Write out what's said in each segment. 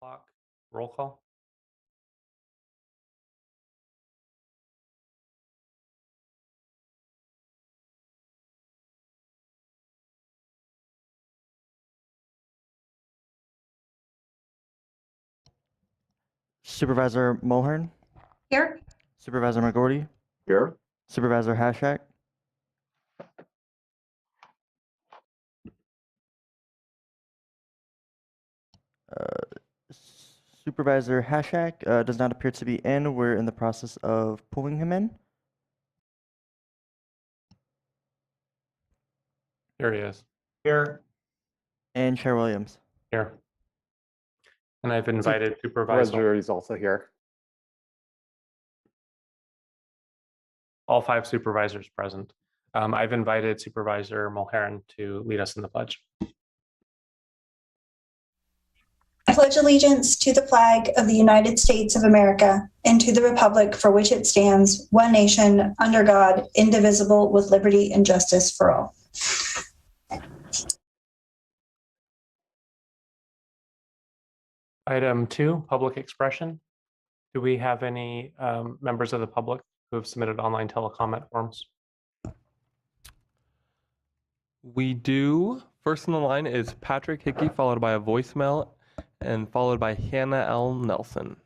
Clock. Roll call. Supervisor Mulhern, Here. Supervisor McGordy, Here. Supervisor Hashak, Supervisor Hashak does not appear to be in. We're in the process of pulling him in. Here he is. Here. And Chair Williams. Here. And I've invited Supervisor is also here. all 5 supervisors present. I've invited Supervisor Mulhern to lead us in the pledge. I pledge allegiance to the flag of the United States of America and to the republic for which it stands, one nation, under God, indivisible, with liberty and justice for all. Item 2, public expression. Do we have any members of the public who have submitted online telecomment forms? We do. First in the line is Patrick Hickey, followed by a voicemail, and followed by Hannah L. Nelson.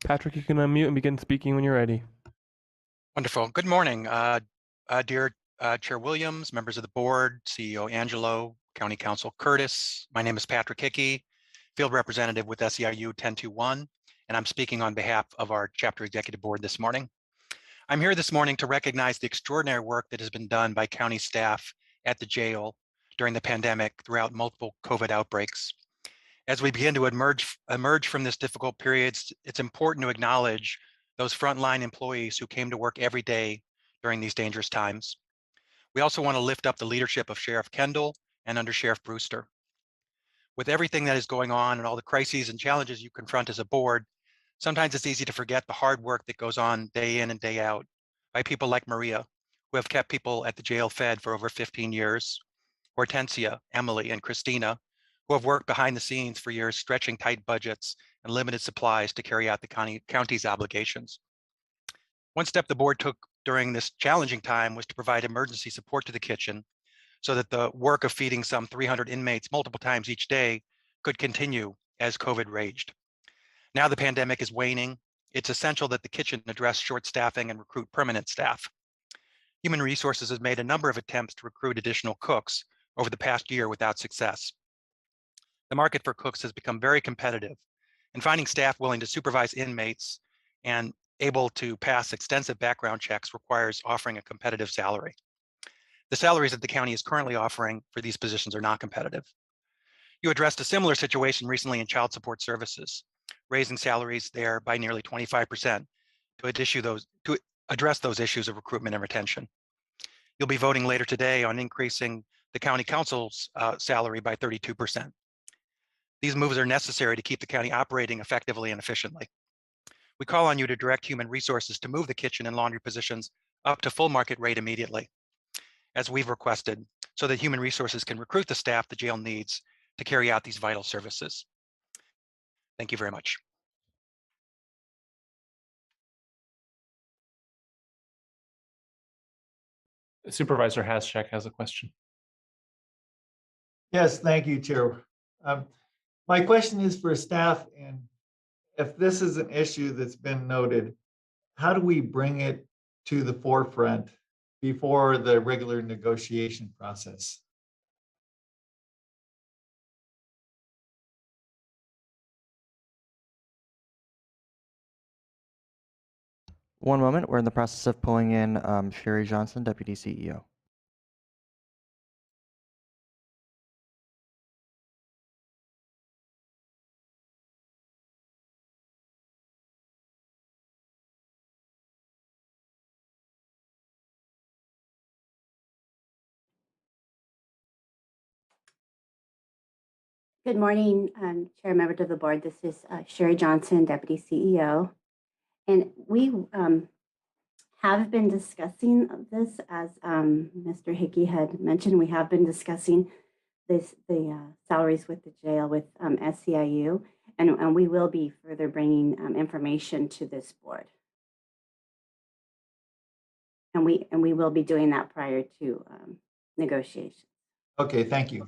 Patrick, you can unmute and begin speaking when you're ready. Wonderful. Good morning, dear Chair Williams, members of the board, CEO Angelo, County Counsel Curtis. My name is Patrick Hickey, Field Representative with SEIU 1021, and I'm speaking on behalf of our Chapter Executive Board this morning. I'm here this morning to recognize the extraordinary work that has been done by county staff at the jail during the pandemic throughout multiple COVID outbreaks. As we begin to emerge from this difficult period, it's important to acknowledge those frontline employees who came to work every day during these dangerous times. We also want to lift up the leadership of Sheriff Kendall and Under Sheriff Brewster. With everything that is going on and all the crises and challenges you confront as a board, sometimes it's easy to forget the hard work that goes on day in and day out by people like Maria, who have kept people at the jail fed for over 15 years, Hortensia, Emily, and Christina, who have worked behind the scenes for years, stretching tight budgets and limited supplies to carry out the county's obligations. One step the board took during this challenging time was to provide emergency support to the kitchen so that the work of feeding some 300 inmates multiple times each day could continue as COVID raged. Now the pandemic is waning. It's essential that the kitchen address short staffing and recruit permanent staff. Human Resources has made a number of attempts to recruit additional cooks over the past year without success. The market for cooks has become very competitive, and finding staff willing to supervise inmates and able to pass extensive background checks requires offering a competitive salary. The salaries that the county is currently offering for these positions are not competitive. You addressed a similar situation recently in child support services, raising salaries there by nearly 25% to address those issues of recruitment and retention. You'll be voting later today on increasing the county council's salary by 32%. These moves are necessary to keep the county operating effectively and efficiently. We call on you to direct Human Resources to move the kitchen and laundry positions up to full market rate immediately, as we've requested, so that Human Resources can recruit the staff the jail needs to carry out these vital services. Thank you very much. Supervisor Hashak has a question. Yes, thank you, Chair. My question is for staff, and if this is an issue that's been noted, how do we bring it to the forefront before the regular negotiation process? One moment. We're in the process of pulling in Sherry Johnson, Deputy CEO. Good morning, Chair, members of the board. This is Sherry Johnson, Deputy CEO. And we have been discussing this, as Mr. Hickey had mentioned. We have been discussing the salaries with the jail with SEIU, and we will be further bringing information to this board. And we will be doing that prior to negotiations. Okay, thank you.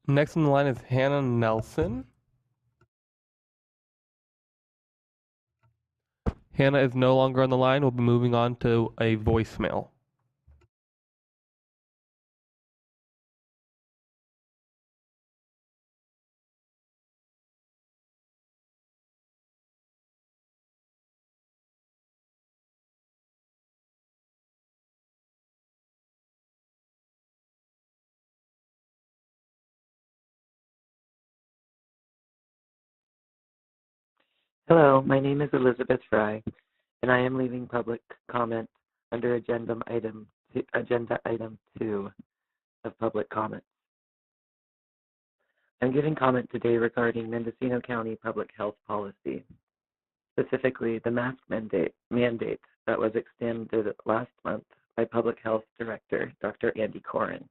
Next on the line is Hannah Nelson. Hannah is no longer on the line. We'll be moving on to a voicemail. Hello, my name is Elizabeth Fry, and I am leaving public comment under agenda item 2 of public comment. I'm giving comment today regarding Mendocino County public health policy, specifically the mask mandate that was extended last month by Public Health Director Dr. Andy Coren.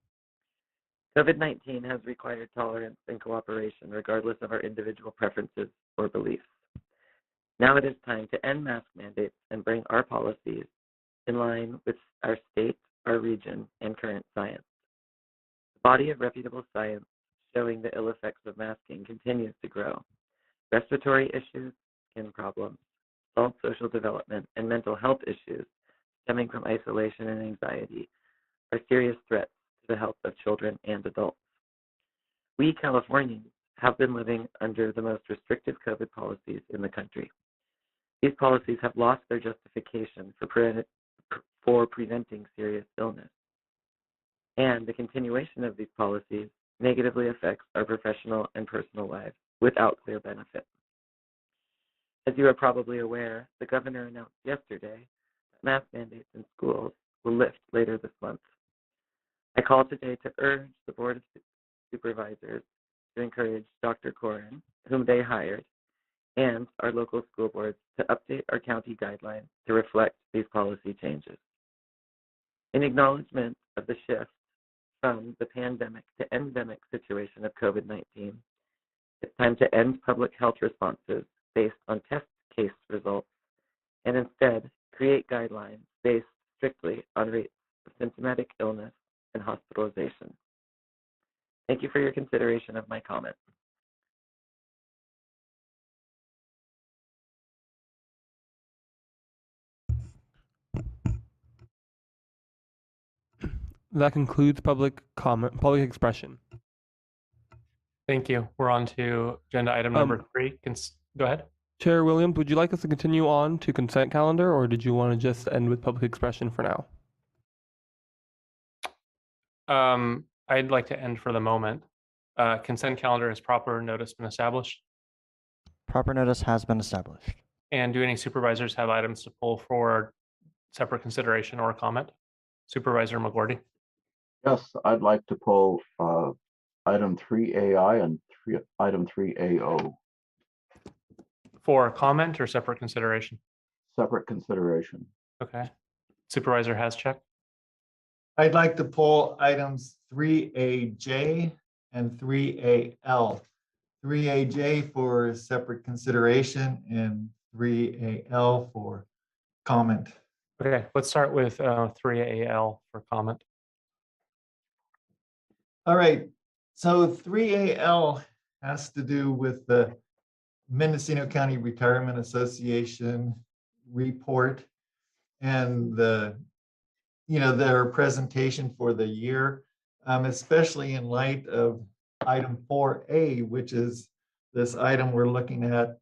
COVID-19 has required tolerance and cooperation regardless of our individual preferences or beliefs. Now it is time to end mask mandates and bring our policies in line with our state, our region, and current science. The body of reputable science showing the ill effects of masking continues to grow. Respiratory issues, skin problems, adult social development, and mental health issues stemming from isolation and anxiety are serious threats to the health of children and adults. We Californians have been living under the most restrictive COVID policies in the country. These policies have lost their justification for preventing serious illness. And the continuation of these policies negatively affects our professional and personal lives without clear benefit. As you are probably aware, the governor announced yesterday that mask mandates in schools will lift later this month. I call today to urge the Board of Supervisors to encourage Dr. Coren, whom they hired, and our local school boards to update our county guidelines to reflect these policy changes. In acknowledgement of the shift from the pandemic to endemic situation of COVID-19, it's time to end public health responses based on test case results and instead create guidelines based strictly on rates of symptomatic illness and hospitalization. Thank you for your consideration of my comment. That concludes public comment, public expression. Thank you. We're on to agenda item number 3. Go ahead. Chair Williams, would you like us to continue on to consent calendar, or did you want to just end with public expression for now? I'd like to end for the moment. Consent calendar has proper notice been established? Proper notice has been established. And do any supervisors have items to pull for separate consideration or comment? Supervisor McGordy? Yes, I'd like to pull item 3AI and item 3AO. For comment or separate consideration? Separate consideration. Okay. Supervisor Haschak? I'd like to pull items 3AJ and 3AL. 3AJ for separate consideration and 3AL for comment. Okay, let's start with 3AL for comment. All right, so 3AL has to do with the Mendocino County Retirement Association report and their presentation for the year, especially in light of item 4A, which is this item we're looking at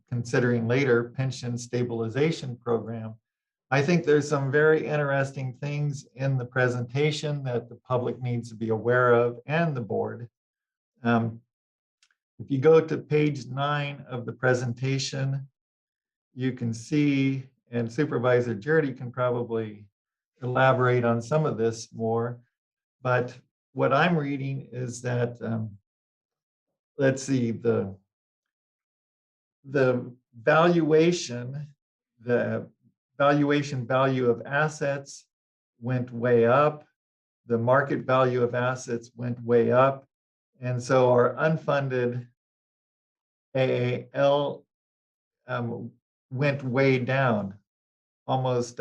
considering later, pension stabilization program. I think there's some very interesting things in the presentation that the public needs to be aware of, and the board. If you go to page 9 of the presentation, you can see, and Supervisor Jardy can probably elaborate on some of this more. But what I'm reading is that, let's see, the valuation, the valuation value of assets went way up. The market value of assets went way up. And so our unfunded AAL went way down, almost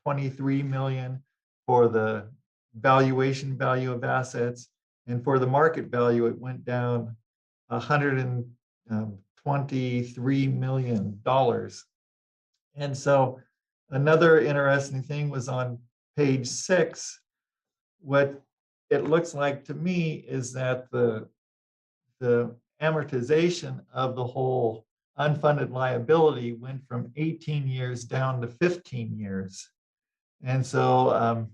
23 million for the valuation value of assets. And for the market value, it went down $123 million. And so another interesting thing was on page 6. What it looks like to me is that the amortization of the whole unfunded liability went from 18 years down to 15 years. And so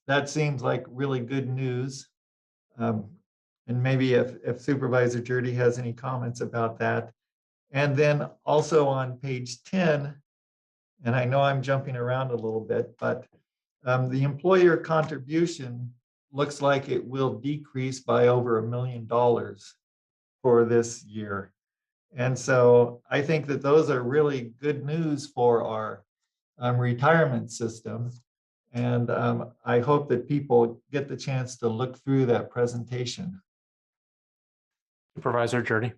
that seems like really good news. And maybe if Supervisor Jurdy has any comments about that. And then also on page 10, and I know I'm jumping around a little bit, but the employer contribution looks like it will decrease by over $1 million for this year. And so I think that those are really good news for our retirement system. And I hope that people get the chance to look through that presentation. Supervisor Jurdy.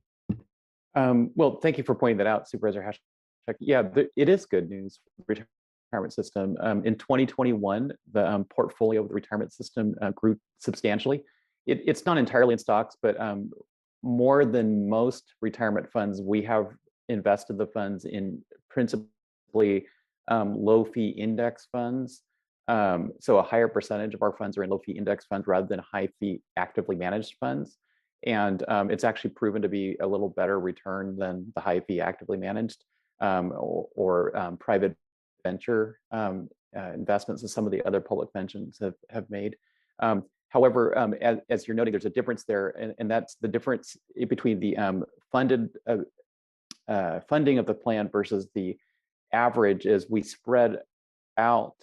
Well, thank you for pointing that out, Supervisor Hashtag. Yeah, it is good news for the retirement system. In 2021, the portfolio of the retirement system grew substantially. It's not entirely in stocks, but more than most retirement funds, we have invested the funds in principally low fee index funds. So a higher percentage of our funds are in low fee index funds rather than high fee actively managed funds. And it's actually proven to be a little better return than the high fee actively managed or private venture investments that some of the other public pensions have made. However, as you're noting, there's a difference there, and that's the difference between the funding of the plan versus the average is we spread out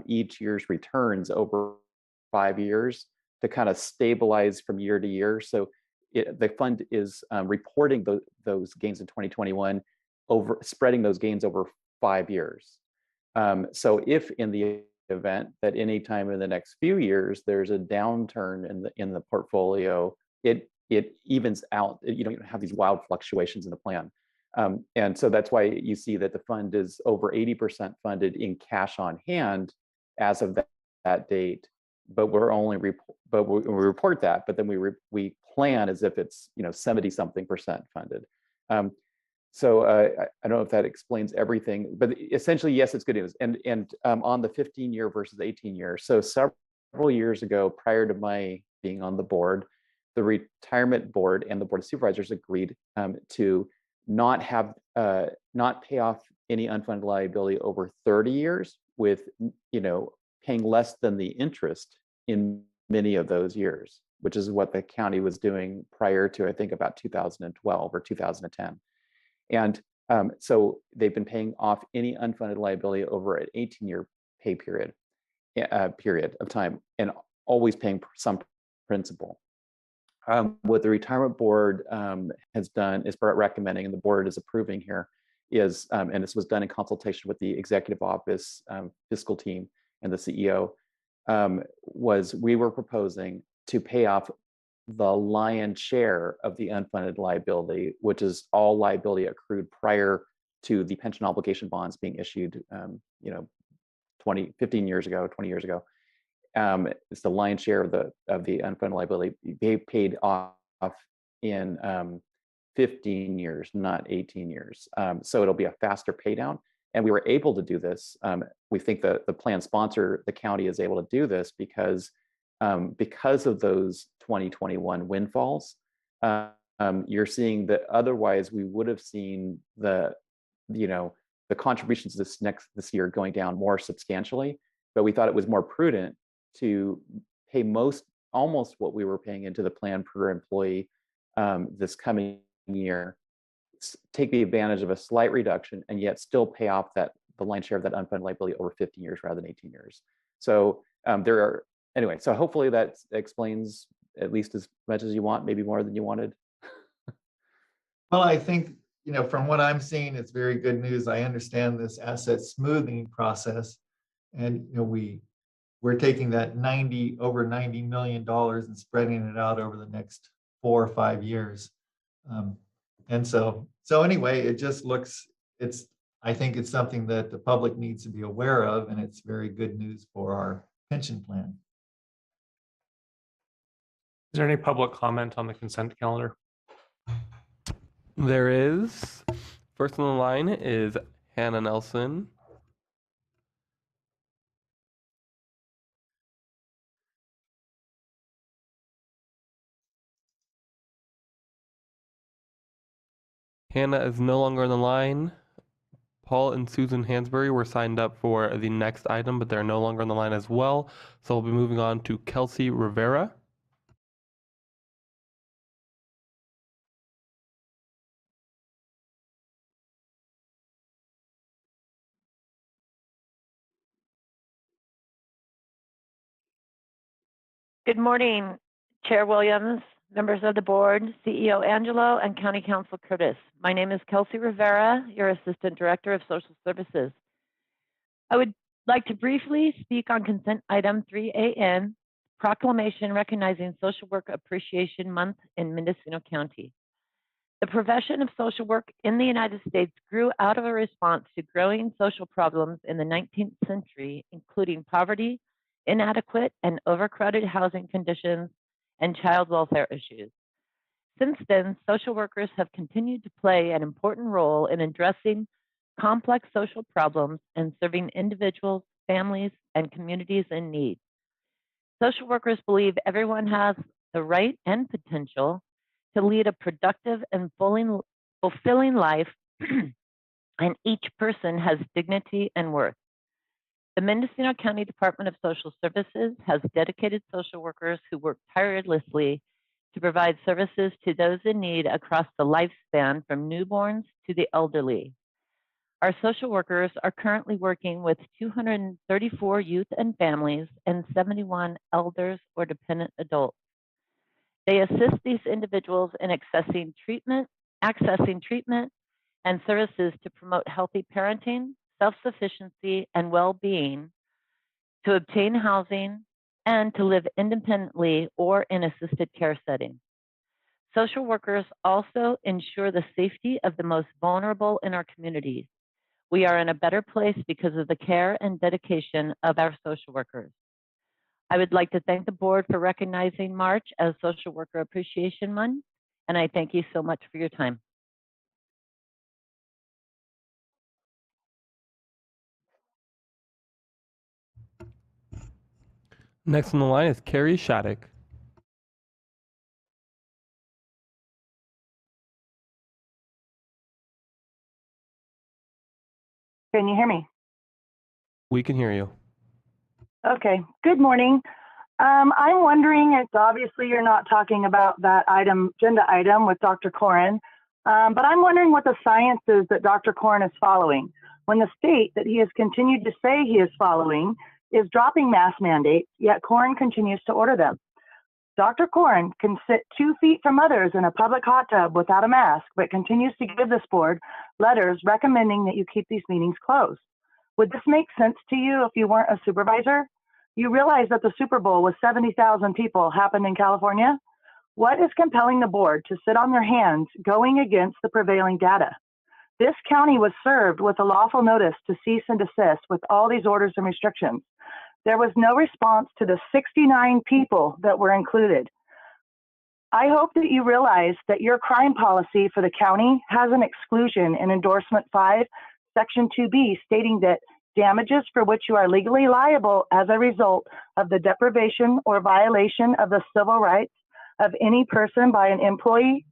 each year's returns over 5 years to kind of stabilize from year to year. So the fund is reporting those gains in 2021 over spreading those gains over 5 years. So if in the event that any time in the next few years there's a downturn in the portfolio, it evens out. You don't have these wild fluctuations in the plan. And so that's why you see that the fund is over 80% funded in cash on hand as of that date. But we're only we report that, but then we plan as if it's 70-something% funded. So I don't know if that explains everything, but essentially, yes, it's good news. And on the 15-year versus 18-year. So several years ago, prior to my being on the board, the retirement board and the board of supervisors agreed to not pay off any unfunded liability over 30 years with paying less than the interest in many of those years, which is what the county was doing prior to, I think, about 2012 or 2010. And so they've been paying off any unfunded liability over an 18-year pay period of time, and always paying some principal. What the retirement board has done is recommending, and the board is approving here, is, and this was done in consultation with the executive office, fiscal team, and the CEO, was we were proposing to pay off the lion's share of the unfunded liability, which is all liability accrued prior to the pension obligation bonds being issued, 15 years ago, 20 years ago. It's the lion's share of the unfunded liability. They paid off in 15 years, not 18 years. So it'll be a faster pay down. And we were able to do this. We think that the plan sponsor, the county, is able to do this because of those 2021 windfalls. You're seeing that otherwise we would have seen the contributions this year going down more substantially, but we thought it was more prudent to pay almost what we were paying into the plan per employee this coming year, take the advantage of a slight reduction, and yet still pay off the lion's share of that unfunded liability over 15 years rather than 18 years. So there are, anyway, so hopefully that explains at least as much as you want, maybe more than you wanted. Well, I think, from what I'm seeing, it's very good news. I understand this asset smoothing process. And, we're taking that over $90 million and spreading it out over the next 4 or 5 years. And so anyway, it just looks, I think it's something that the public needs to be aware of, and it's very good news for our pension plan. Is there any public comment on the consent calendar? There is. First on the line is Hannah Nelson. Hannah is no longer on the line. Paul and Susan Hansberry were signed up for the next item, but they're no longer on the line as well. So we'll be moving on to Kelsey Rivera. Good morning, Chair Williams, members of the board, CEO Angelo, and County Counsel Curtis. My name is Kelsey Rivera, your Assistant Director of Social Services. I would like to briefly speak on consent item 3AN, proclamation recognizing Social Work Appreciation Month in Mendocino County. The profession of social work in the United States grew out of a response to growing social problems in the 19th century, including poverty, inadequate and overcrowded housing conditions, and child welfare issues. Since then, social workers have continued to play an important role in addressing complex social problems and serving individuals, families, and communities in need. Social workers believe everyone has the right and potential to lead a productive and fulfilling life, and each person has dignity and worth. The Mendocino County Department of Social Services has dedicated social workers who work tirelessly to provide services to those in need across the lifespan from newborns to the elderly. Our social workers are currently working with 234 youth and families and 71 elders or dependent adults. They assist these individuals in accessing treatment and services to promote healthy parenting, self-sufficiency, and well-being, to obtain housing, and to live independently or in assisted care settings. Social workers also ensure the safety of the most vulnerable in our communities. We are in a better place because of the care and dedication of our social workers. I would like to thank the board for recognizing March as Social Worker Appreciation Month, and I thank you so much for your time. Next on the line is Carrie Shattuck. Can you hear me? We can hear you. Okay, good morning. I'm wondering, it's obviously you're not talking about that agenda item with Dr. Corin, but I'm wondering what the science is that Dr. Corin is following. When the state that he has continued to say he is following is dropping mask mandates, yet Corin continues to order them. Dr. Corin can sit 2 feet from others in a public hot tub without a mask, but continues to give this board letters recommending that you keep these meetings closed. Would this make sense to you if you weren't a supervisor? You realize that the Super Bowl with 70,000 people happened in California? What is compelling the board to sit on their hands going against the prevailing data? This county was served with a lawful notice to cease and desist with all these orders and restrictions. There was no response to the 69 people that were included. I hope that you realize that your crime policy for the county has an exclusion in Endorsement 5, Section 2B, stating that damages for which you are legally liable as a result of the deprivation or violation of the civil rights of any person by an employee.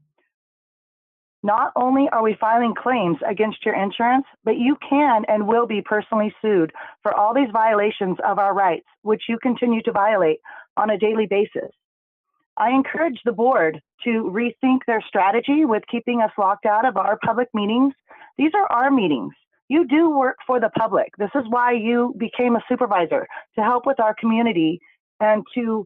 Not only are we filing claims against your insurance, but you can and will be personally sued for all these violations of our rights, which you continue to violate on a daily basis. I encourage the board to rethink their strategy with keeping us locked out of our public meetings. These are our meetings. you do work for the public. This is why you became a supervisor, to help with our community and to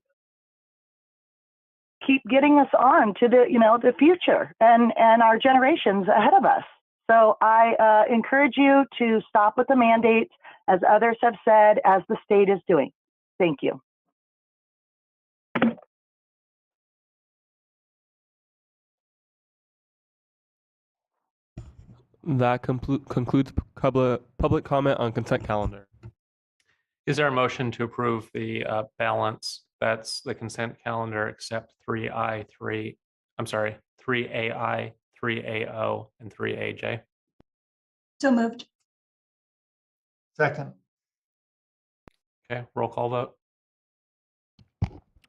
keep getting us on to the, the future and our generations ahead of us. So I encourage you to stop with the mandates, as others have said, as the state is doing. Thank you. That concludes public comment on consent calendar. Is there a motion to approve the balance? That's the consent calendar except 3AI, 3AI, 3AO, and 3AJ. So moved. Second. Okay, roll call vote.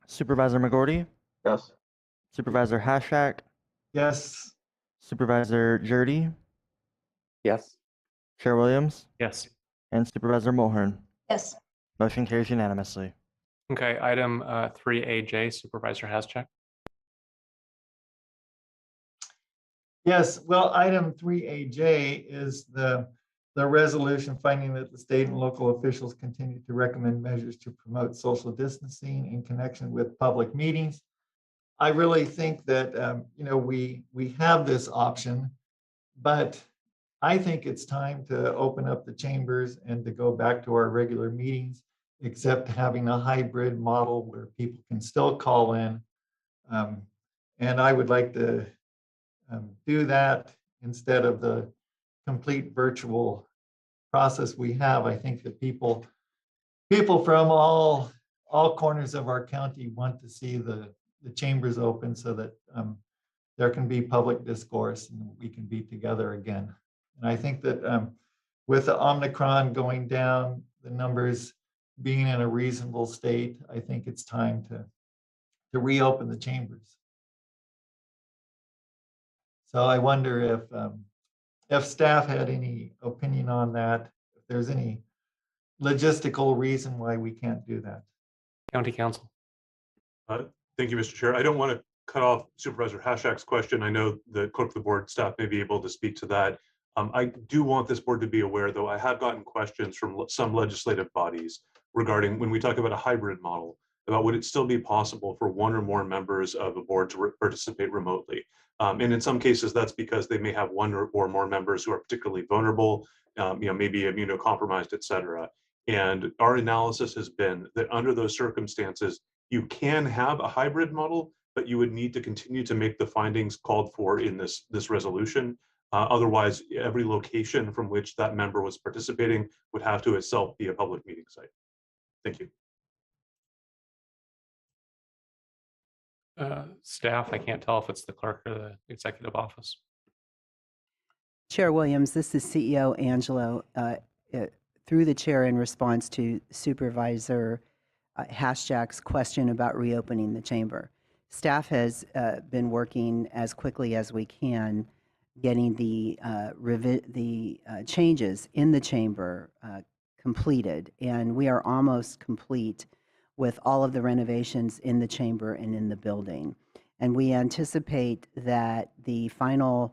Supervisor McGorty, Yes. Supervisor Hashak, Yes. Supervisor Jurdy, Yes. Chair Williams, Yes. and Supervisor Mulhern. Yes. Motion carries unanimously. Okay, item 3AJ, Supervisor Haschak. Yes, well, item 3AJ is the resolution finding that the state and local officials continue to recommend measures to promote social distancing in connection with public meetings. I really think that, we have this option, but I think it's time to open up the chambers and to go back to our regular meetings, except having a hybrid model where people can still call in. And I would like to do that instead of the complete virtual process we have. I think that people from all corners of our county want to see the chambers open so that there can be public discourse and we can be together again. And I think that with the Omicron going down, the numbers being in a reasonable state, I think it's time to reopen the chambers. So I wonder if staff had any opinion on that, if there's any logistical reason why we can't do that. County Counsel. Thank you, Mr. Chair. I don't want to cut off Supervisor Hashak's question. I know the clerk of the board staff may be able to speak to that. I do want this board to be aware, though, I have gotten questions from some legislative bodies regarding when we talk about a hybrid model, about would it still be possible for one or more members of a board to participate remotely. And in some cases, that's because they may have one or more members who are particularly vulnerable, maybe immunocompromised, et cetera. And our analysis has been that under those circumstances, you can have a hybrid model, but you would need to continue to make the findings called for in this resolution. Otherwise, every location from which that member was participating would have to itself be a public meeting site. Thank you. Staff, I can't tell if it's the clerk or the executive office. Chair Williams, this is CEO Angelo. Through the chair, in response to Supervisor Hashak's question about reopening the chamber. Staff has been working as quickly as we can, getting the changes in the chamber completed, and we are almost complete with all of the renovations in the chamber and in the building. And we anticipate that the final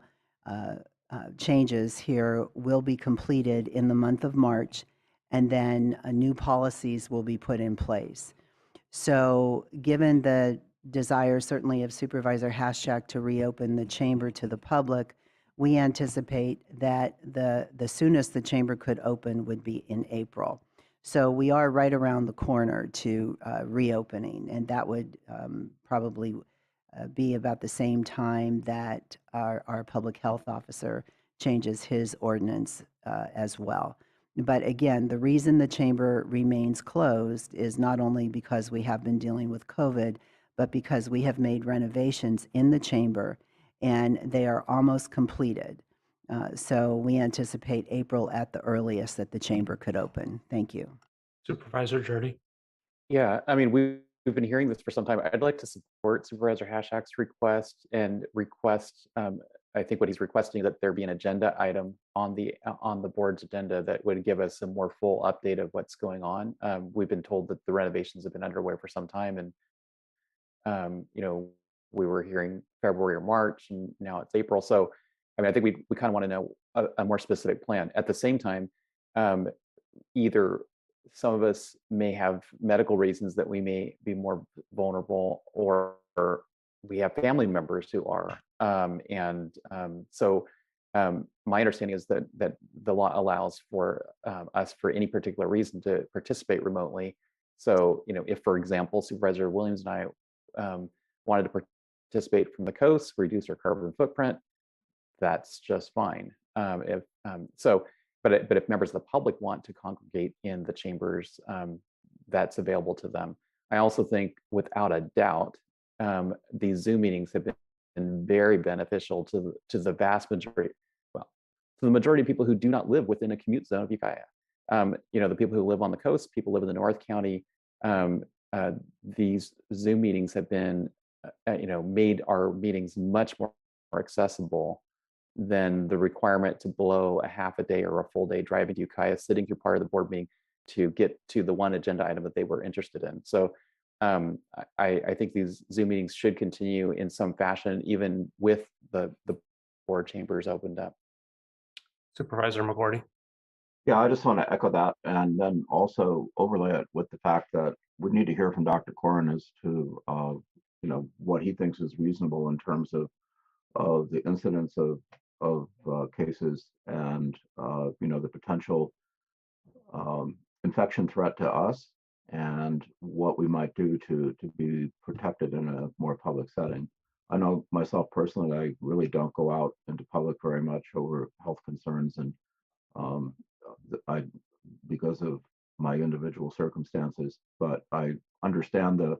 changes here will be completed in the month of March, and then new policies will be put in place. So given the desire certainly of Supervisor Hashak to reopen the chamber to the public, we anticipate that the soonest the chamber could open would be in April. So we are right around the corner to reopening, and that would probably be about the same time that our public health officer changes his ordinance as well. But again, the reason the chamber remains closed is not only because we have been dealing with COVID, but because we have made renovations in the chamber and they are almost completed. So we anticipate April at the earliest that the chamber could open. Thank you. Supervisor Jurdy. Yeah, I mean, we've been hearing this for some time. I'd like to support Supervisor Hashak's request and request, I think what he's requesting, that there be an agenda item on the board's agenda that would give us a more full update of what's going on. We've been told that the renovations have been underway for some time, and we were hearing February or March, and now it's April. So, I mean, I think we kind of want to know a more specific plan. At the same time, either some of us may have medical reasons that we may be more vulnerable, or we have family members who are. So my understanding is that the law allows for us, for any particular reason, to participate remotely. So, if, for example, Supervisor Williams and I wanted to participate from the coast, reduce our carbon footprint, that's just fine. But if members of the public want to congregate in the chambers, that's available to them. I also think, without a doubt, these Zoom meetings have been very beneficial to the vast majority, to the majority of people who do not live within a commute zone of Ukiah. The people who live on the coast, people who live in the North County, these Zoom meetings have been, made our meetings much more accessible than the requirement to blow a half a day or a full day driving to Ukiah, sitting through part of the board meeting to get to the one agenda item that they were interested in. So I think these Zoom meetings should continue in some fashion, even with the board chambers opened up. Supervisor McGordy. Yeah, I just want to echo that, and then also overlay it with the fact that we need to hear from Dr. Corin as to what he thinks is reasonable in terms of the incidence of cases and the potential infection threat to us, and what we might do to be protected in a more public setting. I know myself personally, I really don't go out into public very much over health concerns, and because of my individual circumstances, but I understand the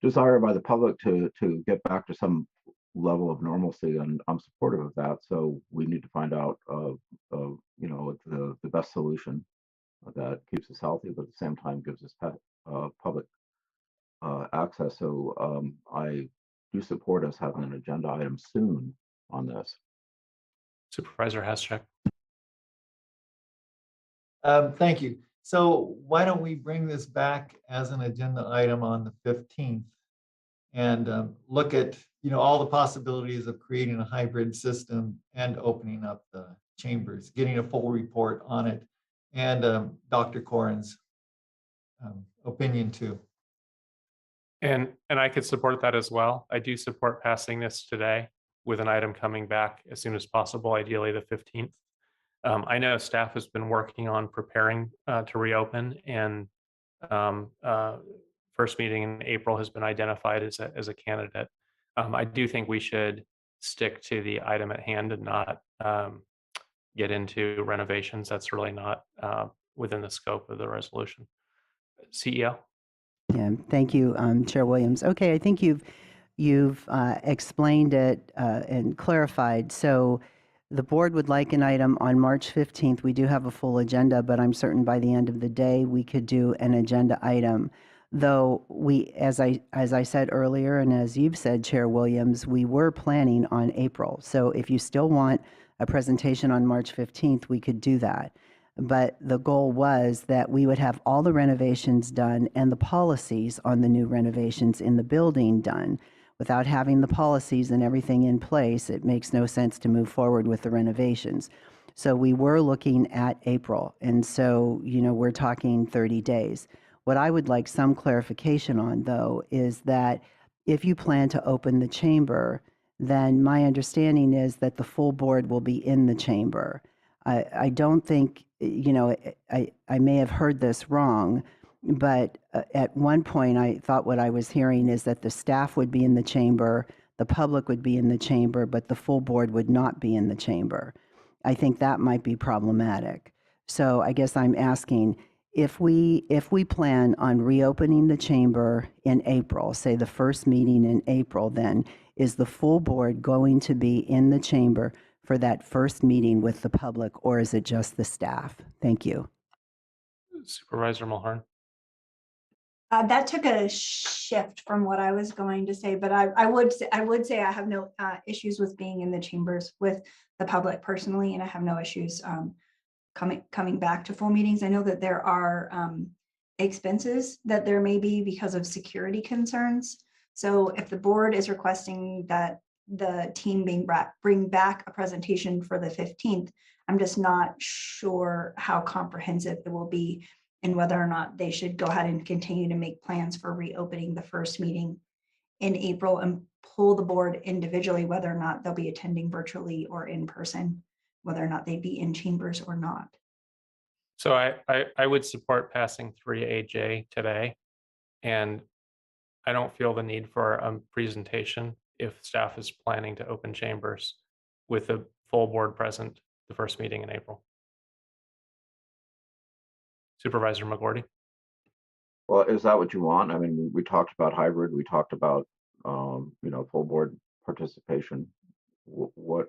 desire by the public to get back to some level of normalcy, and I'm supportive of that. So we need to find out, the best solution that keeps us healthy, but at the same time gives us public access. So I do support us having an agenda item soon on this. Supervisor Haschak. Thank you. So why don't we bring this back as an agenda item on the 15th and look at all the possibilities of creating a hybrid system and opening up the chambers, getting a full report on it, and Dr. Corin's opinion too. And I could support that as well. I do support passing this today with an item coming back as soon as possible, ideally the 15th. I know staff has been working on preparing to reopen, and first meeting in April has been identified as a candidate. I do think we should stick to the item at hand and not get into renovations. That's really not within the scope of the resolution. CEO. Yeah, thank you, Chair Williams. Okay, I think you've explained it and clarified. So the board would like an item on March 15th. We do have a full agenda, but I'm certain by the end of the day we could do an agenda item. Though we, as I said earlier, and as you've said, Chair Williams, we were planning on April. So if you still want a presentation on March 15th, we could do that. But the goal was that we would have all the renovations done and the policies on the new renovations in the building done. Without having the policies and everything in place, it makes no sense to move forward with the renovations. So we were looking at April. And so, we're talking 30 days. What I would like some clarification on, though, is that if you plan to open the chamber, then my understanding is that the full board will be in the chamber. I don't think, I may have heard this wrong, but at one point I thought what I was hearing is that the staff would be in the chamber, the public would be in the chamber, but the full board would not be in the chamber. I think that might be problematic. So I guess I'm asking, if we plan on reopening the chamber in April, say the first meeting in April, then is the full board going to be in the chamber for that first meeting with the public, or is it just the staff? Thank you. Supervisor Mulhern. That took a shift from what I was going to say, but I would say I have no issues with being in the chambers with the public personally, and I have no issues coming back to full meetings. I know that there are expenses that there may be because of security concerns. So if the board is requesting that the team bring back a presentation for the 15th, I'm just not sure how comprehensive it will be and whether or not they should go ahead and continue to make plans for reopening the first meeting in April and pull the board individually, whether or not they'll be attending virtually or in person, whether or not they'd be in chambers or not. So I would support passing 3AJ today. And I don't feel the need for a presentation if staff is planning to open chambers with the full board present the first meeting in April. Supervisor McGorty. Well, is that what you want? I mean, we talked about hybrid, we talked about, full board participation. What,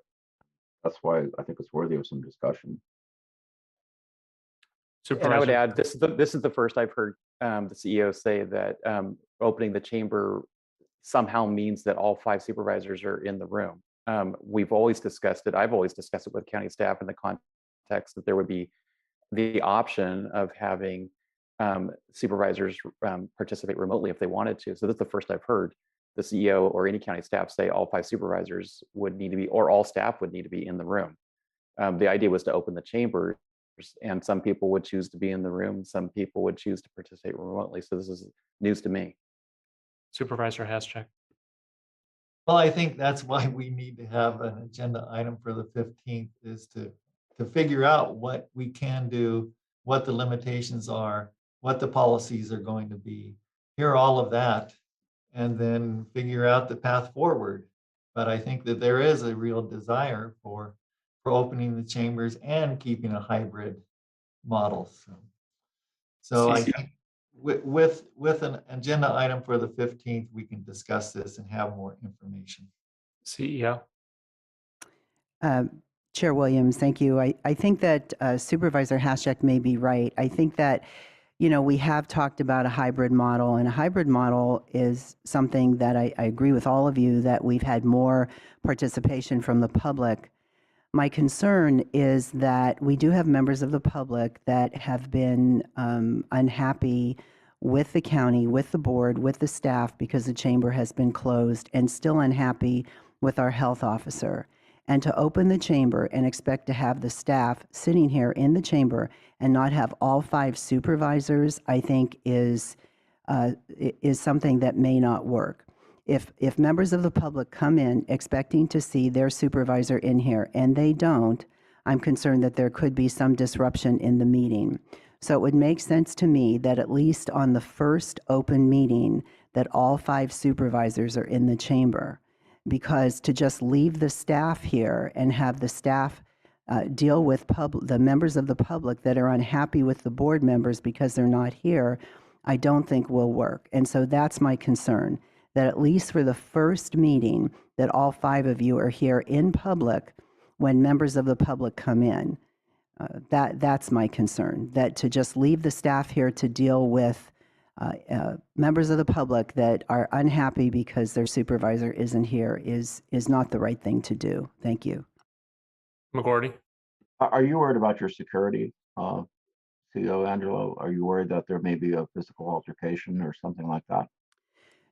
that's why I think it's worthy of some discussion. And I would Supervisor, add, this is the first I've heard the CEO say that opening the chamber somehow means that all 5 supervisors are in the room. We've always discussed it. I've always discussed it with county staff in the context that there would be the option of having supervisors participate remotely if they wanted to. So this is the first I've heard the CEO or any county staff say all 5 supervisors would need to be, or all staff would need to be in the room. The idea was to open the chambers, and some people would choose to be in the room. Some people would choose to participate remotely. So this is news to me. Supervisor Haschak. Well, I think that's why we need to have an agenda item for the 15th is to figure out what we can do, what the limitations are, what the policies are going to be, hear all of that, and then figure out the path forward. But I think that there is a real desire for opening the chambers and keeping a hybrid model. So I think with an agenda item for the 15th, we can discuss this and have more information. CEO. Chair Williams, thank you. I think that Supervisor Haschak may be right. I think that, we have talked about a hybrid model, and a hybrid model is something that I agree with all of you that we've had more participation from the public. My concern is that we do have members of the public that have been unhappy with the county, with the board, with the staff because the chamber has been closed, and still unhappy with our health officer. And to open the chamber and expect to have the staff sitting here in the chamber and not have all 5 supervisors, I think is something that may not work. If members of the public come in expecting to see their supervisor in here and they don't, I'm concerned that there could be some disruption in the meeting. So it would make sense to me that at least on the first open meeting that all 5 supervisors are in the chamber, because to just leave the staff here and have the staff deal with the members of the public that are unhappy with the board members because they're not here, I don't think will work. And so that's my concern, that at least for the first meeting, that all 5 of you are here in public when members of the public come in. That's my concern, that to just leave the staff here to deal with members of the public that are unhappy because their supervisor isn't here is not the right thing to do. Thank you. McGorty. Are you worried about your security, CEO Angelo? Are you worried that there may be a physical altercation or something like that?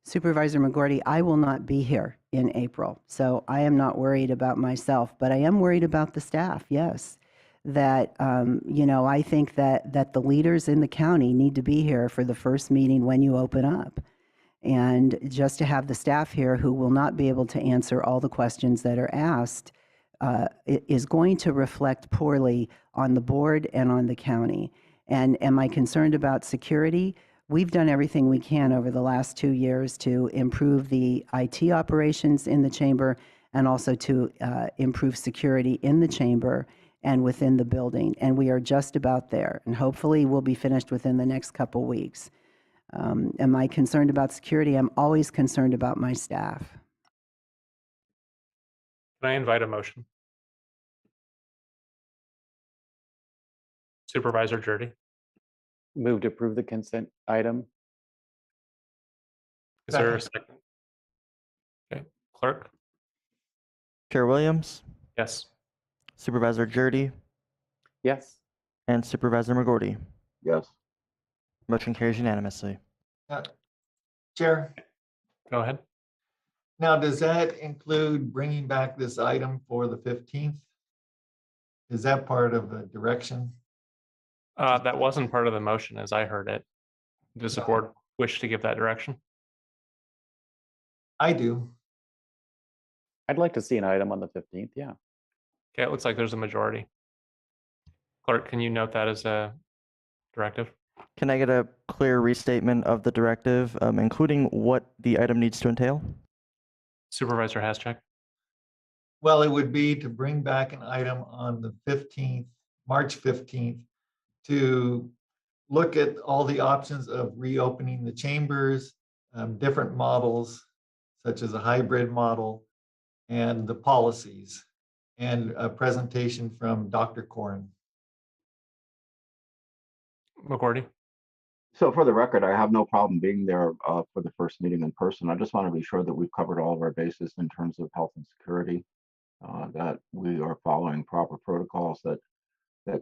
Supervisor McGorty, I will not be here in April, so I am not worried about myself, but I am worried about the staff, yes. That, I think that the leaders in the county need to be here for the first meeting when you open up. And just to have the staff here who will not be able to answer all the questions that are asked is going to reflect poorly on the board and on the county. And am I concerned about security? We've done everything we can over the last 2 years to improve the IT operations in the chamber and also to improve security in the chamber and within the building. And we are just about there. And hopefully we'll be finished within the next couple weeks. Am I concerned about security? I'm always concerned about my staff. Can I invite a motion? Supervisor Jurdy. Move to approve the consent item. Is there a second? Okay. Clerk? Chair Williams, Yes. Supervisor Jurdy, Yes. and Supervisor McGorty. Yes. Motion carries unanimously. Chair, Go ahead. now does that include bringing back this item for the 15th? Is that part of the direction? That wasn't part of the motion as I heard it. Does the No. board wish to give that direction? I do. I'd like to see an item on the 15th, yeah. Okay, it looks like there's a majority. Clerk, can you note that as a directive? Can I get a clear restatement of the directive, including what the item needs to entail? Supervisor Haschak? Well, it would be to bring back an item on the 15th, March 15th, to look at all the options of reopening the chambers, different models, such as a hybrid model, and the policies, and a presentation from Dr. Corrin. McGordy? So for the record, I have no problem being there for the first meeting in person. I just want to be sure that we've covered all of our bases in terms of health and security, that we are following proper protocols that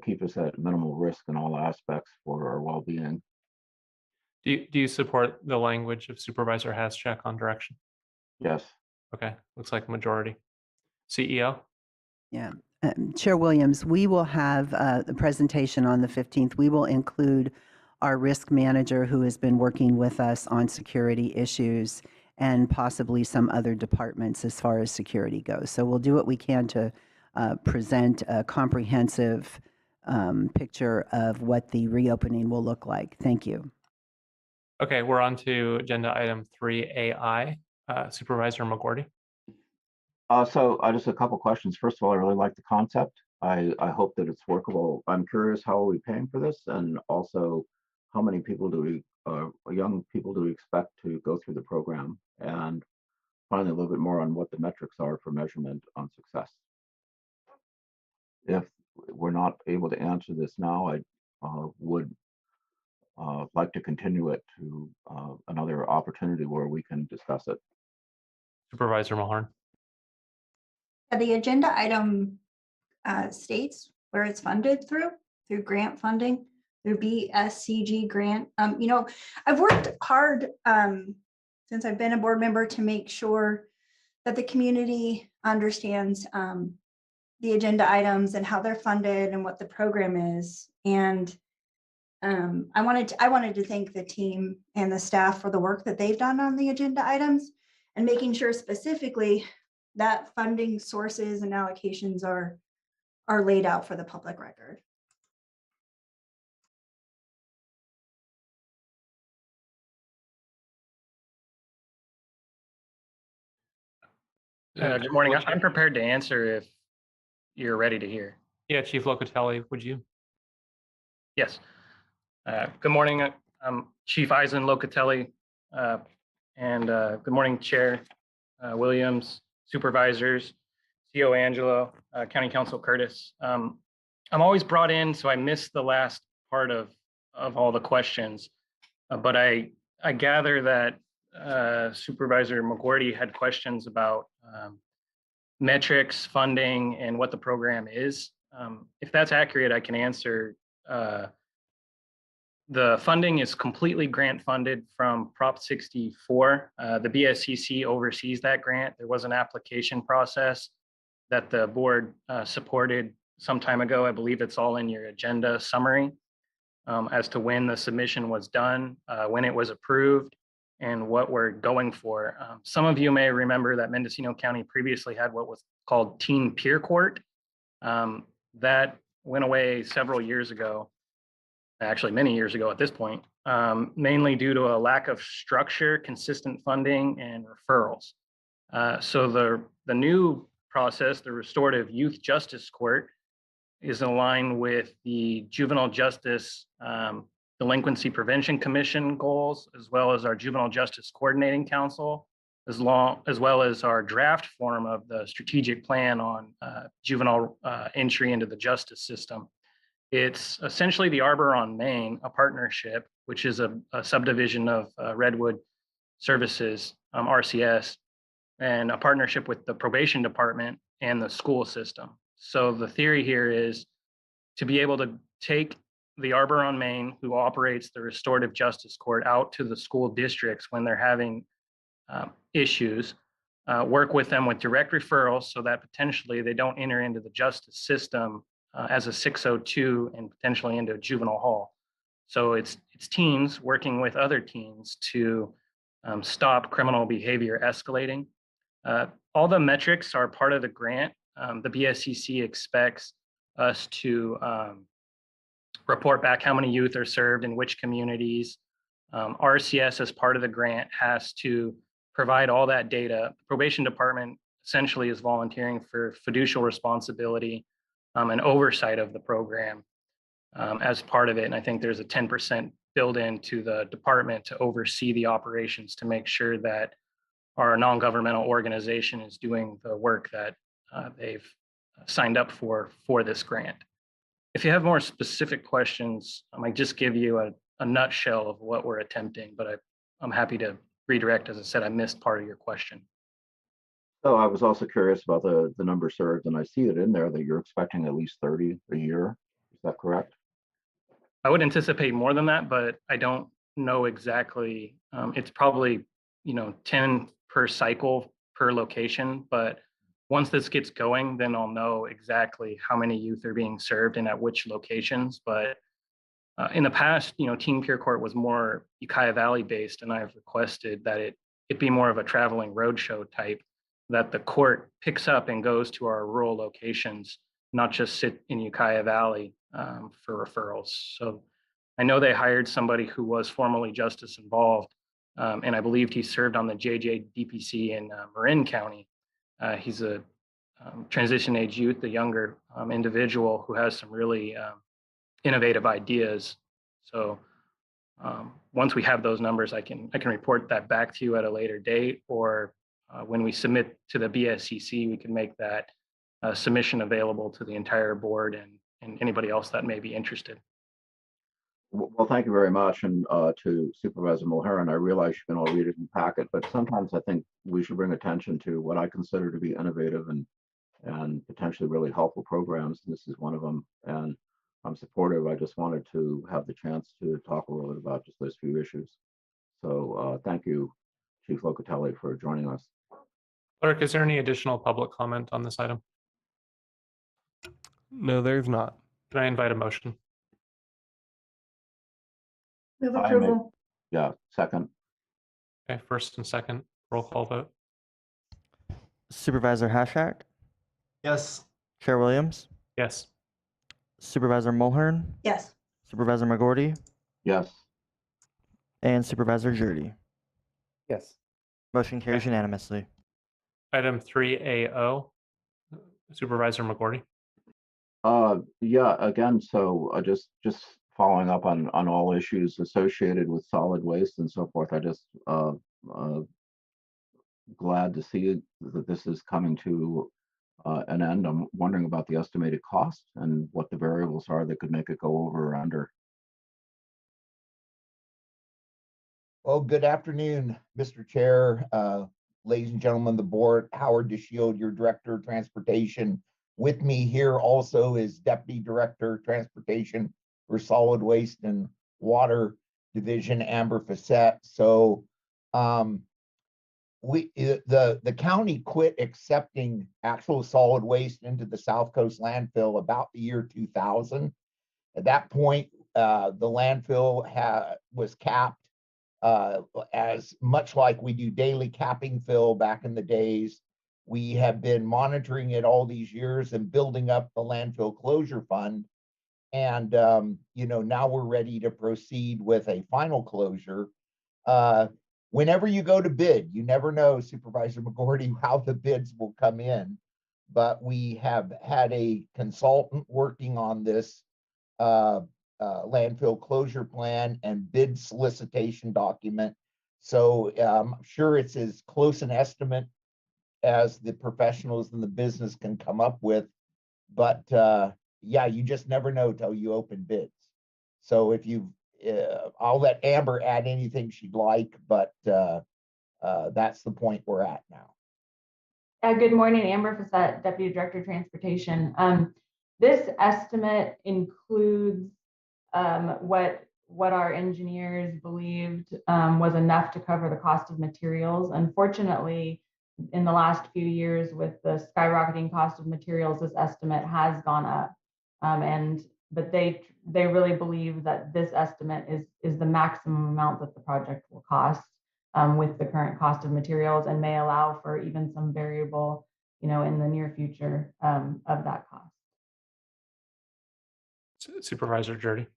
keep us at minimal risk in all aspects for our well-being. Do you support the language of Supervisor Haschak on direction? Yes. Okay, looks like a majority. CEO? Yeah. Chair Williams, we will have the presentation on the 15th. We will include our risk manager who has been working with us on security issues and possibly some other departments as far as security goes. So we'll do what we can to present a comprehensive picture of what the reopening will look like. Thank you. Okay, we're on to agenda item 3AI. Supervisor McGordy? So just a couple questions. First of all, I really like the concept. I hope that it's workable. I'm curious, how are we paying for this? And also, how many people do we, young people do we expect to go through the program? And finally, a little bit more on what the metrics are for measurement on success. If we're not able to answer this now, I would like to continue it to another opportunity where we can discuss it. Supervisor Mulhern? The agenda item states where it's funded through grant funding, through BSCG grant. I've worked hard since I've been a board member to make sure that the community understands the agenda items and how they're funded and what the program is. And I wanted to thank the team and the staff for the work that they've done on the agenda items and making sure specifically that funding sources and allocations are laid out for the public record. Good morning. I'm prepared to answer if you're ready to hear. Yeah, Chief Locatelli, would you? Yes. Good morning. I'm Chief Eisen Locatelli. And good morning, Chair Williams, Supervisors, CO Angelo, County Counsel Curtis. I'm always brought in, so I missed the last part of all the questions. But I gather that Supervisor McGordy had questions about metrics, funding, and what the program is. If that's accurate, I can answer. The funding is completely grant funded from Prop 64. The BSCC oversees that grant. There was an application process that the board supported some time ago. I believe it's all in your agenda summary as to when the submission was done, when it was approved, and what we're going for. Some of you may remember that Mendocino County previously had what was called Teen Peer Court. That went away several years ago, actually many years ago at this point, mainly due to a lack of structure, consistent funding, and referrals. So the new process, the Restorative Youth Justice Court, is in line with the Juvenile Justice Delinquency Prevention Commission goals, as well as our Juvenile Justice Coordinating Council, as well as our draft form of the strategic plan on juvenile entry into the justice system. It's essentially the Arbor on Main, a partnership, which is a subdivision of Redwood Services, RCS, and a partnership with the probation department and the school system. So the theory here is to be able to take the Arbor on Main, who operates the Restorative Justice Court, out to the school districts when they're having issues, work with them with direct referrals so that potentially they don't enter into the justice system as a 602 and potentially into juvenile hall. So it's teens working with other teens to stop criminal behavior escalating. All the metrics are part of the grant. The BSCC expects us to report back how many youth are served in which communities. RCS, as part of the grant, has to provide all that data. The probation department essentially is volunteering for fiducial responsibility and oversight of the program as part of it. And I think there's a 10% build into the department to oversee the operations to make sure that our non-governmental organization is doing the work that they've signed up for this grant. If you have more specific questions, I might just give you a nutshell of what we're attempting, but I'm happy to redirect. As I said, I missed part of your question. So I was also curious about the number served, and I see it in there that you're expecting at least 30 a year. Is that correct? I would anticipate more than that, but I don't know exactly. It's probably 10 per cycle per location, but once this gets going, then I'll know exactly how many youth are being served and at which locations. But in the past, Teen Peer Court was more Ukiah Valley based, and I've requested that it be more of a traveling roadshow type, that the court picks up and goes to our rural locations, not just sit in Ukiah Valley for referrals. So I know they hired somebody who was formerly justice involved, and I believed he served on the JJDPC in Marin County. He's a transition age youth, a younger individual who has some really innovative ideas. So once we have those numbers, I can report that back to you at a later date, or when we submit to the BSCC, we can make that submission available to the entire board and anybody else that may be interested. Well, thank you very much. And to Supervisor Mulherin, I realize you can all read it in the packet, but sometimes I think we should bring attention to what I consider to be innovative and potentially really helpful programs. And this is one of them. And I'm supportive. I just wanted to have the chance to talk a little bit about just those few issues. So thank you, Chief Locatelli, for joining us. Clerk, is there any additional public comment on this item? No, there's not. Can I invite a motion? Move approval. Yeah, second. Okay, first and second, roll call vote. Supervisor Hashak, Yes. Chair Williams, Yes. Supervisor Mulhern, Yes. Supervisor McGorty, Yes. and Supervisor Jurdy. Yes. Motion carries unanimously. Item 3AO, Supervisor McGorty. Yeah, again, so just following up on all issues associated with solid waste and so forth. I just glad to see that this is coming to an end. I'm wondering about the estimated cost and what the variables are that could make it go over or under. Well, good afternoon, Mr. Chair, ladies and gentlemen of the board. Howard DeShield, your Director of Transportation. With me here also is Deputy Director of Transportation for Solid Waste and Water Division, Amber Fassett. So the county quit accepting actual solid waste into the South Coast landfill about the year 2000. At that point, the landfill was capped as much like we do daily capping fill back in the days. We have been monitoring it all these years and building up the landfill closure fund. And, now we're ready to proceed with a final closure. Whenever you go to bid, you never know, Supervisor McGorty, how the bids will come in. But we have had a consultant working on this landfill closure plan and bid solicitation document. So I'm sure it's as close an estimate as the professionals in the business can come up with. But yeah, you just never know till you open bids. So if I'll let Amber add anything she'd like, but that's the point we're at now. Good morning, Amber Fassett, Deputy Director of Transportation. This estimate includes what our engineers believed was enough to cover the cost of materials. Unfortunately, in the last few years with the skyrocketing cost of materials, this estimate has gone up. But they really believe that this estimate is the maximum amount that the project will cost with the current cost of materials, and may allow for even some variable, in the near future of that cost. Supervisor Jordy.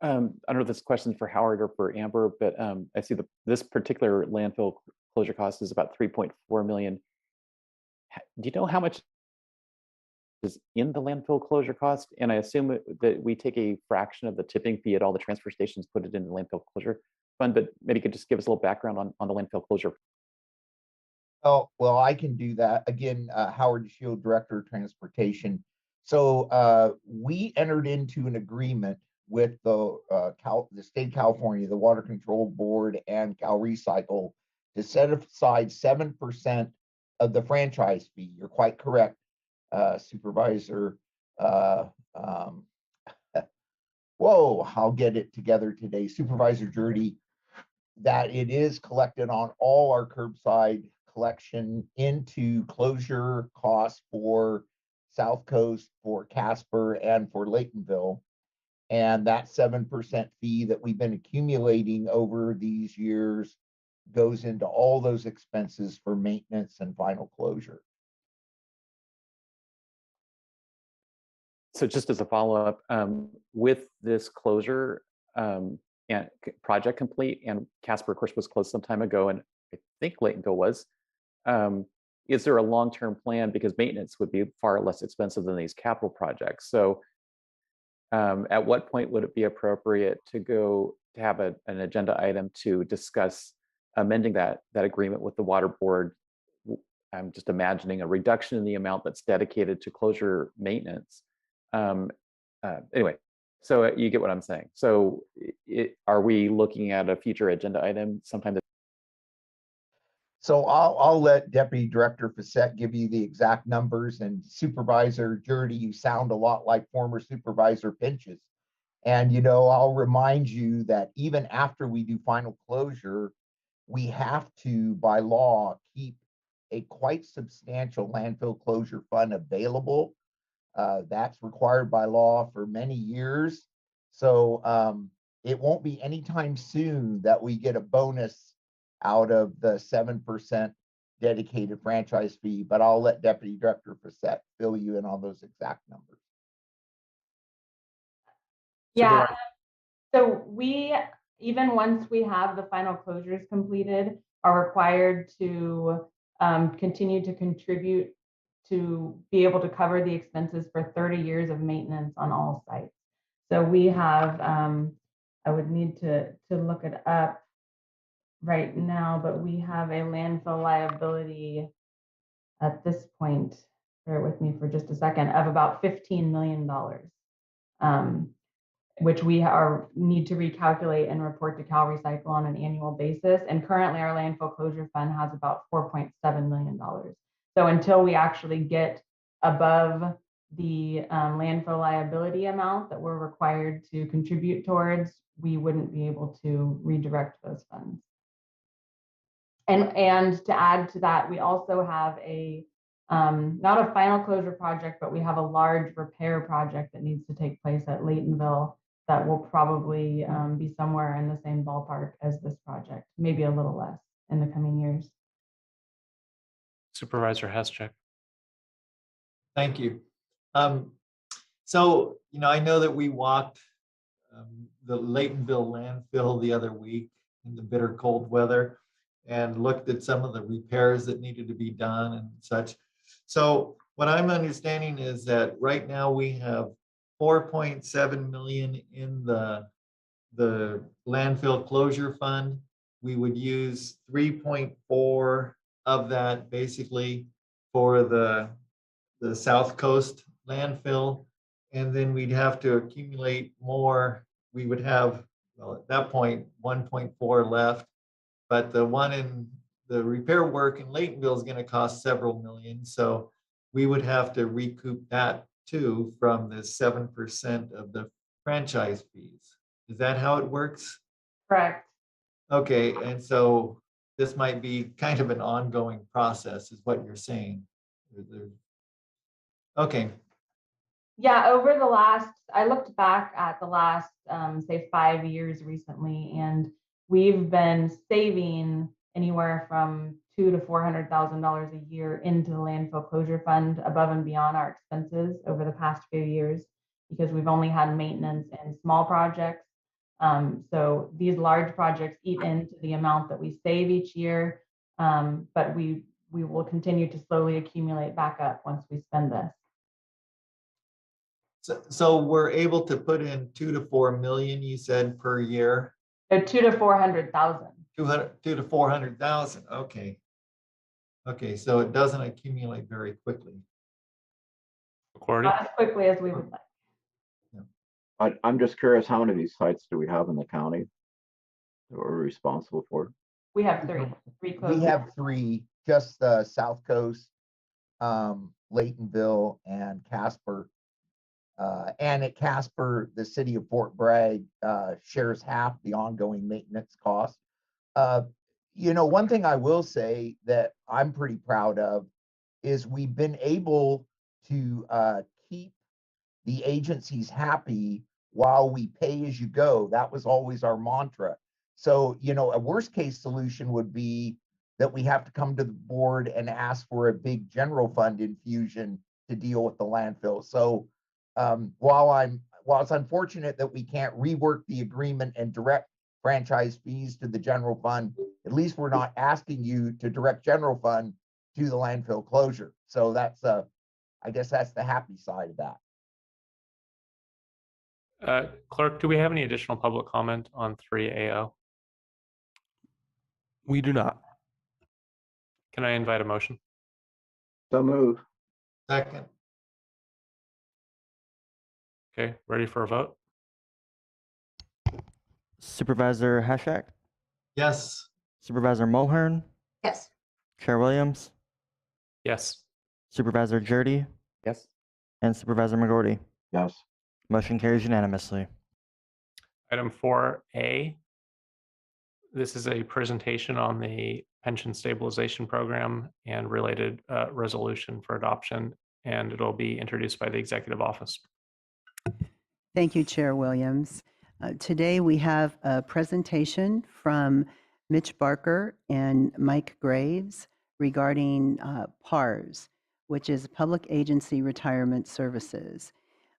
I don't know if this question is for Howard or for Amber, but I see this particular landfill closure cost is about 3.4 million. Do you know how much is in the landfill closure cost? And I assume that we take a fraction of the tipping fee at all the transfer stations, put it in the landfill closure fund, but maybe you could just give us a little background on the landfill closure. Oh, well, I can do that. Again, Howard Shield, Director of Transportation. So we entered into an agreement with the state of California, the Water Control Board, and Cal Recycle to set aside 7% of the franchise fee. You're quite correct, Supervisor. Whoa, I'll get it together today, Supervisor Jordy, that it is collected on all our curbside collection into closure costs for South Coast, for Casper, and for Laytonville. And that 7% fee that we've been accumulating over these years goes into all those expenses for maintenance and final closure. So just as a follow-up, with this closure and project complete, and Casper, of course, was closed some time ago, and I think Laytonville was, is there a long-term plan? Because maintenance would be far less expensive than these capital projects. So at what point would it be appropriate to have an agenda item to discuss amending that agreement with the water board? I'm just imagining a reduction in the amount that's dedicated to closure maintenance. Anyway, so you get what I'm saying. So are we looking at a future agenda item sometime? So I'll let Deputy Director Facette give you the exact numbers, and Supervisor Jordy, you sound a lot like former Supervisor Pinches. And I'll remind you that even after we do final closure, we have to, by law, keep a quite substantial landfill closure fund available. That's required by law for many years. So it won't be anytime soon that we get a bonus out of the 7% dedicated franchise fee, but I'll let Deputy Director Facette fill you in on those exact numbers. Yeah, so we, even once we have the final closures completed, are required to continue to contribute to be able to cover the expenses for 30 years of maintenance on all sites. So we have, I would need to look it up right now, but we have a landfill liability at this point, bear with me for just a second, of about $15 million, which we need to recalculate and report to Cal Recycle on an annual basis. And currently our landfill closure fund has about $4.7 million. So until we actually get above the landfill liability amount that we're required to contribute towards, we wouldn't be able to redirect those funds. And to add to that, we also have a, not a final closure project, but we have a large repair project that needs to take place at Laytonville that will probably be somewhere in the same ballpark as this project, maybe a little less in the coming years. Supervisor Haschek. Thank you. So, I know that we walked the Laytonville landfill the other week in the bitter cold weather and looked at some of the repairs that needed to be done and such. So what I'm understanding is that right now we have 4.7 million in the landfill closure fund. We would use 3.4 of that basically for the South Coast landfill. And then we'd have to accumulate more. We would have, well, at that point, 1.4 left. But the one in the repair work in Laytonville is going to cost several million. So we would have to recoup that too from the 7% of the franchise fees. Is that how it works? Correct. Okay, and so this might be kind of an ongoing process is what you're saying. Okay. Yeah, over the last, I looked back at the last, say 5 years recently, and we've been saving anywhere from $200,000 to $400,000 a year into the landfill closure fund above and beyond our expenses over the past few years, because we've only had maintenance and small projects. So these large projects eat into the amount that we save each year, but we will continue to slowly accumulate back up once we spend this. So we're able to put in 2 to 4 million, you said, per year? So 200,000 to 400,000. 2 to 400,000, okay. Okay, so it doesn't accumulate very quickly. Not as quickly as we would like. I'm just curious, how many of these sites do we have in the county that we're responsible for? We have three. We have three, just the South Coast, Laytonville, and Casper. And at Casper, the city of Fort Bragg shares half the ongoing maintenance cost. One thing I will say that I'm pretty proud of is we've been able to keep the agencies happy while we pay as you go. That was always our mantra. So, a worst case solution would be that we have to come to the board and ask for a big general fund infusion to deal with the landfill. So while it's unfortunate that we can't rework the agreement and direct franchise fees to the general fund, at least we're not asking you to direct general fund to the landfill closure. So that's I guess that's the happy side of that. Clerk, do we have any additional public comment on 3AO? We do not. Can I invite a motion? So move. Second. Okay, ready for a vote? Supervisor Hashak, Yes. Supervisor Mulhern, Yes. Chair Williams, Yes. Supervisor Jurdy, Yes. and Supervisor McGorty. Yes. Motion carries unanimously. Item 4A. This is a presentation on the pension stabilization program and related resolution for adoption, and it'll be introduced by the executive office. Thank you, Chair Williams. Today we have a presentation from Mitch Barker and Mike Graves regarding PARS, which is Public Agency Retirement Services.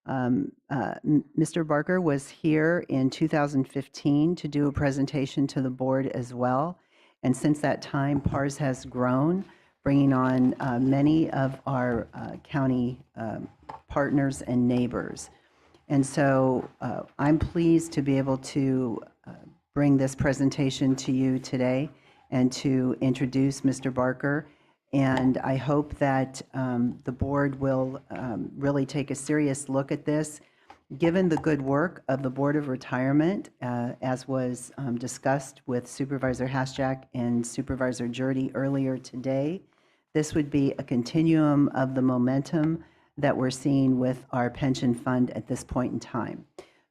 Mr. Barker was here in 2015 to do a presentation to the board as well. And since that time, PARS has grown, bringing on many of our county partners and neighbors. And so I'm pleased to be able to bring this presentation to you today and to introduce Mr. Barker. And I hope that the board will really take a serious look at this. Given the good work of the Board of Retirement, as was discussed with Supervisor Hashak and Supervisor Jurdy earlier today, this would be a continuum of the momentum that we're seeing with our pension fund at this point in time.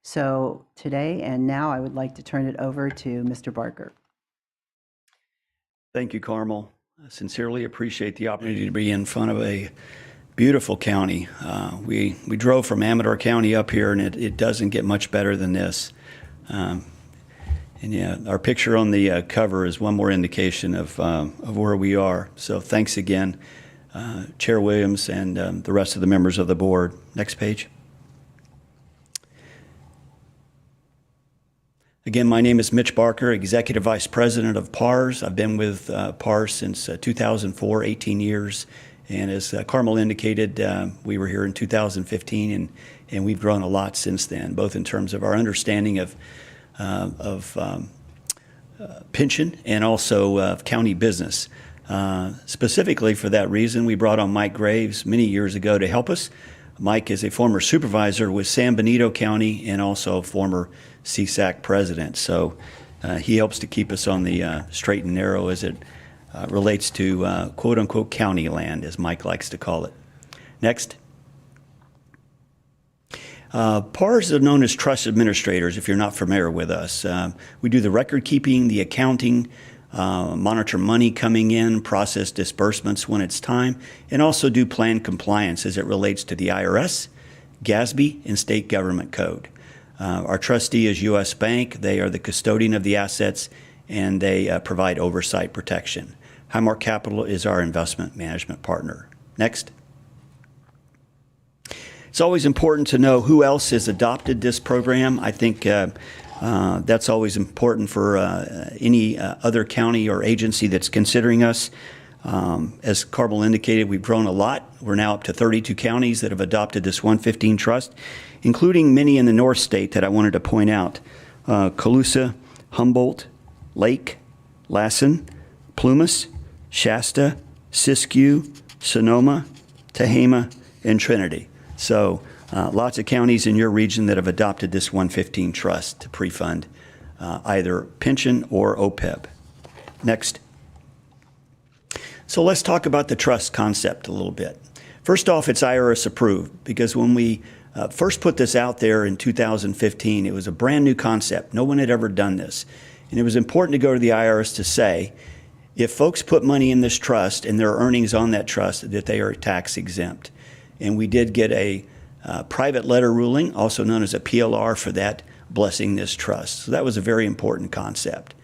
So today and now I would like to turn it over to Mr. Barker. Thank you, Carmel. I sincerely appreciate the opportunity to be in front of a beautiful county. We drove from Amador County up here, and it doesn't get much better than this. And yeah, our picture on the cover is one more indication of where we are. So thanks again, Chair Williams and the rest of the members of the board. Next page. Again, my name is Mitch Barker, Executive Vice President of PARS. I've been with PARS since 2004, 18 years. And as Carmel indicated, we were here in 2015, and we've grown a lot since then, both in terms of our understanding of pension and also of county business. Specifically for that reason, we brought on Mike Graves many years ago to help us. Mike is a former supervisor with San Benito County and also a former CSAC president. So he helps to keep us on the straight and narrow as it relates to quote unquote county land, as Mike likes to call it. Next. PARs are known as trust administrators, if you're not familiar with us. We do the record keeping, the accounting, monitor money coming in, process disbursements when it's time, and also do plan compliance as it relates to the IRS, GASB and state government code. Our trustee is U.S. Bank. They are the custodian of the assets, and they provide oversight protection. Highmark Capital is our investment management partner. Next. It's always important to know who else has adopted this program. I think that's always important for any other county or agency that's considering us. As Carmel indicated, we've grown a lot. We're now up to 32 counties that have adopted this 115 trust, including many in the North State that I wanted to point out. Colusa, Humboldt, Lake, Lassen, Plumas, Shasta, Siskiyou, Sonoma, Tehama, and Trinity. So lots of counties in your region that have adopted this 115 trust to pre-fund either pension or OPEB. Next. So let's talk about the trust concept a little bit. First off, it's IRS approved, because when we first put this out there in 2015, it was a brand new concept. No one had ever done this. And it was important to go to the IRS to say, if folks put money in this trust and their earnings on that trust, that they are tax exempt. And we did get a private letter ruling, also known as a PLR, for that, blessing this trust. So that was a very important concept.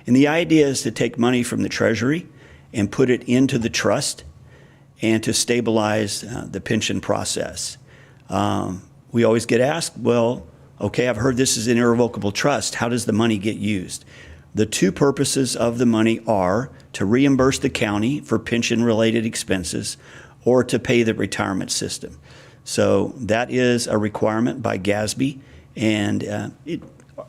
And the idea is to take money from the Treasury and put it into the trust and to stabilize the pension process. We always get asked, well, okay, I've heard this is an irrevocable trust. How does the money get used? The two purposes of the money are to reimburse the county for pension-related expenses or to pay the retirement system. So that is a requirement by GASB, and it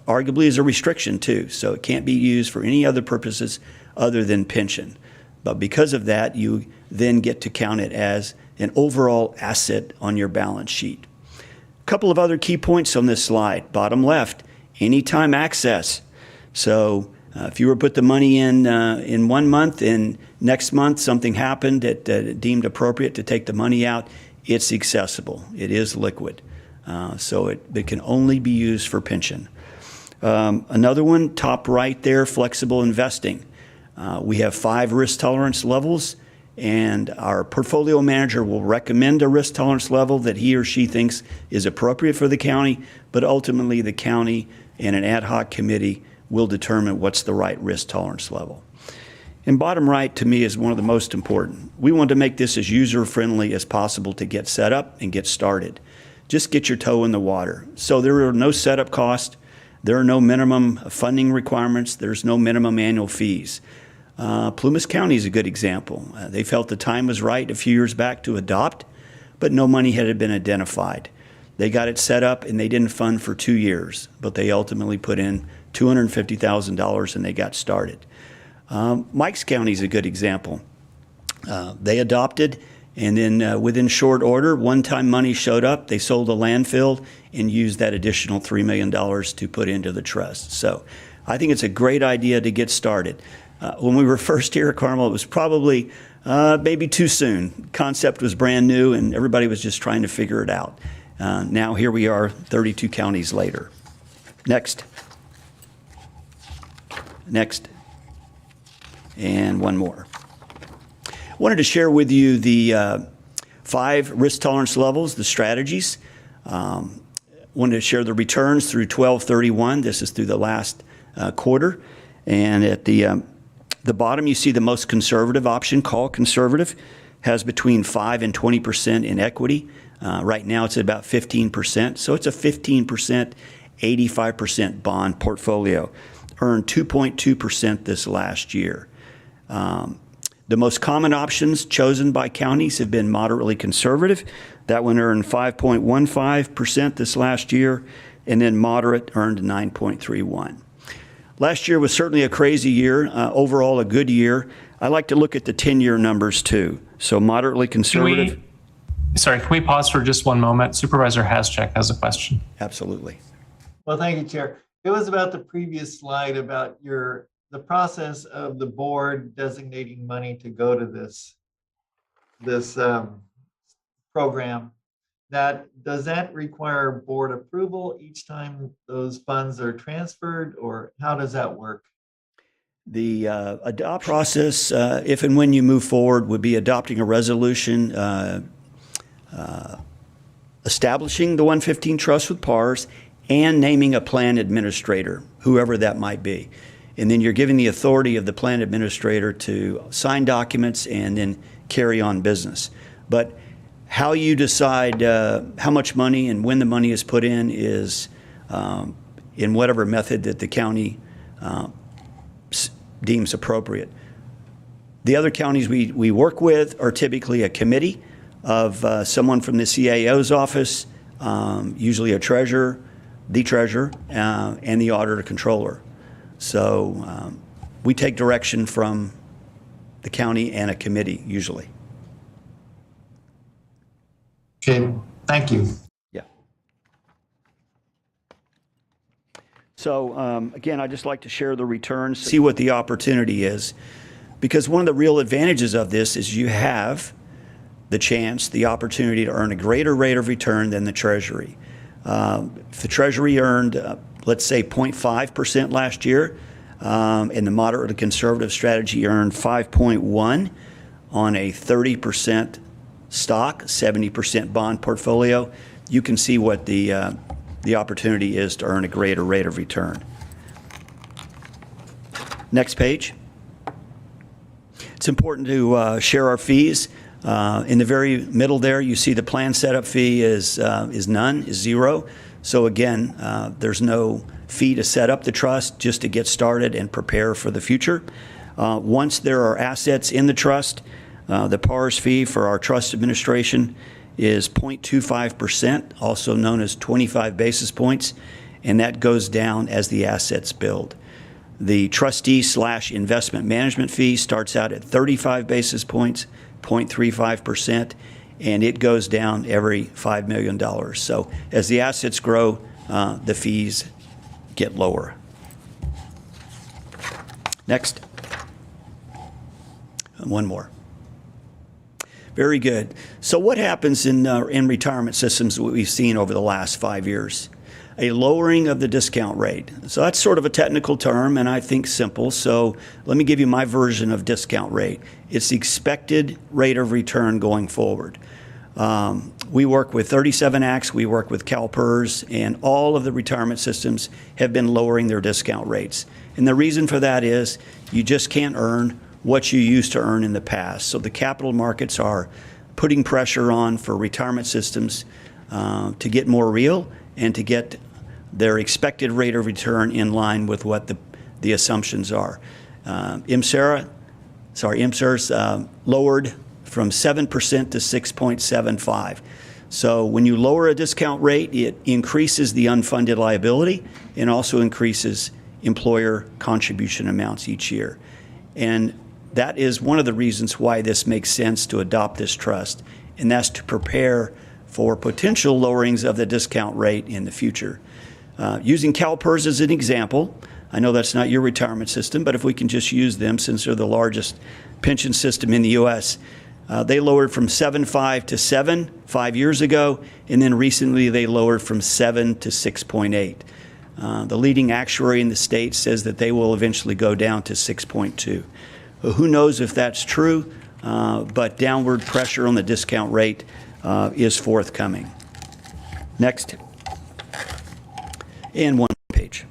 arguably is a restriction too. So it can't be used for any other purposes other than pension. But because of that, you then get to count it as an overall asset on your balance sheet. A couple of other key points on this slide. Bottom left, anytime access. So if you were to put the money in 1 month and next month something happened that deemed appropriate to take the money out, it's accessible. It is liquid. So it can only be used for pension. Another one, top right there, flexible investing. We have 5 risk tolerance levels, and our portfolio manager will recommend a risk tolerance level that he or she thinks is appropriate for the county, but ultimately the county and an ad hoc committee will determine what's the right risk tolerance level. And bottom right, to me, is one of the most important. We want to make this as user-friendly as possible to get set up and get started. Just get your toe in the water. So there are no setup costs. There are no minimum funding requirements. There's no minimum annual fees. Plumas County is a good example. They felt the time was right a few years back to adopt, but no money had been identified. They got it set up and they didn't fund for 2 years, but they ultimately put in $250,000 and they got started. Mike's County is a good example. They adopted, and then within short order, one-time money showed up. They sold a landfill and used that additional $3 million to put into the trust. So I think it's a great idea to get started. When we were first here at Carmel, it was probably maybe too soon. Concept was brand new and everybody was just trying to figure it out. Now here we are 32 counties later. Next. Next. And one more. I wanted to share with you the 5 risk tolerance levels, the strategies. Wanted to share the returns through 12/31. This is through the last quarter. And at the bottom, you see the most conservative option, call conservative, has between 5 and 20% in equity. Right now, it's at about 15%. So it's a 15%, 85% bond portfolio. Earned 2.2% this last year. The most common options chosen by counties have been moderately conservative. That one earned 5.15% this last year, and then moderate earned 9.31%. Last year was certainly a crazy year, overall a good year. I like to look at the 10-year numbers too. So moderately conservative. Can we pause for just one moment? Supervisor Haschak has a question. Absolutely. Well, thank you, Chair. It was about the previous slide about the process of the board designating money to go to this program. Does that require board approval each time those funds are transferred, or how does that work? The adopt process, if and when you move forward, would be adopting a resolution establishing the 115 trust with PARS, and naming a plan administrator, whoever that might be. And then you're giving the authority of the plan administrator to sign documents and then carry on business. But how you decide how much money and when the money is put in is in whatever method that the county deems appropriate. The other counties we work with are typically a committee of someone from the CAO's office, usually a treasurer, the treasurer, and the auditor controller. So we take direction from the county and a committee usually. Okay, thank you. Yeah. So again, I'd just like to share the returns, see what the opportunity is, because one of the real advantages of this is you have the chance, the opportunity to earn a greater rate of return than the Treasury. If the Treasury earned, let's say, 0.5% last year, and the moderate to conservative strategy earned 5.1 on a 30% stock, 70% bond portfolio, you can see what the opportunity is to earn a greater rate of return. Next page. It's important to share our fees. In the very middle there, you see the plan setup fee is none, is zero. So again, there's no fee to set up the trust, just to get started and prepare for the future. Once there are assets in the trust, the PARS fee for our trust administration is 0.25%, also known as 25 basis points, and that goes down as the assets build. The trustee/investment management fee starts out at 35 basis points, 0.35%, and it goes down every $5 million. So as the assets grow, the fees get lower. Next. One more. Very good. So what happens in retirement systems that we've seen over the last 5 years? A lowering of the discount rate. So that's sort of a technical term and I think simple. So let me give you my version of discount rate. It's the expected rate of return going forward. We work with 37 Acts, we work with CalPERS, and all of the retirement systems have been lowering their discount rates. And the reason for that is you just can't earn what you used to earn in the past. So the capital markets are putting pressure on for retirement systems to get more real and to get their expected rate of return in line with what the assumptions are. MSER's lowered from 7% to 6.75. So when you lower a discount rate, it increases the unfunded liability and also increases employer contribution amounts each year. And that is one of the reasons why this makes sense to adopt this trust, and that's to prepare for potential lowerings of the discount rate in the future. Using CalPERS as an example, I know that's not your retirement system, but if we can just use them since they're the largest pension system in the U.S., they lowered from 7.5 to 7 5 years ago, and then recently they lowered from 7 to 6.8. The leading actuary in the state says that they will eventually go down to 6.2. Who knows if that's true, but downward pressure on the discount rate is forthcoming. Next. And one page.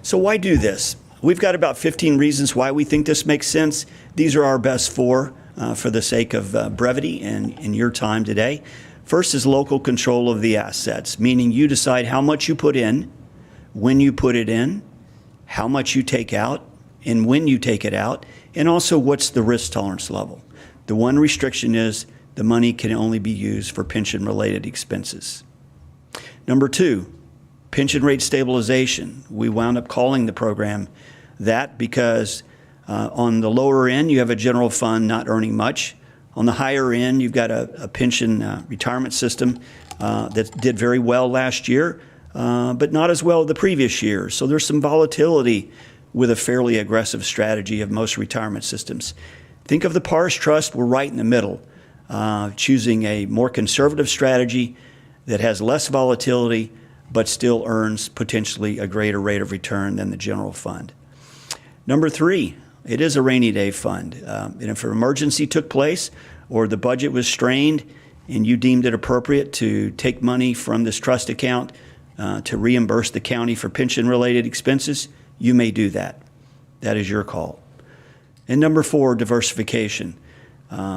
So why do this? We've got about 15 reasons why we think this makes sense. These are our best four for the sake of brevity and in your time today. First is local control of the assets, meaning you decide how much you put in, when you put it in, how much you take out, and when you take it out, and also what's the risk tolerance level. The one restriction is the money can only be used for pension-related expenses. Number two, pension rate stabilization. We wound up calling the program that because on the lower end, you have a general fund not earning much. On the higher end, you've got a pension retirement system that did very well last year, but not as well the previous year. So there's some volatility with a fairly aggressive strategy of most retirement systems. Think of the PARS Trust, we're right in the middle, choosing a more conservative strategy that has less volatility, but still earns potentially a greater rate of return than the general fund. Number three, it is a rainy day fund. And if an emergency took place or the budget was strained and you deemed it appropriate to take money from this trust account to reimburse the county for pension-related expenses, you may do that. That is your call. And number 4, diversification.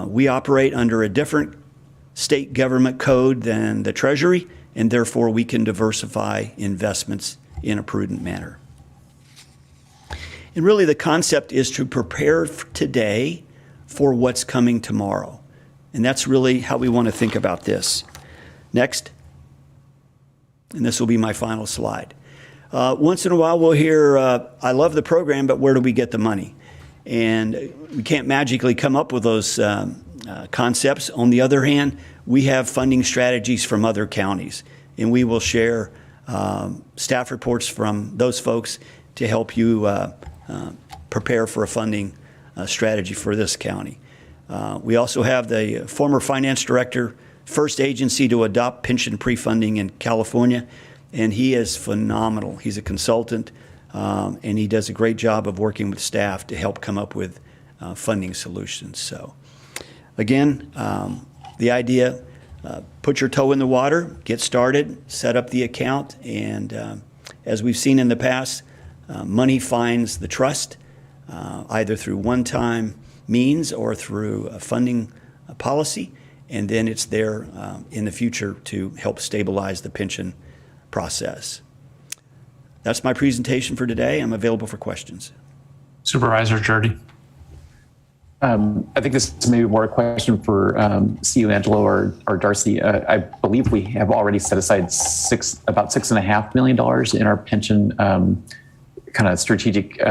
We operate under a different state government code than the Treasury, and therefore we can diversify investments in a prudent manner. And really the concept is to prepare today for what's coming tomorrow. And that's really how we want to think about this. Next. And this will be my final slide. Once in a while we'll hear, I love the program, but where do we get the money? And we can't magically come up with those concepts. On the other hand, we have funding strategies from other counties, and we will share staff reports from those folks to help you prepare for a funding strategy for this county. We also have the former finance director, first agency to adopt pension pre-funding in California, and he is phenomenal. He's a consultant, and he does a great job of working with staff to help come up with funding solutions. So again, the idea, put your toe in the water, get started, set up the account, and as we've seen in the past, money finds the trust, either through one-time means or through a funding policy, and then it's there in the future to help stabilize the pension process. That's my presentation for today. I'm available for questions. Supervisor Jordy. I think this is maybe more a question for CEO Angelo or Darcy. I believe we have already set aside about $6.5 million in our pension kind of strategic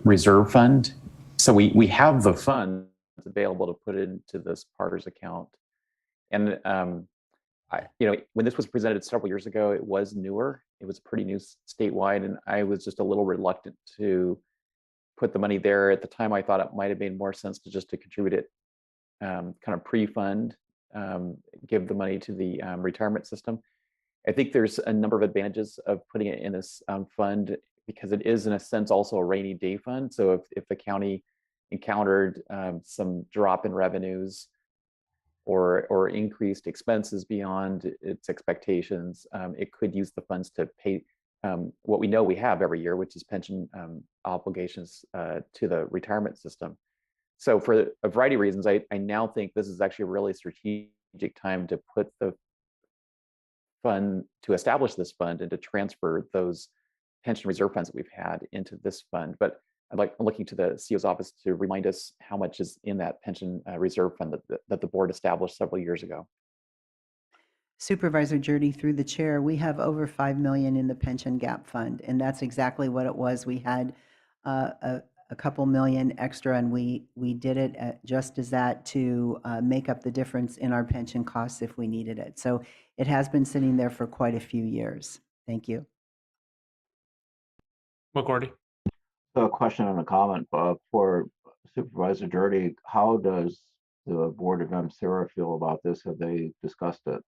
reserve fund. So we have the funds available to put into this PARS account. And when this was presented several years ago, it was newer. It was pretty new statewide, and I was just a little reluctant to put the money there. At the time, I thought it might have made more sense to contribute it, kind of pre-fund, give the money to the retirement system. I think there's a number of advantages of putting it in this fund because it is, in a sense, also a rainy day fund. So if the county encountered some drop in revenues or increased expenses beyond its expectations, it could use the funds to pay what we know we have every year, which is pension obligations to the retirement system. So for a variety of reasons, I now think this is actually a really strategic time to put the fund, to establish this fund and to transfer those pension reserve funds that we've had into this fund. But I'm looking to the CEO's office to remind us how much is in that pension reserve fund that the board established several years ago. Supervisor Jordy, through the chair, we have over $5 million in the pension gap fund, and that's exactly what it was. We had a couple million extra, and we did it just as that to make up the difference in our pension costs if we needed it. So it has been sitting there for quite a few years. Thank you. McGordy. A question and a comment for Supervisor Jordy. How does the Board of MCERA feel about this? Have they discussed it?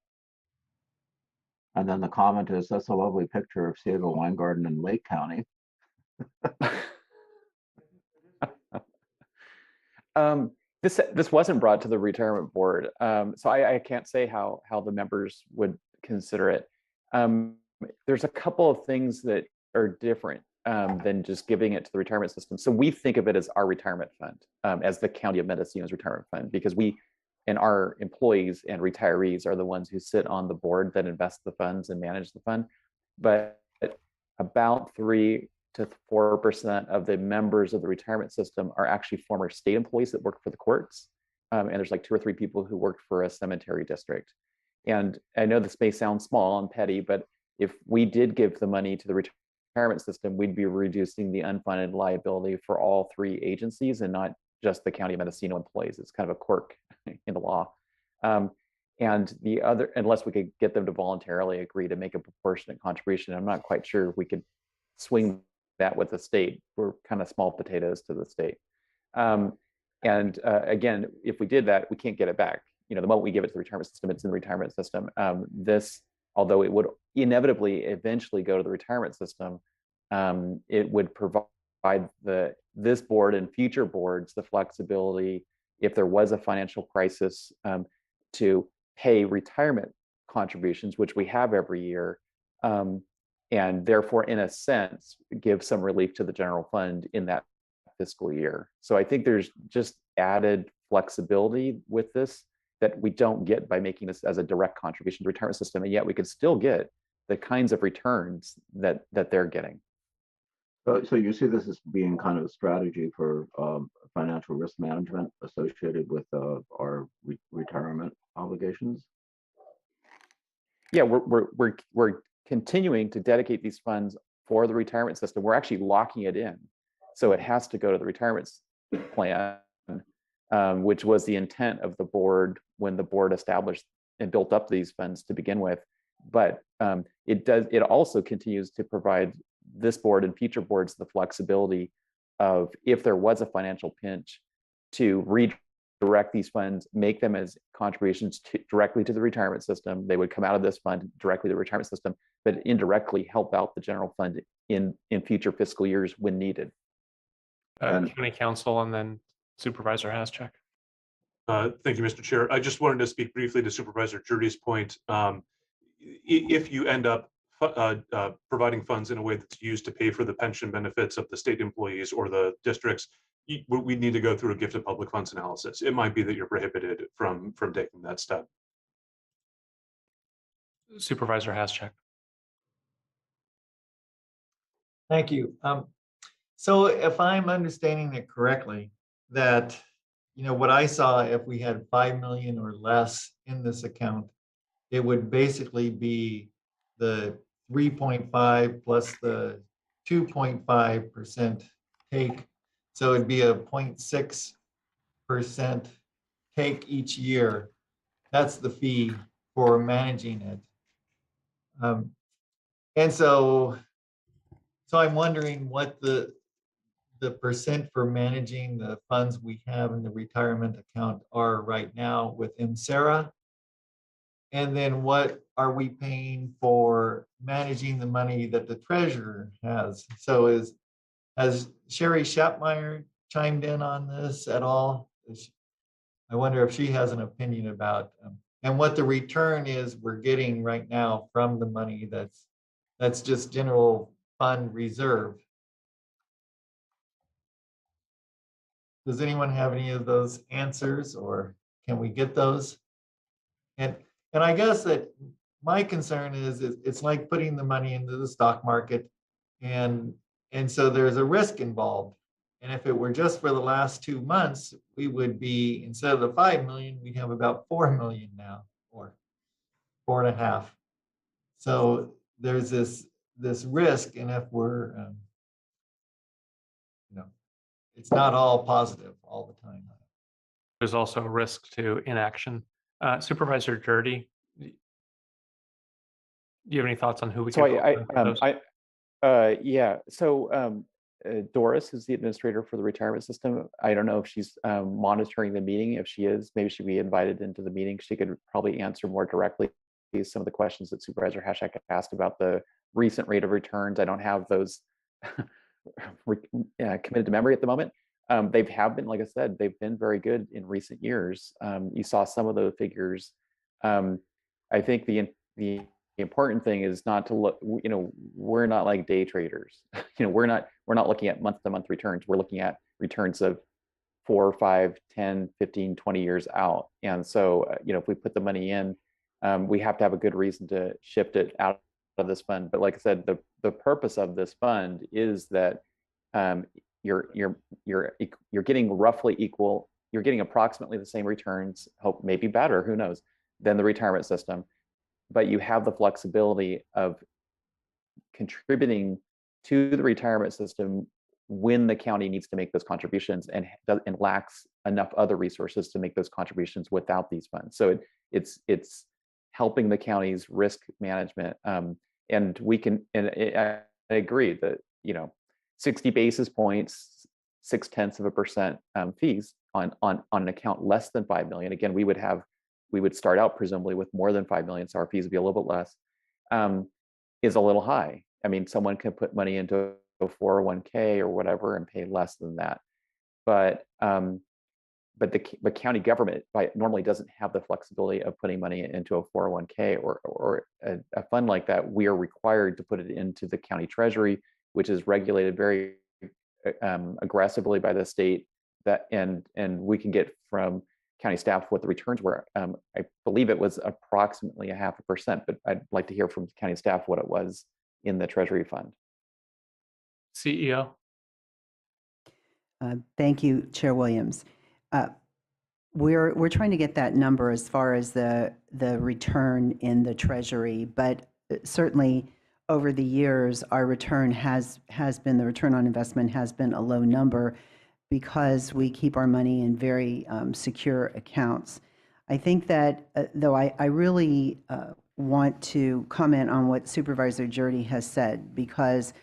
And then the comment is, that's a lovely picture of Seagull Wine Garden in Lake County. This wasn't brought to the retirement board, so I can't say how the members would consider it. There's a couple of things that are different than just giving it to the retirement system. So we think of it as our retirement fund, as the County of Mendocino's retirement fund, because we and our employees and retirees are the ones who sit on the board that invest the funds and manage the fund. But about 3 to 4% of the members of the retirement system are actually former state employees that work for the courts. And there's like 2 or 3 people who worked for a cemetery district. And I know this may sound small and petty, but if we did give the money to the retirement system, we'd be reducing the unfunded liability for all 3 agencies and not just the County of Mendocino employees. It's kind of a quirk in the law. And the other, unless we could get them to voluntarily agree to make a proportionate contribution, I'm not quite sure if we could swing that with the state. We're kind of small potatoes to the state. Again, if we did that, we can't get it back. The moment we give it to the retirement system, it's in the retirement system. This, although it would inevitably eventually go to the retirement system, it would provide this board and future boards the flexibility, if there was a financial crisis, to pay retirement contributions, which we have every year, and therefore, in a sense, give some relief to the general fund in that fiscal year. So I think there's just added flexibility with this that we don't get by making this as a direct contribution to the retirement system, and yet we could still get the kinds of returns that they're getting. So you see this as being kind of a strategy for financial risk management associated with our retirement obligations? Yeah, we're continuing to dedicate these funds for the retirement system. We're actually locking it in, so it has to go to the retirement plan, which was the intent of the board when the board established and built up these funds to begin with. But it also continues to provide this board and future boards the flexibility of, if there was a financial pinch, to redirect these funds, make them as contributions directly to the retirement system. They would come out of this fund directly to the retirement system, but indirectly help out the general fund in future fiscal years when needed. County Counsel and then Supervisor Haschak. Thank you, Mr. Chair. I just wanted to speak briefly to Supervisor Jurdy's point. If you end up providing funds in a way that's used to pay for the pension benefits of the state employees or the districts, we need to go through a gift of public funds analysis. It might be that you're prohibited from taking that step. Supervisor Haschak. Thank you. So if I'm understanding it correctly, that, what I saw, if we had 5 million or less in this account, it would basically be the 3.5 plus the 2.5% take. So it'd be a 0.6% take each year. That's the fee for managing it. And so I'm wondering what the percent for managing the funds we have in the retirement account are right now with MSERA. And then what are we paying for managing the money that the treasurer has? So has Sherry Shapmeyer chimed in on this at all? I wonder if she has an opinion about and what the return is we're getting right now from the money that's just general fund reserve. Does anyone have any of those answers, or can we get those? And I guess that my concern is it's like putting the money into the stock market, and so there's a risk involved. And if it were just for the last 2 months, we would be, instead of the 5 million, we'd have about 4 million now, or 4.5. So there's this risk, and if we're, it's not all positive all the time. There's also a risk to inaction. Supervisor Jurdy, do you have any thoughts on who we So can? Doris is the administrator for the retirement system. I don't know if she's monitoring the meeting. If she is, maybe she'd be invited into the meeting. She could probably answer more directly some of the questions that Supervisor Haschak asked about the recent rate of returns. I don't have those committed to memory at the moment. They have been, like I said, they've been very good in recent years. You saw some of those figures. I think the important thing is not to look, we're not like day traders. We're not looking at month-to-month returns. We're looking at returns of 4, 5, 10, 15, 20 years out. And so, if we put the money in, we have to have a good reason to shift it out of this fund. But like I said, the purpose of this fund is that you're getting roughly equal, you're getting approximately the same returns, hope maybe better, who knows, than the retirement system. But you have the flexibility of contributing to the retirement system when the county needs to make those contributions and lacks enough other resources to make those contributions without these funds. So it's helping the county's risk management. And we can, and I agree that, 60 basis points, 0.6% fees on an account less than 5 million. Again, we would start out presumably with more than 5 million, so our fees would be a little bit less, is a little high. I mean, someone can put money into a 401k or whatever and pay less than that. But but county government normally doesn't have the flexibility of putting money into a 401k or a fund like that. We are required to put it into the county treasury, which is regulated very aggressively by the state. And we can get from county staff what the returns were. I believe it was approximately 0.5%, but I'd like to hear from county staff what it was in the treasury fund. CEO. Thank you, Chair Williams. We're trying to get that number as far as the return in the treasury, but certainly over the years, our return has been, the return on investment has been a low number because we keep our money in very secure accounts. I think that, though, I really want to comment on what Supervisor Jurdy has said, because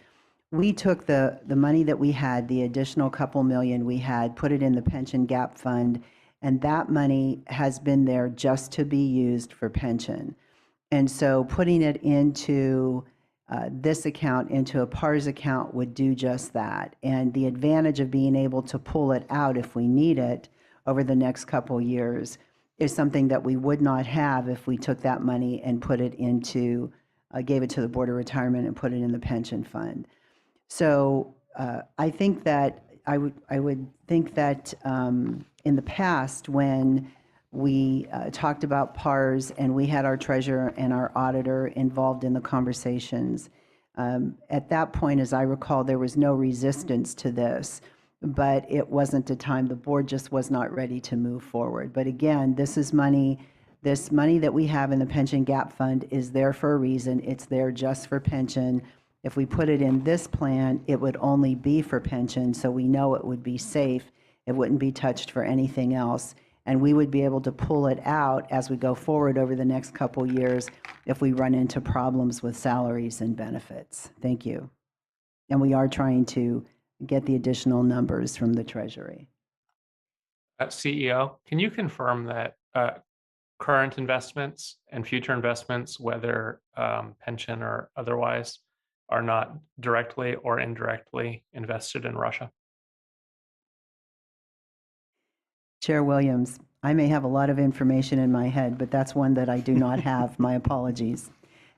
we took the money that we had, the additional couple million we had, put it in the pension gap fund, and that money has been there just to be used for pension. And so putting it into this account, into a PARS account, would do just that. And the advantage of being able to pull it out if we need it over the next couple years is something that we would not have if we took that money and put it into, gave it to the Board of Retirement and put it in the pension fund. So I think that I would think that in the past, when we talked about PARS and we had our treasurer and our auditor involved in the conversations, at that point, as I recall, there was no resistance to this, but it wasn't a time, the board just was not ready to move forward. But again, this money that we have in the pension gap fund is there for a reason. It's there just for pension. If we put it in this plan, it would only be for pension, so we know it would be safe. It wouldn't be touched for anything else. And we would be able to pull it out as we go forward over the next couple years if we run into problems with salaries and benefits. Thank you. And we are trying to get the additional numbers from the Treasury. CEO, can you confirm that current investments and future investments, whether pension or otherwise, are not directly or indirectly invested in Russia? Chair Williams, I may have a lot of information in my head, but that's one that I do not have. My apologies.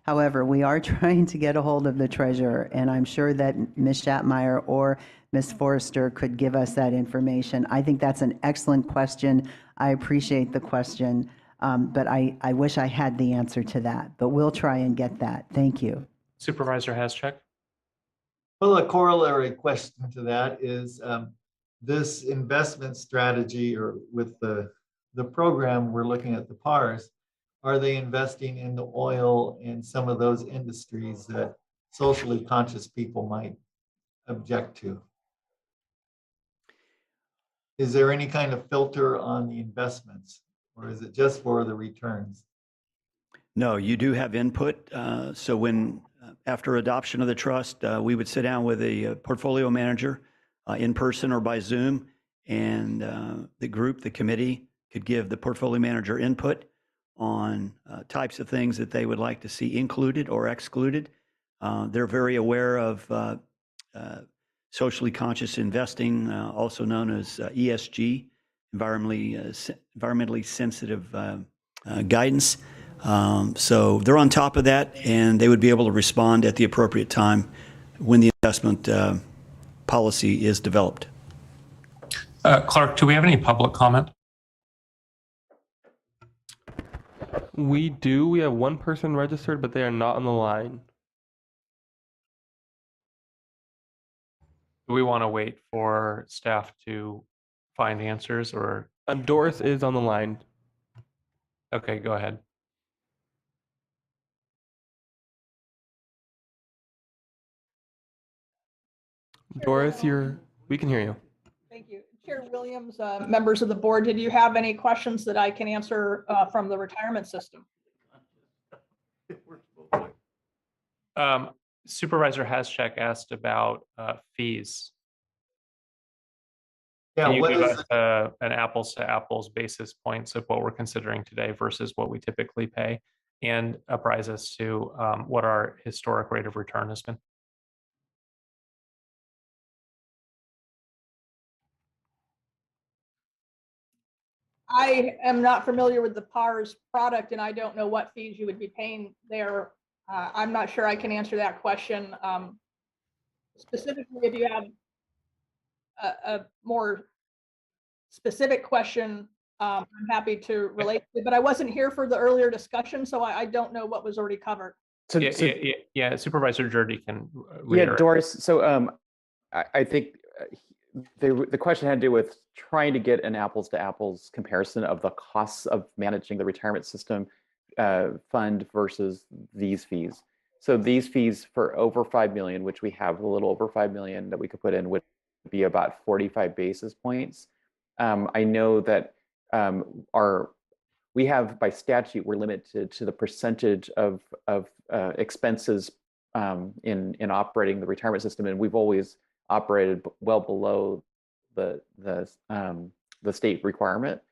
However, we are trying to get a hold of the treasurer, and I'm sure that Ms. Shatmeyer or Ms. Forrester could give us that information. I think that's an excellent question. I appreciate the question, but I wish I had the answer to that, but we'll try and get that. Thank you. Supervisor Haschek. Well, a corollary question to that is this investment strategy, or with the program, we're looking at the PARS, are they investing in the oil and some of those industries that socially conscious people might object to? Is there any kind of filter on the investments, or is it just for the returns? No, you do have input. So when, after adoption of the trust, we would sit down with a portfolio manager in person or by Zoom, and the committee could give the portfolio manager input on types of things that they would like to see included or excluded. They're very aware of socially conscious investing, also known as ESG, environmentally sensitive guidance. So they're on top of that, and they would be able to respond at the appropriate time when the investment policy is developed. Clark, do we have any public comment? We do. We have one person registered, but they are not on the line. Do we want to wait for staff to find answers, or? Doris is on the line. Okay, go ahead. Doris, we can hear you. Thank you. Chair Williams, members of the board, did you have any questions that I can answer from the retirement system? Supervisor Haschek asked about fees. Yeah, can you what give is us an apples to apples basis points of what we're considering today versus what we typically pay, and apprise us to what our historic rate of return has been? I am not familiar with the PARS product, and I don't know what fees you would be paying there. I'm not sure I can answer that question. Specifically, if you have a more specific question, I'm happy to relate to, but I wasn't here for the earlier discussion, so I don't know what was already covered. So, Yeah, Supervisor Jordy can yeah, reiterate. Doris. So I think the question had to do with trying to get an apples to apples comparison of the costs of managing the retirement system fund versus these fees. So these fees for over 5 million, which we have a little over 5 million that we could put in, would be about 45 basis points. I know that we have, by statute, we're limited to the percentage of expenses in operating the retirement system, and we've always operated well below the state requirement.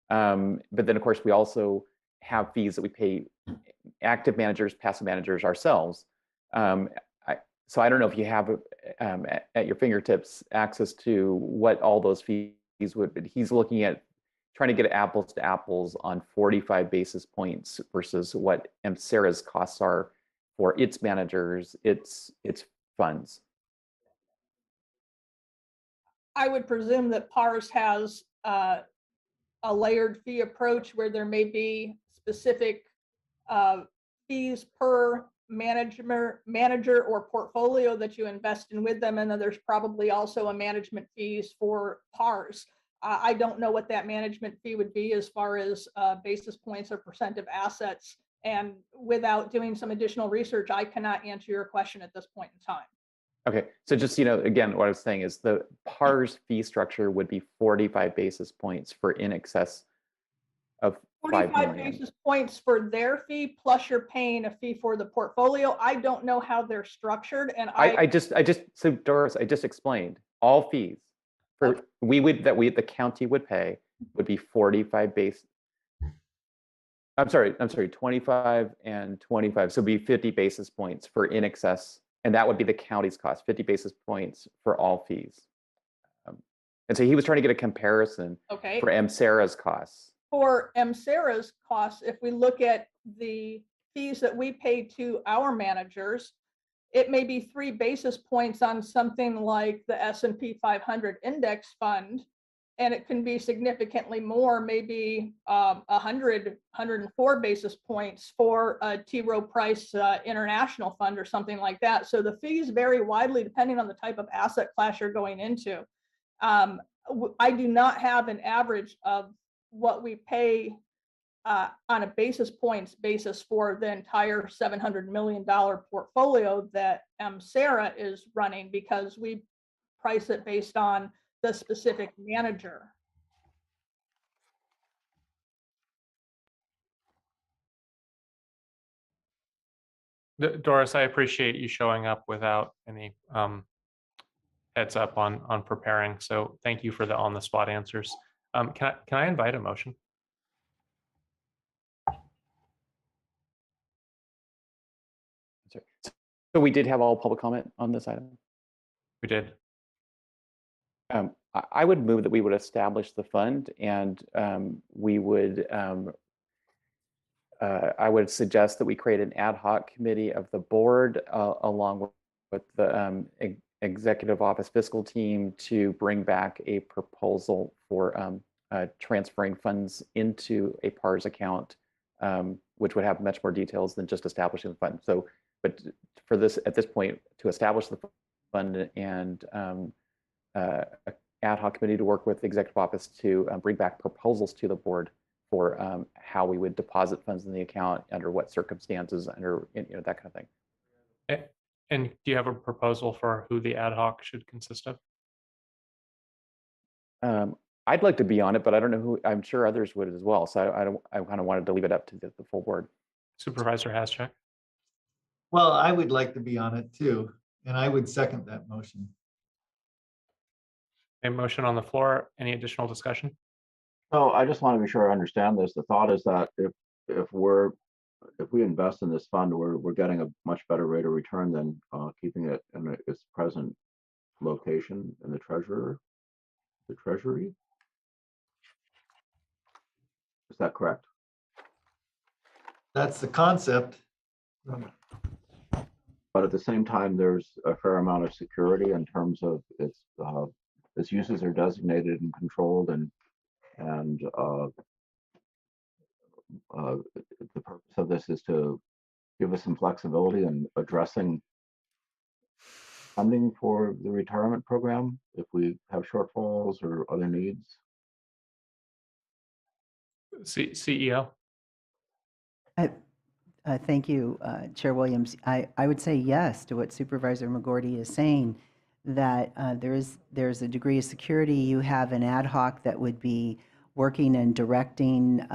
But then, of course, we also have fees that we pay active managers, passive managers ourselves. So I don't know if you have at your fingertips access to what all those fees would be. He's looking at trying to get apples to apples on 45 basis points versus what MCERA's costs are for its managers, its funds. I would presume that PARS has a layered fee approach where there may be specific fees per manager or portfolio that you invest in with them, and then there's probably also a management fees for PARS. I don't know what that management fee would be as far as basis points or percent of assets, and without doing some additional research, I cannot answer your question at this point in time. Okay, so just, again, what I was saying is the PARS fee structure would be 45 basis points for in excess of 5 45 million. basis points for their fee, plus you're paying a fee for the portfolio. I don't know how they're structured, and so Doris, I just explained all fees for the county would pay would be 45 base. I'm sorry, 25 and 25. So it'd be 50 basis points for in excess, and that would be the county's cost, 50 basis points for all fees. And so he was trying to get a comparison for MCERA's costs. For MCERA's costs, if we look at the fees that we pay to our managers, it may be 3 basis points on something like the S&P 500 index fund, and it can be significantly more, maybe 104 basis points for a T. Rowe Price international fund or something like that. So the fees vary widely depending on the type of asset class you're going into. I do not have an average of what we pay on a basis points basis for the entire $700 million portfolio that MCERA is running, because we price it based on the specific manager. Doris, I appreciate you showing up without any heads up on preparing. So thank you for the on-the-spot answers. Can I invite a motion? So we did have all public comment on this item? We did. I would move that we would establish the fund, and we would, I would suggest that we create an ad hoc committee of the board along with the executive office fiscal team to bring back a proposal for transferring funds into a PARS account, which would have much more details than just establishing the fund. So, but for this, at this point, to establish the fund and ad hoc committee to work with the executive office to bring back proposals to the board for how we would deposit funds in the account, under what circumstances, under that kind of thing. And do you have a proposal for who the ad hoc should consist of? I'd like to be on it, but I don't know who. I'm sure others would as well. So I kind of wanted to leave it up to the full board. Supervisor Haschak. Well, I would like to be on it too, and I would second that motion. A motion on the floor. Any additional discussion? So I just want to be sure I understand this. The thought is that if we invest in this fund, we're getting a much better rate of return than keeping it in its present location in the treasury. Is that correct? That's the concept. But at the same time, there's a fair amount of security in terms of its uses are designated and controlled, and the purpose of this is to give us some flexibility in addressing funding for the retirement program if we have shortfalls or other needs. CEO. Thank you, Chair Williams. I would say yes to what Supervisor McGorty is saying, that there's a degree of security. You have an ad hoc that would be working and directing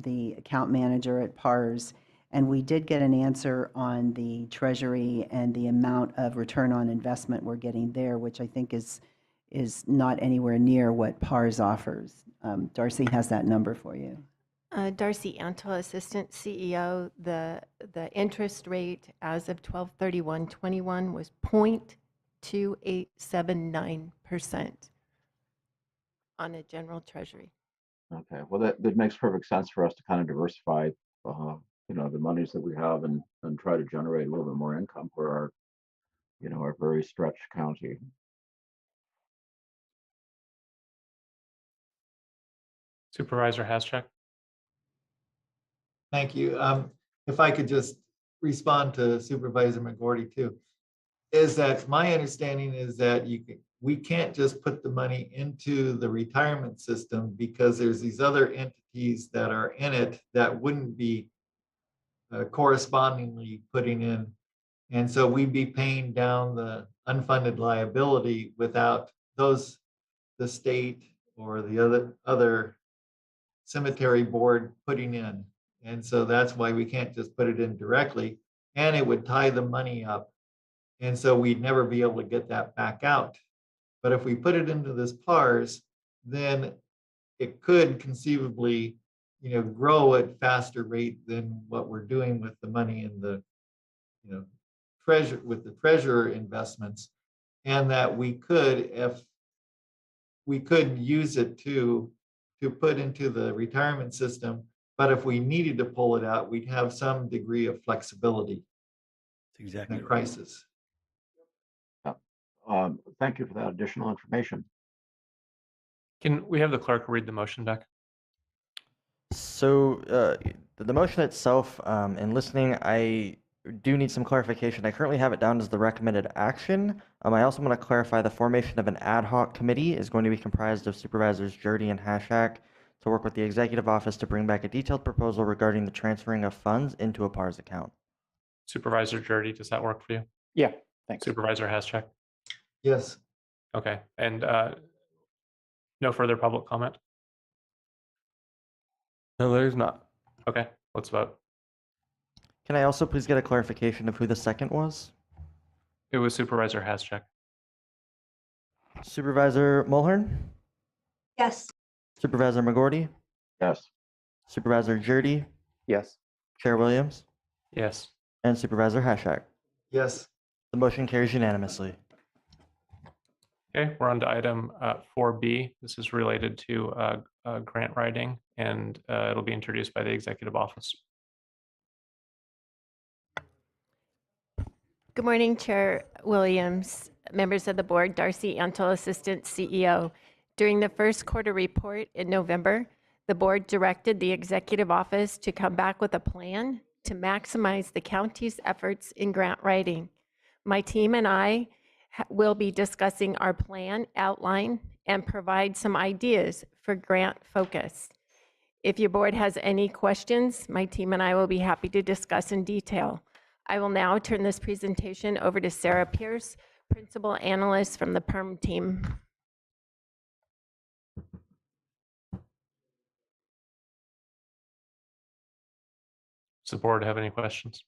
the account manager at PARS. And we did get an answer on the Treasury and the amount of return on investment we're getting there, which I think is not anywhere near what PARS offers. Darcy has that number for you. Darcy Antle, Assistant CEO. The interest rate as of 12/31/21 was 0.2879% on a general treasury. Okay, well, that makes perfect sense for us to kind of diversify, the monies that we have and try to generate a little bit more income for our, our very stretched county. Supervisor Haschak. Thank you. If I could just respond to Supervisor McGorty too, is that my understanding is that we can't just put the money into the retirement system because there's these other entities that are in it that wouldn't be correspondingly putting in. And so we'd be paying down the unfunded liability without the state or the other cemetery board putting in. And so that's why we can't just put it in directly, and it would tie the money up. And so we'd never be able to get that back out. But if we put it into this PARS, then it could conceivably, grow at faster rate than what we're doing with the money in the, treasurer investments. And that we could, if we could use it to put into the retirement system, but if we needed to pull it out, we'd have some degree of flexibility. That's exactly in a right. crisis. Thank you for that additional information. Can we have the clerk read the motion back? So the motion itself, in listening, I do need some clarification. I currently have it down as the recommended action. I also want to clarify the formation of an ad hoc committee is going to be comprised of Supervisors Jurdy and Haschak to work with the executive office to bring back a detailed proposal regarding the transferring of funds into a PARS account. Supervisor Jurdy, does that work for you? Yeah, thanks. Supervisor Haschak? Yes. Okay, and no further public comment? No, there's not. Okay, let's vote. Can I also please get a clarification of who the second was? It was Supervisor Haschak. Supervisor Mulhern? Yes. Supervisor McGorty? Yes. Supervisor Jurdy? Yes. Chair Williams? Yes. And Supervisor Haschak? Yes. The motion carries unanimously. Okay, we're on to item 4B. This is related to grant writing, and it'll be introduced by the executive office. Good morning, Chair Williams, members of the board, Darcy Antle, Assistant CEO. During the first quarter report in November, the board directed the executive office to come back with a plan to maximize the county's efforts in grant writing. My team and I will be discussing our plan outline and provide some ideas for grant focus. If your board has any questions, my team and I will be happy to discuss in detail. I will now turn this presentation over to Sarah Pierce, Principal Analyst from the PERM team. Does the board have any questions?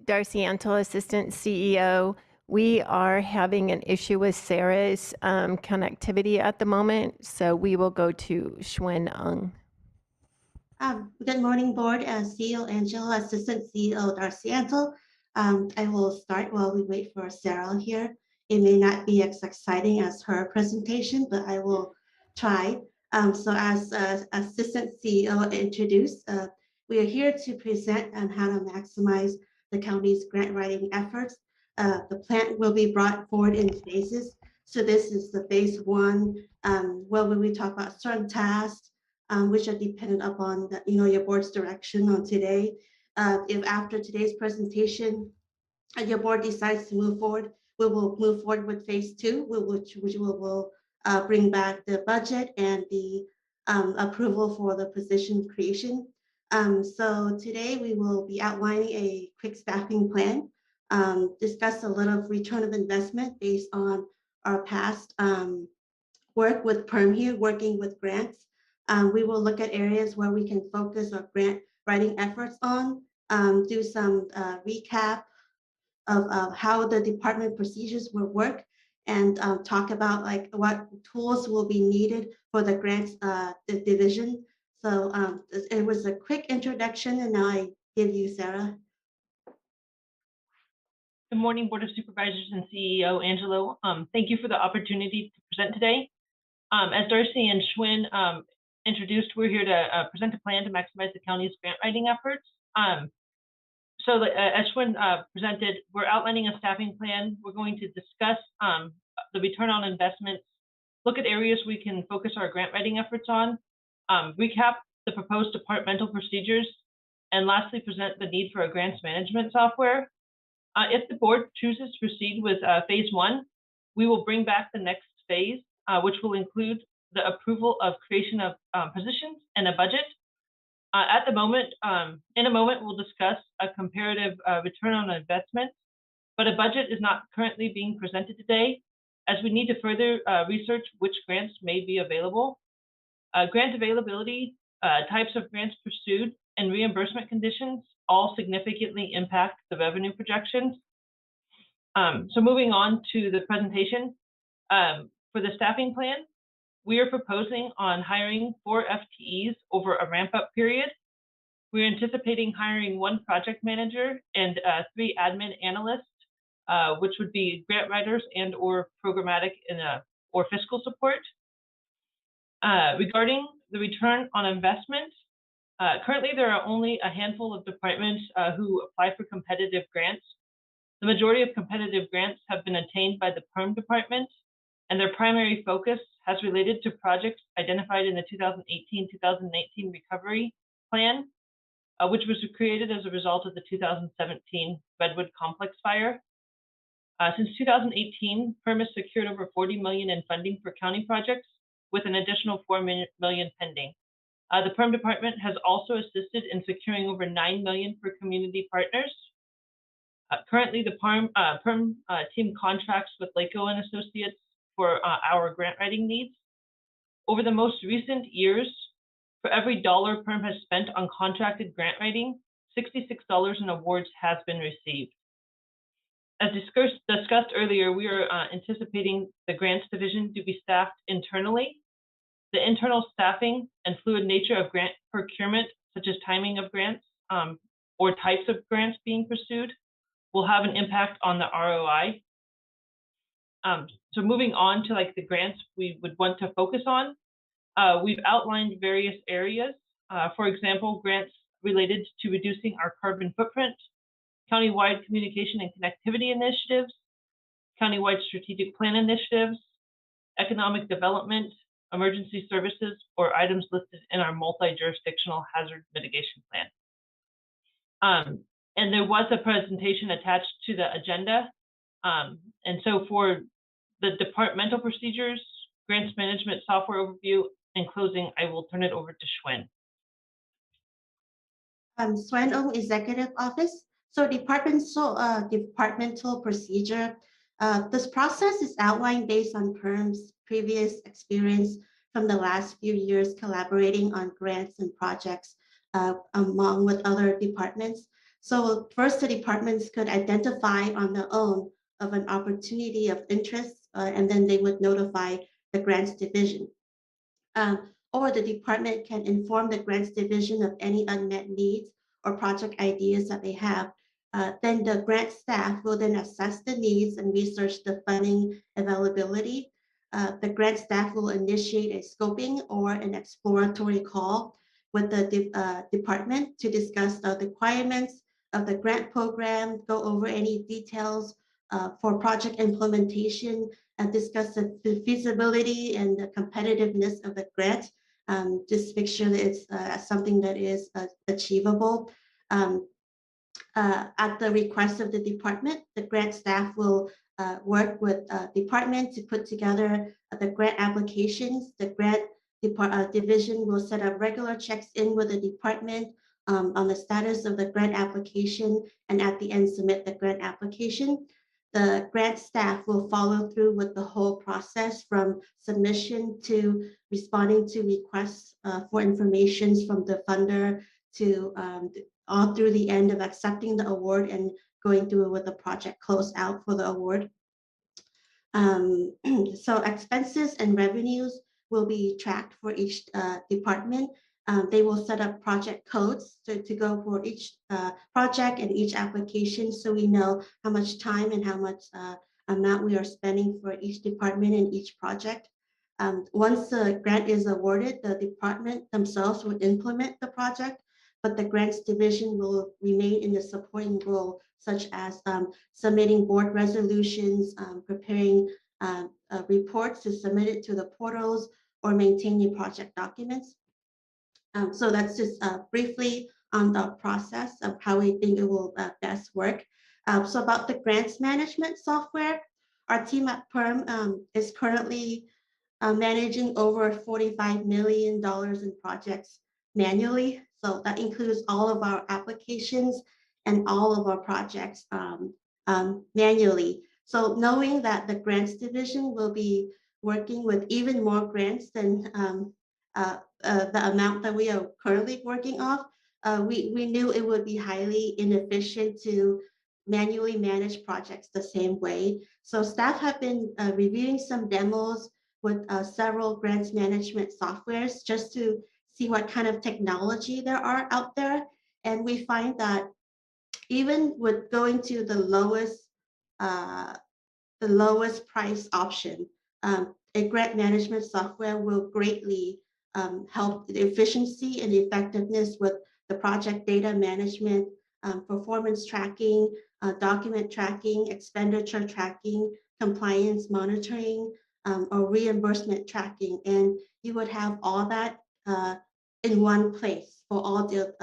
Darcy Antle, Assistant CEO. We are having an issue with Sarah's connectivity at the moment, so we will go to Xuan Ng. Good morning, board. CEO Angela, Assistant CEO Darcy Antle. I will start while we wait for Sarah here. it may not be as exciting as her presentation, but I will try. So as Assistant CEO introduced, we are here to present on how to maximize the county's grant writing efforts. The plan will be brought forward in phases. So this is the phase one, where we talk about certain tasks, which are dependent upon the, your board's direction on today. If after today's presentation, your board decides to move forward, we will move forward with phase two, which will bring back the budget and the approval for the position creation. So today we will be outlining a quick staffing plan, discuss a little return of investment based on our past work with Perm here, working with grants. We will look at areas where we can focus our grant writing efforts on, do some recap of how the department procedures will work, and talk about like what tools will be needed for the grants the division. So it was a quick introduction, and now I give you Sarah. Good morning, Board of Supervisors and CEO Angelo. Thank you for the opportunity to present today. As Darcy and Schwinn introduced, we're here to present a plan to maximize the county's grant writing efforts. So as Schwinn presented, we're outlining a staffing plan. We're going to discuss the return on investments, look at areas we can focus our grant writing efforts on, recap the proposed departmental procedures, and lastly, present the need for a grants management software. If the board chooses to proceed with phase one, we will bring back the next phase, which will include the approval of creation of positions and a budget. At the moment, in a moment, we'll discuss a comparative return on investment, but a budget is not currently being presented today, as we need to further research which grants may be available. Grant availability, types of grants pursued, and reimbursement conditions all significantly impact the revenue projections. So moving on to the presentation, for the staffing plan, we are proposing on hiring 4 FTEs over a ramp-up period. We're anticipating hiring 1 project manager and 3 admin analysts, which would be grant writers and or programmatic or fiscal support. Regarding the return on investment, currently there are only a handful of departments who apply for competitive grants. The majority of competitive grants have been attained by the PERM department, and their primary focus has related to projects identified in the 2018-2019 recovery plan, which was created as a result of the 2017 Redwood Complex fire. Since 2018, PERM has secured over $40 million in funding for county projects, with an additional $4 million pending. The PERM department has also assisted in securing over $9 million for community partners. Currently, the PERM team contracts with Laco and Associates for our grant writing needs. Over the most recent years, for every dollar PERM has spent on contracted grant writing, $66 in awards has been received. As discussed earlier, we are anticipating the grants division to be staffed internally. The internal staffing and fluid nature of grant procurement, such as timing of grants or types of grants being pursued, will have an impact on the ROI. So moving on to like the grants we would want to focus on, we've outlined various areas. For example, grants related to reducing our carbon footprint, countywide communication and connectivity initiatives, countywide strategic plan initiatives, economic development, emergency services, or items listed in our multi-jurisdictional hazard mitigation plan. And there was a presentation attached to the agenda. And so for the departmental procedures, grants management software overview, and closing, I will turn it over to Schwinn. Schwinn, Executive Office. So departmental procedure. This process is outlined based on PERM's previous experience from the last few years collaborating on grants and projects along with other departments. So first, the departments could identify on their own of an opportunity of interest, and then they would notify the grants division. Or the department can inform the grants division of any unmet needs or project ideas that they have, Then the grant staff will then assess the needs and research the funding availability. The grant staff will initiate a scoping or an exploratory call with the department to discuss the requirements of the grant program, go over any details for project implementation, and discuss the feasibility and the competitiveness of the grant. Just make sure that it's something that is achievable. At the request of the department, the grant staff will work with department to put together the grant applications. The grant division will set up regular checks in with the department on the status of the grant application, and at the end submit the grant application. The grant staff will follow through with the whole process from submission to responding to requests for information from the funder to all through the end of accepting the award and going through with the project close out for the award. So expenses and revenues will be tracked for each department. They will set up project codes to go for each project and each application, so we know how much time and how much amount we are spending for each department and each project. Once the grant is awarded, the department themselves will implement the project, but the grants division will remain in the supporting role, such as submitting board resolutions, preparing reports to submit it to the portals, or maintaining project documents. So that's just briefly on the process of how we think it will best work. So about the grants management software, our team at PERM is currently managing over $45 million in projects manually. So that includes all of our applications and all of our projects manually. So knowing that the grants division will be working with even more grants than the amount that we are currently working off, we knew it would be highly inefficient to manually manage projects the same way. So staff have been reviewing some demos with several grants management softwares just to see what kind of technology there are out there. And we find that even with going to the lowest price option, a grant management software will greatly help the efficiency and effectiveness with the project data management, performance tracking, document tracking, expenditure tracking, compliance monitoring, or reimbursement tracking. And you would have all that in one place for all the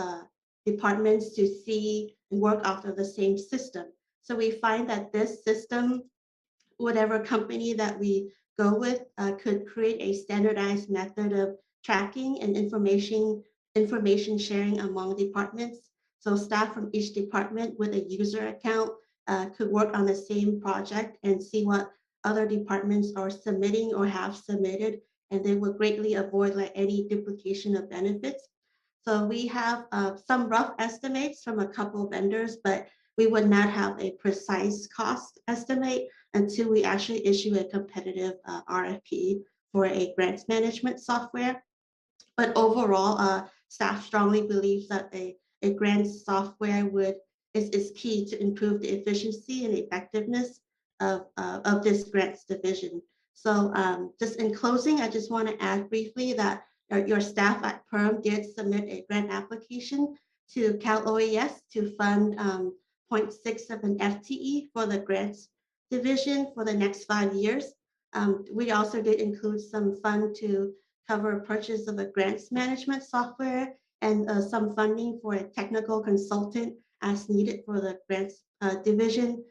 departments to see and work off of the same system. So we find that this system, whatever company that we go with, could create a standardized method of tracking and information sharing among departments. So staff from each department with a user account could work on the same project and see what other departments are submitting or have submitted, and they will greatly avoid like any duplication of benefits. So we have some rough estimates from a couple vendors, but we would not have a precise cost estimate until we actually issue a competitive RFP for a grants management software. But overall, staff strongly believes that a grants software is key to improve the efficiency and effectiveness of this grants division. So just in closing, I just want to add briefly that your staff at PERM did submit a grant application to Cal OES to fund 0.6 of an FTE for the grants division for the next 5 years. We also did include some fund to cover purchase of a grants management software and some funding for a technical consultant as needed for the grants division.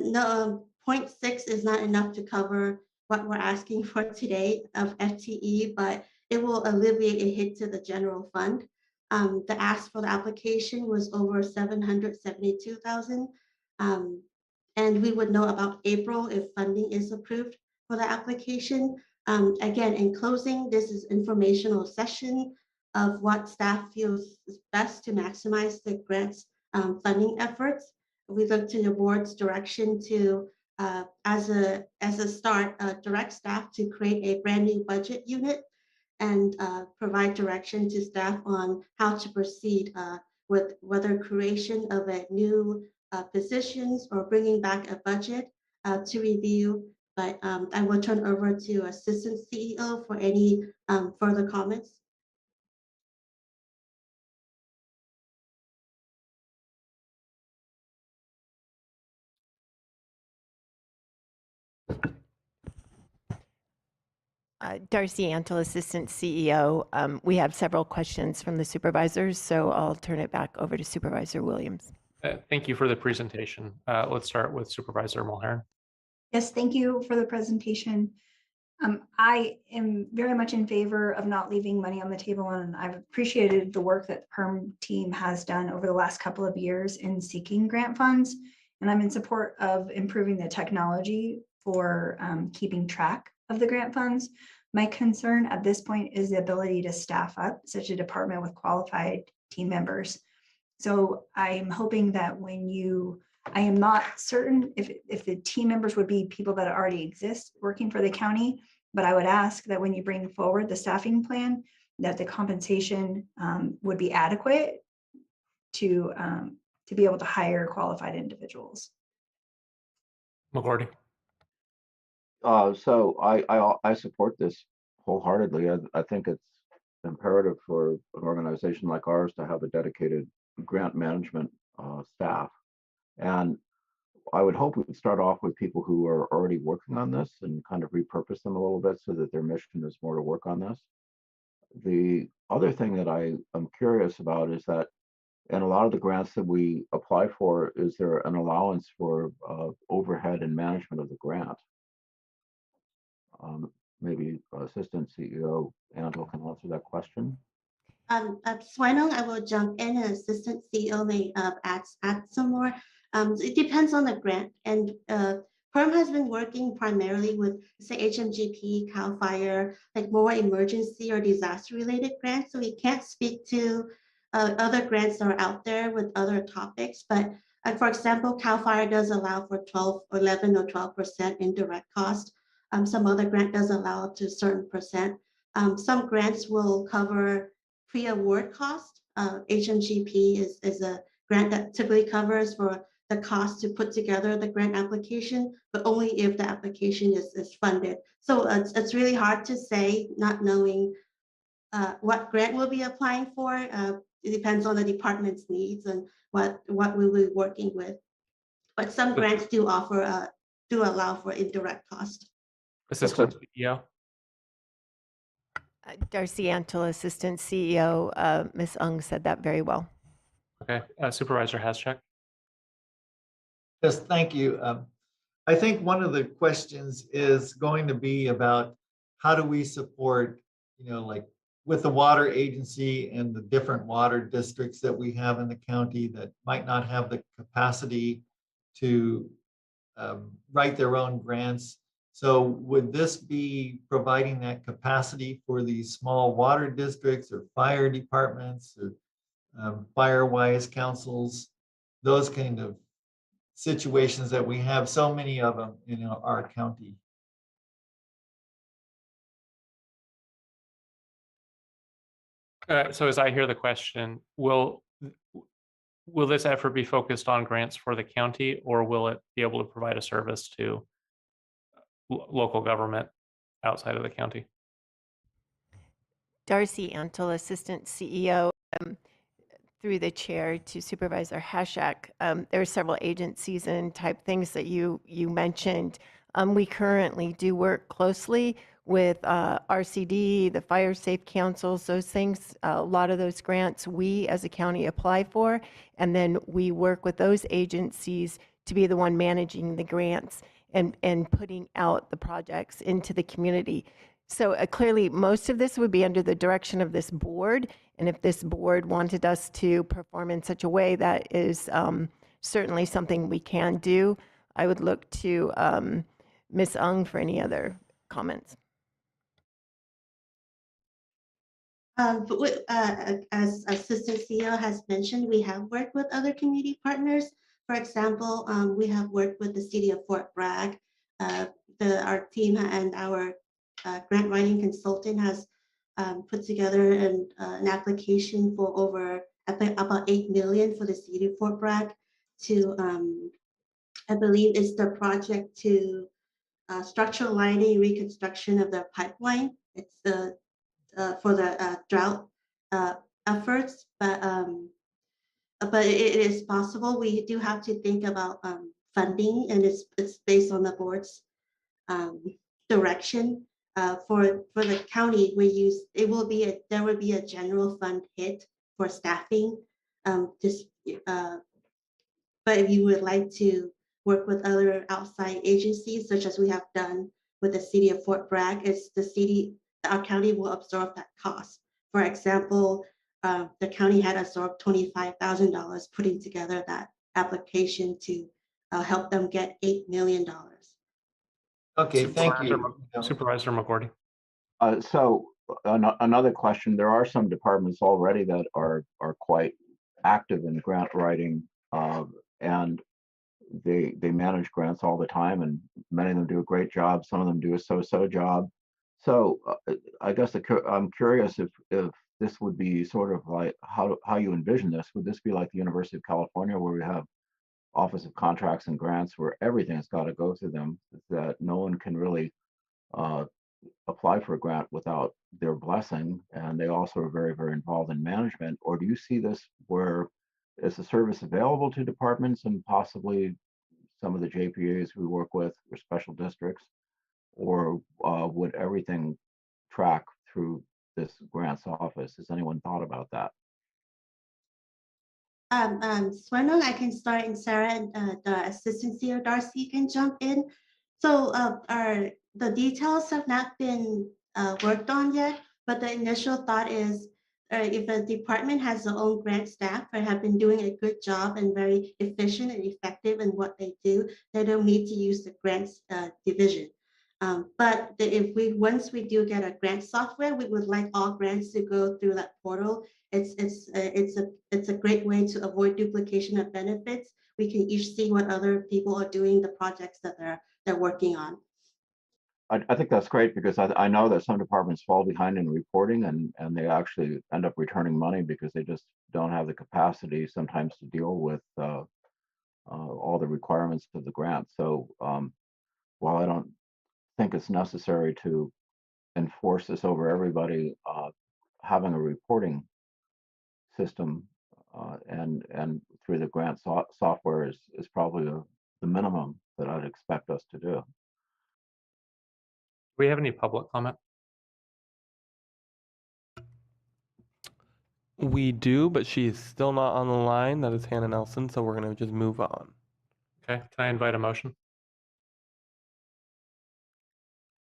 No, 0.6 is not enough to cover what we're asking for today of FTE, but it will alleviate a hit to the general fund. The ask for the application was over 772,000. And we would know about April if funding is approved for the application. Again, in closing, this is informational session of what staff feels is best to maximize the grants funding efforts. We look to the board's direction to, as a start, direct staff to create a brand new budget unit and provide direction to staff on how to proceed with whether creation of a new positions or bringing back a budget to review. But I will turn over to Assistant CEO for any further comments. Darcy Antle, Assistant CEO. We have several questions from the supervisors, so I'll turn it back over to Supervisor Williams. Thank you for the presentation. Let's start with Supervisor Mulhern. Yes, thank you for the presentation. I am very much in favor of not leaving money on the table, and I've appreciated the work that the PERM team has done over the last couple of years in seeking grant funds. And I'm in support of improving the technology for keeping track of the grant funds. My concern at this point is the ability to staff up such a department with qualified team members. So I'm hoping that I am not certain if the team members would be people that already exist working for the county, but I would ask that when you bring forward the staffing plan, that the compensation would be adequate to be able to hire qualified individuals. McGordy. So I support this wholeheartedly. I think it's imperative for an organization like ours to have a dedicated grant management staff. And I would hope we would start off with people who are already working on this and kind of repurpose them a little bit so that their mission is more to work on this. The other thing that I am curious about is that in a lot of the grants that we apply for, is there an allowance for overhead and management of the grant? Maybe Assistant CEO Angela can answer that question. Swinong, I will jump in, and Assistant CEO may add some more. It depends on the grant, and PERM has been working primarily with, say, HMGP, CAL FIRE, like more emergency or disaster-related grants. So we can't speak to other grants that are out there with other topics. But for example, CAL FIRE does allow for 11 or 12% indirect cost. Some other grant does allow up to a certain percent. Some grants will cover pre-award cost. HMGP is a grant that typically covers for the cost to put together the grant application, but only if the application is funded. So it's really hard to say, not knowing what grant we'll be applying for. It depends on the department's needs and what we'll be working with. But some grants do allow for indirect cost. Assistant CEO. Darcy Antle, Assistant CEO. Ms. Ung said that very well. Okay, Supervisor Haschak. Yes, thank you. I think one of the questions is going to be about how do we support, like with the water agency and the different water districts that we have in the county that might not have the capacity to write their own grants. So would this be providing that capacity for these small water districts or fire departments or fire-wise councils, those kind of situations that we have so many of them in our county? So as I hear the question, will this effort be focused on grants for the county, or will it be able to provide a service to local government outside of the county? Darcy Antle, Assistant CEO. Through the chair to Supervisor Haschak, there are several agencies and type things that you mentioned. We currently do work closely with RCD, the Fire Safe Councils, those things. A lot of those grants we as a county apply for, and then we work with those agencies to be the one managing the grants and putting out the projects into the community. So clearly, most of this would be under the direction of this board. And if this board wanted us to perform in such a way that is certainly something we can do, I would look to Ms. Ung for any other comments. As Assistant CEO has mentioned, we have worked with other community partners. For example, we have worked with the city of Fort Bragg. Our team and our grant writing consultant has put together an application for over about 8 million for the city of Fort Bragg to, I believe it's the project to structural lighting reconstruction of the pipeline. It's the for the drought efforts, but it is possible. We do have to think about funding, and it's based on the board's direction. For the county, there will be a general fund hit for staffing. But if you would like to work with other outside agencies, such as we have done with the city of Fort Bragg, our county will absorb that cost. For example, the county had absorbed $25,000 putting together that application to help them get $8 million. Okay, thank you. Supervisor McGordy. So another question, there are some departments already that are quite active in grant writing, and they manage grants all the time, and many of them do a great job. Some of them do a so-so job. So I guess I'm curious if this would be sort of like how you envision this. Would this be like the University of California, where we have Office of Contracts and Grants, where everything's got to go through them, that no one can really apply for a grant without their blessing, and they also are very, very involved in management? Or do you see this where is the service available to departments and possibly some of the JPAs we work with or special districts, or would everything track through this grants office? Has anyone thought about that? Swenon, I can start, and Sarah and the assistant CEO Darcy can jump in. So the details have not been worked on yet, but the initial thought is if a department has their own grant staff or have been doing a good job and very efficient and effective in what they do, they don't need to use the grants division. But once we do get a grant software, we would like all grants to go through that portal. It's a great way to avoid duplication of benefits. We can each see what other people are doing, the projects that they're working on. I think that's great, because I know that some departments fall behind in reporting, and they actually end up returning money because they just don't have the capacity sometimes to deal with all the requirements of the grant. So while I don't think it's necessary to enforce this over everybody, having a reporting system and through the grant software is probably the minimum that I'd expect us to do. Do we have any public comment? We do, but she is still not on the line. That is Hannah Nelson, so we're going to just move on. Okay, can I invite a motion?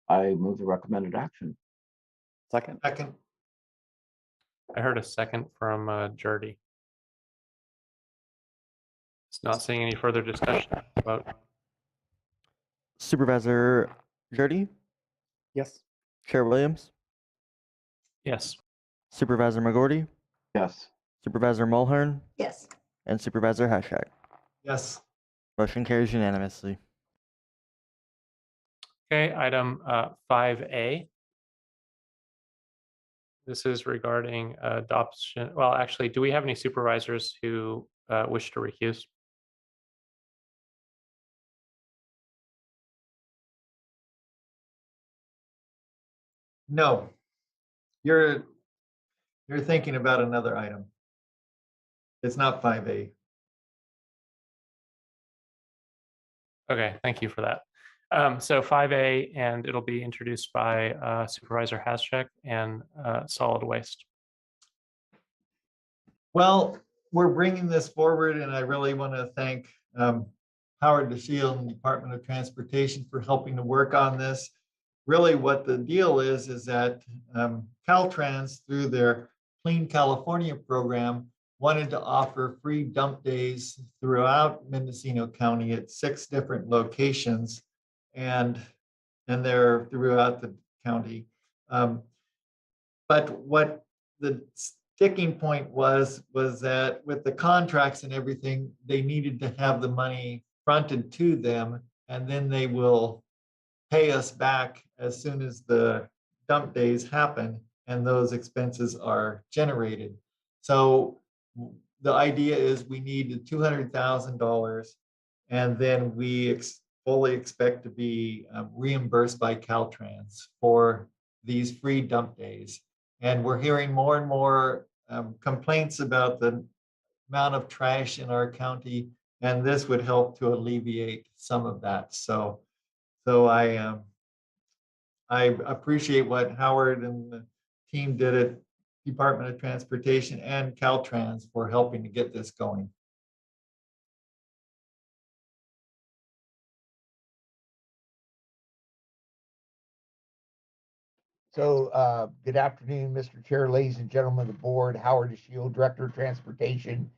I move the recommended action. Second. Second. I heard a second from Jordy. It's not seeing any further discussion about. Supervisor Jordy, Yes. Chair Williams, Yes. Supervisor McGordy, Yes. Supervisor Mulhern, Yes. and Supervisor Hashak. Yes. Motion carries unanimously. Okay, item 5A. This is regarding adoption. Well, actually, do we have any supervisors who wish to recuse? No, you're thinking about another item. It's not 5A. Okay, thank you for that. So 5A, and it'll be introduced by Supervisor Haschek and Solid Waste. Well, we're bringing this forward, and I really want to thank Howard DeShield and the Department of Transportation for helping to work on this. Really what the deal is that Caltrans, through their Clean California program, wanted to offer free dump days throughout Mendocino County at 6 different locations, and they're throughout the county. But what the sticking point was that with the contracts and everything, they needed to have the money fronted to them, and then they will pay us back as soon as the dump days happen. and those expenses are generated. So the idea is we need $200,000, and then we fully expect to be reimbursed by Caltrans for these free dump days. And we're hearing more and more complaints about the amount of trash in our county, and this would help to alleviate some of that. So I appreciate what Howard and the team did at Department of Transportation and Caltrans for helping to get this going. So good afternoon, Mr. Chair, ladies and gentlemen of the board. Howard DeShield, Director of Transportation.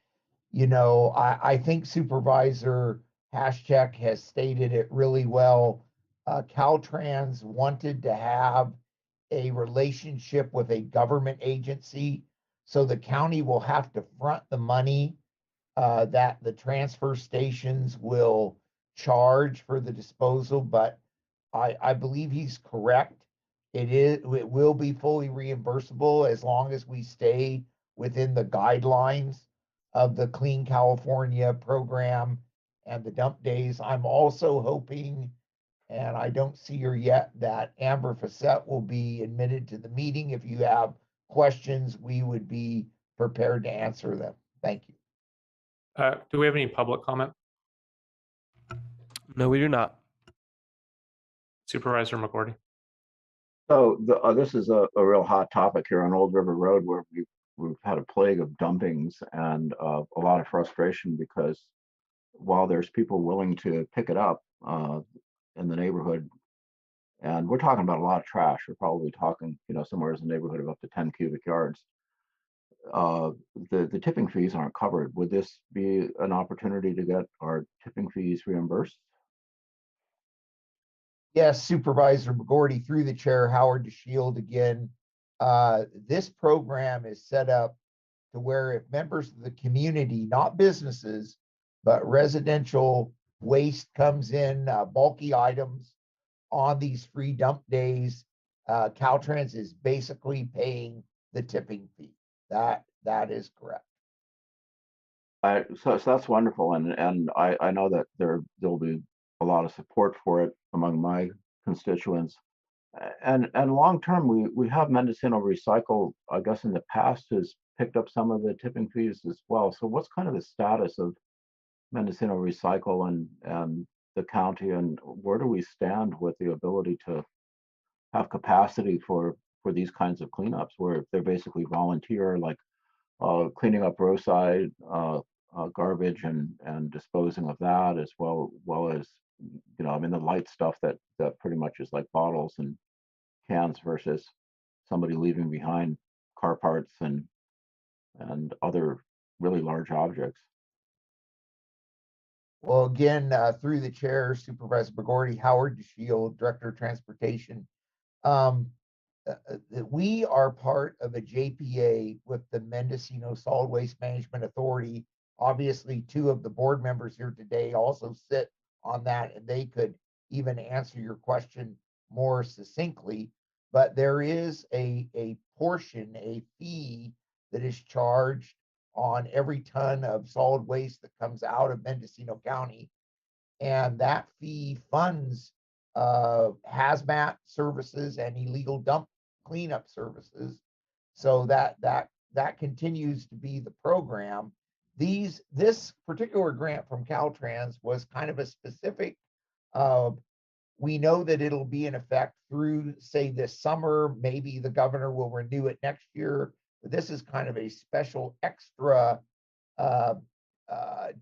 You know, I think Supervisor Hashcheck has stated it really well. Caltrans wanted to have a relationship with a government agency, so the county will have to front the money that the transfer stations will charge for the disposal, but I believe he's correct. It will be fully reimbursable as long as we stay within the guidelines of the Clean California program and the dump days. I'm also hoping, and I don't see her yet, that Amber Facette will be admitted to the meeting. If you have questions, we would be prepared to answer them. Thank you. Do we have any public comment? No, we do not. Supervisor McGordy. So this is a real hot topic here on Old River Road, where we've had a plague of dumpings and a lot of frustration, because while there's people willing to pick it up in the neighborhood, and we're talking about a lot of trash, we're probably talking, somewhere in the neighborhood of up to 10 cubic yards. The tipping fees aren't covered. Would this be an opportunity to get our tipping fees reimbursed? Yes, Supervisor McGordy, through the chair, Howard DeShield again. This program is set up to where if members of the community, not businesses, but residential waste comes in, bulky items on these free dump days, Caltrans is basically paying the tipping fee. That is correct. So that's wonderful, and I know that there'll be a lot of support for it among my constituents, and long term we have Mendocino Recycle, I guess in the past, has picked up some of the tipping fees as well. So what's kind of the status of Mendocino Recycle and the county, and where do we stand with the ability to have capacity for these kinds of cleanups, where they're basically volunteer, like cleaning up roadside garbage and disposing of that, as well as the light stuff that pretty much is like bottles and cans, versus somebody leaving behind car parts and other really large objects. Well, again, through the chair, Supervisor McGordy, Howard DeShield, Director of Transportation. We are part of a JPA with the Mendocino Solid Waste Management Authority. Obviously, two of the board members here today also sit on that, and they could even answer your question more succinctly. But there is a portion, a fee that is charged on every ton of solid waste that comes out of Mendocino County. And that fee funds hazmat services and illegal dump cleanup services. So that continues to be the program. This particular grant from Caltrans was kind of a specific, we know that it'll be in effect through, say, this summer. Maybe the governor will renew it next year. But this is kind of a special extra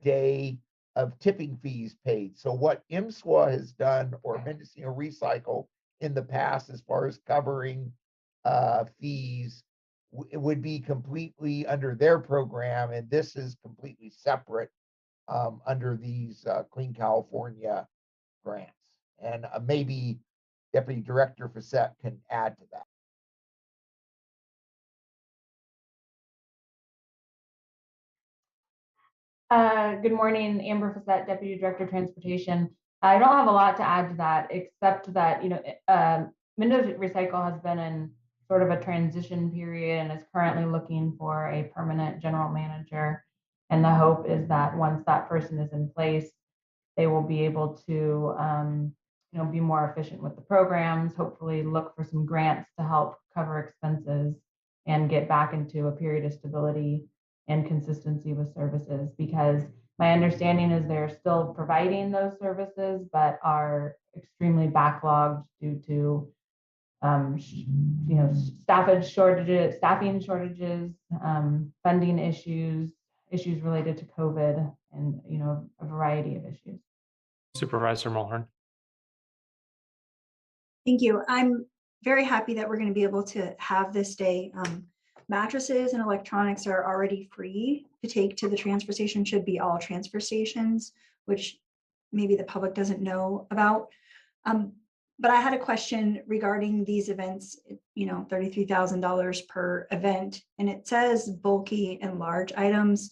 day of tipping fees paid. So what IMSWA has done, or Mendocino Recycle, in the past, as far as covering fees, it would be completely under their program, and this is completely separate under these Clean California grants. And maybe Deputy Director Facette can add to that. Good morning, Amber Facette, Deputy Director of Transportation. I don't have a lot to add to that, except that, Mendoza Recycle has been in sort of a transition period and is currently looking for a permanent general manager. And the hope is that once that person is in place, they will be able to be more efficient with the programs, hopefully look for some grants to help cover expenses and get back into a period of stability and consistency with services. Because my understanding is they're still providing those services, but are extremely backlogged due to staffing shortages, funding issues related to COVID, and a variety of issues. Supervisor Mulhern. Thank you. I'm very happy that we're going to be able to have this day. Mattresses and electronics are already free to take to the transfer station, should be all transfer stations, which maybe the public doesn't know about. But I had a question regarding these events, $33,000 per event, and it says bulky and large items.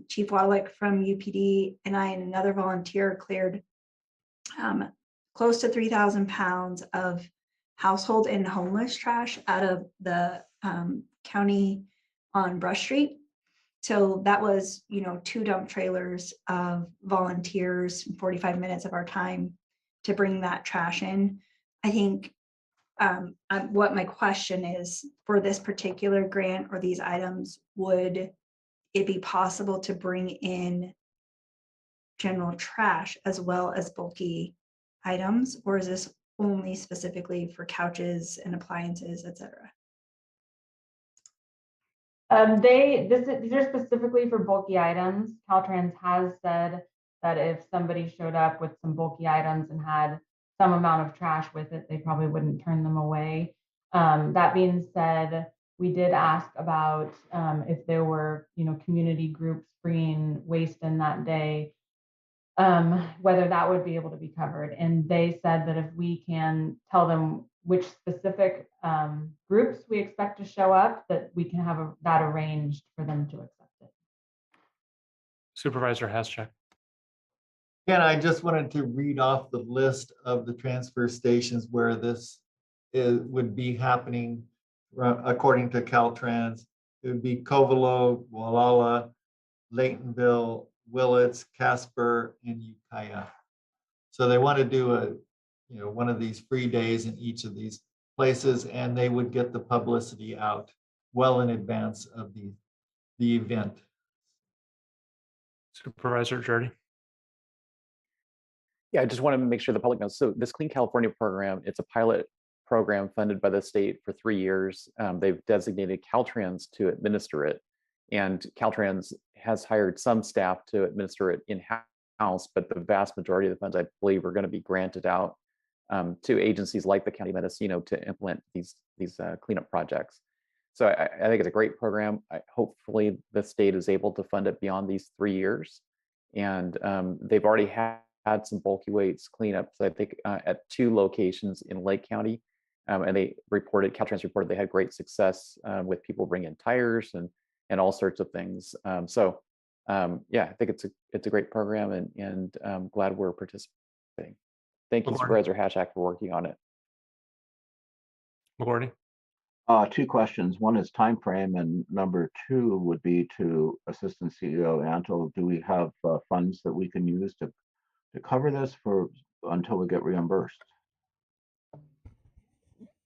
Chief Wallach from UPD and I and another volunteer cleared close to 3,000 pounds of household and homeless trash out of the county on Brush Street. So that was, 2 dump trailers of volunteers, 45 minutes of our time to bring that trash in. I think what my question is for this particular grant or these items, would it be possible to bring in general trash as well as bulky items, or is this only specifically for couches and appliances, etc.? These are specifically for bulky items. Caltrans has said that if somebody showed up with some bulky items and had some amount of trash with it, they probably wouldn't turn them away. That being said, we did ask about if there were, community groups bringing waste in that day, whether that would be able to be covered. And they said that if we can tell them which specific groups we expect to show up, that we can have that arranged for them to accept it. Supervisor Haschak. Again, I just wanted to read off the list of the transfer stations where this would be happening according to Caltrans. It would be Covelo, Wallala, Laytonville, Willits, Casper, and Ukiah. So they want to do one of these free days in each of these places, and they would get the publicity out well in advance of the event. Supervisor Jordy. Yeah, I just want to make sure the public knows. So this Clean California program, it's a pilot program funded by the state for 3 years. They've designated Caltrans to administer it. And Caltrans has hired some staff to administer it in-house, but the vast majority of the funds, I believe, are going to be granted out to agencies like the County of Mendocino to implement these cleanup projects. So I think it's a great program. Hopefully the state is able to fund it beyond these 3 years. And they've already had some bulky waste cleanups, I think, at 2 locations in Lake County. And Caltrans reported they had great success with people bringing in tires and all sorts of things. Yeah, I think it's a great program, and I'm glad we're participating. Thank you, Supervisor Haschak, for working on it. McGordy. 2 questions. One is time frame, and number 2 would be to Assistant CEO Antle. Do we have funds that we can use to cover this until we get reimbursed?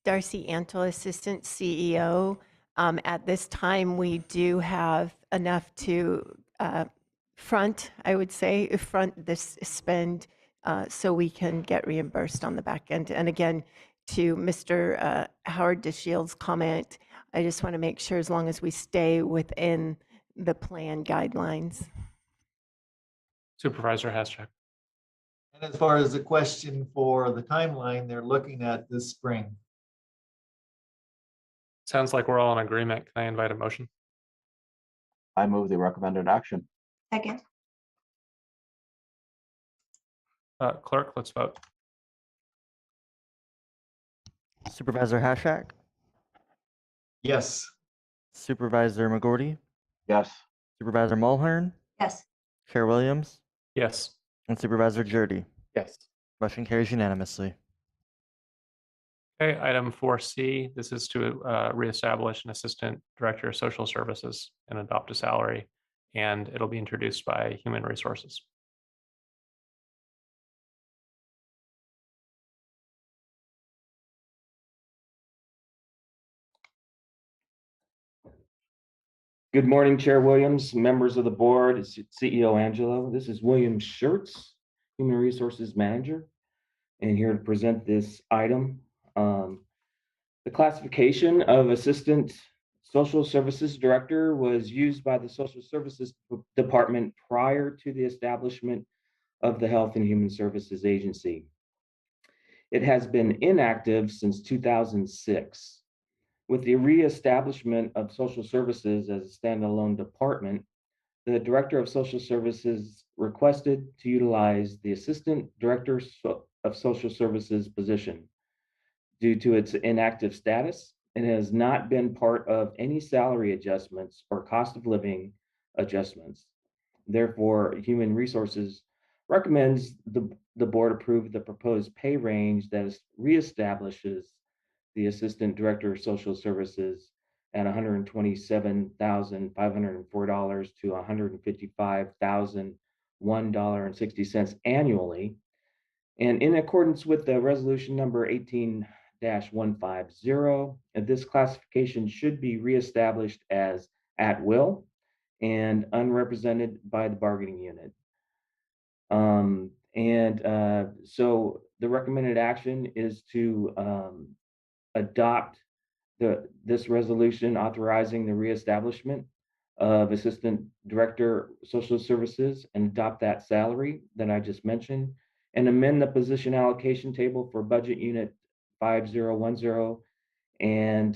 Darcy Antle, Assistant CEO. At this time, we do have enough to front this spend so we can get reimbursed on the back end. And again, to Mr. Howard DeShield's comment, I just want to make sure as long as we stay within the plan guidelines. Supervisor Haschak. And as far as the question for the timeline, they're looking at this spring. Sounds like we're all in agreement. Can I invite a motion? I move the recommended action. Second. Clerk, let's vote. Supervisor Haschak. Yes. Supervisor McGordy. Yes. Supervisor Mulhern. Yes. Chair Williams. Yes. And Supervisor Jordy. Yes. Motion carries unanimously. Okay, item 4C, this is to reestablish an Assistant Director of Social Services and adopt a salary, and it'll be introduced by Human Resources. Good morning, Chair Williams, members of the board, CEO Angelo. This is William Schertz, Human Resources Manager, and here to present this item. The classification of Assistant Social Services Director was used by the Social Services Department prior to the establishment of the Health and Human Services Agency. It has been inactive since 2006. With the reestablishment of social services as a standalone department, the Director of Social Services requested to utilize the Assistant Director of Social Services position. Due to its inactive status, it has not been part of any salary adjustments or cost of living adjustments. Therefore, Human Resources recommends the board approve the proposed pay range that reestablishes the Assistant Director of Social Services at $127,504 to $155,001.60 annually. And in accordance with the resolution number 18-150, this classification should be reestablished as at will and unrepresented by the bargaining unit. So the recommended action is to adopt this resolution authorizing the reestablishment of Assistant Director Social Services and adopt that salary that I just mentioned, and amend the position allocation table for budget unit 5010 and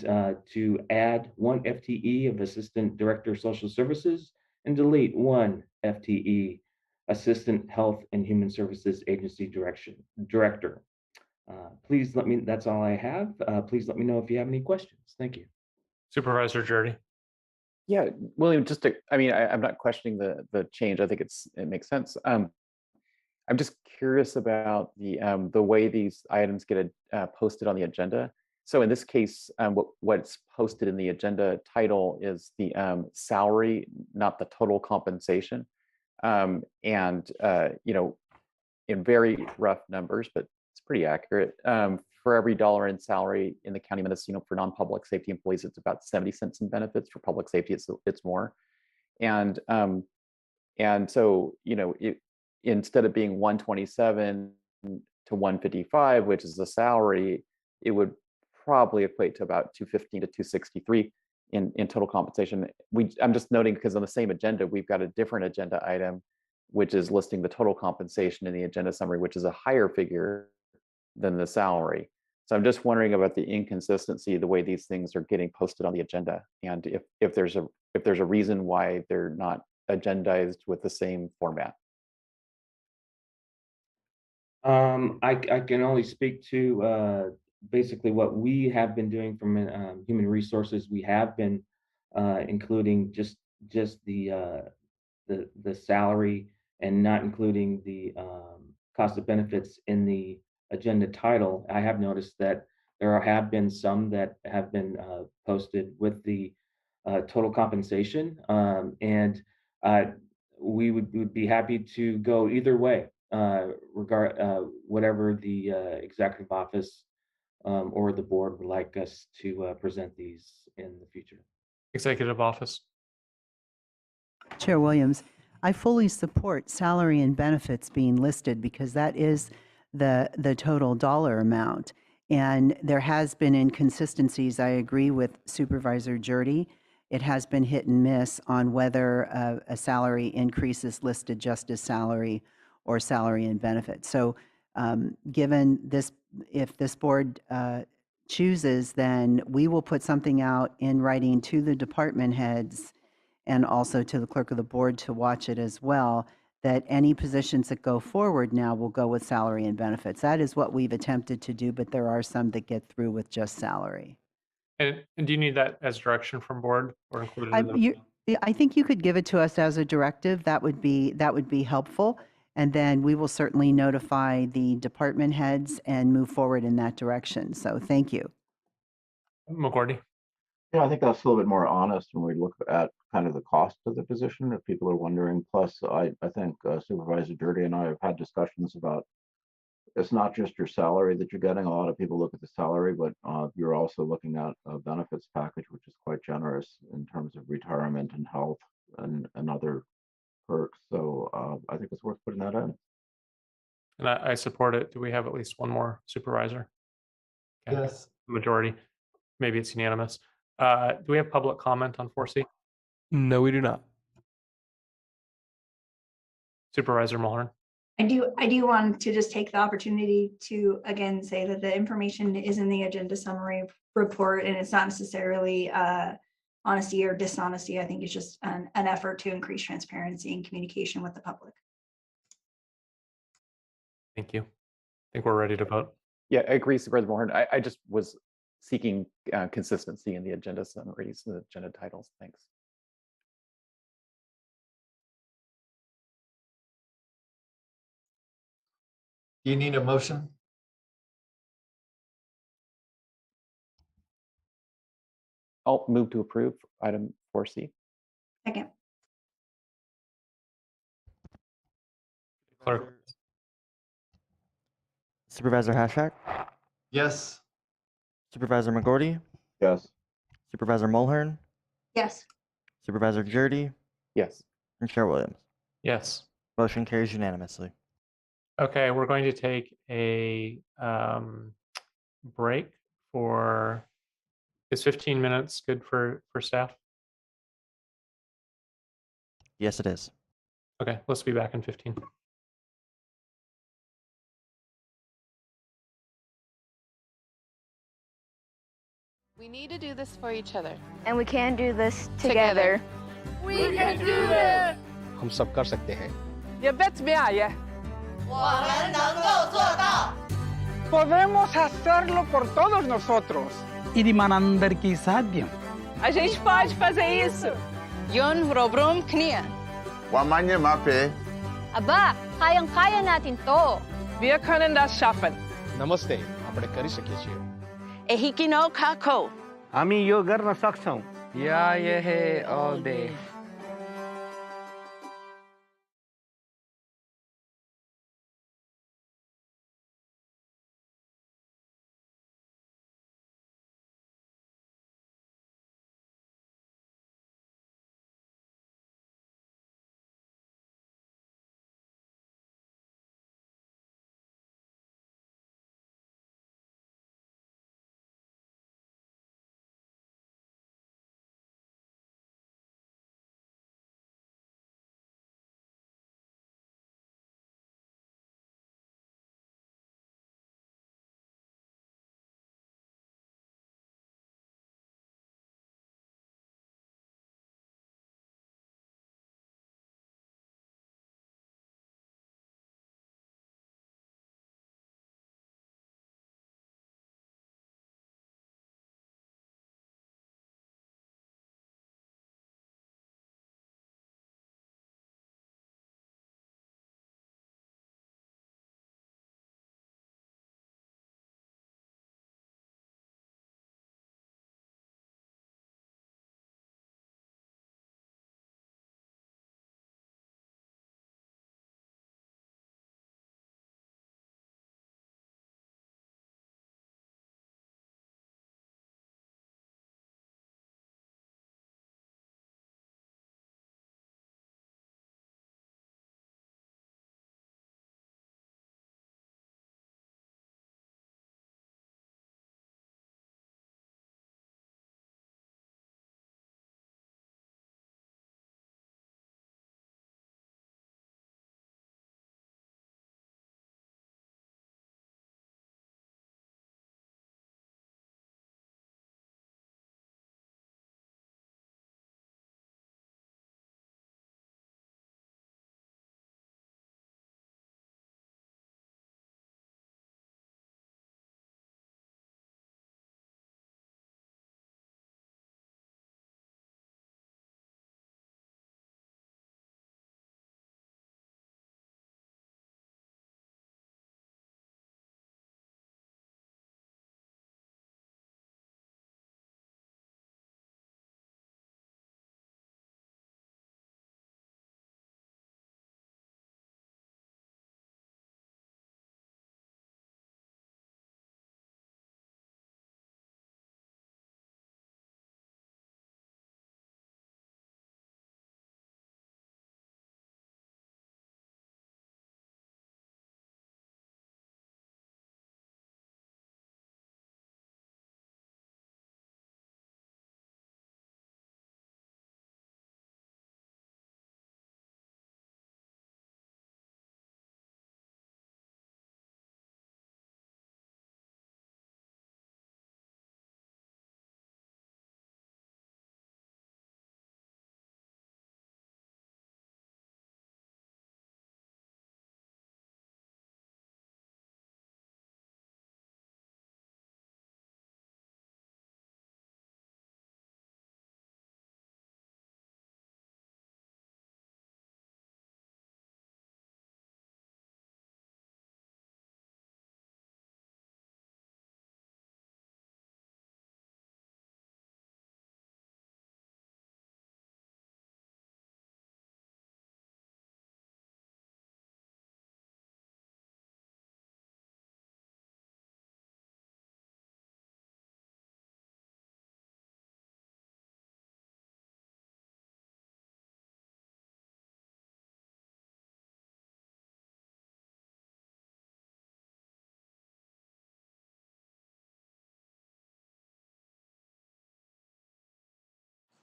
to add 1 FTE of Assistant Director Social Services and delete 1 FTE Assistant Health and Human Services Agency Director. Please let me, that's all I have. Please let me know if you have any questions. Thank you. Supervisor Jordy. Yeah, William, just to, I mean, I'm not questioning the change. I think it makes sense. I'm just curious about the way these items get posted on the agenda. So in this case, what's posted in the agenda title is the salary, not the total compensation. You know, in very rough numbers, but it's pretty accurate. For every $1 in salary in the County of Mendocino for non-public safety employees, it's about 70 cents in benefits. For public safety, it's more. And so, you know, instead of being 127 to 155, which is the salary, it would probably equate to about 215 to 263 in total compensation. I'm just noting because on the same agenda, we've got a different agenda item, which is listing the total compensation in the agenda summary, which is a higher figure than the salary. So I'm just wondering about the inconsistency, the way these things are getting posted on the agenda, and if there's a reason why they're not agendized with the same format. I can only speak to basically what we have been doing from Human Resources. We have been including just the salary and not including the cost of benefits in the agenda title. I have noticed that there have been some that have been posted with the total compensation, and we would be happy to go either way, whatever the executive office or the board would like us to present these in the future. Executive office. Chair Williams, I fully support salary and benefits being listed because that is the total dollar amount. And there has been inconsistencies. I agree with Supervisor Jordy. It has been hit and miss on whether a salary increase is listed just as salary or salary and benefits. So given this, if this board chooses, then we will put something out in writing to the department heads and also to the clerk of the board to watch it as well, that any positions that go forward now will go with salary and benefits. That is what we've attempted to do, but there are some that get through with just salary. And do you need that as direction from board or included in the? I think you could give it to us as a directive. That would be helpful. And then we will certainly notify the department heads and move forward in that direction. So thank you. McGordy? Yeah, I think that's a little bit more honest when we look at kind of the cost of the position, if people are wondering. Plus, I think Supervisor Dirty and I have had discussions about it's not just your salary that you're getting. A lot of people look at the salary, but you're also looking at a benefits package, which is quite generous in terms of retirement and health and other perks. So I think it's worth putting that in. And I support it. Do we have at least one more supervisor? Okay. Yes. Majority. Maybe it's unanimous. Do we have public comment on 4C? No, we do not. Supervisor Mulhern? I do want to just take the opportunity to again say that the information is in the agenda summary report, and it's not necessarily honesty or dishonesty. I think it's just an effort to increase transparency and communication with the public. Thank you. I think we're ready to vote. Yeah, I agree, Supervisor Moore. I just was seeking consistency in the agenda summaries, the agenda titles. Thanks. Do you need a motion? I'll move to approve item 4C. Second. Clerk? Supervisor Hashak? Yes. Supervisor McGordy? Yes. Supervisor Mulhern? Yes. Supervisor Jordy? Yes. And Chair Williams. Yes. Motion carries unanimously. Okay, we're going to take a break for, is 15 minutes good for staff? Yes, it is. Okay, let's be back in 15. We need to do this for each other. And we can do this together. We can do this! हम सब कर सकते हैं. Ya bet me ya. Podemos hacerlo por todos nosotros. A gente pode fazer isso. Yun robrom knia. Wamanye mape. Aba, kayang-kaya natin to. Wir können das schaffen. नमस्ते, આપણે કરી શકીએ છીએ. Ehikino kako. हामी यो गर्न सक्छौं. Ja, yeah, all day.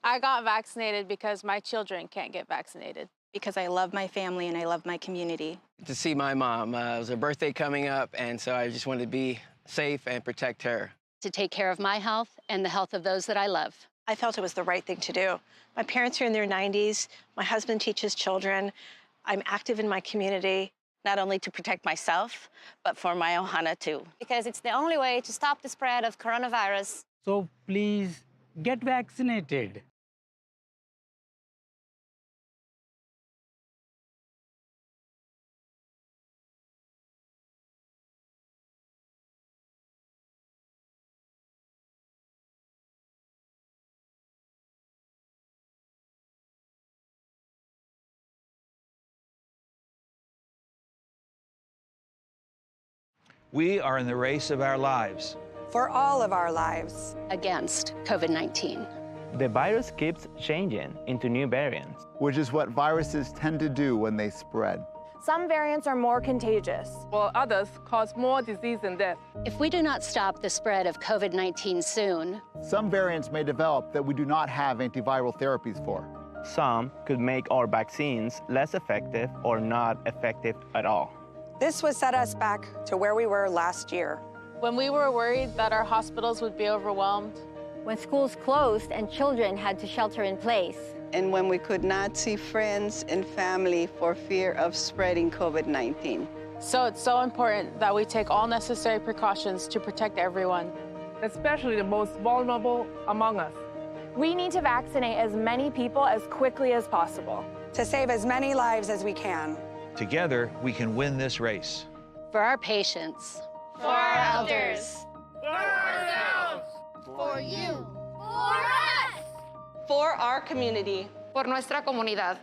I got vaccinated because my children can't get vaccinated. Because I love my family and I love my community. To see my mom. It was her birthday coming up, and so I just wanted to be safe and protect her. To take care of my health and the health of those that I love. I felt it was the right thing to do. My parents are in their 90s. My husband teaches children. I'm active in my community. Not only to protect myself, but for my ohana too. Because it's the only way to stop the spread of coronavirus. So please get vaccinated. We are in the race of our lives. For all of our lives. Against COVID-19. The virus keeps changing into new variants, which is what viruses tend to do when they spread. Some variants are more contagious, while others cause more disease and death. If we do not stop the spread of COVID-19 soon, some variants may develop that we do not have antiviral therapies for. Some could make our vaccines less effective or not effective at all. This would set us back to where we were last year. when we were worried that our hospitals would be overwhelmed, when schools closed and children had to shelter in place, and when we could not see friends and family for fear of spreading COVID-19. So it's so important that we take all necessary precautions to protect everyone, especially the most vulnerable among us. We need to vaccinate as many people as quickly as possible to save as many lives as we can. Together, we can win this race. For our patients, for our elders, for ourselves, for you, for us, for our community, por nuestra comunidad.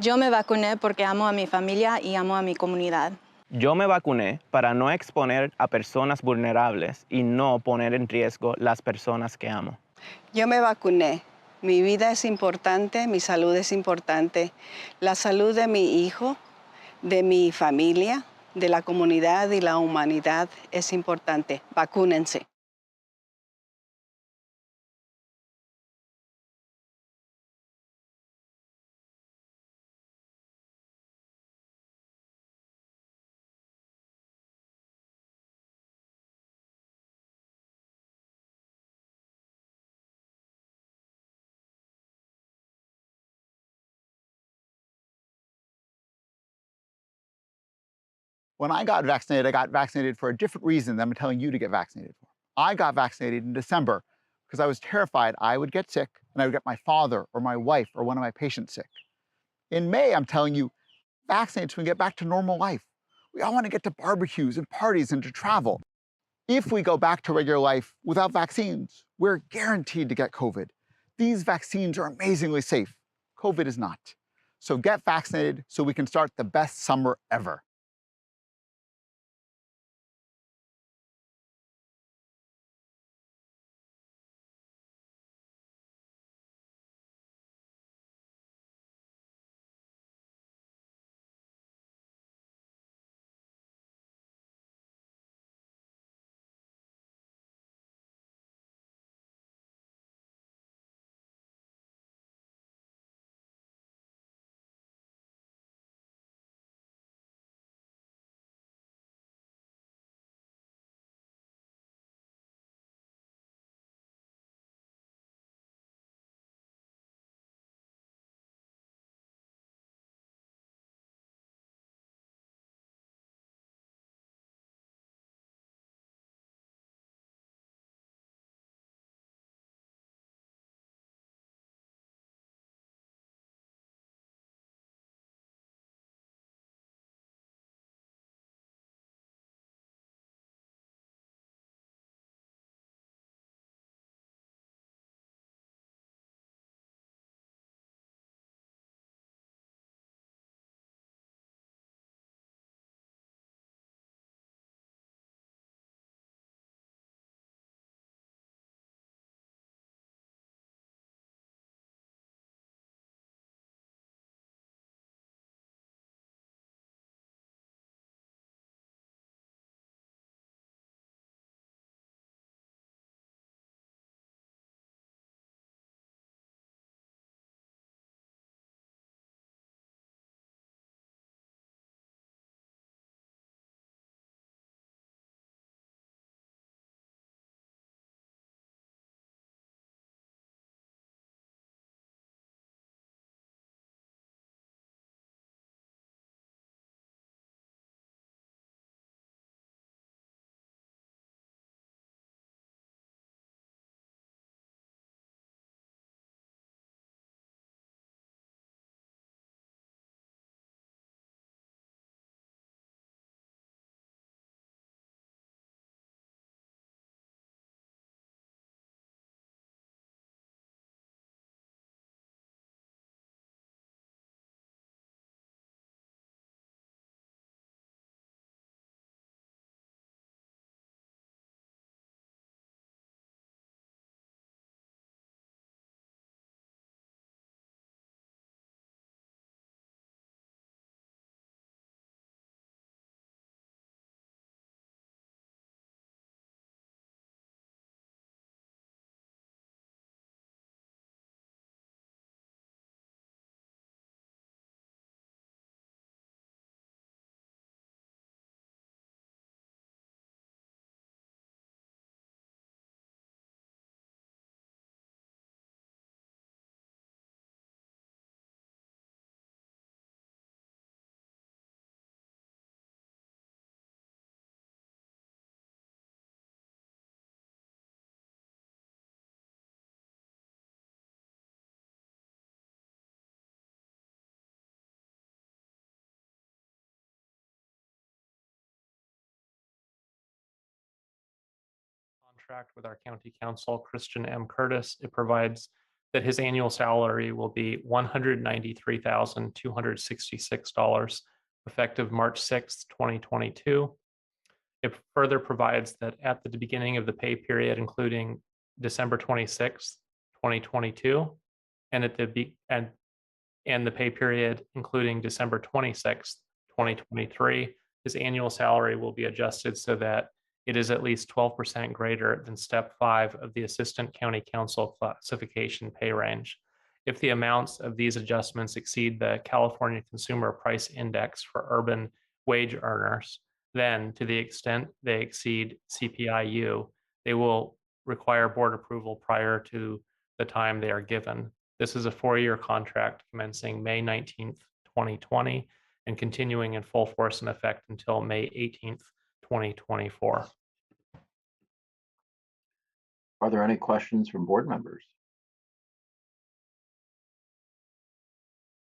Yo me vacuné porque amo a mi familia y amo a mi comunidad. Yo me vacuné para no exponer a personas vulnerables y no poner en riesgo las personas que amo. Yo me vacuné. Mi vida es importante, mi salud es importante. La salud de mi hijo, de mi familia, de la comunidad y la humanidad es importante. Vacúnense. When I got vaccinated for a different reason than I'm telling you to get vaccinated for. I got vaccinated in December because I was terrified I would get sick and I would get my father or my wife or one of my patients sick. In May, I'm telling you, vaccinate so we can get back to normal life. We all want to get to barbecues and parties and to travel. If we go back to regular life without vaccines, we're guaranteed to get COVID. These vaccines are amazingly safe. COVID is not. So get vaccinated so we can start the best summer ever. Contract with our county counsel, Christian M. Curtis. It provides that his annual salary will be $193,266 effective March 6th, 2022. It further provides that at the beginning of the pay period, including December 26th, 2022, and at and the pay period including December 26th, 2023, his annual salary will be adjusted so that it is at least 12% greater than step 5 of the Assistant County Counsel classification pay range. If the amounts of these adjustments exceed the California Consumer Price Index for urban wage earners, then to the extent they exceed CPI-U, they will require board approval prior to the time they are given. This is a 4-year contract commencing May 19th, 2020, and continuing in full force and effect until May 18th, 2024. Are there any questions from board members?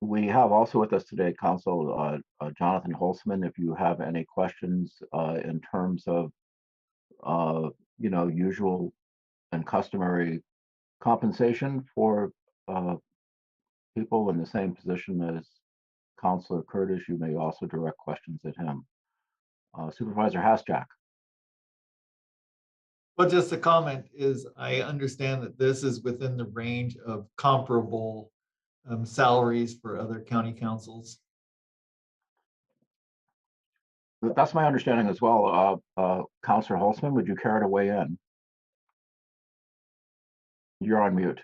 We have also with us today, Counsel Jonathan Holzman. If you have any questions in terms of, usual and customary compensation for people in the same position as Counselor Curtis, you may also direct questions at him. Supervisor Hasjack. Well, just a comment is I understand that this is within the range of comparable salaries for other county councils. That's my understanding as well. Counselor Holzman, would you care to weigh in? You're on mute.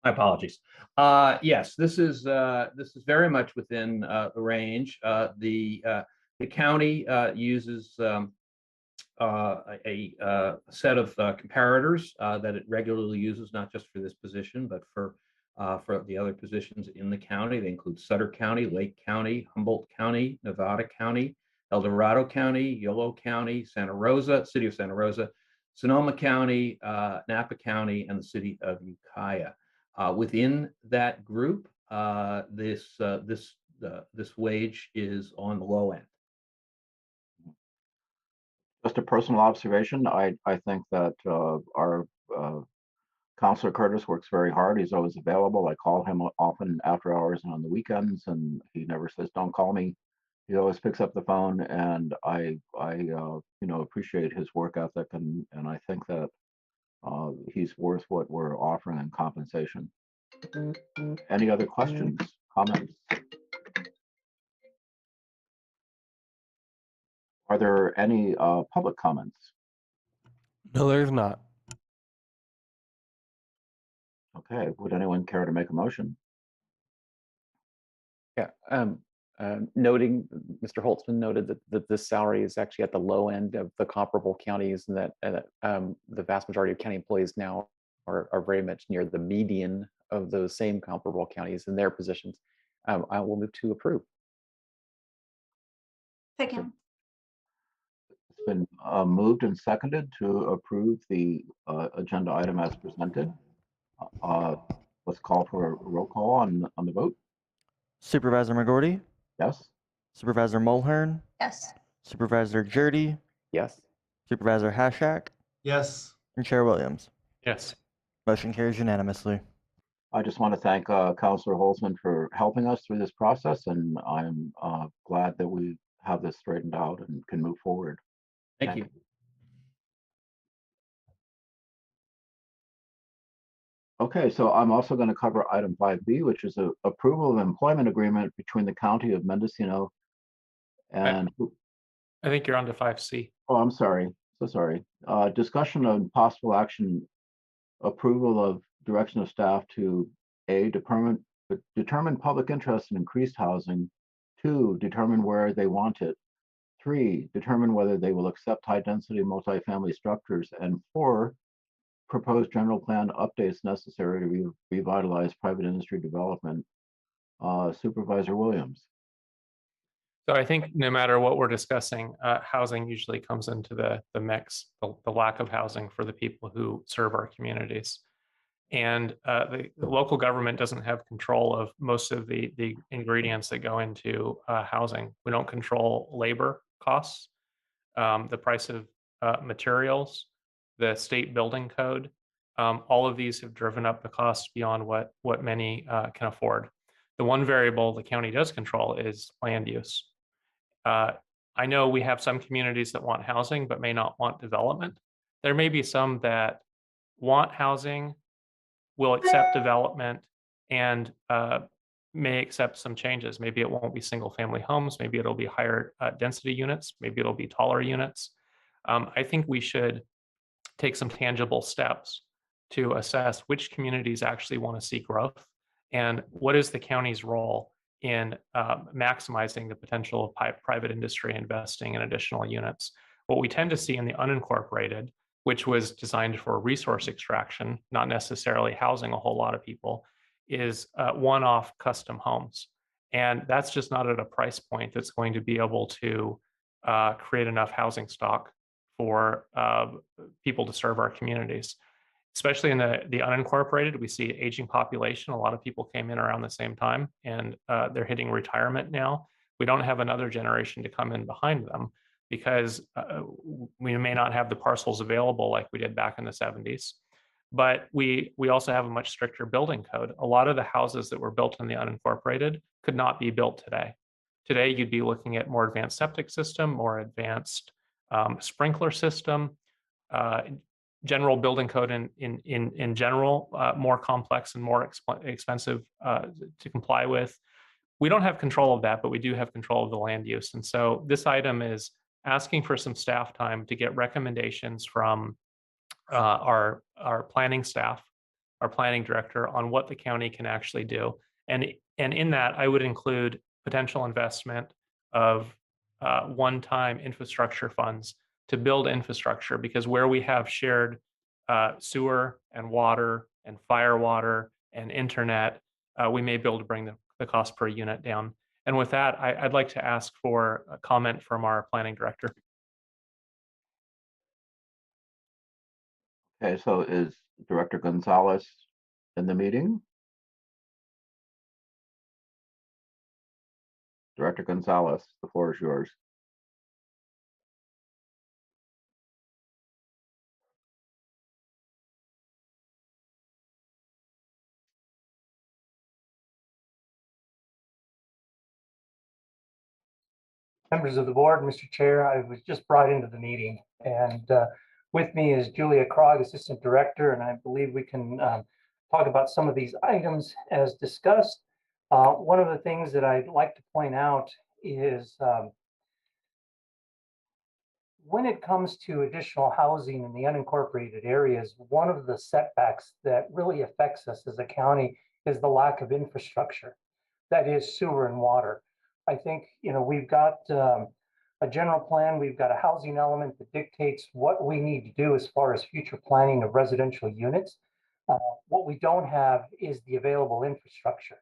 My apologies. Yes, this is very much within the range. The county uses a set of comparators that it regularly uses, not just for this position, but for the other positions in the county. They include Sutter County, Lake County, Humboldt County, Nevada County, El Dorado County, Yolo County, Santa Rosa, City of Santa Rosa, Sonoma County, Napa County, and the City of Ukiah. Within that group, this wage is on the low end. Just a personal observation, I think that our Counselor Curtis works very hard. He's always available. I call him often after hours and on the weekends, and he never says, "Don't call me." He always picks up the phone, and I appreciate his work ethic, and I think that he's worth what we're offering in compensation. Any other questions, comments? Are there any public comments? No, there's not. Okay, would anyone care to make a motion? Yeah, noting, Mr. Holtzman noted that this salary is actually at the low end of the comparable counties, and that the vast majority of county employees now are very much near the median of those same comparable counties in their positions. I will move to approve. Second. It's been moved and seconded to approve the agenda item as presented. Let's call for a roll call on the vote. Supervisor McGorty? Yes. Supervisor Mulhern? Yes. Supervisor Jurdy? Yes. Supervisor Hashack? Yes. And Chair Williams? Yes. Motion carries unanimously. I just want to thank Counselor Holzman for helping us through this process, and I'm glad that we have this straightened out and can move forward. Thank you. Okay, so I'm also going to cover item 5B, which is a approval of employment agreement between the County of Mendocino and I think you're on to 5C. Oh, I'm sorry. So sorry. Discussion of possible action, approval of direction of staff to A, determine public interest in increased housing. 2, determine where they want it. 3, determine whether they will accept high density multifamily structures. And 4, propose general plan updates necessary to revitalize private industry development. Supervisor Williams. So I think no matter what we're discussing, housing usually comes into the mix, the lack of housing for the people who serve our communities. And the local government doesn't have control of most of the ingredients that go into housing. We don't control labor costs, the price of materials, the state building code. All of these have driven up the cost beyond what many can afford. The one variable the county does control is land use. I know we have some communities that want housing but may not want development. There may be some that want housing, will accept development, and may accept some changes. Maybe it won't be single family homes. Maybe it'll be higher density units. Maybe it'll be taller units. I think we should take some tangible steps to assess which communities actually want to see growth and what is the county's role in maximizing the potential of private industry investing in additional units. What we tend to see in the unincorporated, which was designed for resource extraction, not necessarily housing a whole lot of people, is one-off custom homes. And that's just not at a price point that's going to be able to create enough housing stock for people to serve our communities. Especially in the unincorporated, we see aging population. A lot of people came in around the same time, and they're hitting retirement now. We don't have another generation to come in behind them because we may not have the parcels available like we did back in the 70s. But we also have a much stricter building code. A lot of the houses that were built in the unincorporated could not be built today. Today, you'd be looking at more advanced septic system, more advanced sprinkler system, general building code in general, more complex and more expensive to comply with. We don't have control of that, but we do have control of the land use. And so this item is asking for some staff time to get recommendations from our planning staff, our planning director, on what the county can actually do. And in that, I would include potential investment of one-time infrastructure funds to build infrastructure, because where we have shared sewer and water and fire water and internet, we may be able to bring the cost per unit down. And with that, I'd like to ask for a comment from our planning director. Okay, so is Director Gonzalez in the meeting? Director Gonzalez, the floor is yours. Members of the board, Mr. Chair, I was just brought into the meeting, and with me is Julia Krog, Assistant Director, and I believe we can talk about some of these items as discussed. One of the things that I'd like to point out is when it comes to additional housing in the unincorporated areas, one of the setbacks that really affects us as a county is the lack of infrastructure. That is sewer and water. I think, we've got a general plan, we've got a housing element that dictates what we need to do as far as future planning of residential units. What we don't have is the available infrastructure.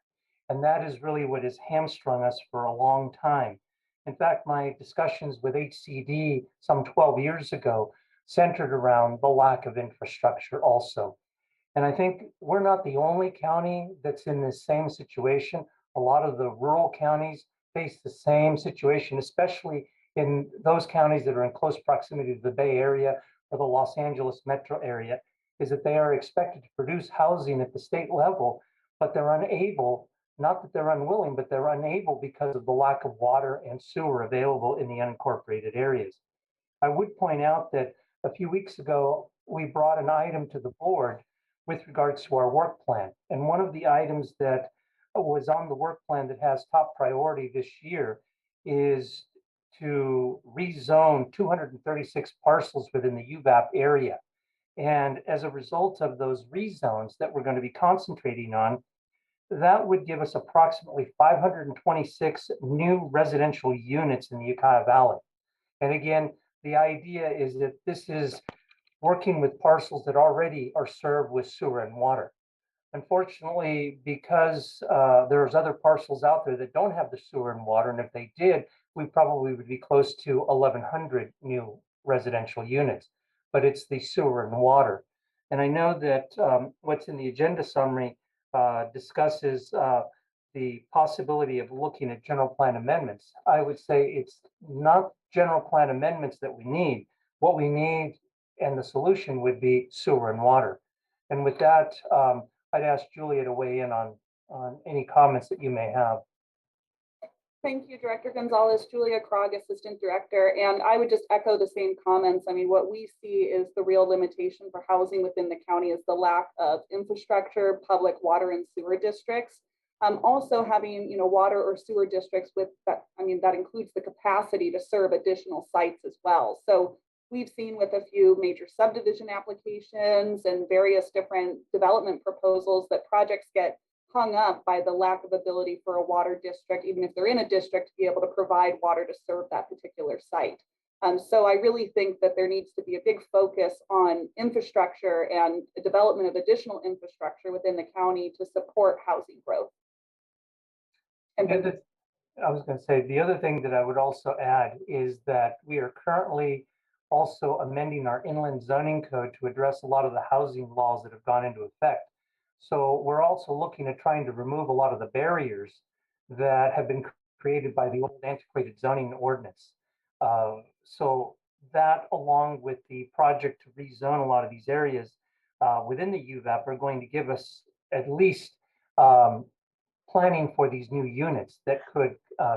And that is really what has hamstrung us for a long time. In fact, my discussions with HCD some 12 years ago centered around the lack of infrastructure also. And I think we're not the only county that's in this same situation. A lot of the rural counties face the same situation, especially in those counties that are in close proximity to the Bay Area or the Los Angeles metro area, is that they are expected to produce housing at the state level, but they're unable, not that they're unwilling, but they're unable because of the lack of water and sewer available in the unincorporated areas. I would point out that a few weeks ago, we brought an item to the board with regards to our work plan. And one of the items that was on the work plan that has top priority this year is to rezone 236 parcels within the UVAP area. And as a result of those rezones that we're going to be concentrating on, that would give us approximately 526 new residential units in the Ukiah Valley. And again, the idea is that this is working with parcels that already are served with sewer and water. Unfortunately, because there's other parcels out there that don't have the sewer and water, and if they did, we probably would be close to 1,100 new residential units, but it's the sewer and water. And I know that what's in the agenda summary discusses the possibility of looking at general plan amendments. I would say it's not general plan amendments that we need. What we need and the solution would be sewer and water. And with that, I'd ask Julia to weigh in on any comments that you may have. Thank you, Director Gonzalez. Julia Krog, Assistant Director. And I would just echo the same comments. I mean, what we see is the real limitation for housing within the county is the lack of infrastructure, public water and sewer districts. Also having, water or sewer districts with that, that includes the capacity to serve additional sites as well. So we've seen with a few major subdivision applications and various different development proposals that projects get hung up by the lack of ability for a water district, even if they're in a district, to be able to provide water to serve that particular site. So I really think that there needs to be a big focus on infrastructure and the development of additional infrastructure within the county to support housing growth. And I was going to say, the other thing that I would also add is that we are currently also amending our inland zoning code to address a lot of the housing laws that have gone into effect. So we're also looking at trying to remove a lot of the barriers that have been created by the old antiquated zoning ordinance. So that, along with the project to rezone a lot of these areas within the UVAP, are going to give us at least planning for these new units that could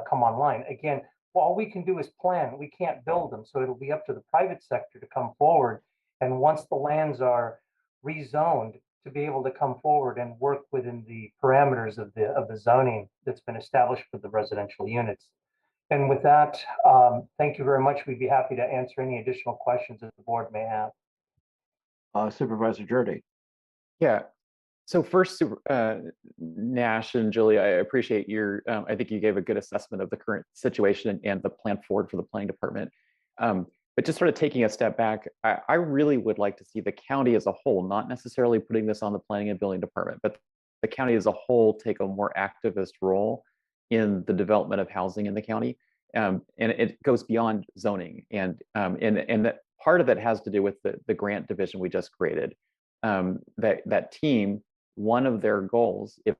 come online. Again, all we can do is plan. We can't build them. So it'll be up to the private sector to come forward. And once the lands are rezoned, to be able to come forward and work within the parameters of the zoning that's been established for the residential units. And with that, thank you very much. We'd be happy to answer any additional questions that the board may have. Supervisor Jordy. Yeah. So first, Nash and Julia, I appreciate your, I think you gave a good assessment of the current situation and the plan forward for the planning department. But just sort of taking a step back, I really would like to see the county as a whole, not necessarily putting this on the planning and building department, but the county as a whole take a more activist role in the development of housing in the county. And it goes beyond zoning. And that part of it has to do with the grant division we just created. That team, one of their goals, if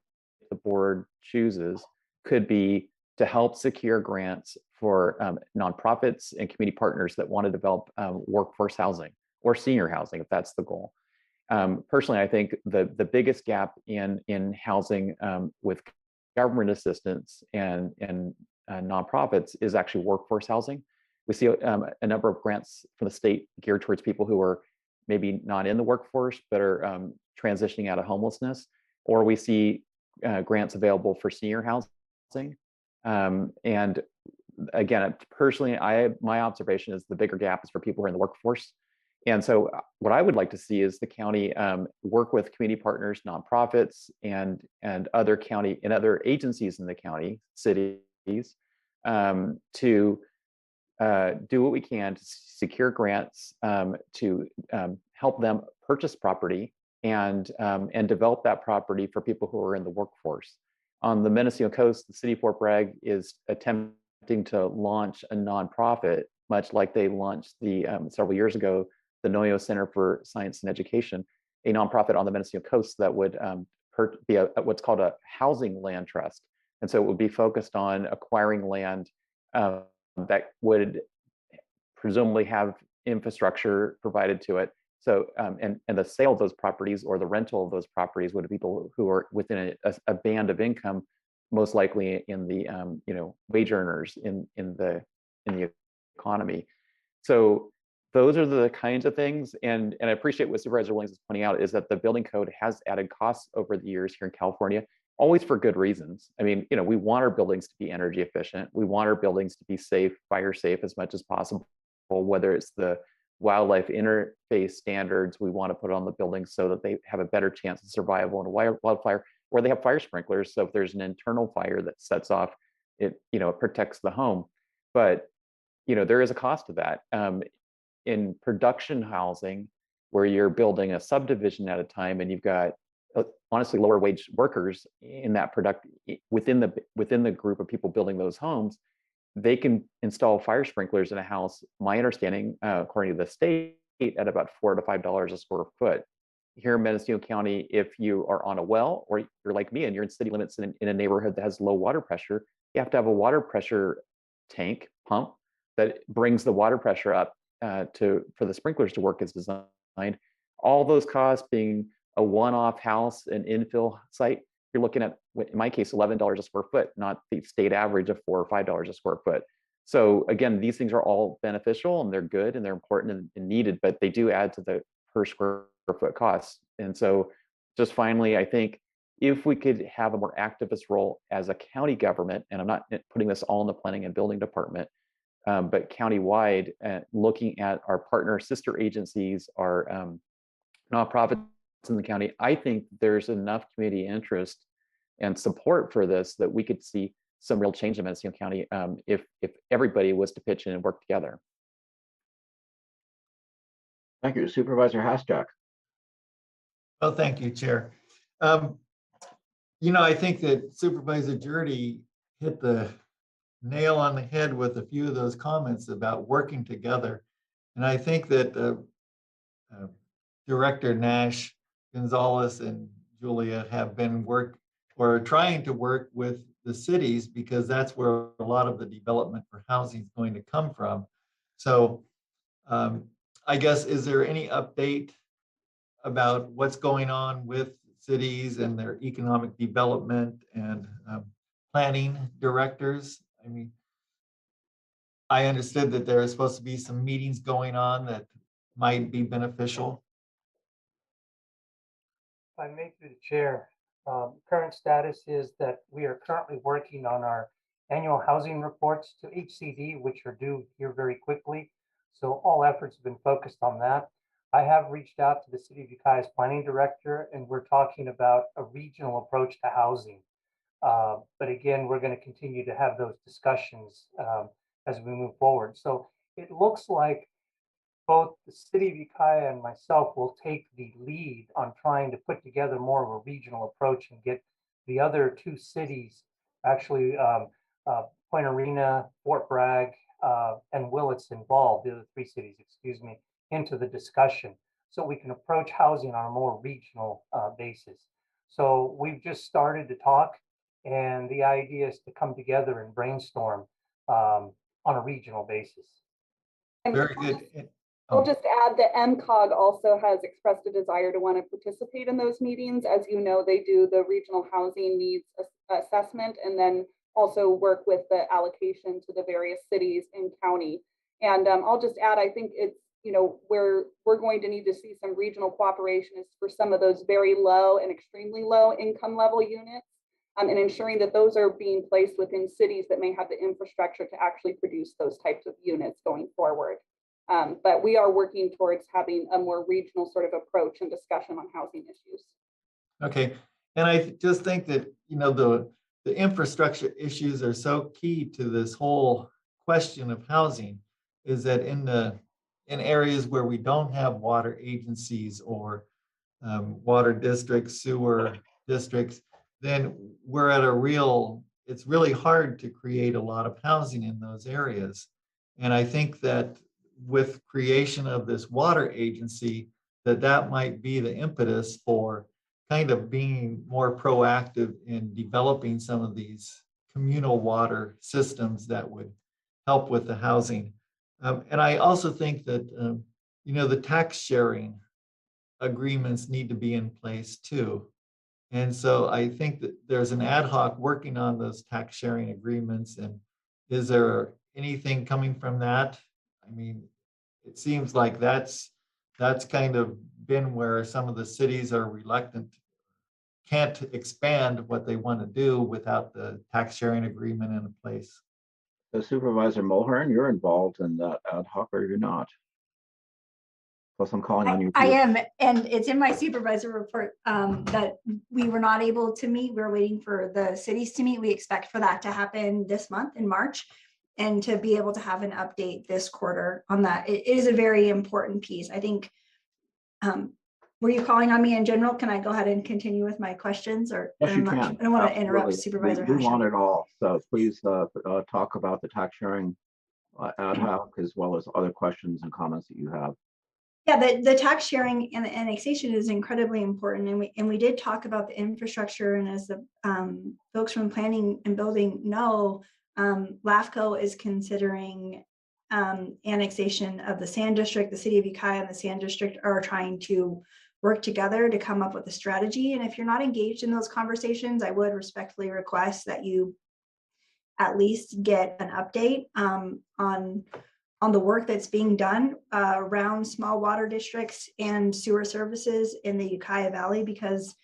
the board chooses, could be to help secure grants for nonprofits and community partners that want to develop workforce housing or senior housing, if that's the goal. Personally, I think the biggest gap in housing with government assistance and nonprofits is actually workforce housing. We see a number of grants from the state geared towards people who are maybe not in the workforce, but are transitioning out of homelessness, or we see grants available for senior housing. And again, personally, my observation is the bigger gap is for people who are in the workforce. And so what I would like to see is the county work with community partners, nonprofits, and other county and other agencies in the county, cities, to do what we can to secure grants to help them purchase property and develop that property for people who are in the workforce. On the Mendocino Coast, the city of Fort Bragg is attempting to launch a nonprofit, much like they launched the several years ago, the Noyo Center for Science and Education, a nonprofit on the Mendocino Coast that would be what's called a housing land trust. And so it would be focused on acquiring land that would presumably have infrastructure provided to it. So, and the sale of those properties or the rental of those properties would be people who are within a band of income, most likely in the wage earners in the economy. So those are the kinds of things, and I appreciate what Supervisor Williams is pointing out is that the building code has added costs over the years here in California, always for good reasons. I mean, we want our buildings to be energy efficient. We want our buildings to be safe, fire safe as much as possible, whether it's the wildlife interface standards we want to put on the buildings so that they have a better chance of survival in a wildfire, or they have fire sprinklers. So if there's an internal fire that sets off, it protects the home. But there is a cost to that. In production housing, where you're building a subdivision at a time, and you've got honestly lower wage workers in that within the group of people building those homes, they can install fire sprinklers in a house, my understanding, according to the state, at about $4 to $5 a square foot. Here in Mendocino County, if you are on a well, or you're like me and you're in city limits in a neighborhood that has low water pressure, you have to have a water pressure tank pump that brings the water pressure up for the sprinklers to work as designed. All those costs being a one-off house and infill site, you're looking at, in my case, $11 a square foot, not the state average of $4 or $5 a square foot. So again, these things are all beneficial and they're good and they're important and needed, but they do add to the per square foot costs. And so just finally, I think if we could have a more activist role as a county government, and I'm not putting this all in the planning and building department, but countywide, looking at our partner sister agencies, our nonprofits in the county, I think there's enough community interest and support for this that we could see some real change in Mendocino County if everybody was to pitch in and work together. Thank you. Supervisor Hashtag. Oh, thank you, Chair. You know, I think that Supervisor Jurdy hit the nail on the head with a few of those comments about working together. And I think that Director Nash, Gonzalez, and Julia have been trying to work with the cities because that's where a lot of the development for housing is going to come from. So I guess, is there any update about what's going on with cities and their economic development and planning directors? I mean, I understood that there are supposed to be some meetings going on that might be beneficial. If I may, through the chair, current status is that we are currently working on our annual housing reports to HCD, which are due here very quickly. So all efforts have been focused on that. I have reached out to the City of Ukiah's planning director, and we're talking about a regional approach to housing. But again, we're going to continue to have those discussions as we move forward. So it looks like both the City of Ukiah and myself will take the lead on trying to put together more of a regional approach and get the other two cities, actually Point Arena, Fort Bragg, and Willits involved, the other three cities, excuse me, into the discussion so we can approach housing on a more regional basis. So we've just started to talk, and the idea is to come together and brainstorm on a regional basis. Very good. I'll just add that MCOG also has expressed a desire to want to participate in those meetings. As you know, they do the regional housing needs assessment and then also work with the allocation to the various cities and county. And I'll just add, I think it's, you know, where we're going to need to see some regional cooperation is for some of those very low and extremely low income level units, and ensuring that those are being placed within cities that may have the infrastructure to actually produce those types of units going forward. But we are working towards having a more regional sort of approach and discussion on housing issues. Okay, and I just think that, you know, the infrastructure issues are so key to this whole question of housing, is that in areas where we don't have water agencies or water districts, sewer districts, then we're at it's really hard to create a lot of housing in those areas. And I think that with creation of this water agency, that might be the impetus for kind of being more proactive in developing some of these communal water systems that would help with the housing. And I also think that, you know, the tax sharing agreements need to be in place too. And so I think that there's an ad hoc working on those tax sharing agreements. And is there anything coming from that? I mean, it seems like that's kind of been where some of the cities are reluctant, can't expand what they want to do without the tax sharing agreement in place. So Supervisor Mulhern, you're involved in that ad hoc, or you're not? Plus, I'm calling on you. I am, and it's in my supervisor report that we were not able to meet. We're waiting for the cities to meet. We expect for that to happen this month in March, and to be able to have an update this quarter on that. It is a very important piece. I think, were you calling on me in general? Can I go ahead and continue with my questions, or yes, you can. I don't want to interrupt Absolutely. Supervisor. We want it all. So please talk about the tax sharing ad hoc, as well as other questions and comments that you have. Yeah, the tax sharing and the annexation is incredibly important, and we did talk about the infrastructure. And as the folks from planning and building know, LAFCO is considering annexation of the Sand District, the city of Ukiah and the Sand District are trying to work together to come up with a strategy. And if you're not engaged in those conversations, I would respectfully request that you at least get an update on the work that's being done around small water districts and sewer services in the Ukiah Valley, because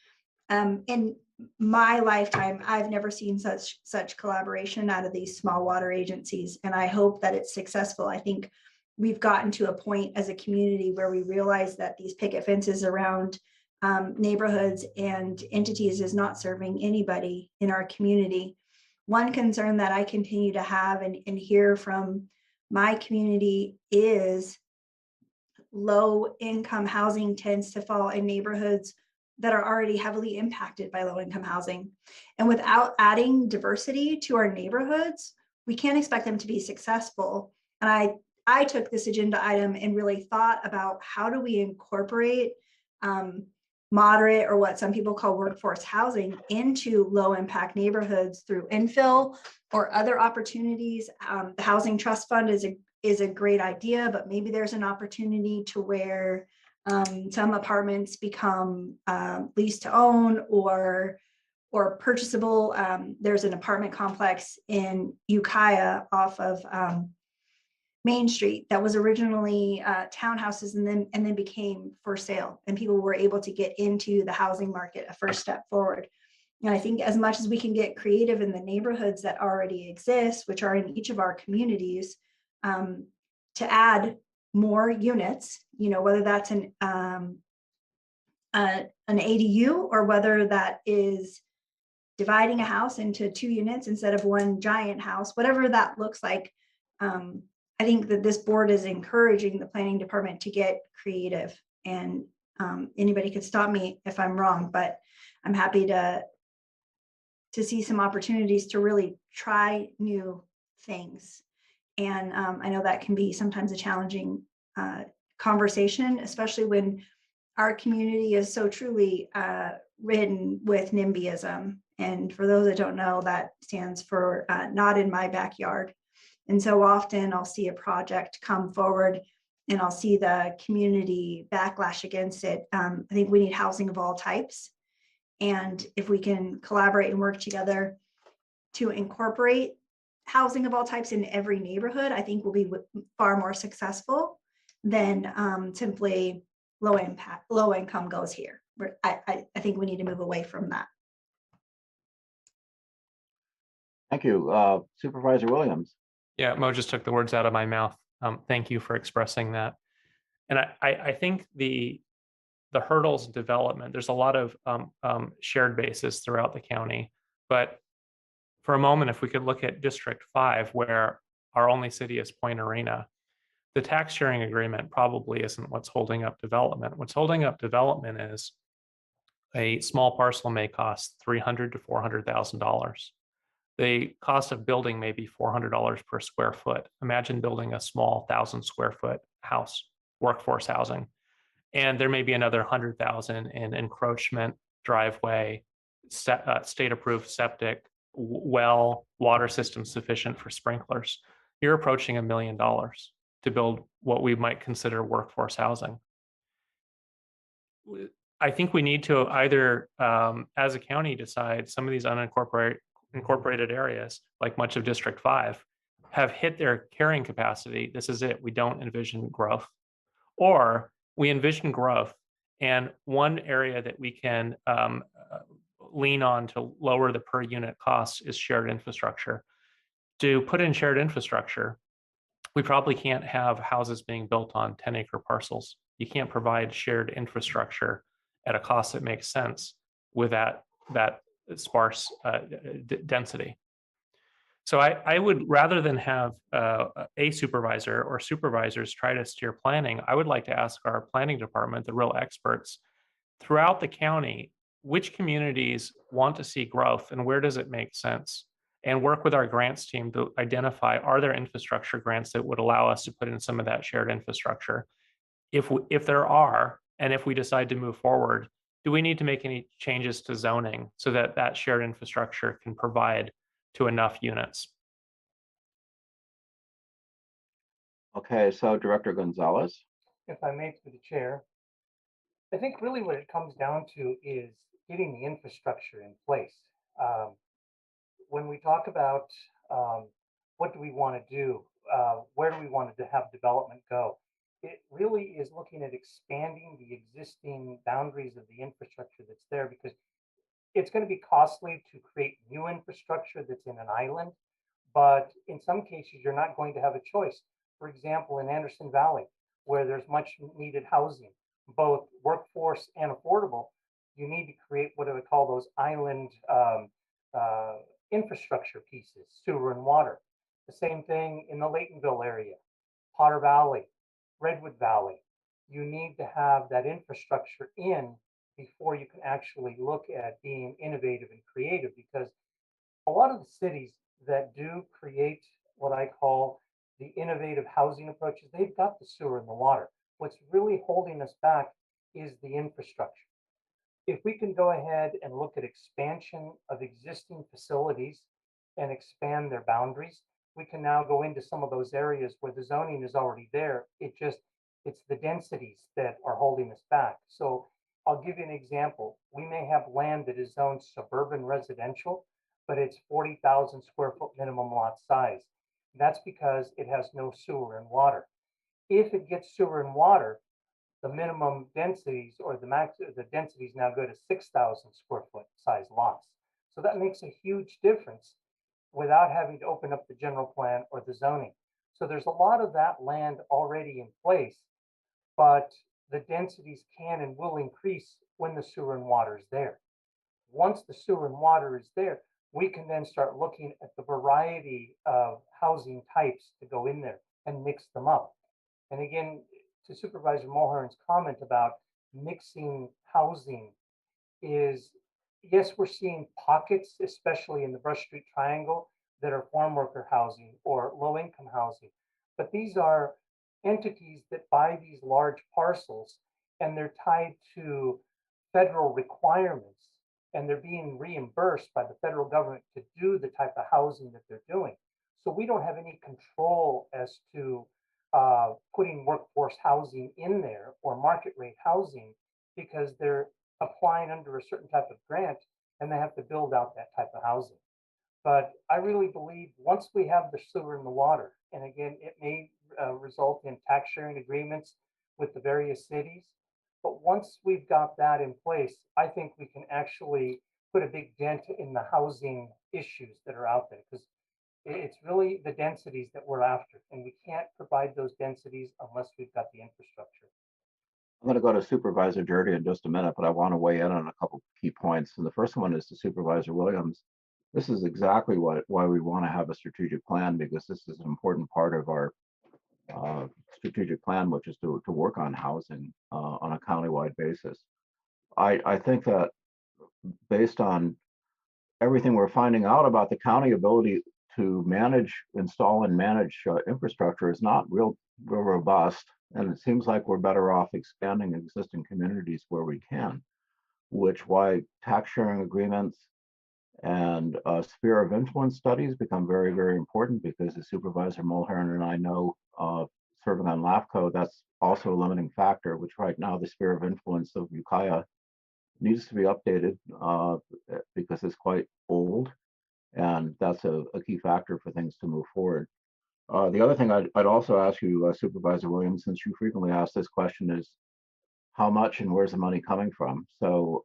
in my lifetime, I've never seen such collaboration out of these small water agencies, and I hope that it's successful. I think we've gotten to a point as a community where we realize that these picket fences around neighborhoods and entities is not serving anybody in our community. One concern that I continue to have and hear from my community is low income housing tends to fall in neighborhoods that are already heavily impacted by low income housing. And without adding diversity to our neighborhoods, we can't expect them to be successful. And I took this agenda item and really thought about how do we incorporate moderate, or what some people call workforce housing, into low impact neighborhoods through infill or other opportunities. The Housing Trust Fund is a great idea, but maybe there's an opportunity to where some apartments become lease to own or purchasable. There's an apartment complex in Ukiah off of Main Street that was originally townhouses and then became for sale, and people were able to get into the housing market, a first step forward. And I think as much as we can get creative in the neighborhoods that already exist, which are in each of our communities, to add more units, whether that's an ADU or whether that is dividing a house into 2 units instead of one giant house, whatever that looks like. I think that this board is encouraging the planning department to get creative, and anybody could stop me if I'm wrong, but I'm happy to see some opportunities to really try new things. And I know that can be sometimes a challenging conversation, especially when our community is so truly ridden with NIMBYism. And for those that don't know, that stands for not in my backyard. And so often I'll see a project come forward and I'll see the community backlash against it. I think we need housing of all types. And if we can collaborate and work together to incorporate housing of all types in every neighborhood, I think we'll be far more successful than simply low income goes here. I think we need to move away from that. Thank you. Supervisor Williams. Yeah, Mo just took the words out of my mouth. Thank you for expressing that. And I think the hurdles of development, there's a lot of shared bases throughout the county. But for a moment, if we could look at District 5, where our only city is Point Arena, the tax sharing agreement probably isn't what's holding up development. What's holding up development is a small parcel may cost $300,000 to $400,000. The cost of building may be $400 per square foot. Imagine building a small 1,000 square foot house, workforce housing. And there may be another 100,000 in encroachment, driveway, state approved septic, well, water system sufficient for sprinklers. You're approaching $1 million to build what we might consider workforce housing. I think we need to either, as a county, decide some of these unincorporated areas, like much of District 5, have hit their carrying capacity. This is it. We don't envision growth. Or we envision growth, and one area that we can lean on to lower the per unit costs is shared infrastructure. To put in shared infrastructure, we probably can't have houses being built on 10-acre parcels. You can't provide shared infrastructure at a cost that makes sense with that sparse density. So I would, rather than have a supervisor or supervisors try to steer planning, I would like to ask our planning department, the real experts throughout the county, which communities want to see growth and where does it make sense? And work with our grants team to identify, are there infrastructure grants that would allow us to put in some of that shared infrastructure? If there are, and if we decide to move forward, do we need to make any changes to zoning so that that shared infrastructure can provide to enough units? Okay, so Director Gonzalez. If I may, through the chair, I think really what it comes down to is getting the infrastructure in place. Um, when we talk about what do we want to do, where do we want to have development go, it really is looking at expanding the existing boundaries of the infrastructure that's there, because it's going to be costly to create new infrastructure that's in an island, but in some cases, you're not going to have a choice. For example, in Anderson Valley, where there's much needed housing, both workforce and affordable, you need to create what I would call those island uh, infrastructure pieces, sewer and water. The same thing in the Laytonville area, Potter Valley, Redwood Valley. You need to have that infrastructure in before you can actually look at being innovative and creative, because a lot of the cities that do create what I call the innovative housing approaches, they've got the sewer and the water. What's really holding us back is the infrastructure. If we can go ahead and look at expansion of existing facilities and expand their boundaries, we can now go into some of those areas where the zoning is already there. It's the densities that are holding us back. So I'll give you an example. We may have land that is zoned suburban residential, but it's 40,000 square foot minimum lot size. That's because it has no sewer and water. If it gets sewer and water, the minimum densities or the densities now go to 6,000 square foot size lots. So that makes a huge difference without having to open up the general plan or the zoning. So there's a lot of that land already in place, but the densities can and will increase when the sewer and water is there. Once the sewer and water is there, we can then start looking at the variety of housing types to go in there and mix them up. And again, to Supervisor Mulhern's comment about mixing housing is, yes, we're seeing pockets, especially in the Brush Street Triangle, that are farm worker housing or low income housing. But these are entities that buy these large parcels and they're tied to federal requirements, and they're being reimbursed by the federal government to do the type of housing that they're doing. So we don't have any control as to putting workforce housing in there or market rate housing, because they're applying under a certain type of grant and they have to build out that type of housing. But I really believe once we have the sewer and the water, and again, it may result in tax sharing agreements with the various cities, but once we've got that in place, I think we can actually put a big dent in the housing issues that are out there, because it's really the densities that we're after, and we can't provide those densities unless we've got the infrastructure. I'm going to go to Supervisor Dirty in just a minute, but I want to weigh in on a couple key points. And the first one is to Supervisor Williams. This is exactly why we want to have a strategic plan, because this is an important part of our strategic plan, which is to work on housing on a countywide basis. I think that based on everything we're finding out about the county ability to install and manage infrastructure is not real robust. And it seems like we're better off expanding existing communities where we can, which why tax sharing agreements and sphere of influence studies become very, very important, because as Supervisor Mulhern and I know, serving on LAFCO, that's also a limiting factor, which right now the sphere of influence of Ukiah needs to be updated because it's quite old, and that's a key factor for things to move forward. The other thing I'd also ask you, Supervisor Williams, since you frequently ask this question, is how much and where's the money coming from? So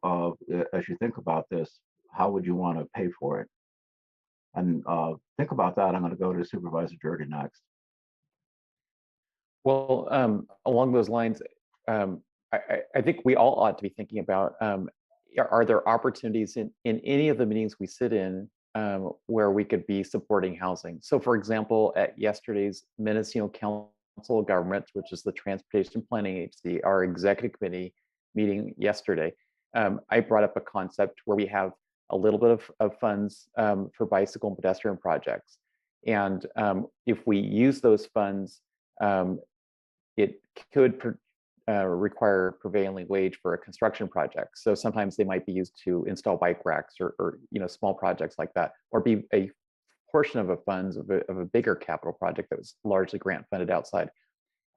as you think about this, how would you want to pay for it? And think about that. I'm going to go to Supervisor Dirty next. Well, along those lines, I think we all ought to be thinking about, are there opportunities in any of the meetings we sit in where we could be supporting housing? So for example, at yesterday's Mendocino Council of Government, which is the Transportation Planning Agency, our executive committee meeting yesterday, I brought up a concept where we have a little bit of funds for bicycle and pedestrian projects. And if we use those funds, it could require prevailing wage for a construction project. So sometimes they might be used to install bike racks or small projects like that, or be a portion of a funds of a bigger capital project that was largely grant funded outside.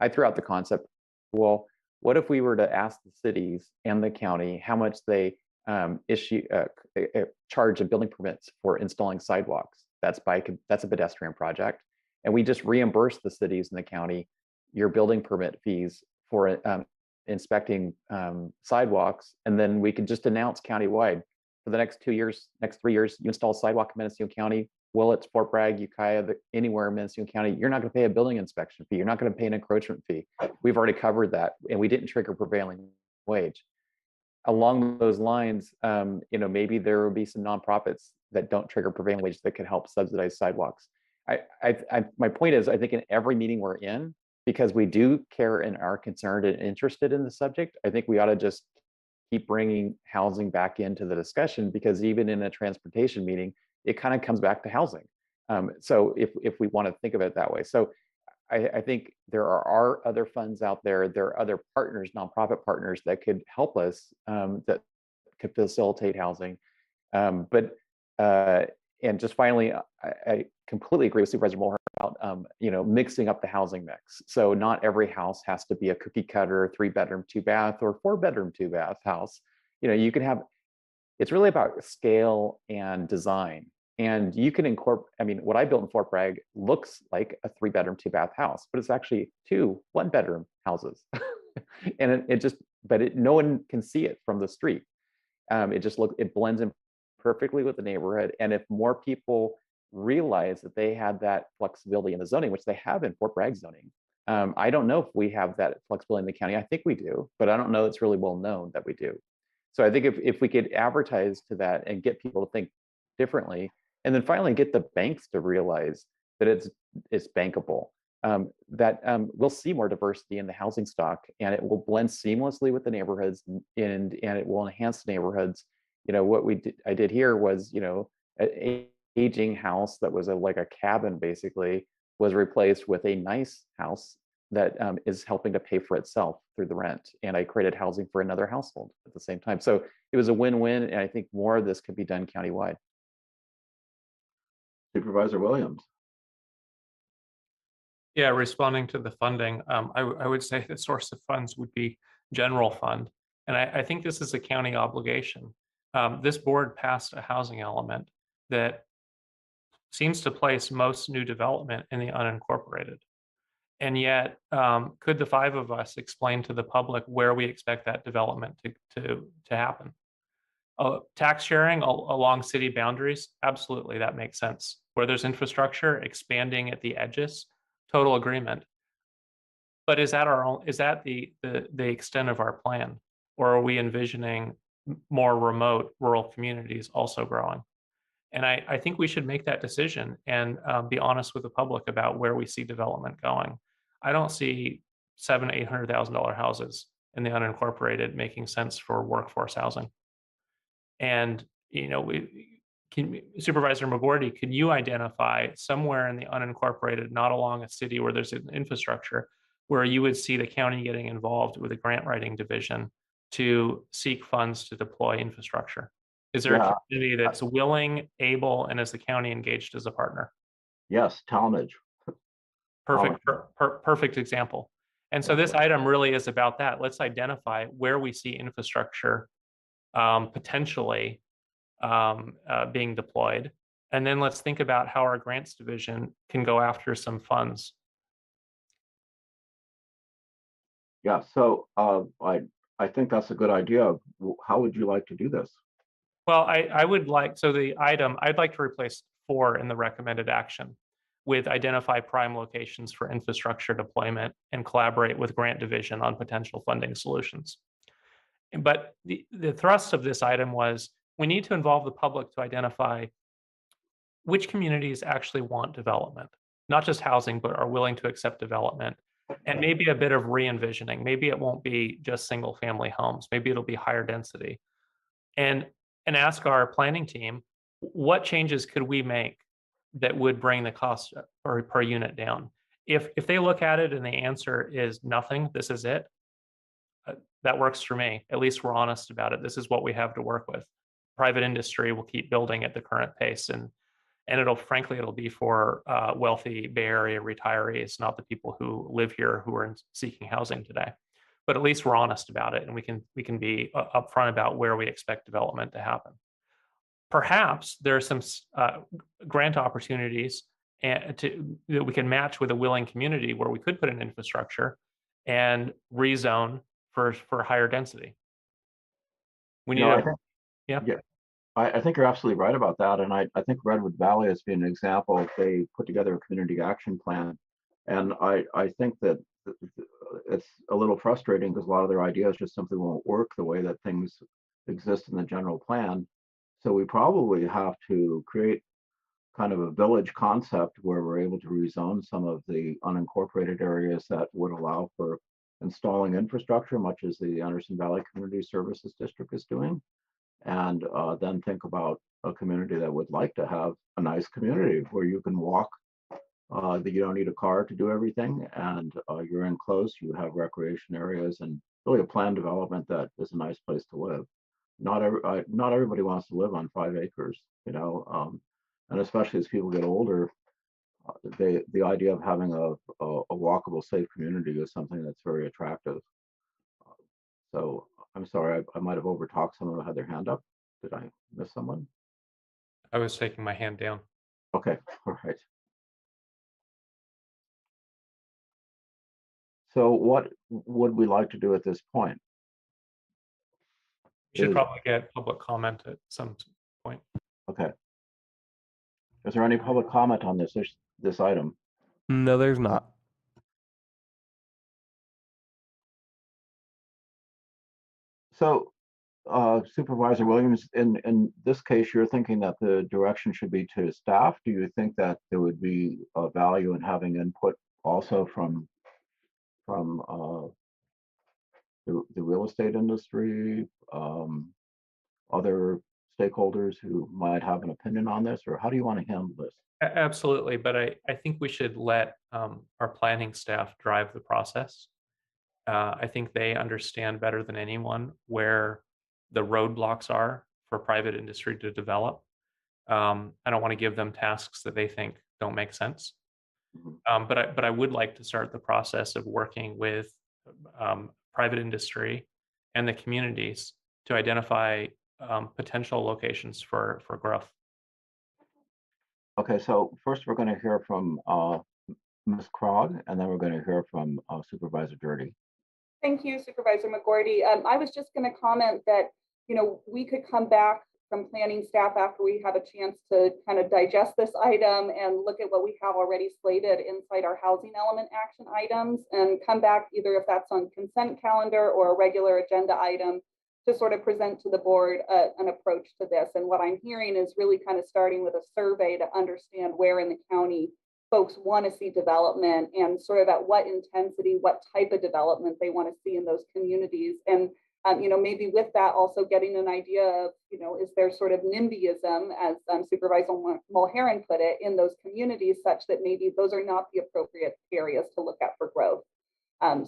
I threw out the concept, well, what if we were to ask the cities and the county how much they charge of building permits for installing sidewalks? That's a pedestrian project. And we just reimburse the cities and the county your building permit fees for inspecting sidewalks. And then we can just announce countywide for the next 2 years, next 3 years, you install a sidewalk in Mendocino County, Willits, Fort Bragg, Ukiah, anywhere in Mendocino County, you're not going to pay a building inspection fee. You're not going to pay an encroachment fee. We've already covered that, and we didn't trigger prevailing wage. Along those lines, maybe there will be some nonprofits that don't trigger prevailing wage that could help subsidize sidewalks. My point is, I think in every meeting we're in, because we do care and are concerned and interested in the subject, I think we ought to just keep bringing housing back into the discussion, because even in a transportation meeting, it kind of comes back to housing. So if we want to think of it that way. So I think there are other funds out there. There are other partners, nonprofit partners that could help us, that could facilitate housing. And just finally, I completely agree with Supervisor Mulhern about mixing up the housing mix. So not every house has to be a cookie cutter 3-bedroom, 2-bath, or 4-bedroom, 2-bath house. You can have. It's really about scale and design. And you can incorporate, what I built in Fort Bragg looks like a 3-bedroom, 2-bath house, but it's actually 2 1-bedroom houses. And no one can see it from the street. It blends in perfectly with the neighborhood. And if more people realize that they had that flexibility in the zoning, which they have in Fort Bragg zoning, I don't know if we have that flexibility in the county. I think we do, but I don't know it's really well known that we do. So I think if we could advertise to that and get people to think differently, and then finally get the banks to realize that it's bankable, that we'll see more diversity in the housing stock, and it will blend seamlessly with the neighborhoods, and it will enhance the neighborhoods. What I did here was, an aging house that was like a cabin basically was replaced with a nice house that is helping to pay for itself through the rent. And I created housing for another household at the same time. So it was a win-win, and I think more of this could be done countywide. Supervisor Williams. Yeah, responding to the funding, I would say the source of funds would be general fund. And I think this is a county obligation. This board passed a housing element that seems to place most new development in the unincorporated. And yet, could the 5 of us explain to the public where we expect that development to happen? Tax sharing along city boundaries, absolutely, that makes sense. Where there's infrastructure, expanding at the edges, total agreement. But is that the extent of our plan? Or are we envisioning more remote rural communities also growing? And I think we should make that decision and be honest with the public about where we see development going. I don't see $700,000 to $800,000 houses in the unincorporated making sense for workforce housing. And Supervisor McGordy, can you identify somewhere in the unincorporated, not along a city where there's an infrastructure, where you would see the county getting involved with a grant writing division to seek funds to deploy infrastructure? Is there a community that's willing, able, and is the county engaged as a partner? Yes, Talmadge. Perfect example. And so this item really is about that. Let's identify where we see infrastructure potentially being deployed. And then let's think about how our grants division can go after some funds. Yeah, so I think that's a good idea. How would you like to do this? Well, I would like, so the item, I'd like to replace 4 in the recommended action with identify prime locations for infrastructure deployment and collaborate with grant division on potential funding solutions. But the thrust of this item was we need to involve the public to identify which communities actually want development, not just housing, but are willing to accept development, and maybe a bit of re-envisioning. Maybe it won't be just single family homes. Maybe it'll be higher density. And ask our planning team, what changes could we make that would bring the cost per unit down? If they look at it and the answer is nothing, this is it, that works for me. At least we're honest about it. This is what we have to work with. Private industry will keep building at the current pace, and And frankly, it'll be for wealthy Bay Area retirees, not the people who live here who are seeking housing today. But at least we're honest about it, and we can be upfront about where we expect development to happen. Perhaps there are some grant opportunities that we can match with a willing community where we could put in infrastructure and rezone for higher density. We need I think you're absolutely right about that. And I think Redwood Valley has been an example. They put together a community action plan. And I think that it's a little frustrating because a lot of their ideas just simply won't work the way that things exist in the general plan. So we probably have to create kind of a village concept where we're able to rezone some of the unincorporated areas that would allow for installing infrastructure, much as the Anderson Valley Community Services District is doing. And then think about a community that would like to have a nice community where you can walk, that you don't need a car to do everything, and you're enclosed, you have recreation areas, and really a planned development that is a nice place to live. Not everybody wants to live on 5 acres, you know, and especially as people get older, the idea of having a walkable, safe community is something that's very attractive. So I'm sorry, I might have overtalked someone who had their hand up. Did I miss someone? I was taking my hand down. Okay, all right. So what would we like to do at this point? We should probably get public comment at some point. Okay. Is there any public comment on this item? No, there's not. So, Supervisor Williams, in this case, you're thinking that the direction should be to staff. Do you think that there would be a value in having input also from the real estate industry, other stakeholders who might have an opinion on this, or how do you want to handle this? Absolutely, but I think we should let our planning staff drive the process. I think they understand better than anyone where the roadblocks are for private industry to develop. I don't want to give them tasks that they think don't make sense. But I would like to start the process of working with private industry and the communities to identify potential locations for growth. Okay, so first we're going to hear from Ms. Krog, and then we're going to hear from Supervisor Dirty. Thank you, Supervisor McGordy. I was just going to comment that, you know, we could come back from planning staff after we have a chance to kind of digest this item and look at what we have already slated inside our housing element action items, and come back either if that's on consent calendar or a regular agenda item to sort of present to the board an approach to this. And what I'm hearing is really kind of starting with a survey to understand where in the county folks want to see development and sort of at what intensity, what type of development they want to see in those communities. And you know, maybe with that also getting an idea of, you know, is there sort of NIMBYism, as Supervisor Mulherin put it, in those communities, such that maybe those are not the appropriate areas to look at for growth.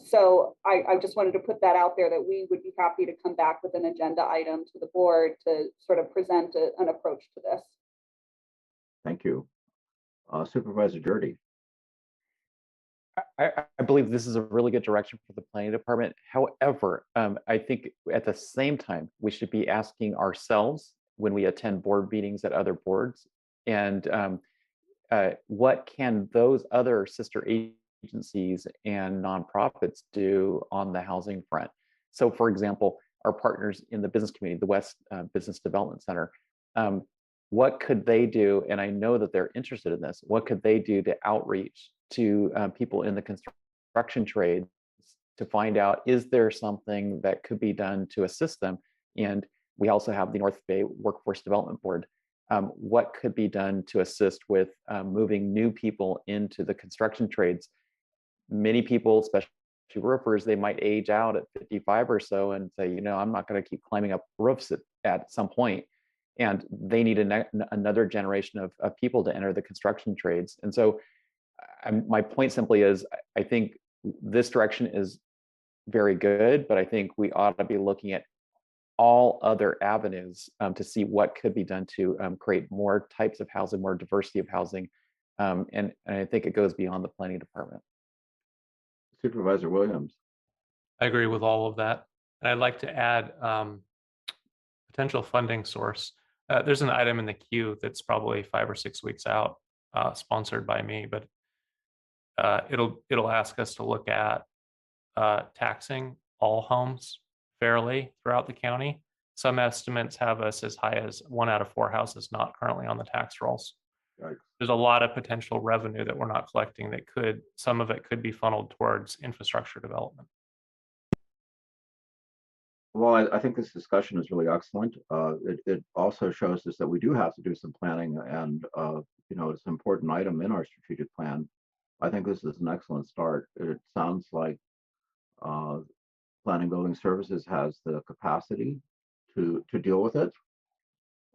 So I just wanted to put that out there, that we would be happy to come back with an agenda item to the board to sort of present an approach to this. Thank you. Supervisor Dirty. I believe this is a really good direction for the planning department. However, I think at the same time, we should be asking ourselves when we attend board meetings at other boards, and what can those other sister agencies and nonprofits do on the housing front? So for example, our partners in the business community, the West Business Development Center, what could they do? And I know that they're interested in this. What could they do to outreach to people in the construction trades to find out, is there something that could be done to assist them? And we also have the North Bay Workforce Development Board. What could be done to assist with moving new people into the construction trades? Many people, especially roofers, they might age out at 55 or so and say, you know, I'm not going to keep climbing up roofs at some point. And they need another generation of people to enter the construction trades. And so my point simply is, I think this direction is very good, but I think we ought to be looking at all other avenues to see what could be done to create more types of housing, more diversity of housing. And I think it goes beyond the planning department. Supervisor Williams. I agree with all of that. And I'd like to add potential funding source. There's an item in the queue that's probably 5 or 6 weeks out, sponsored by me, but it'll ask us to look at taxing all homes fairly throughout the county. Some estimates have us as high as 1 out of 4 houses not currently on the tax rolls. Yikes. There's a lot of potential revenue that we're not collecting that some of it could be funneled towards infrastructure development. Well, I think this discussion is really excellent. It also shows us that we do have to do some planning, and it's an important item in our strategic plan. I think this is an excellent start. It sounds like Planning Building Services has the capacity to deal with it,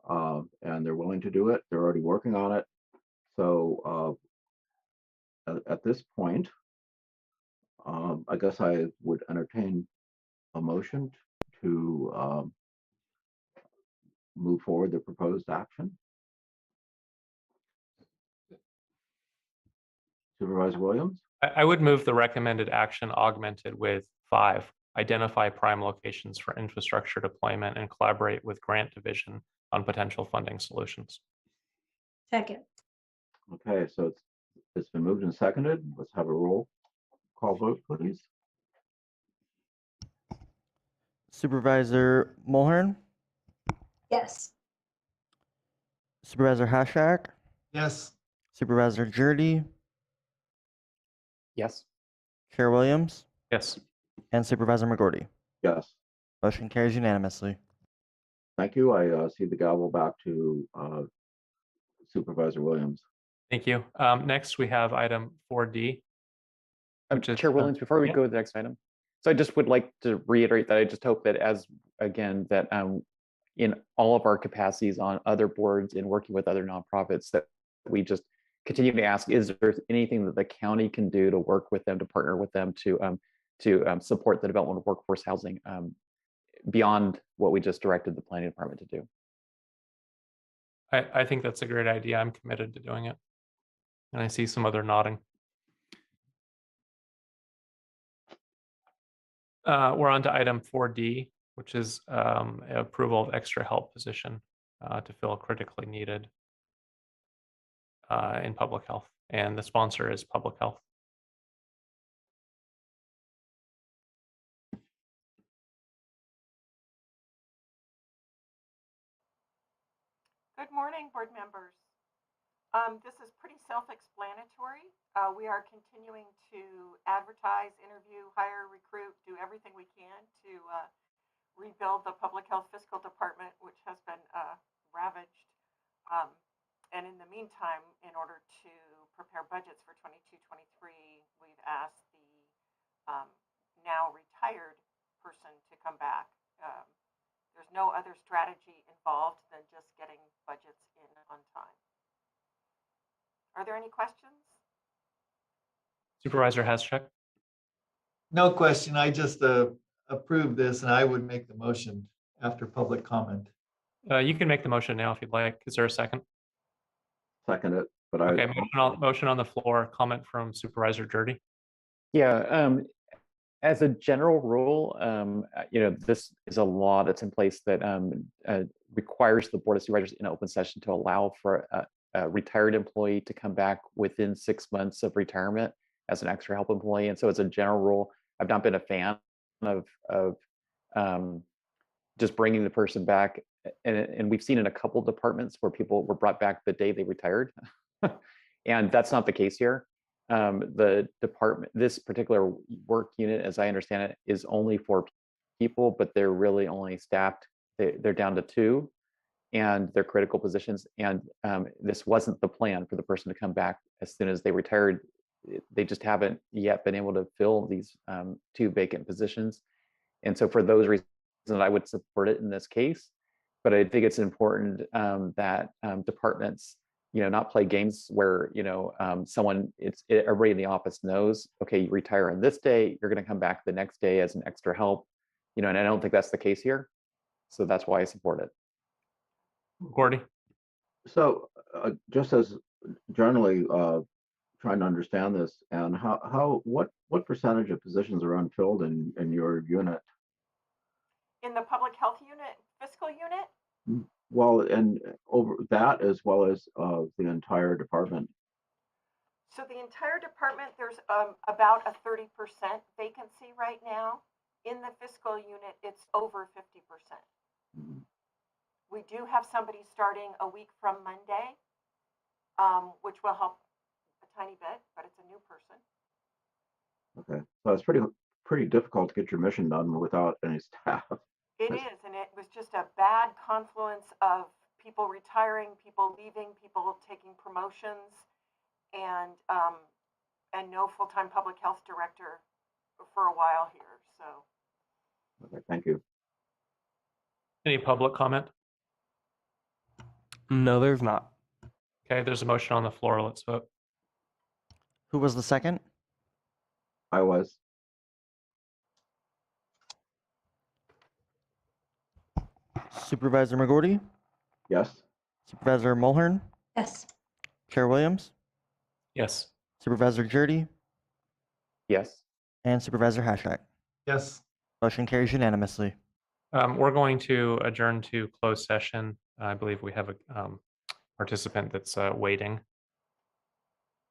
and they're willing to do it. They're already working on it. So at this point, I guess I would entertain a motion to move forward the proposed action. Supervisor Williams? I would move the recommended action augmented with 5, identify prime locations for infrastructure deployment and collaborate with grant division on potential funding solutions. Second. Okay, so it's been moved and seconded. Let's have a roll call vote, please. Supervisor Mulhern, Yes. Supervisor Hashak, Yes. Supervisor Jurdy, Yes. Chair Williams, Yes. and Supervisor McGorty. Yes. Motion carries unanimously. Thank you. I see the gavel back to Supervisor Williams. Thank you. Next, we have item 4D. Chair Williams, before we go to the next item, so I just would like to reiterate that I just hope that in all of our capacities on other boards and working with other nonprofits, that we just continue to ask, is there anything that the county can do to work with them, to partner with them to support the development of workforce housing beyond what we just directed the planning department to do? I think that's a great idea. I'm committed to doing it. And I see some other nodding. We're on to item 4D, which is approval of extra help position to fill critically needed in public health. And the sponsor is public health. Good morning, board members. This is pretty self-explanatory. We are continuing to advertise, interview, hire, recruit, do everything we can to rebuild the public health fiscal department, which has been ravaged. And in the meantime, in order to prepare budgets for 22-23, we've asked the now retired person to come back. There's no other strategy involved than just getting budgets in on time. Are there any questions? Supervisor Haschek? No question. I just approve this, and I would make the motion after public comment. You can make the motion now if you'd like. Is there a second? Second it, but Okay, motion on the floor. Comment from Supervisor Jurdy. Yeah, as a general rule, this is a law that's in place that requires the Board of Supervisors in open session to allow for a retired employee to come back within 6 months of retirement as an extra help employee. And so as a general rule, I've not been a fan of just bringing the person back. And we've seen in a couple departments where people were brought back the day they retired. And that's not the case here. The department, this particular work unit, as I understand it, is only 4 people, but they're really only staffed. They're down to 2, and they're critical positions. And this wasn't the plan for the person to come back as soon as they retired. They just haven't yet been able to fill these 2 vacant positions. And so for those reasons, I would support it in this case. But I think it's important that departments, not play games where, everybody in the office knows, okay, you retire on this day, you're going to come back the next day as an extra help, and I don't think that's the case here. So that's why I support it. Gordy? So just as generally trying to understand this, and what percentage of positions are unfilled in your unit? In the public health unit, fiscal unit, Well, and over that as well as the entire department. so the entire department, there's about a 30% vacancy right now. In the fiscal unit, it's over 50%. We do have somebody starting a week from Monday, which will help a tiny bit, but it's a new person. Okay, so it's pretty difficult to get your mission done without any staff. It is, and it was just a bad confluence of people retiring, people leaving, people taking promotions, and no full-time public health director for a while here. So, Okay, thank you. Any public comment? No, there's not. Okay, there's a motion on the floor. Let's vote. Who was the second? I was. Supervisor McGorty? Yes. Supervisor Mulhern? Yes. Chair Williams? Yes. Supervisor Jordy? Yes. And Supervisor Hashak? Yes. Motion carries unanimously. We're going to adjourn to closed session. I believe we have a participant that's waiting.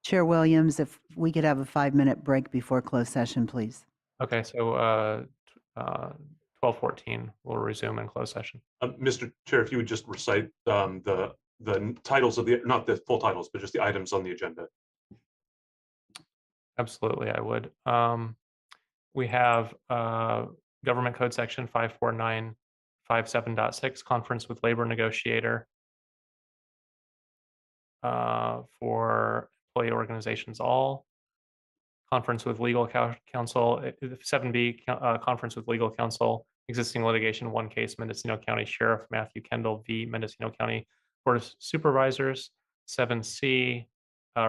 Chair Williams, if we could have a 5-minute break before closed session, please. Okay, so 12:14, we'll resume in closed session. Mr. Chair, if you would just recite the titles of not the full titles, but just the items on the agenda. Absolutely, I would. We have Government Code Section 54957.6, Conference with Labor Negotiator for employee organizations all. Conference with Legal Counsel, 7B, Conference with Legal Counsel, existing litigation, one case, Mendocino County Sheriff Matthew Kendall v. Mendocino County Board of Supervisors. 7C,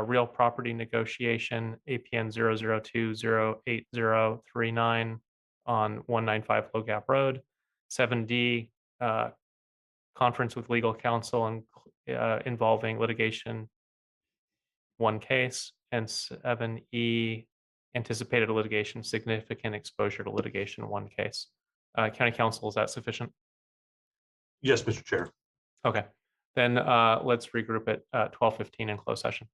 real property negotiation, APN 002-08039 on 195 Low Gap Road. 7D, conference with legal counsel and involving litigation, one case. And 7E, anticipated litigation, significant exposure to litigation, one case. County Counsel, is that sufficient? Yes, Mr. Chair. Okay, then let's regroup at 12:15 in closed session.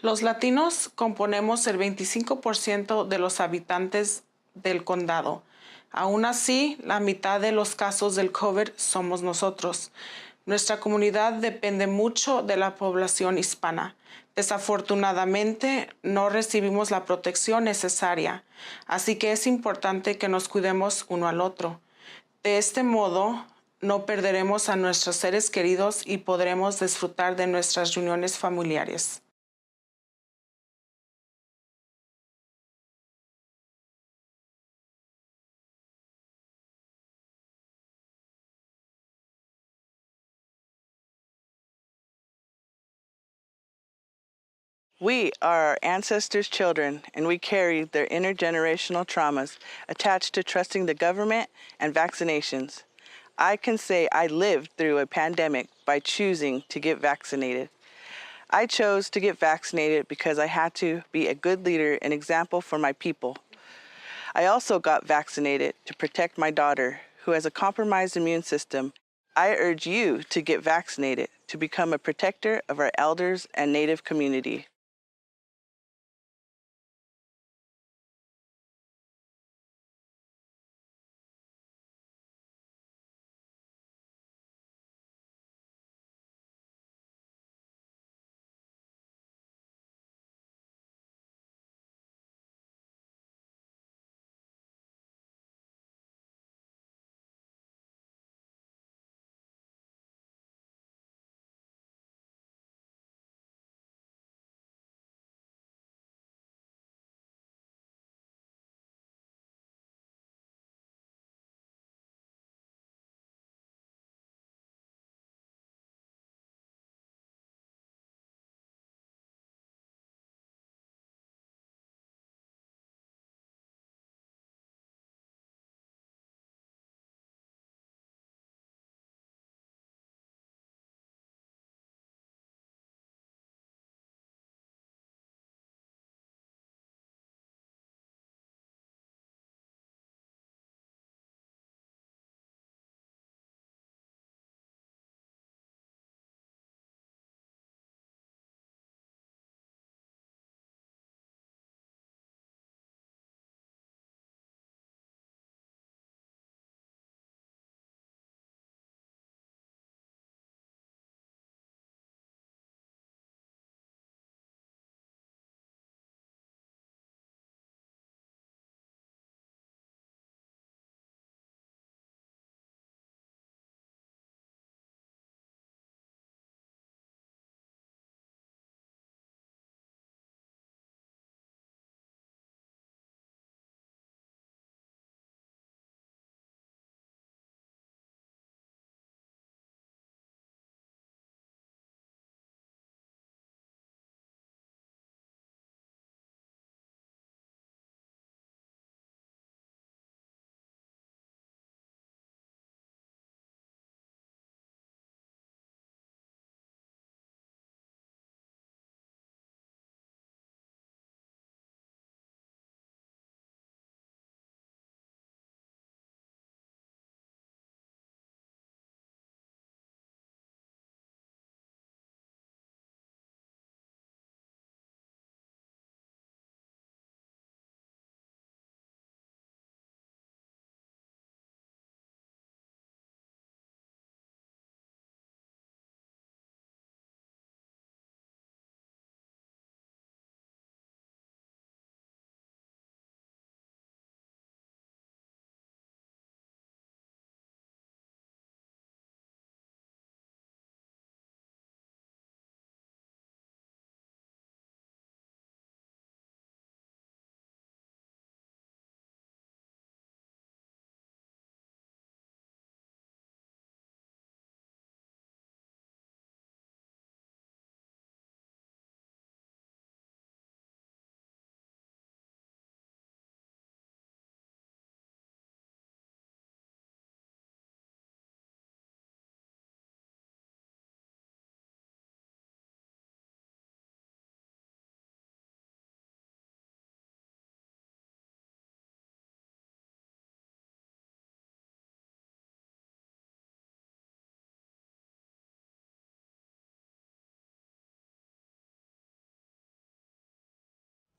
Los latinos componemos el 25% de los habitantes del condado. Aún así, la mitad de los casos del COVID somos nosotros. Nuestra comunidad depende mucho de la población hispana. Desafortunadamente, no recibimos la protección necesaria, así que es importante que nos cuidemos uno al otro. De este modo, no perderemos a nuestros seres queridos y podremos disfrutar de nuestras reuniones familiares. We are our ancestors' children, and we carry their intergenerational traumas attached to trusting the government and vaccinations. I can say I lived through a pandemic by choosing to get vaccinated. I chose to get vaccinated because I had to be a good leader and example for my people. I also got vaccinated to protect my daughter, who has a compromised immune system. I urge you to get vaccinated to become a protector of our elders and Native community.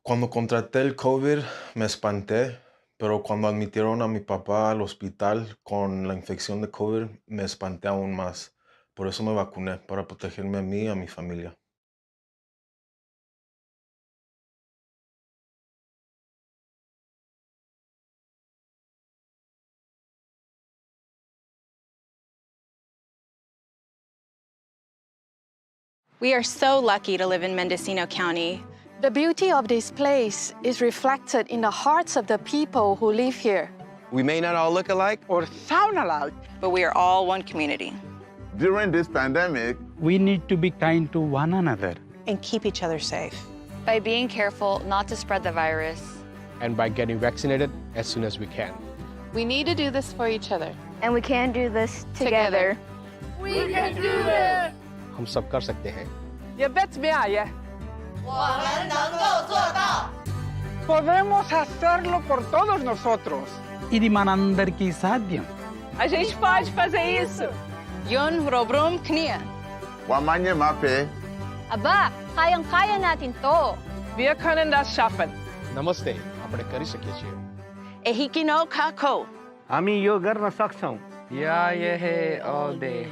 Cuando contraté el COVID me espanté, pero cuando admitieron a mi papá al hospital con la infección de COVID me espanté aún más. Por eso me vacuné, para protegerme a mí y a mi familia. We are so lucky to live in Mendocino County. The beauty of this place is reflected in the hearts of the people who live here. We may not all look alike Or sound alike, but we are all one community. During this pandemic, we need to be kind to one another. And keep each other safe. By being careful not to spread the virus. And by getting vaccinated as soon as we can. We need to do this for each other. And we can do this together. We can do this! हम सब कर सकते हैं. You bet me I. Podemos hacerlo por todos nosotros. Hindi manandar ki sadyam. A gente pode fazer isso. Yun robrum knia. Wamanya mape. Aba, kayang-kaya natin to. Wir können das schaffen. Namaste. આપણે કરી શકીએ છીએ. Ehikino kako. Ami yo garna saksam. Yeah, yeah, all day.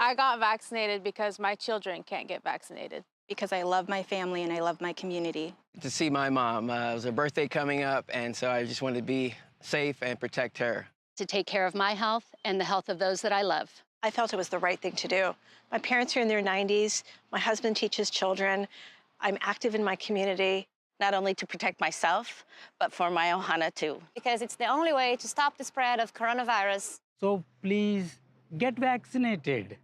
I got vaccinated because my children can't get vaccinated. Because I love my family and I love my community. To see my mom. It was her birthday coming up, and so I just wanted to be safe and protect her. To take care of my health and the health of those that I love. I felt it was the right thing to do. My parents are in their 90s. My husband teaches children. I'm active in my community. Not only to protect myself, but for my ohana too. Because it's the only way to stop the spread of coronavirus. So please get vaccinated.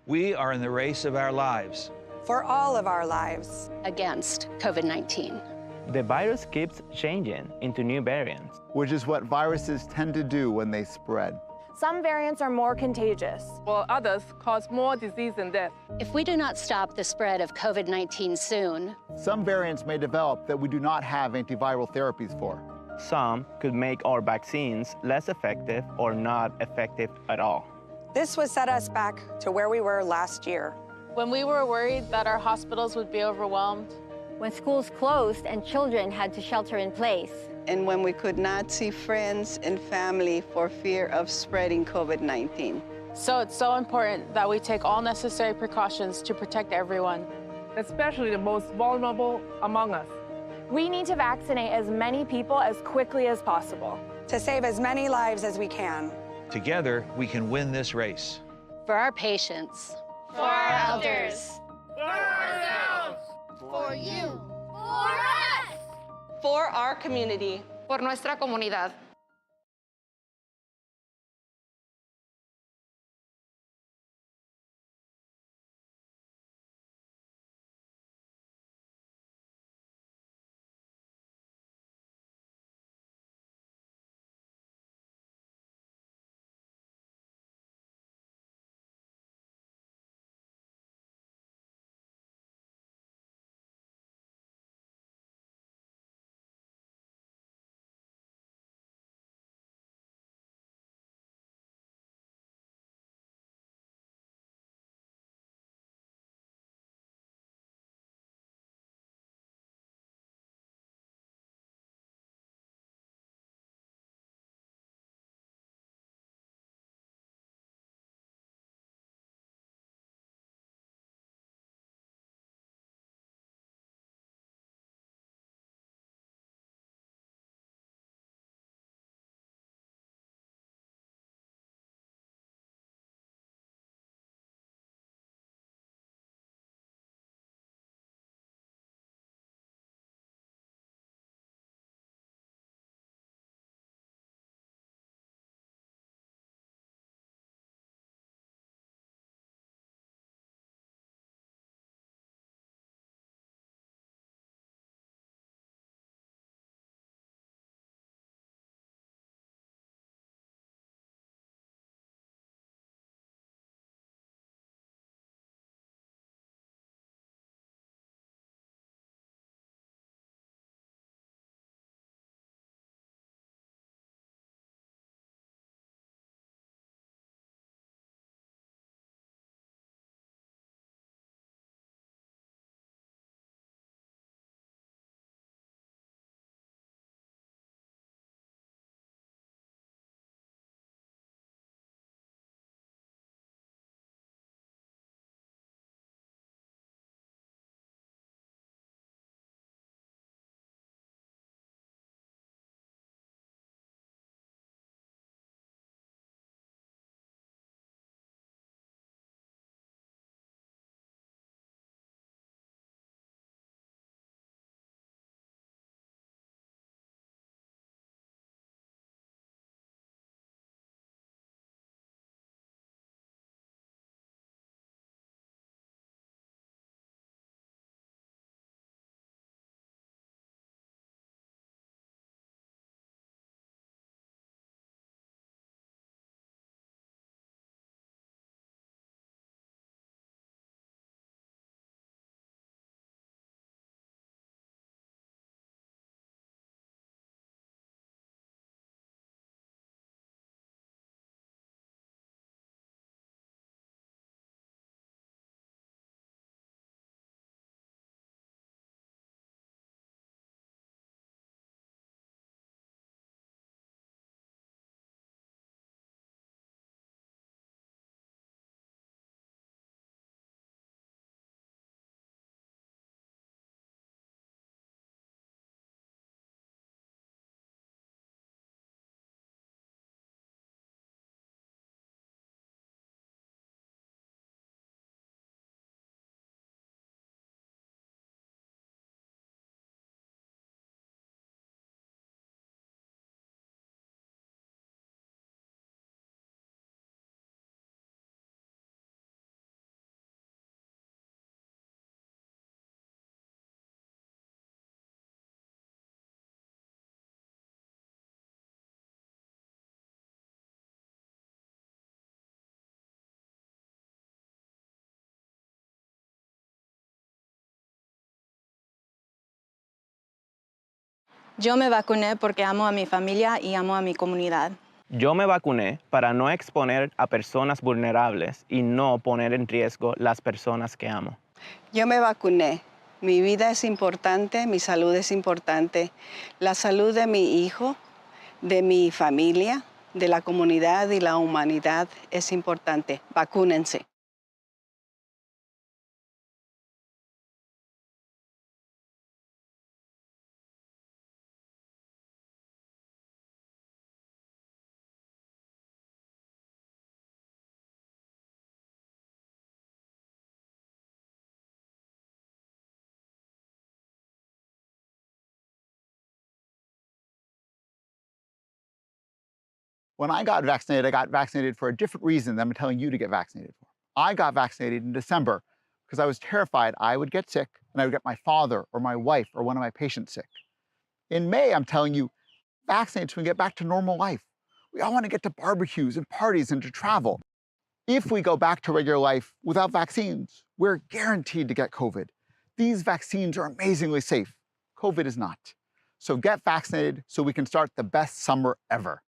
We are in the race of our lives. For all of our lives. Against COVID-19. The virus keeps changing into new variants, which is what viruses tend to do when they spread. Some variants are more contagious, while others cause more disease and death. If we do not stop the spread of COVID-19 soon, some variants may develop that we do not have antiviral therapies for. Some could make our vaccines less effective or not effective at all. This would set us back to where we were last year. When we were worried that our hospitals would be overwhelmed. When schools closed and children had to shelter in place. And when we could not see friends and family for fear of spreading COVID-19. So it's so important that we take all necessary precautions to protect everyone. Especially the most vulnerable among us. We need to vaccinate as many people as quickly as possible. To save as many lives as we can. Together, we can win this race. For our patients. For our elders. For ourselves. For you. For us. For our community. Por nuestra comunidad. Yo me vacuné porque amo a mi familia y amo a mi comunidad. Yo me vacuné para no exponer a personas vulnerables y no poner en riesgo las personas que amo. Yo me vacuné. Mi vida es importante, mi salud es importante. La salud de mi hijo, de mi familia, de la comunidad y la humanidad es importante. Vacúnense. When I got vaccinated for a different reason than I'm telling you to get vaccinated for. I got vaccinated in December because I was terrified I would get sick and I would get my father or my wife or one of my patients sick. In May, I'm telling you, vaccinate so we can get back to normal life. We all want to get to barbecues and parties and to travel. If we go back to regular life without vaccines, we're guaranteed to get COVID. These vaccines are amazingly safe. COVID is not. So get vaccinated so we can start the best summer ever.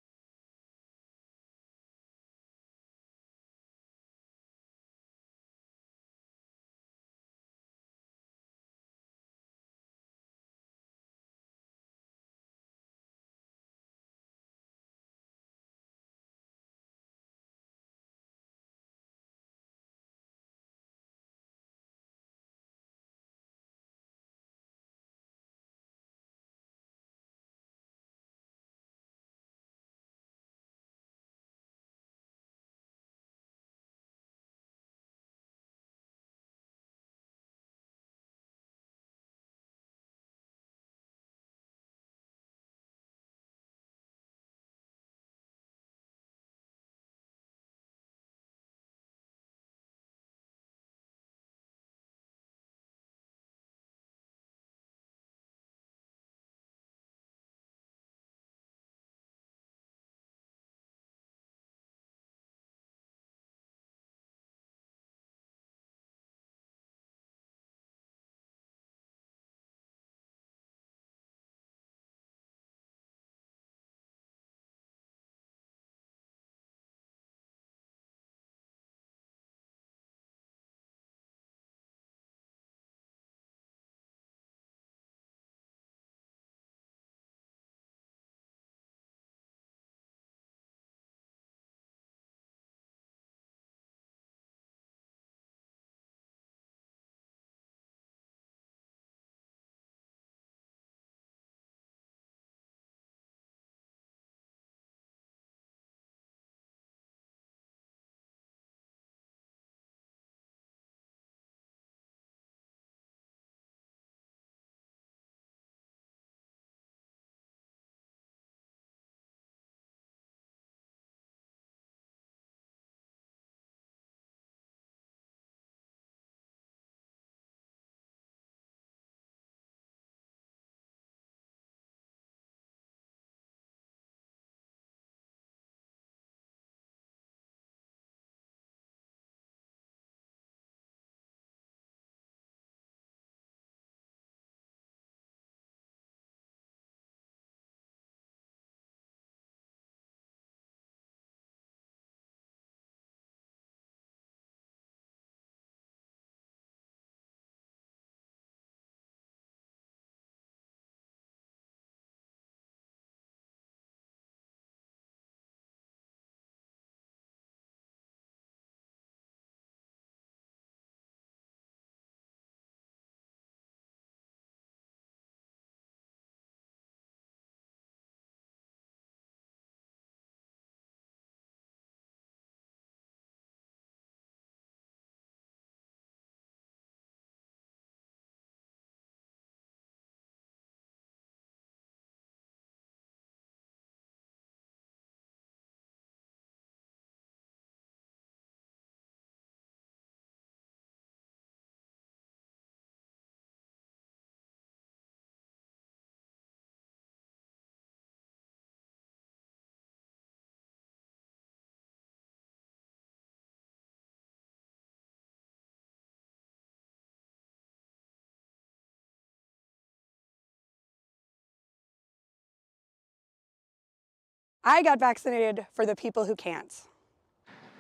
I got vaccinated for the people who can't.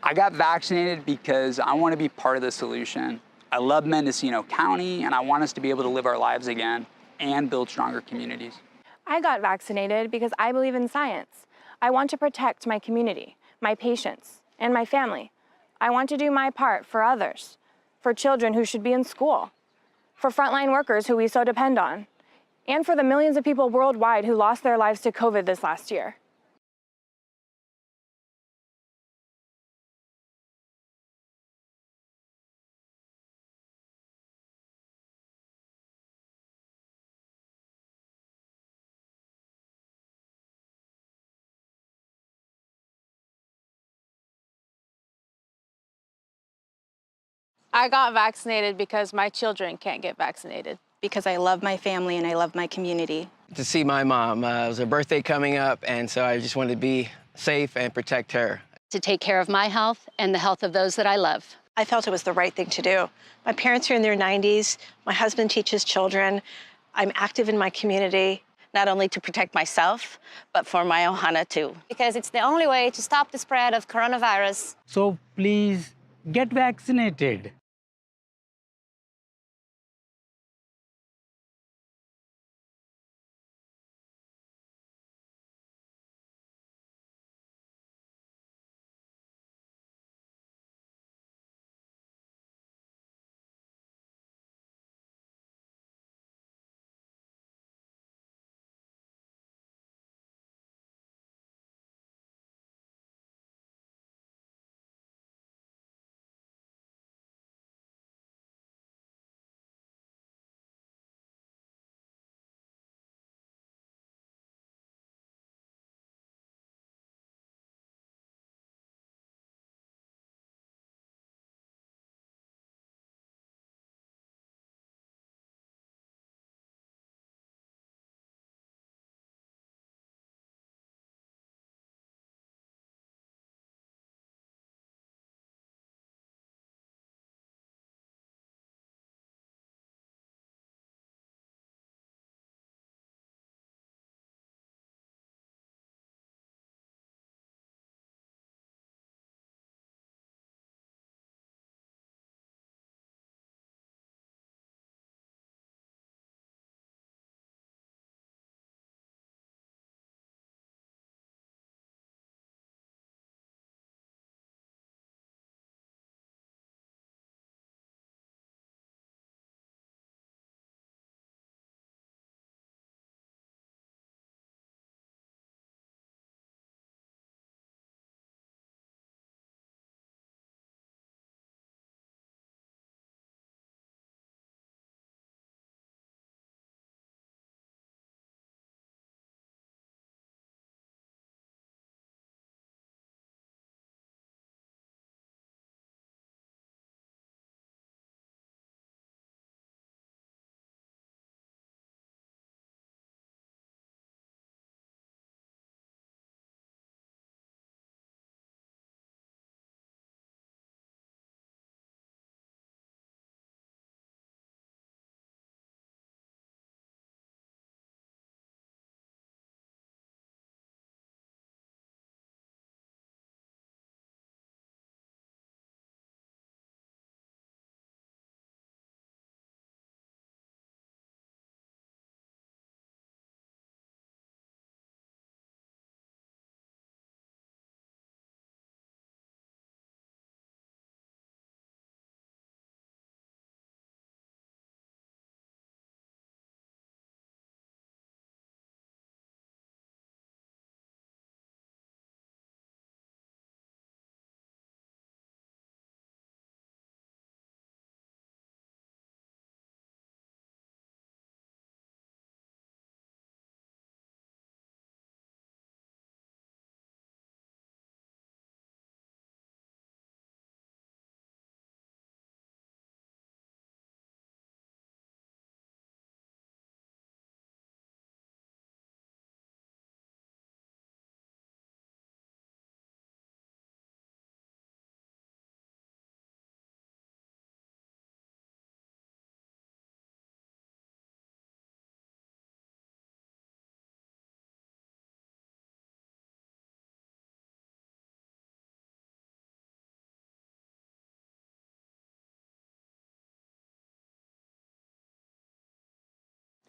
I got vaccinated because I want to be part of the solution. I love Mendocino County, and I want us to be able to live our lives again and build stronger communities. I got vaccinated because I believe in science. I want to protect my community, my patients, and my family. I want to do my part for others, for children who should be in school, for frontline workers who we so depend on, and for the millions of people worldwide who lost their lives to COVID this last year. I got vaccinated because my children can't get vaccinated. Because I love my family and I love my community. To see my mom. It was her birthday coming up, and so I just wanted to be safe and protect her. To take care of my health and the health of those that I love. I felt it was the right thing to do. My parents are in their 90s. My husband teaches children. I'm active in my community. Not only to protect myself, but for my ohana too. Because it's the only way to stop the spread of coronavirus. So please get vaccinated.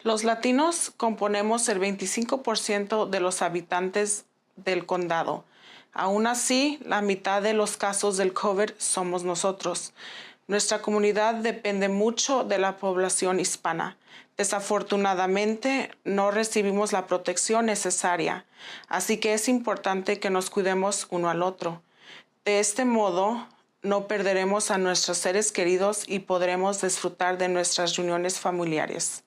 Los latinos componemos el 25% de los habitantes del condado. Aún así, la mitad de los casos del COVID somos nosotros. Nuestra comunidad depende mucho de la población hispana. Desafortunadamente, no recibimos la protección necesaria, así que es importante que nos cuidemos uno al otro. De este modo, no perderemos a nuestros seres queridos y podremos disfrutar de nuestras reuniones familiares.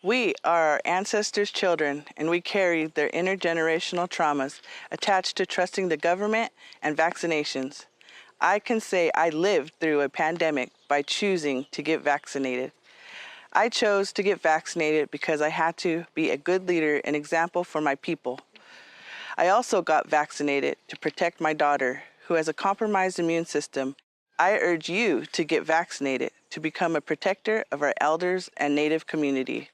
We are our ancestors' children, and we carry their intergenerational traumas attached to trusting the government and vaccinations. I can say I lived through a pandemic by choosing to get vaccinated. I chose to get vaccinated because I had to be a good leader and example for my people. I also got vaccinated to protect my daughter, who has a compromised immune system. I urge you to get vaccinated to become a protector of our elders and Native community.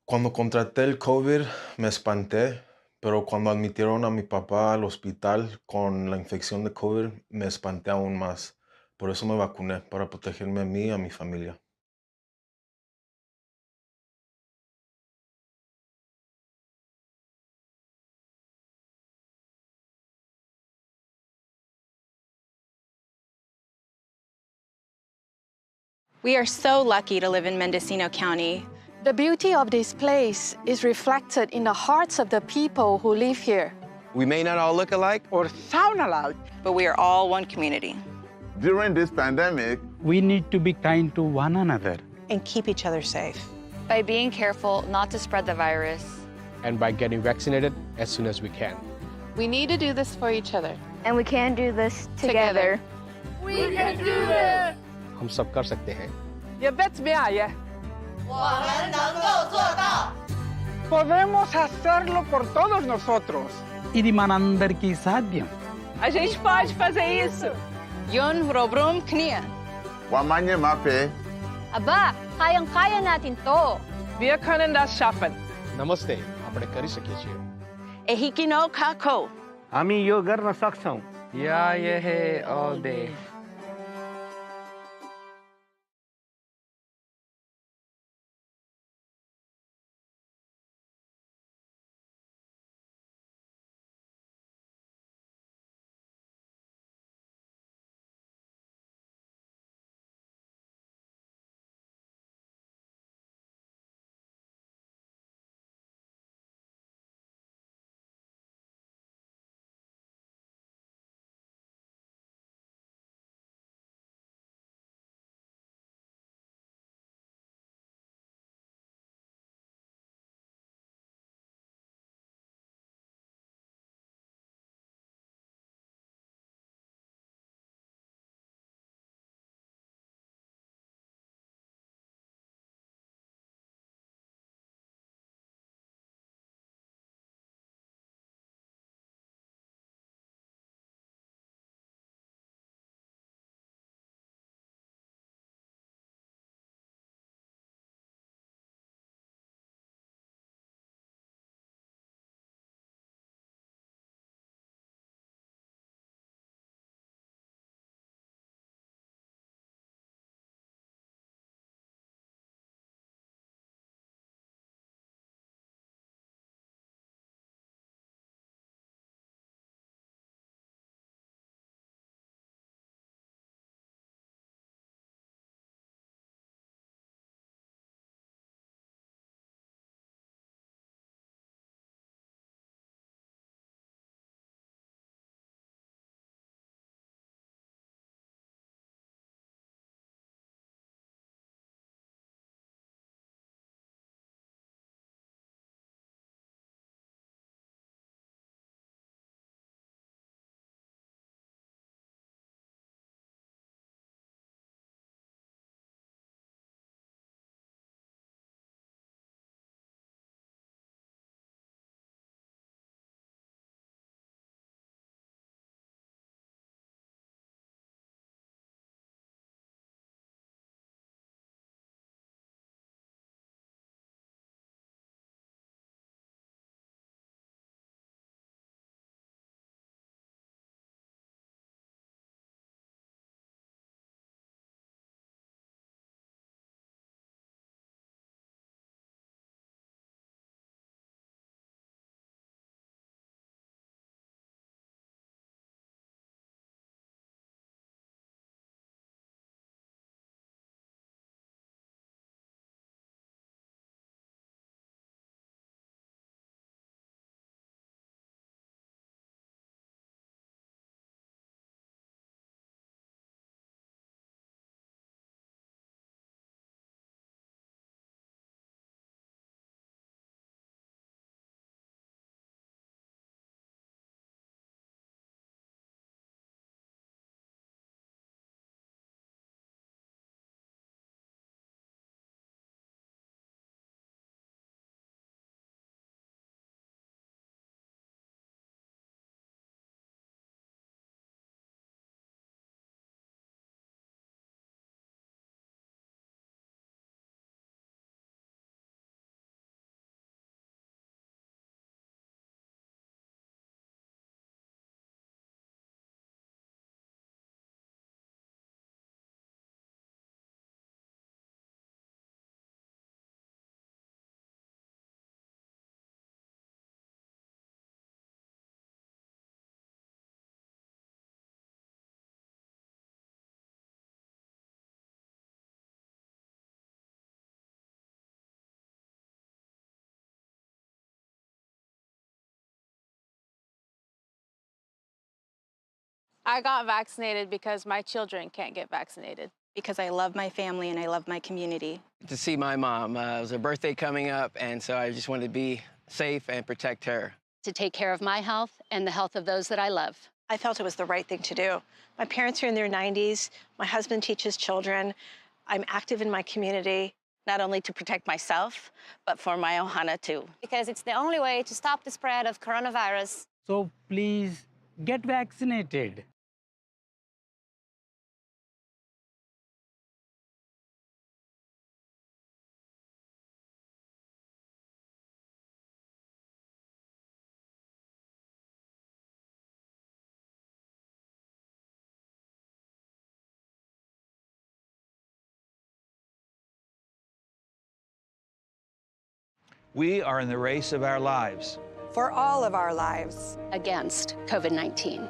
Cuando contraté el COVID me espanté, pero cuando admitieron a mi papá al hospital con la infección de COVID me espanté aún más. Por eso me vacuné, para protegerme a mí y a mi familia. We are so lucky to live in Mendocino County. The beauty of this place is reflected in the hearts of the people who live here. We may not all look alike or sound alike, but we are all one community. During this pandemic, we need to be kind to one another and keep each other safe. By being careful not to spread the virus. And by getting vaccinated as soon as we can. We need to do this for each other. And we can do this together. We can do this! हम सब कर सकते हैं. ये bet में आया. Podemos hacerlo por todos nosotros. E de maneira que sabiam. A gente pode fazer isso. Yun robrum knia. Wamanye mape. Aba, kayang-kaya natin to. Wir können das schaffen. નમસ્તે, આપણે કરી શકીએ છીએ. Ehikino kako. हामी यो गर्न सक्छौं. या ये है all day. I got vaccinated because my children can't get vaccinated. Because I love my family and I love my community. To see my mom. It was her birthday coming up, and so I just wanted to be safe and protect her. To take care of my health and the health of those that I love. I felt it was the right thing to do. My parents are in their 90s. My husband teaches children. I'm active in my community. Not only to protect myself, but for my ohana too. Because it's the only way to stop the spread of coronavirus. So please get vaccinated. We are in the race of our lives. For all of our lives. Against COVID-19.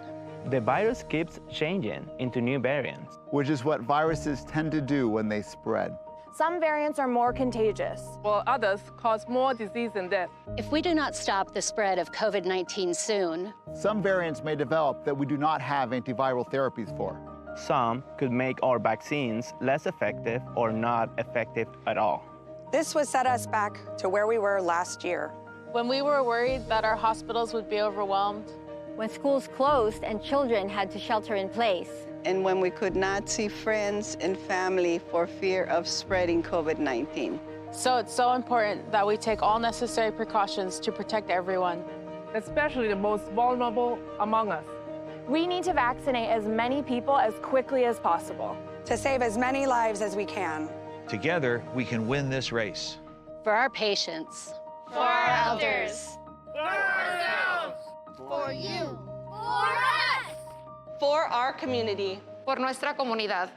The virus keeps changing into new variants, which is what viruses tend to do when they spread. Some variants are more contagious, while others cause more disease and death. If we do not stop the spread of COVID-19 soon, some variants may develop that we do not have antiviral therapies for. some could make our vaccines less effective or not effective at all. This would set us back to where we were last year. When we were worried that our hospitals would be overwhelmed. When schools closed and children had to shelter in place. And when we could not see friends and family for fear of spreading COVID-19. So it's so important that we take all necessary precautions to protect everyone, especially the most vulnerable among us. We need to vaccinate as many people as quickly as possible. To save as many lives as we can. Together, we can win this race. For our patients. For our elders. For ourselves. For you. For us. For our community. Por nuestra comunidad.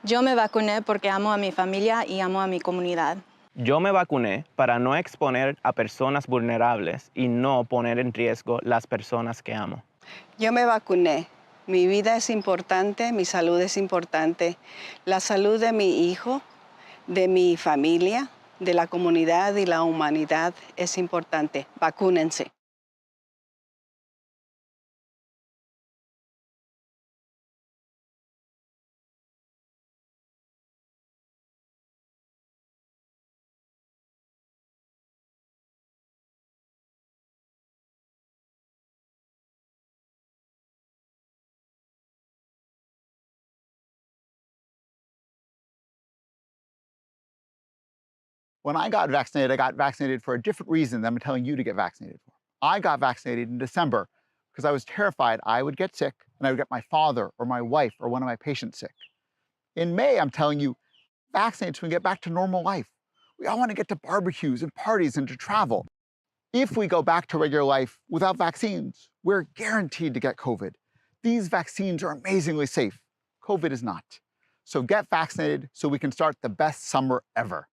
Yo me vacuné porque amo a mi familia y amo a mi comunidad. Yo me vacuné para no exponer a personas vulnerables y no poner en riesgo las personas que amo. Yo me vacuné. Mi vida es importante, mi salud es importante. La salud de mi hijo, de mi familia, de la comunidad y la humanidad es importante. Vacúnense. When I got vaccinated for a different reason than I'm telling you to get vaccinated for. I got vaccinated in December because I was terrified I would get sick and I would get my father or my wife or one of my patients sick. In May, I'm telling you, vaccinate so we can get back to normal life. We all want to get to barbecues and parties and to travel. If we go back to regular life without vaccines, we're guaranteed to get COVID. These vaccines are amazingly safe. COVID is not. So get vaccinated so we can start the best summer ever.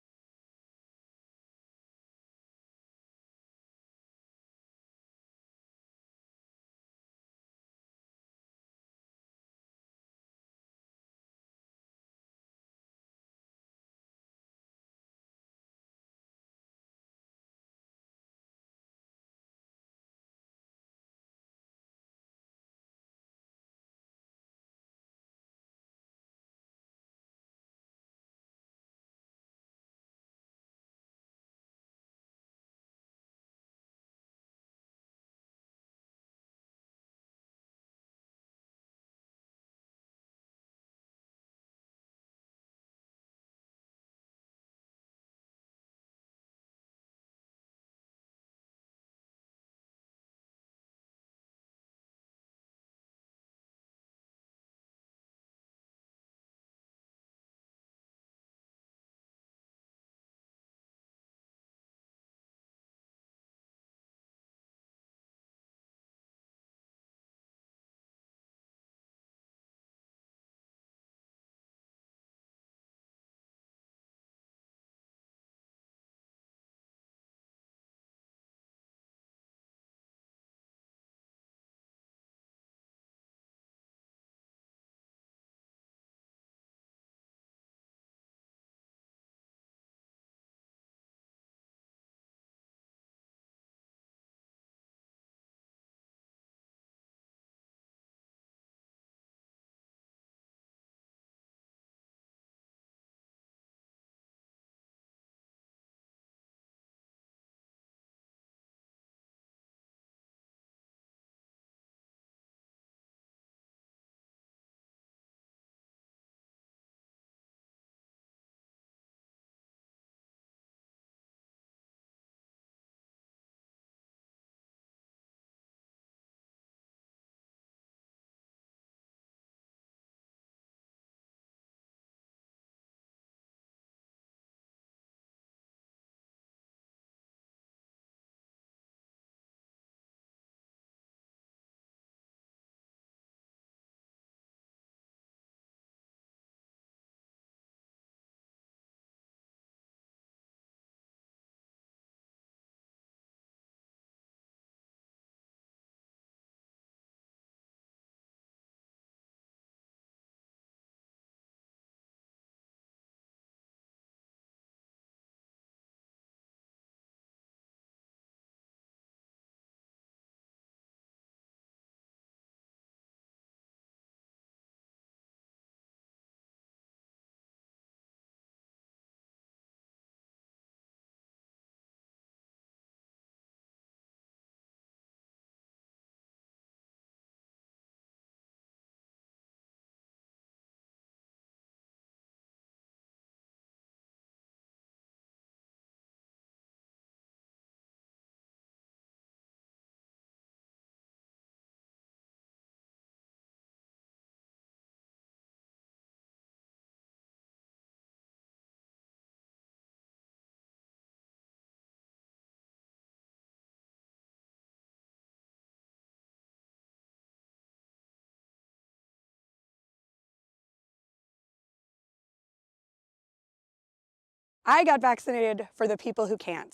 I got vaccinated for the people who can't.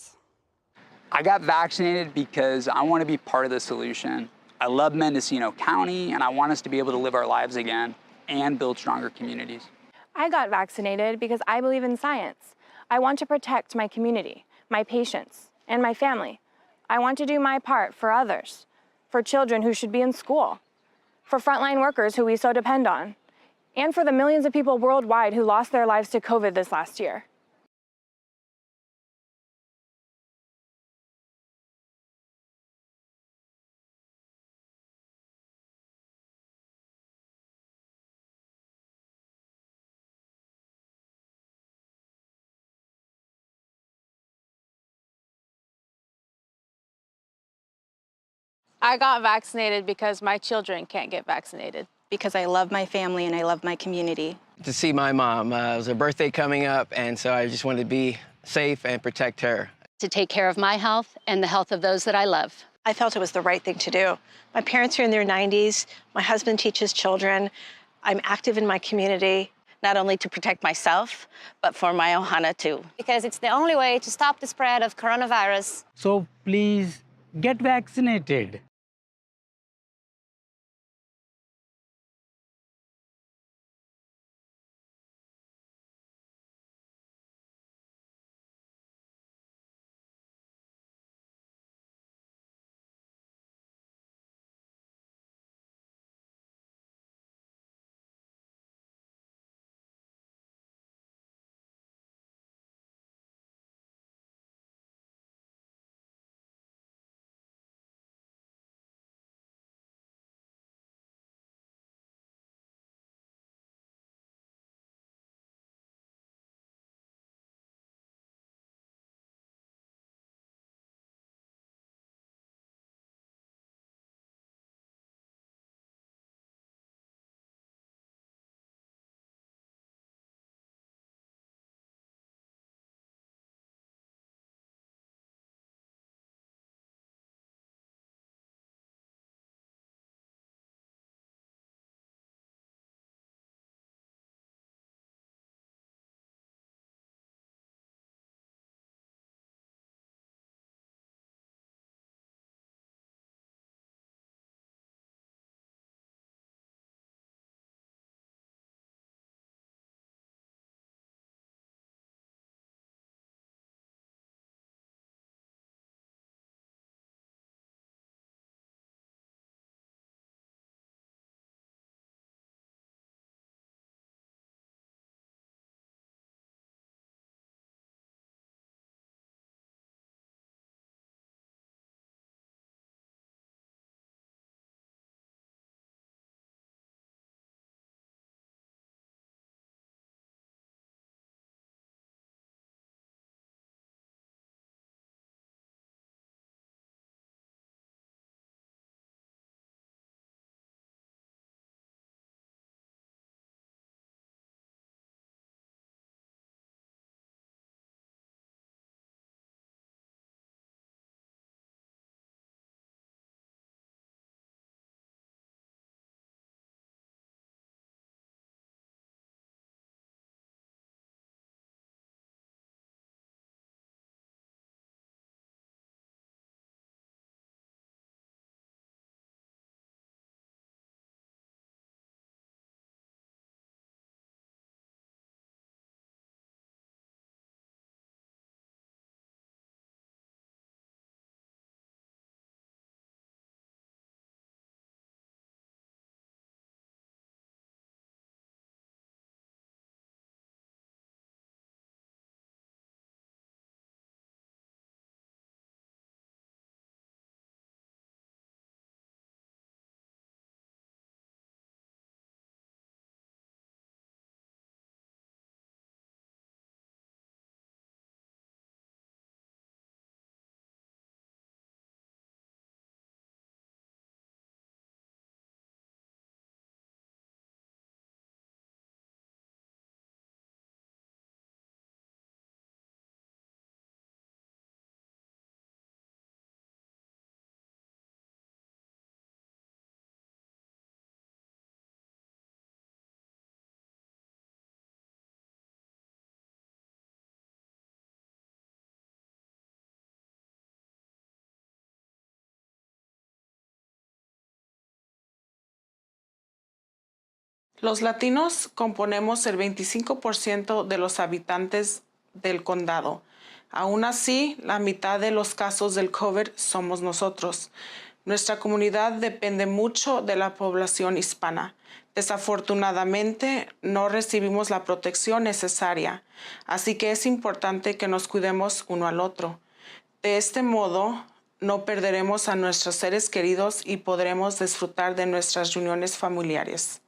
I got vaccinated because I want to be part of the solution. I love Mendocino County, and I want us to be able to live our lives again and build stronger communities. I got vaccinated because I believe in science. I want to protect my community, my patients, and my family. I want to do my part for others, for children who should be in school, for frontline workers who we so depend on, and for the millions of people worldwide who lost their lives to COVID this last year. I got vaccinated because my children can't get vaccinated. Because I love my family and I love my community. To see my mom. It was her birthday coming up, and so I just wanted to be safe and protect her. To take care of my health and the health of those that I love. I felt it was the right thing to do. My parents are in their 90s. My husband teaches children. I'm active in my community. Not only to protect myself, but for my ohana too. Because it's the only way to stop the spread of coronavirus. So please get vaccinated. Los latinos componemos el 25% de los habitantes del condado. Aún así, la mitad de los casos del COVID somos nosotros. Nuestra comunidad depende mucho de la población hispana. Desafortunadamente, no recibimos la protección necesaria, así que es importante que nos cuidemos uno al otro. De este modo, no perderemos a nuestros seres queridos y podremos disfrutar de nuestras reuniones familiares.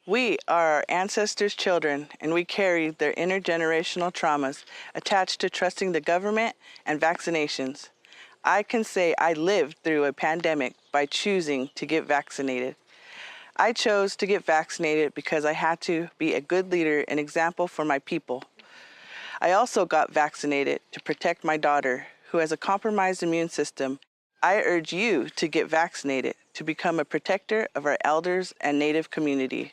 We are our ancestors' children, and we carry their intergenerational traumas attached to trusting the government and vaccinations. I can say I lived through a pandemic by choosing to get vaccinated. I chose to get vaccinated because I had to be a good leader and example for my people. I also got vaccinated to protect my daughter, who has a compromised immune system. I urge you to get vaccinated to become a protector of our elders and Native community.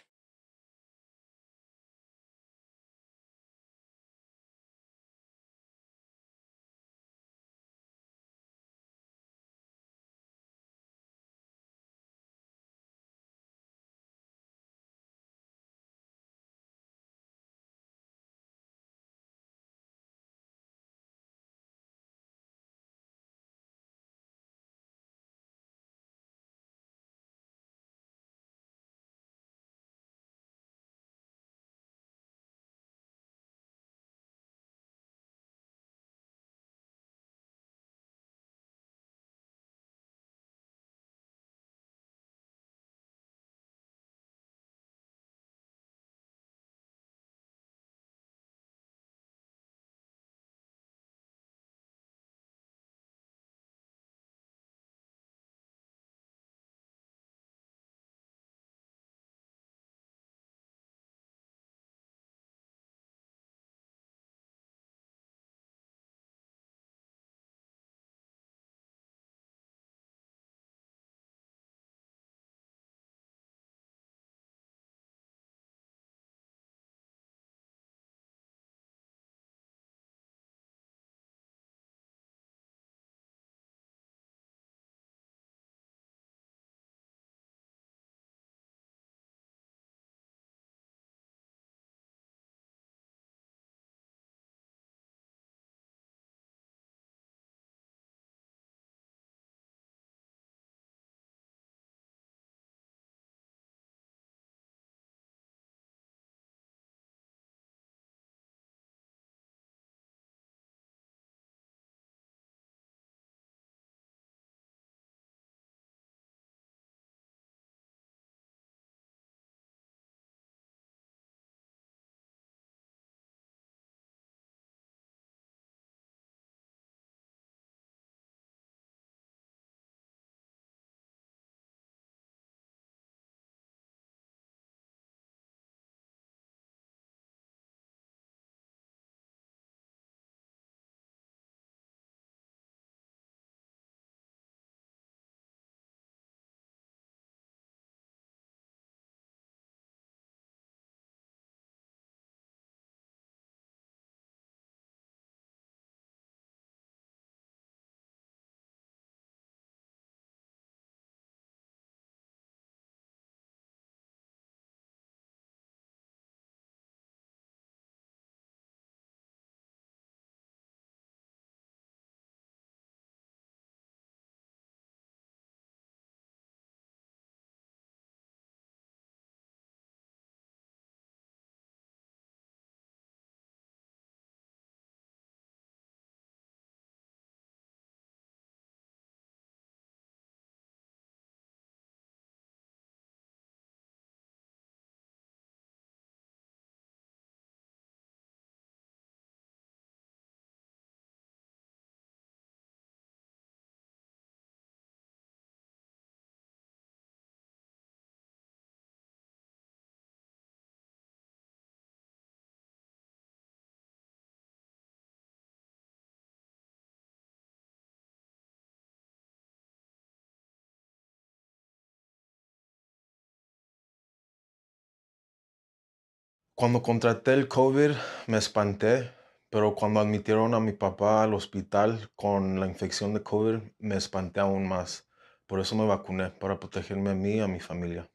Cuando contraté el COVID me espanté, pero cuando admitieron a mi papá al hospital con la infección de COVID me espanté aún más. Por eso me vacuné, para protegerme a mí y a mi familia.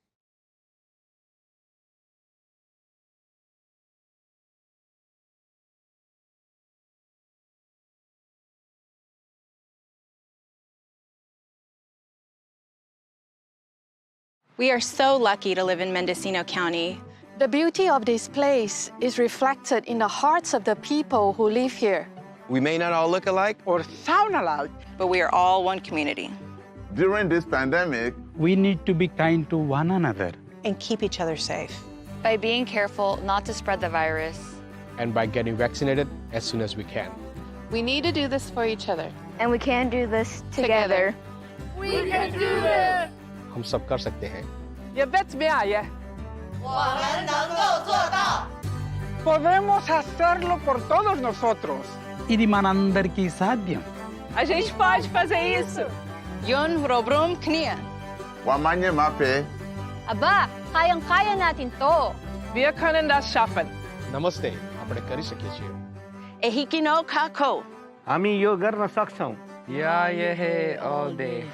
We are so lucky to live in Mendocino County. The beauty of this place is reflected in the hearts of the people who live here. We may not all look alike or sound alike, but we are all one community. During this pandemic, we need to be kind to one another and keep each other safe. By being careful not to spread the virus. And by getting vaccinated as soon as we can. We need to do this for each other. And we can do this together. We can do this! हम सब कर सकते हैं. ये bet में आया. 我们能够做到. Podemos hacerlo por todos nosotros. Hindi manandarki sadyam. A gente pode fazer isso. Yun robrum knia. Wamanye mape. Aba, kayang-kaya natin to. Wir können das schaffen. નમસ્તે, આપણે કરી શકીએ છીએ. Ehikino kako. हामी यो गर्न सक्छौं. Yeah, yeah, all day.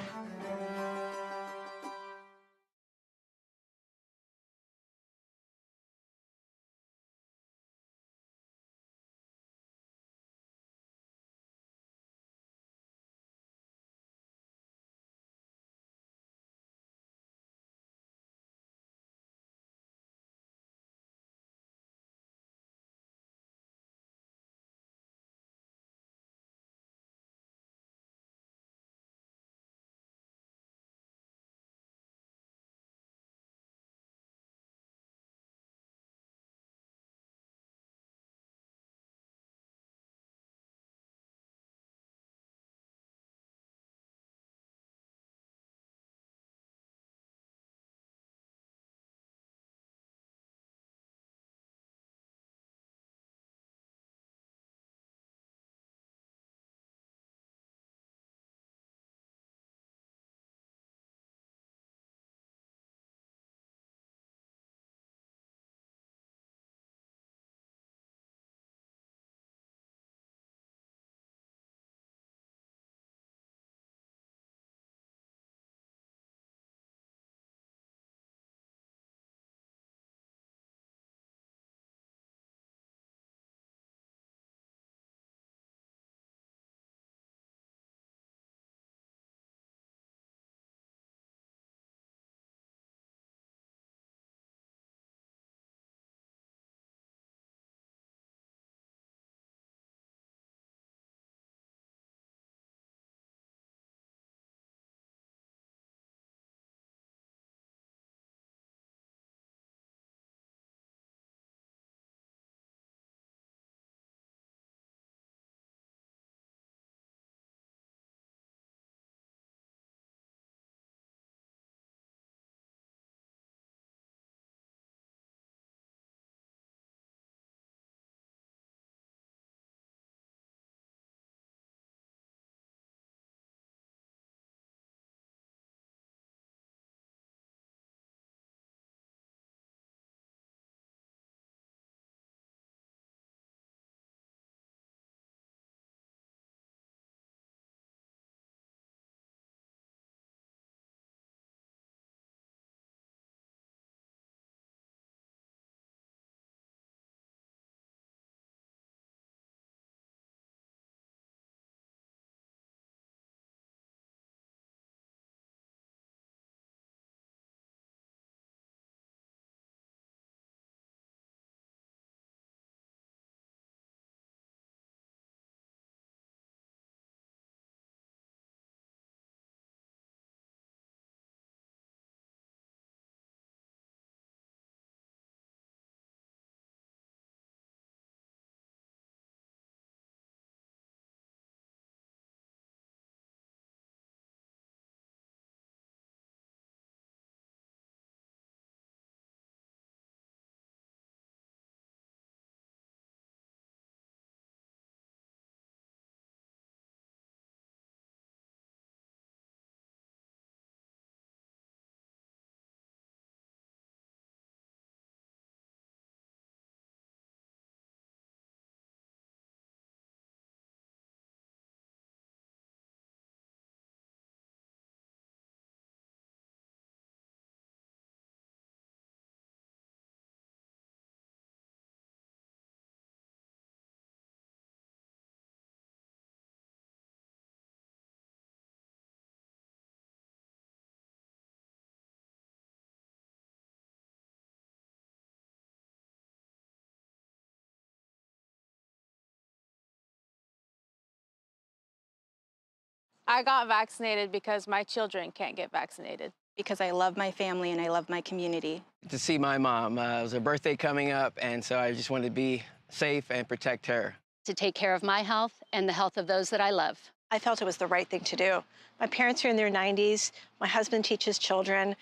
I got vaccinated because my children can't get vaccinated. Because I love my family and I love my community. To see my mom. It was her birthday coming up, and so I just wanted to be safe and protect her. To take care of my health and the health of those that I love. I felt it was the right thing to do. My parents are in their 90s. My husband teaches children.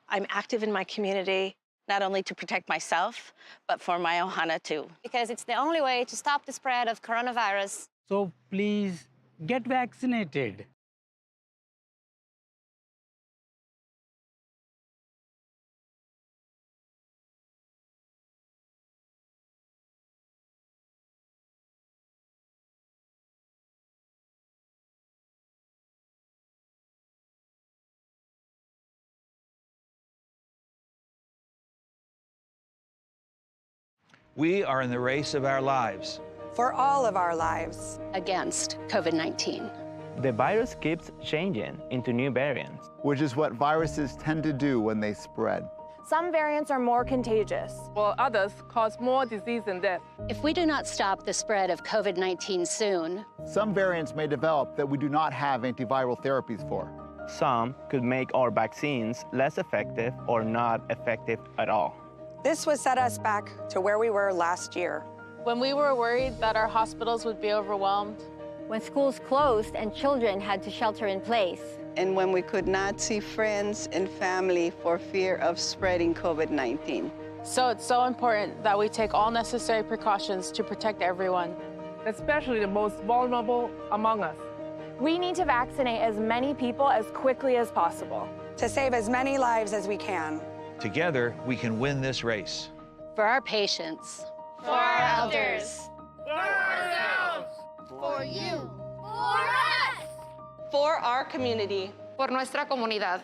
I'm active in my community. Not only to protect myself, but for my ohana too. Because it's the only way to stop the spread of coronavirus. So please get vaccinated. We are in the race of our lives. For all of our lives. Against COVID-19. The virus keeps changing into new variants, which is what viruses tend to do when they spread. Some variants are more contagious, while others cause more disease and death. If we do not stop the spread of COVID-19 soon, some variants may develop that we do not have antiviral therapies for. Some could make our vaccines less effective or not effective at all. This would set us back to where we were last year. When we were worried that our hospitals would be overwhelmed. When schools closed and children had to shelter in place. And when we could not see friends and family for fear of spreading COVID-19. So it's so important that we take all necessary precautions to protect everyone, especially the most vulnerable among us. We need to vaccinate as many people as quickly as possible. To save as many lives as we can. Together, we can win this race. For our patients. For our elders. For ourselves. For you. For us. For our community. Por nuestra comunidad.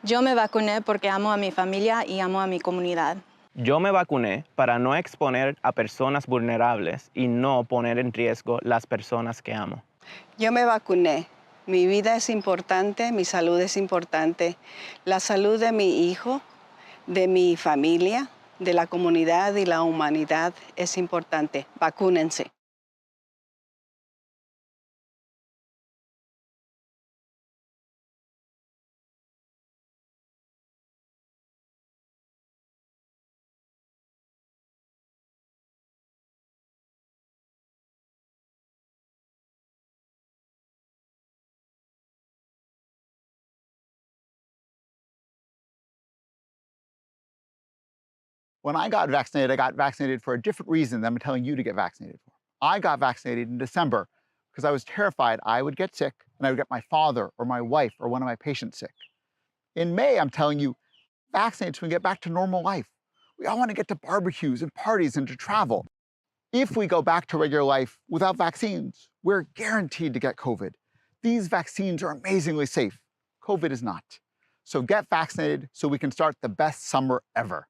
Yo me vacuné porque amo a mi familia y amo a mi comunidad. Yo me vacuné para no exponer a personas vulnerables y no poner en riesgo las personas que amo. Yo me vacuné. Mi vida es importante, mi salud es importante. La salud de mi hijo, de mi familia, de la comunidad y la humanidad es importante. Vacúnense. When I got vaccinated for a different reason than I'm telling you to get vaccinated for. I got vaccinated in December because I was terrified I would get sick and I would get my father or my wife or one of my patients sick. In May, I'm telling you, vaccinate so we can get back to normal life. We all want to get to barbecues and parties and to travel. If we go back to regular life without vaccines, we're guaranteed to get COVID. These vaccines are amazingly safe. COVID is not. So get vaccinated so we can start the best summer ever.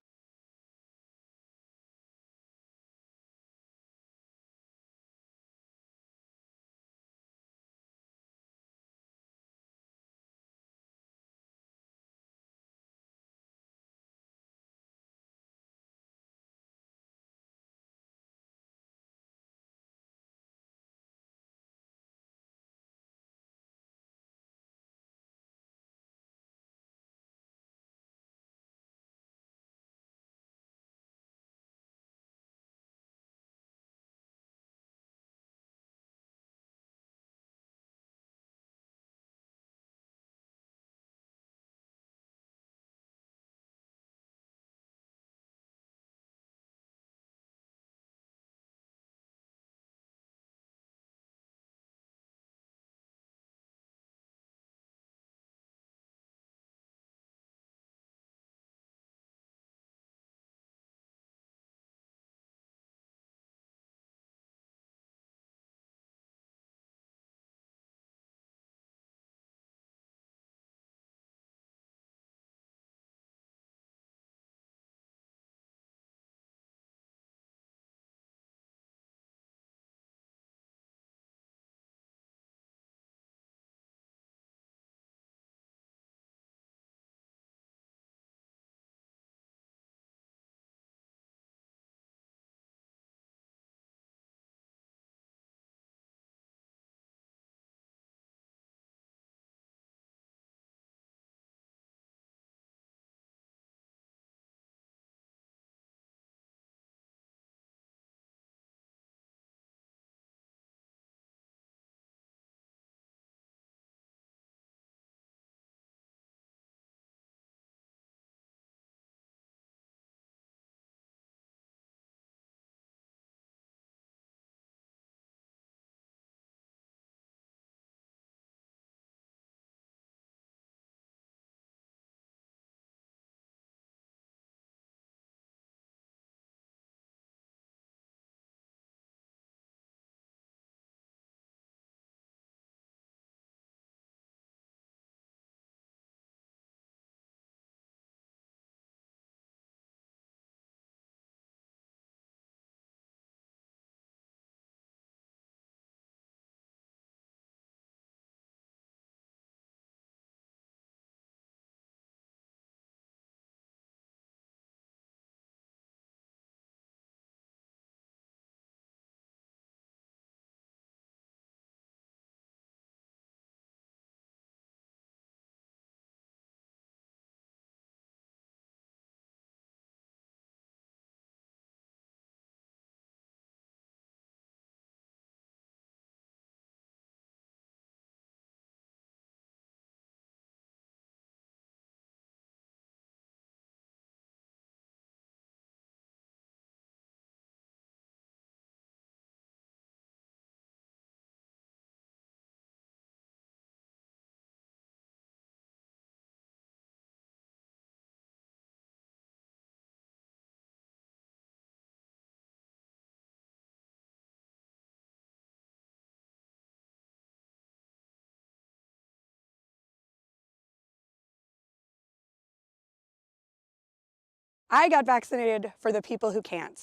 I got vaccinated for the people who can't.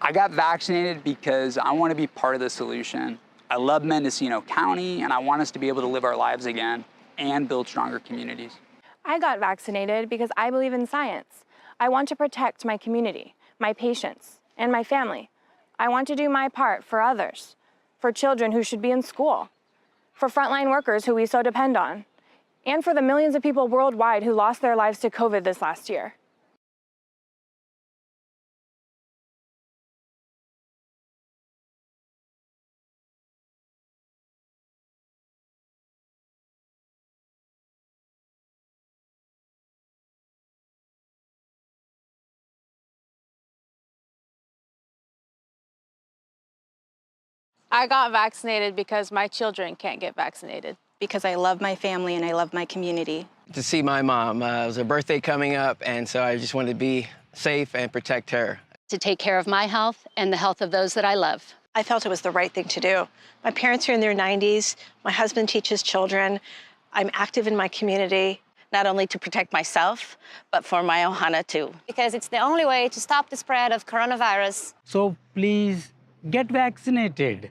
I got vaccinated because I want to be part of the solution. I love Mendocino County, and I want us to be able to live our lives again and build stronger communities. I got vaccinated because I believe in science. I want to protect my community, my patients, and my family. I want to do my part for others, for children who should be in school, for frontline workers who we so depend on, and for the millions of people worldwide who lost their lives to COVID this last year. I got vaccinated because my children can't get vaccinated. Because I love my family and I love my community. To see my mom. It was her birthday coming up, and so I just wanted to be safe and protect her. To take care of my health and the health of those that I love. I felt it was the right thing to do. My parents are in their 90s. My husband teaches children. I'm active in my community. Not only to protect myself, but for my ohana too. Because it's the only way to stop the spread of coronavirus. So please get vaccinated.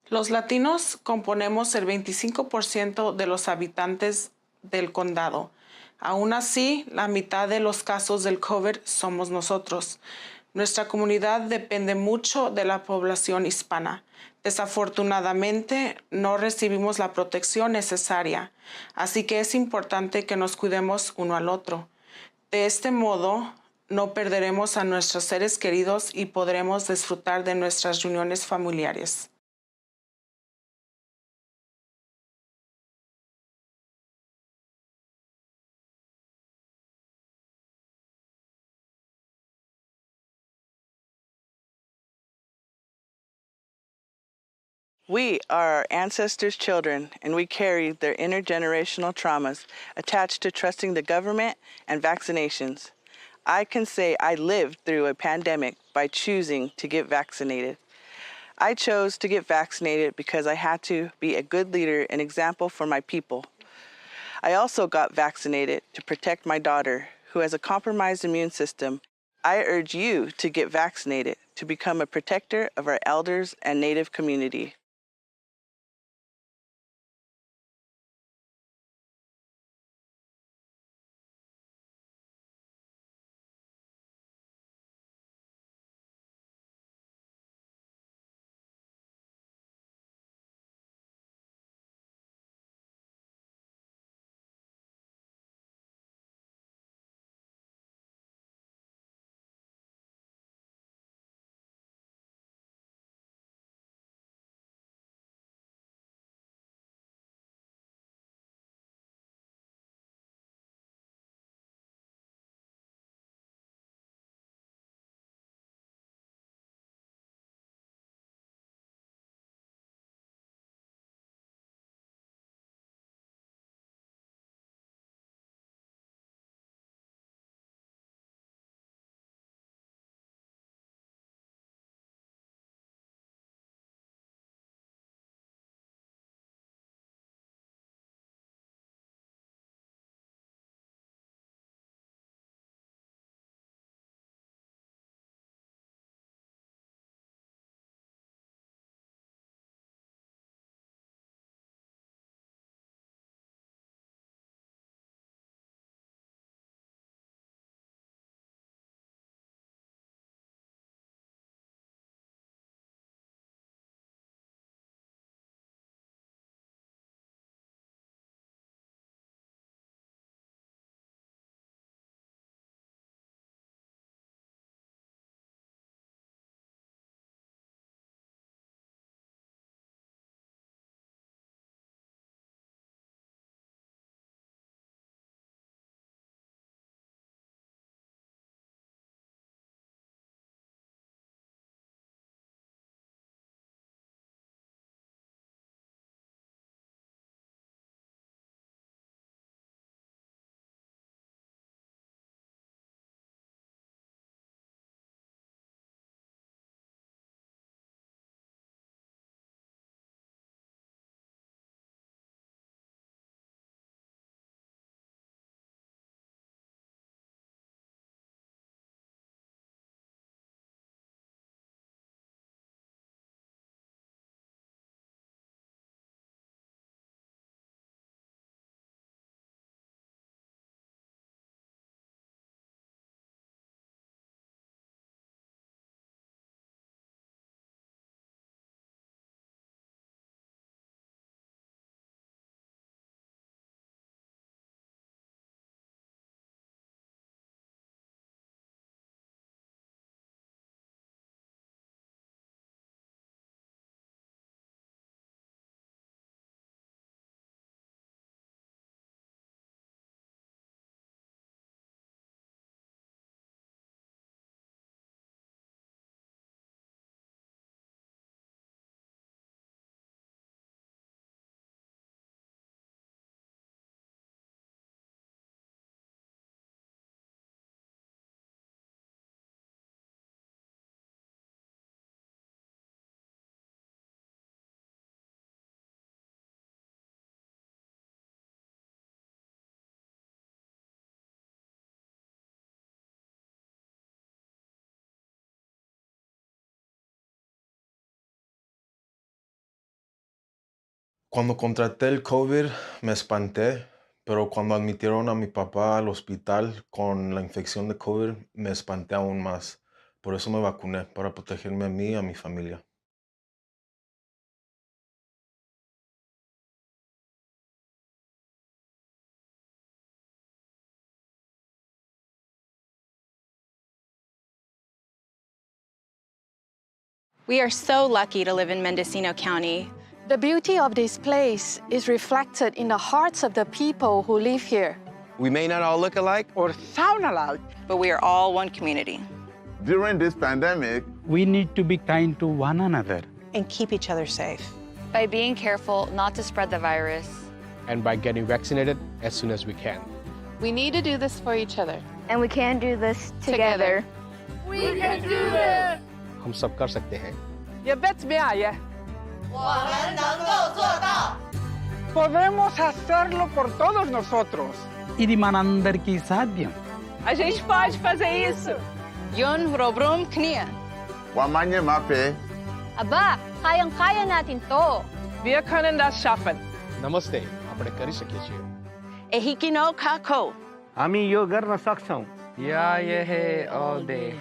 Los latinos componemos el 25% de los habitantes del condado. Aún así, la mitad de los casos del COVID somos nosotros. Nuestra comunidad depende mucho de la población hispana. Desafortunadamente, no recibimos la protección necesaria, así que es importante que nos cuidemos uno al otro. De este modo, no perderemos a nuestros seres queridos y podremos disfrutar de nuestras reuniones familiares. We are our ancestors' children, and we carry their intergenerational traumas attached to trusting the government and vaccinations. I can say I lived through a pandemic by choosing to get vaccinated. I chose to get vaccinated because I had to be a good leader and example for my people. I also got vaccinated to protect my daughter, who has a compromised immune system. I urge you to get vaccinated to become a protector of our elders and Native community. Cuando contraté el COVID me espanté, pero cuando admitieron a mi papá al hospital con la infección de COVID me espanté aún más. Por eso me vacuné, para protegerme a mí y a mi familia. We are so lucky to live in Mendocino County. The beauty of this place is reflected in the hearts of the people who live here. We may not all look alike or sound alike, but we are all one community. During this pandemic, we need to be kind to one another and keep each other safe. By being careful not to spread the virus. And by getting vaccinated as soon as we can. We need to do this for each other. And we can do this together. We can do this! हम सब कर सकते हैं. ये bet में आया. 我们能够做到. Podemos hacerlo por todos nosotros. Hindi man andarki sadyam. A gente pode fazer isso. Yun robrum knia. Wamanye mape. Aba, kayang-kaya natin to. Wir können das schaffen. નમસ્તે, આપણે કરી શકીએ છીએ. Ehikino kako. हामी यो गर्न सक्छौं. Yeah, yeah, all day.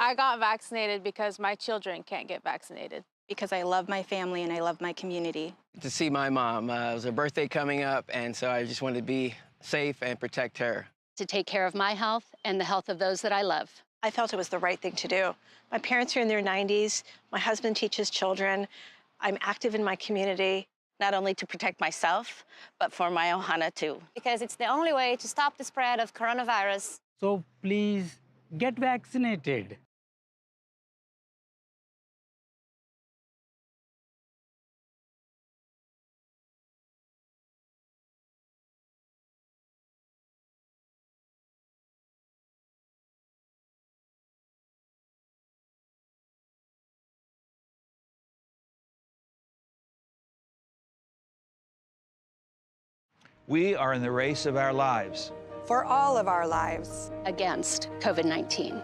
I got vaccinated because my children can't get vaccinated. Because I love my family and I love my community. To see my mom. It was her birthday coming up, and so I just wanted to be safe and protect her. To take care of my health and the health of those that I love. I felt it was the right thing to do. My parents are in their 90s. My husband teaches children. I'm active in my community. Not only to protect myself, but for my ohana too. Because it's the only way to stop the spread of coronavirus. So please get vaccinated. We are in the race of our lives. For all of our lives. Against COVID-19.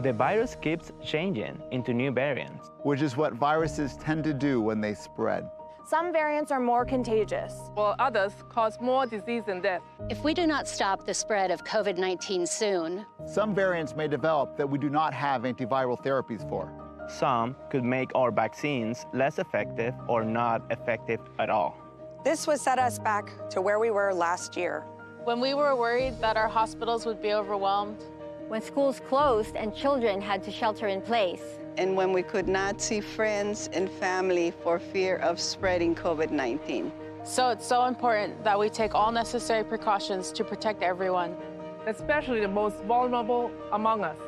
The virus keeps changing into new variants, which is what viruses tend to do when they spread. Some variants are more contagious, while others cause more disease and death. If we do not stop the spread of COVID-19 soon, some variants may develop that we do not have antiviral therapies for. Some could make our vaccines less effective or not effective at all. This would set us back to where we were last year. When we were worried that our hospitals would be overwhelmed. When schools closed and children had to shelter in place. And when we could not see friends and family for fear of spreading COVID-19. So it's so important that we take all necessary precautions to protect everyone. Especially the most vulnerable among us.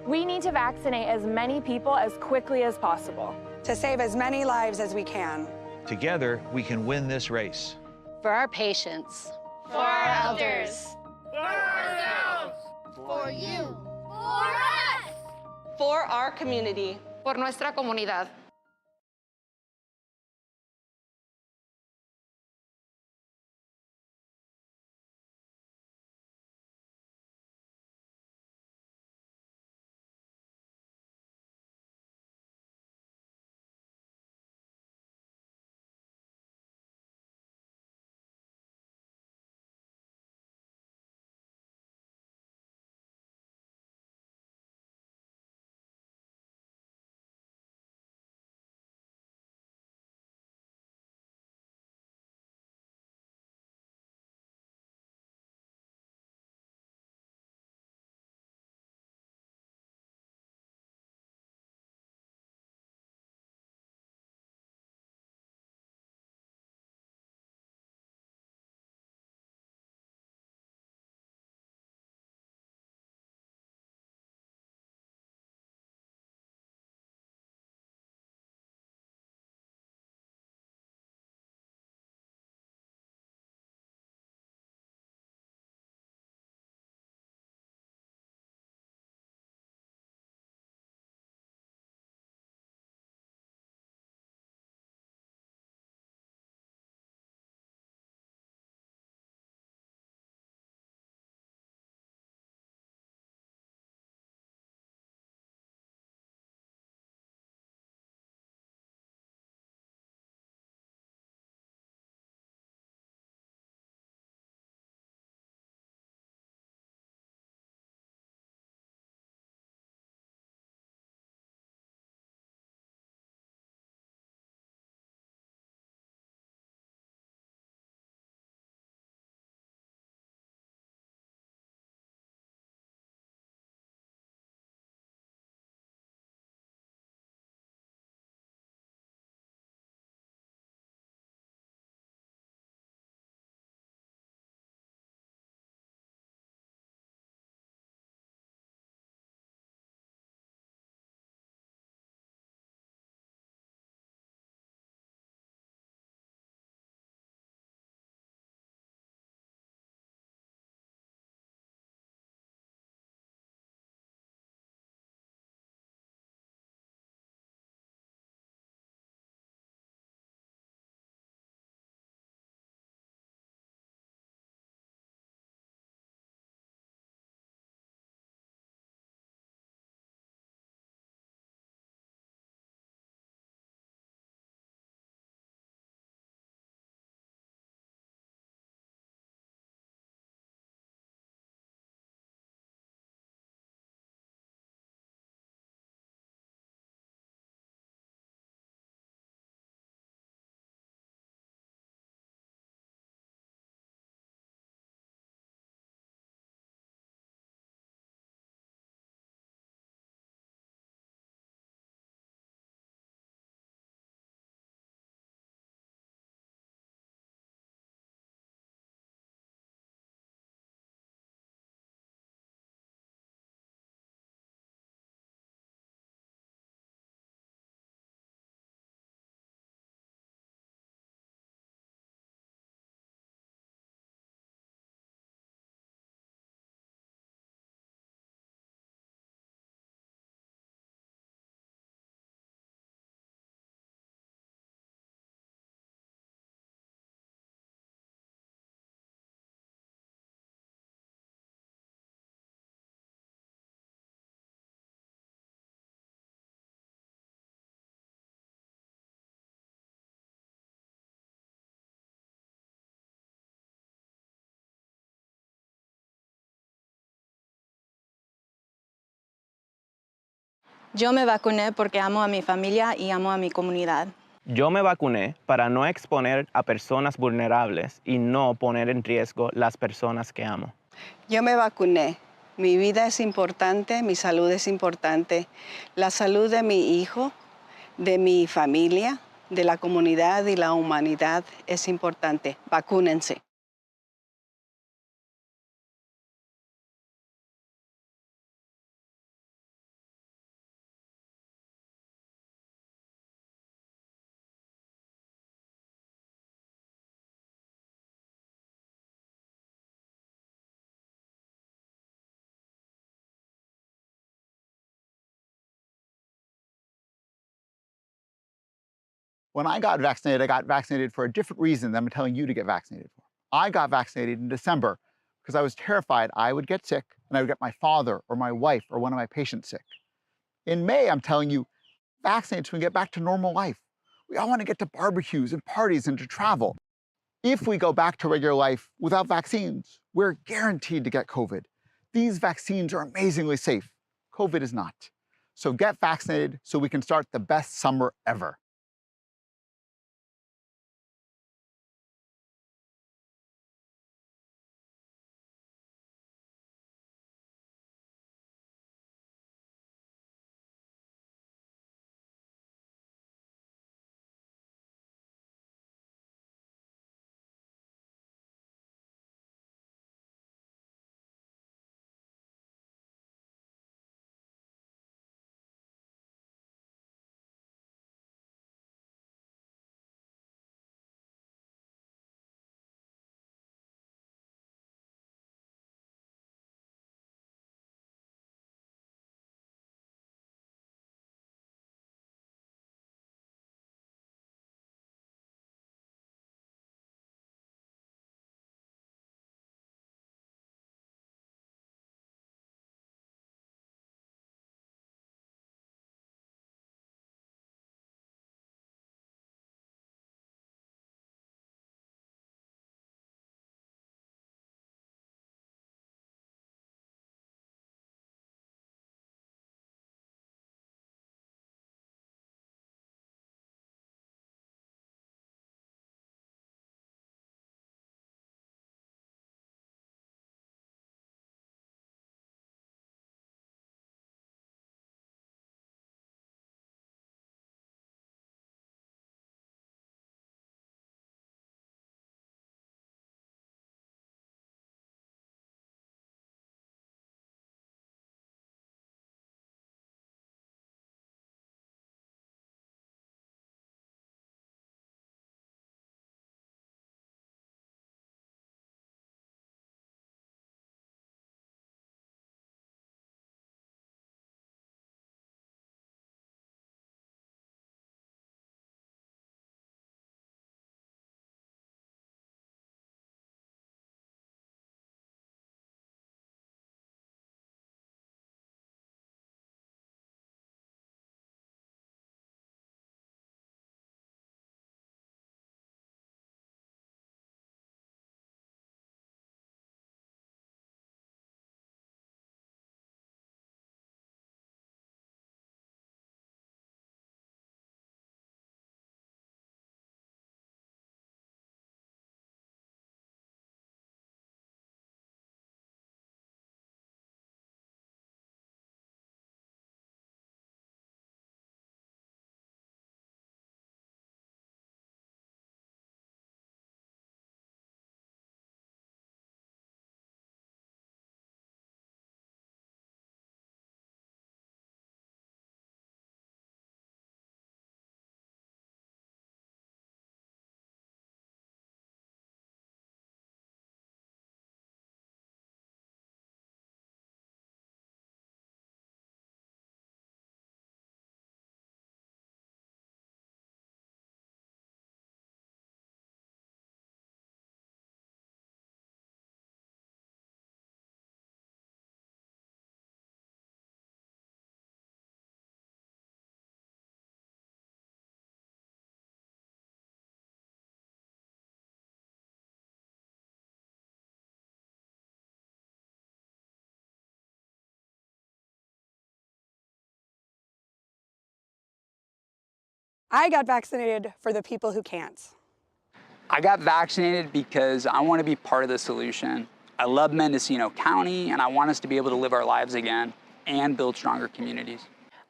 We need to vaccinate as many people as quickly as possible. To save as many lives as we can. Together, we can win this race. For our patients. For our elders. For ourselves. For you. For us. For our community. Por nuestra comunidad. Yo me vacuné porque amo a mi familia y amo a mi comunidad. Yo me vacuné para no exponer a personas vulnerables y no poner en riesgo las personas que amo. Yo me vacuné. Mi vida es importante, mi salud es importante. La salud de mi hijo, de mi familia, de la comunidad y la humanidad es importante. Vacúnense. When I got vaccinated for a different reason than I'm telling you to get vaccinated for. I got vaccinated in December because I was terrified I would get sick and I would get my father or my wife or one of my patients sick. In May, I'm telling you, vaccinate so we can get back to normal life. We all want to get to barbecues and parties and to travel. If we go back to regular life without vaccines, we're guaranteed to get COVID. These vaccines are amazingly safe. COVID is not. So get vaccinated so we can start the best summer ever. I got vaccinated for the people who can't. I got vaccinated because I want to be part of the solution. I love Mendocino County, and I want us to be able to live our lives again and build stronger communities.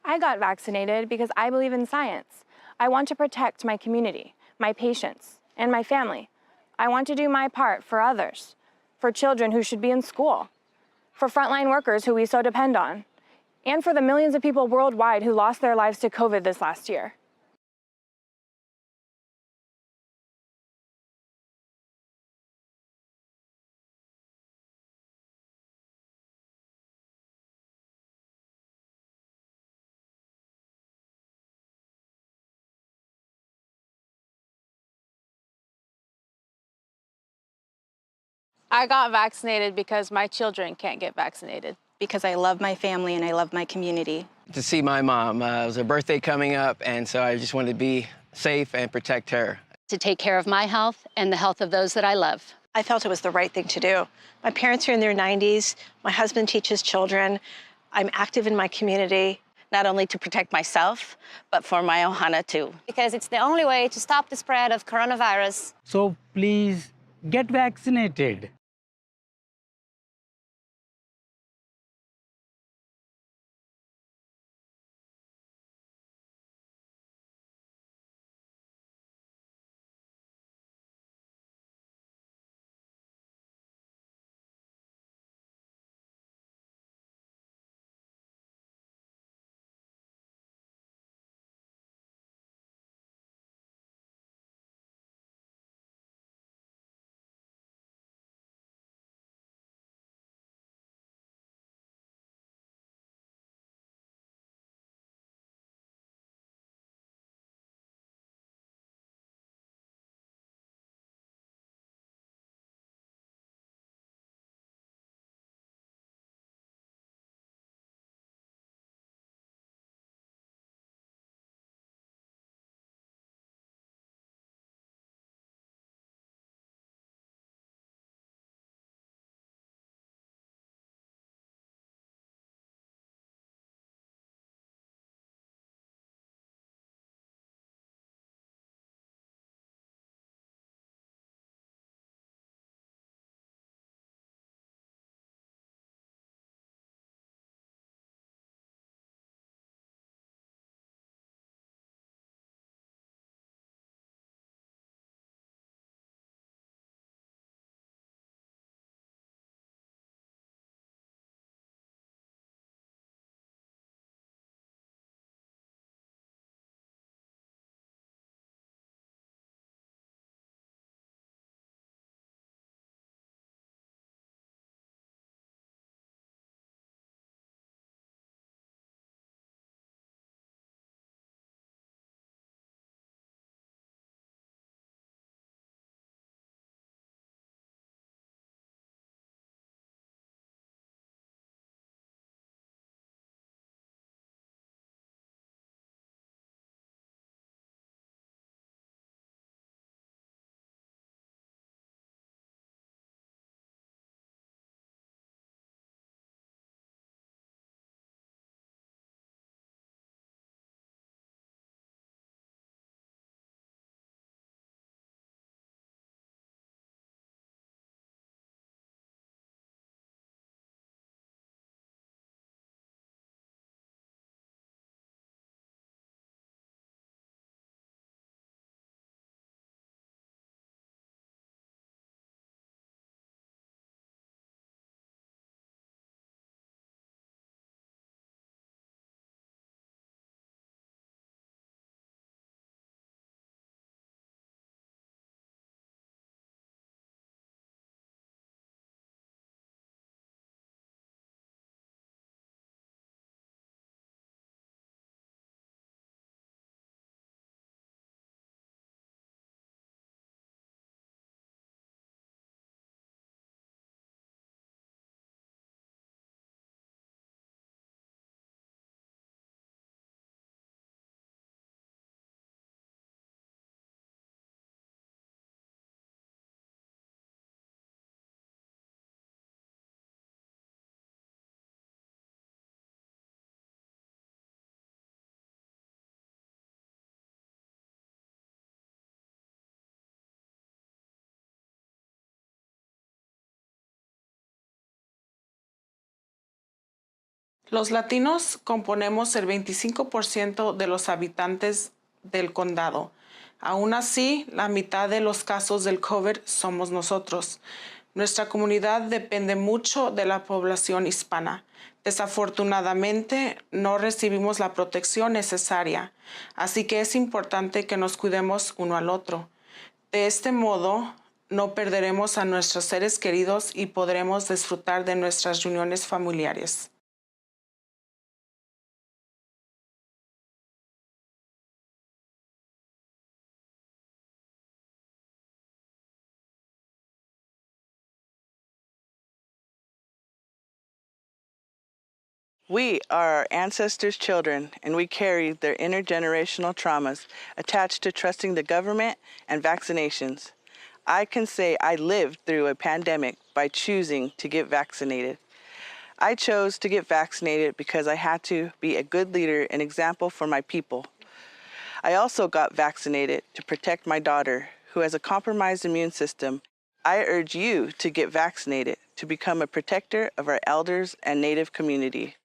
I got vaccinated because I believe in science. I want to protect my community, my patients, and my family. I want to do my part for others, for children who should be in school, for frontline workers who we so depend on, and for the millions of people worldwide who lost their lives to COVID this last year. I got vaccinated because my children can't get vaccinated. Because I love my family and I love my community. To see my mom. It was her birthday coming up, and so I just wanted to be safe and protect her. To take care of my health and the health of those that I love. I felt it was the right thing to do. My parents are in their 90s. My husband teaches children. I'm active in my community. Not only to protect myself, but for my ohana too. Because it's the only way to stop the spread of coronavirus. So please get vaccinated. Los latinos componemos el 25% de los habitantes del condado. Aún así, la mitad de los casos del COVID somos nosotros. Nuestra comunidad depende mucho de la población hispana. Desafortunadamente, no recibimos la protección necesaria, así que es importante que nos cuidemos uno al otro. De este modo, no perderemos a nuestros seres queridos y podremos disfrutar de nuestras reuniones familiares. We are our ancestors' children, and we carry their intergenerational traumas attached to trusting the government and vaccinations. I can say I lived through a pandemic by choosing to get vaccinated. I chose to get vaccinated because I had to be a good leader and example for my people. I also got vaccinated to protect my daughter, who has a compromised immune system. I urge you to get vaccinated to become a protector of our elders and Native community.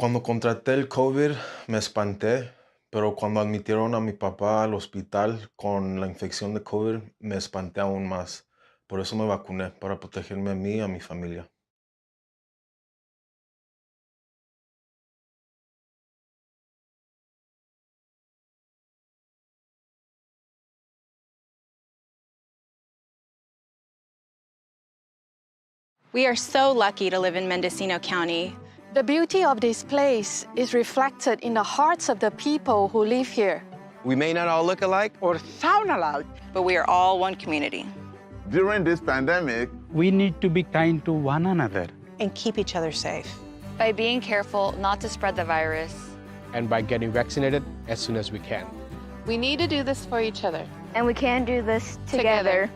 Cuando contraté el COVID me espanté, pero cuando admitieron a mi papá al hospital con la infección de COVID me espanté aún más. Por eso me vacuné, para protegerme a mí y a mi familia. We are so lucky to live in Mendocino County. The beauty of this place is reflected in the hearts of the people who live here. We may not all look alike or sound alike, but we are all one community. During this pandemic, we need to be kind to one another and keep each other safe. By being careful not to spread the virus. And by getting vaccinated as soon as we can. We need to do this for each other. And we can do this together.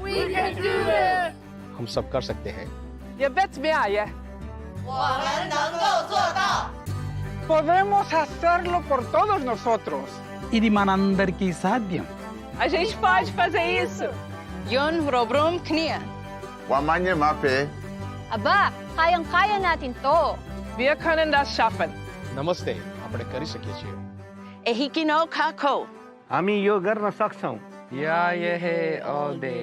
We can do this! हम सब कर सकते हैं. Ihr vet med er, 我们能够做到. Podemos hacerlo por todos nosotros. ఇది మనందరికీ సాధ్యం. A gente pode fazer isso. Yun robrum knia. Wamanye mape. Aba, kayang-kaya natin to. Wir können das schaffen. નમસ્તે, આપણે કરી શકીએ છીએ. Ehikino kako. हामी यो गर्न सक्छौं. या ये है all day.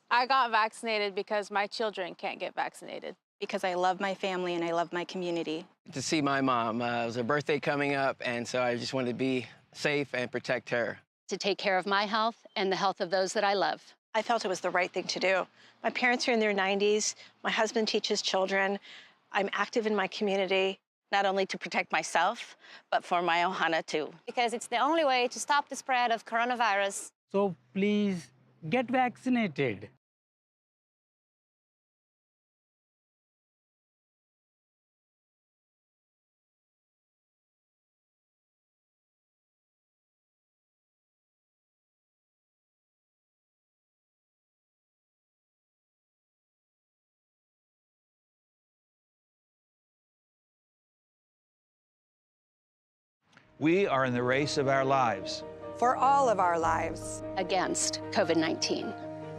I got vaccinated because my children can't get vaccinated. Because I love my family and I love my community. To see my mom. It was her birthday coming up, and so I just wanted to be safe and protect her. To take care of my health and the health of those that I love. I felt it was the right thing to do. My parents are in their 90s. My husband teaches children. I'm active in my community. Not only to protect myself, but for my ohana too. Because it's the only way to stop the spread of coronavirus. So please get vaccinated. We are in the race of our lives. For all of our lives. Against COVID-19.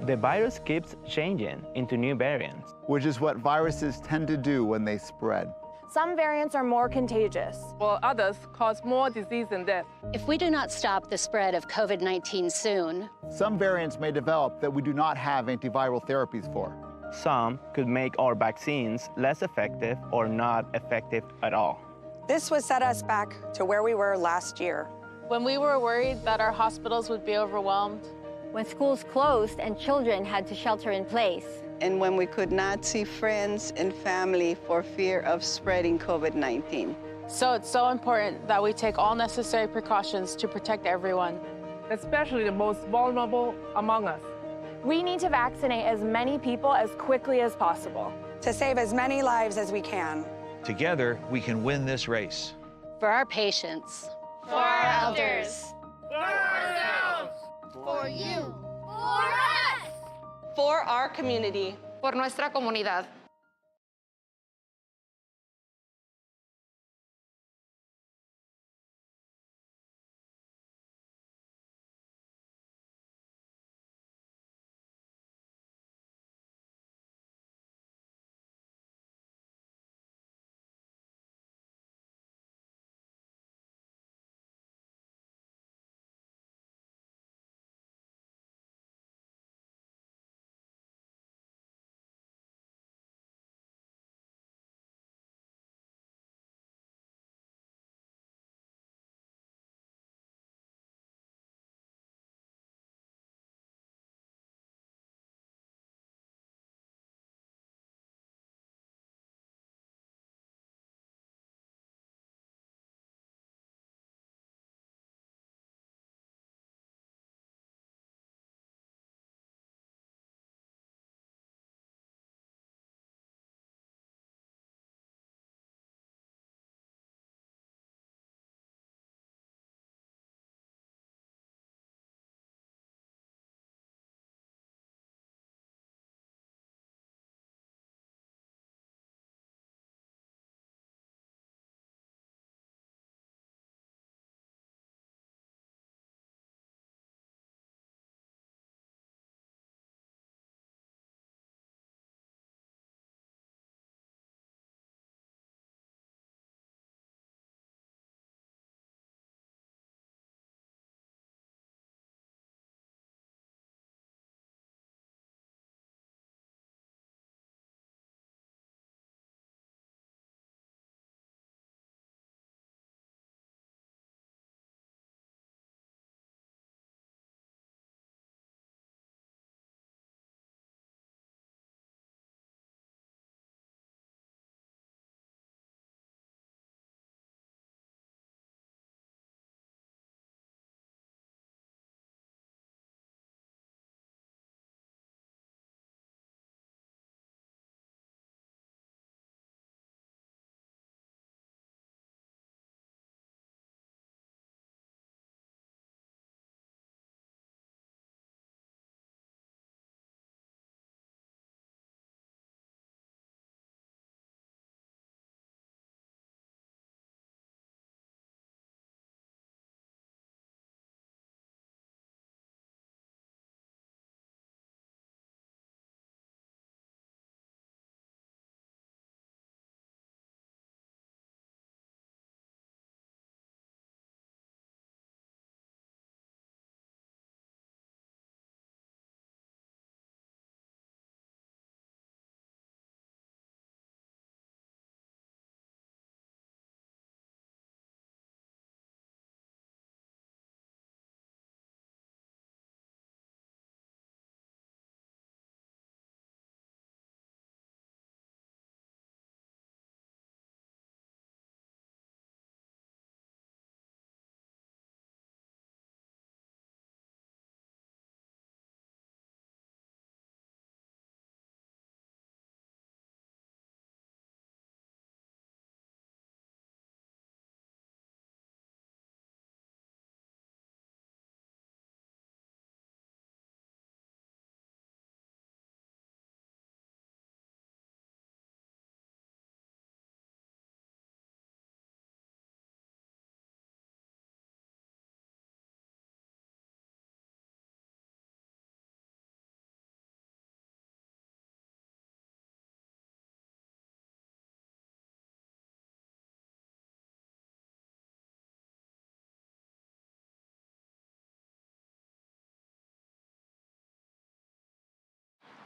The virus keeps changing into new variants. Which is what viruses tend to do when they spread. Some variants are more contagious, while others cause more disease and death. If we do not stop the spread of COVID-19 soon, some variants may develop that we do not have antiviral therapies for. Some could make our vaccines less effective or not effective at all. This would set us back to where we were last year. When we were worried that our hospitals would be overwhelmed. When schools closed and children had to shelter in place. And when we could not see friends and family for fear of spreading COVID-19. So it's so important that we take all necessary precautions to protect everyone. Especially the most vulnerable among us. We need to vaccinate as many people as quickly as possible. To save as many lives as we can. Together, we can win this race. For our patients. For our elders. For ourselves. For you. For us. For our community. Por nuestra comunidad.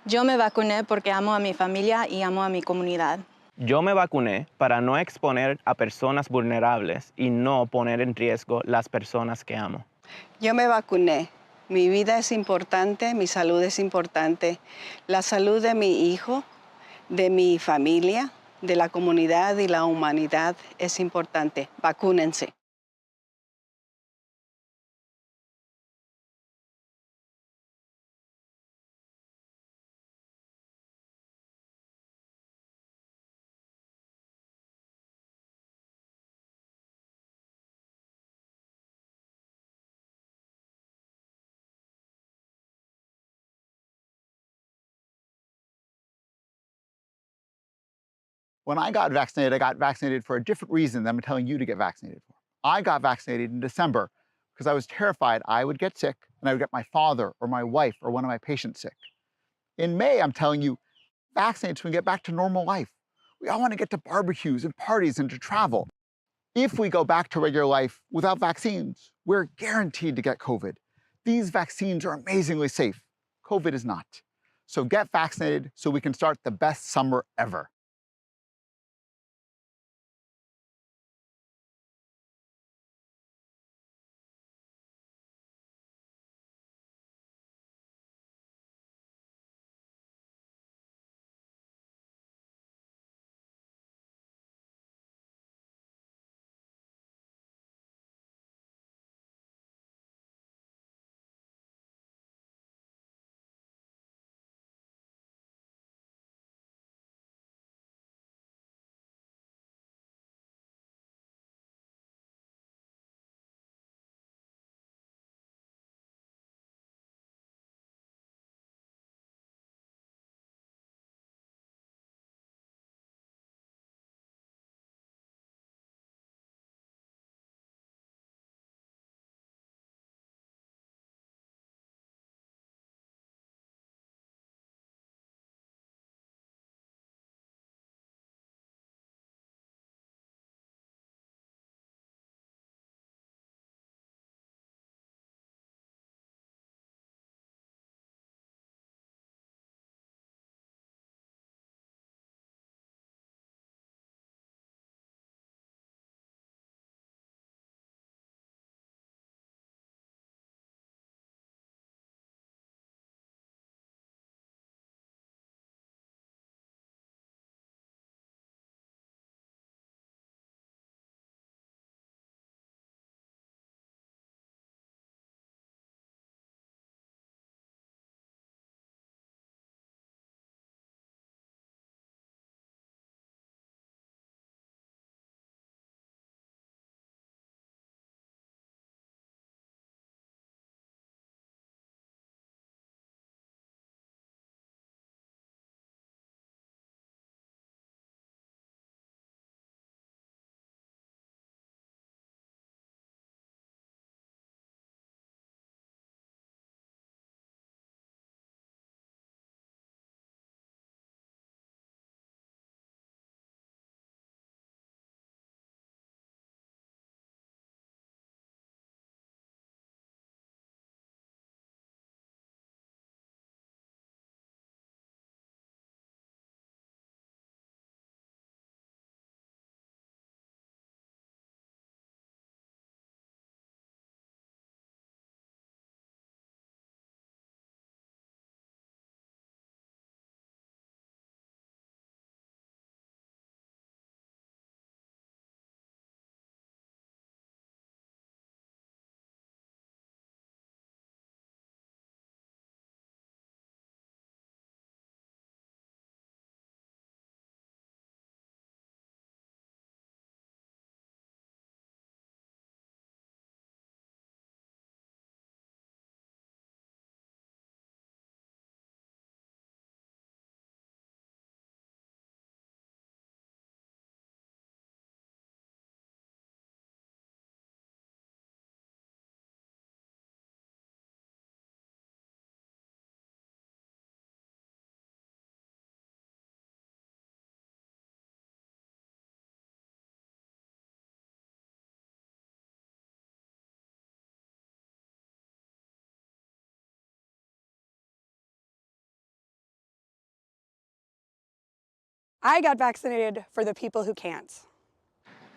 Yo me vacuné porque amo a mi familia y amo a mi comunidad. Yo me vacuné para no exponer a personas vulnerables y no poner en riesgo las personas que amo. Yo me vacuné. Mi vida es importante, mi salud es importante. La salud de mi hijo, de mi familia, de la comunidad y la humanidad es importante. Vacúnense. When I got vaccinated for a different reason than I'm telling you to get vaccinated for. I got vaccinated in December because I was terrified I would get sick and I would get my father or my wife or one of my patients sick. In May, I'm telling you, vaccinate so we can get back to normal life. We all want to get to barbecues and parties and to travel. If we go back to regular life without vaccines, we're guaranteed to get COVID. These vaccines are amazingly safe. COVID is not. So get vaccinated so we can start the best summer ever. I got vaccinated for the people who can't.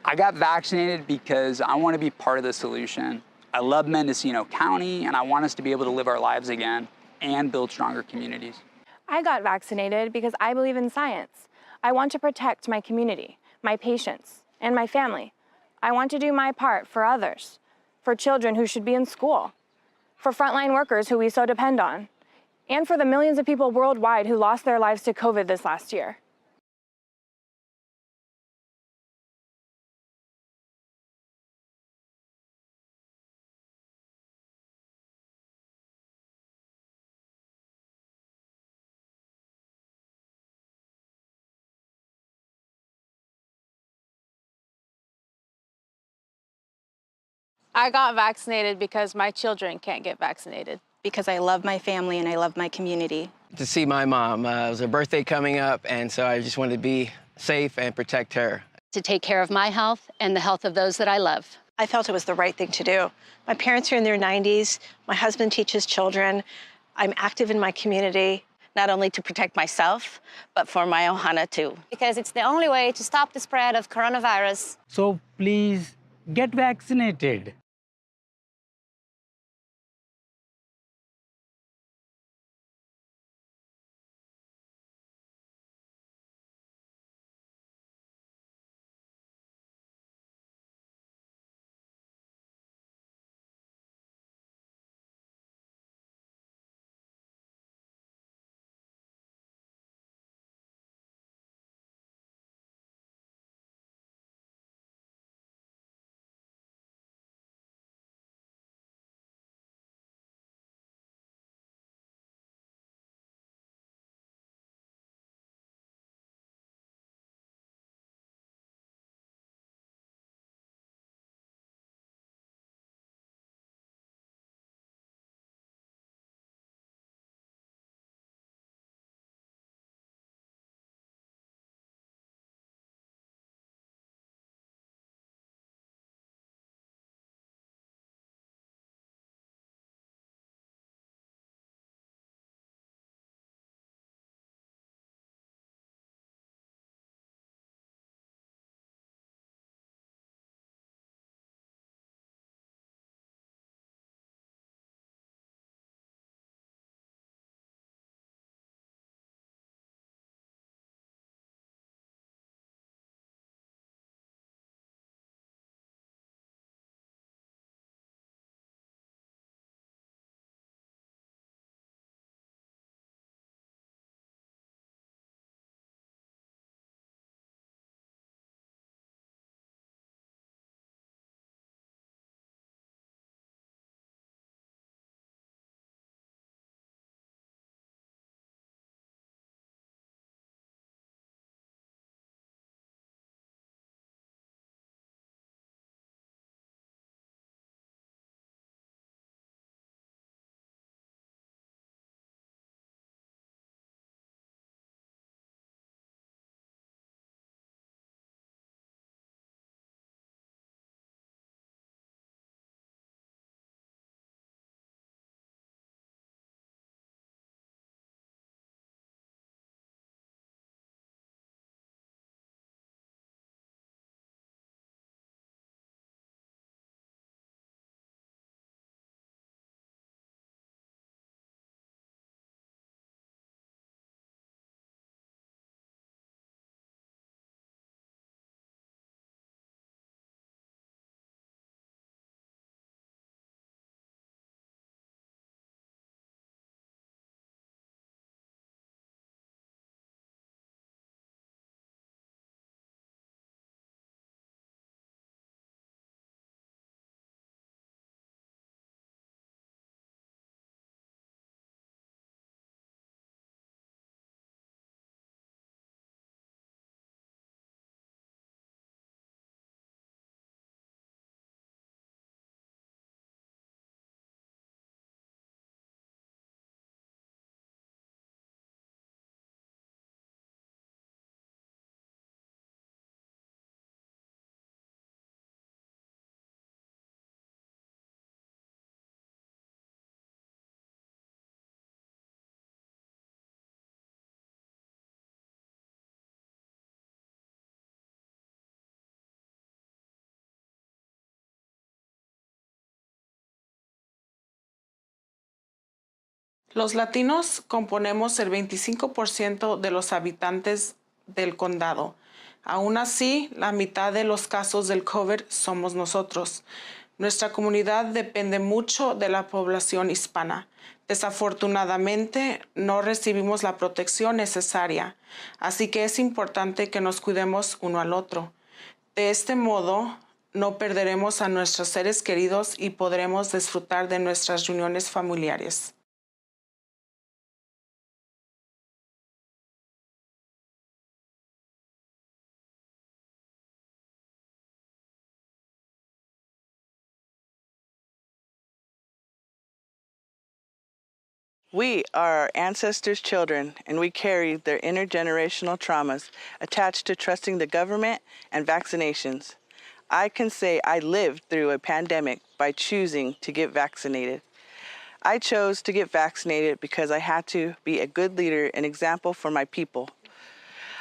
I got vaccinated because I want to be part of the solution. I love Mendocino County, and I want us to be able to live our lives again and build stronger communities. I got vaccinated because I believe in science. I want to protect my community, my patients, and my family. I want to do my part for others, for children who should be in school, for frontline workers who we so depend on, and for the millions of people worldwide who lost their lives to COVID this last year. I got vaccinated because my children can't get vaccinated. Because I love my family and I love my community. To see my mom. It was her birthday coming up, and so I just wanted to be safe and protect her. To take care of my health and the health of those that I love. I felt it was the right thing to do. My parents are in their 90s. My husband teaches children. I'm active in my community. Not only to protect myself, but for my ohana too. Because it's the only way to stop the spread of coronavirus. So please get vaccinated. Los latinos componemos el 25% de los habitantes del condado. Aún así, la mitad de los casos del COVID somos nosotros. Nuestra comunidad depende mucho de la población hispana. Desafortunadamente, no recibimos la protección necesaria, así que es importante que nos cuidemos uno al otro. De este modo, no perderemos a nuestros seres queridos y podremos disfrutar de nuestras reuniones familiares. We are our ancestors' children, and we carry their intergenerational traumas attached to trusting the government and vaccinations. I can say I lived through a pandemic by choosing to get vaccinated. I chose to get vaccinated because I had to be a good leader and example for my people.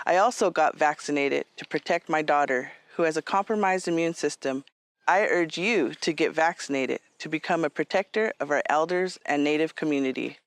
I also got vaccinated to protect my daughter, who has a compromised immune system. I urge you to get vaccinated to become a protector of our elders and Native community.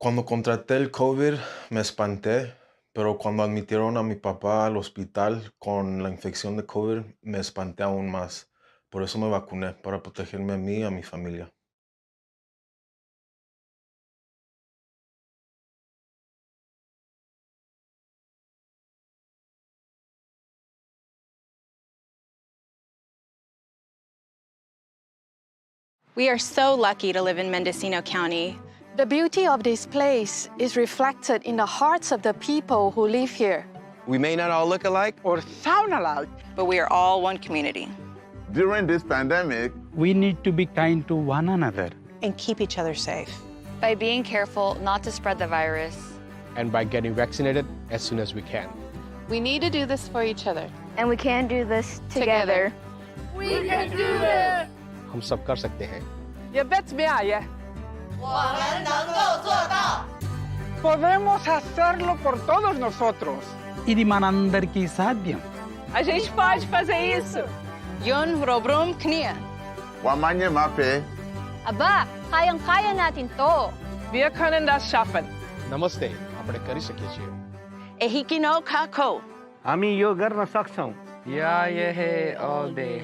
Cuando contraté el COVID me espanté, pero cuando admitieron a mi papá al hospital con la infección de COVID me espanté aún más. Por eso me vacuné, para protegerme a mí y a mi familia. We are so lucky to live in Mendocino County. The beauty of this place is reflected in the hearts of the people who live here. We may not all look alike or sound alike, but we are all one community. During this pandemic, we need to be kind to one another and keep each other safe. By being careful not to spread the virus. And by getting vaccinated as soon as we can. We need to do this for each other. And we can do this together. We can do this! हम सब कर सकते हैं. You bet me I. Podemos hacerlo por todos nosotros. ఇది మనందరికీ సాధ్యం. A gente pode fazer isso. Yun robrum knia. Wamanye mape. Aba, kayang-kaya natin to. Wir können das schaffen. નમસ્તે, આપણે કરી શકીએ છીએ. Ehikino kako. हामी यो गर्न सक्छौं. Yeah, yeah, all day.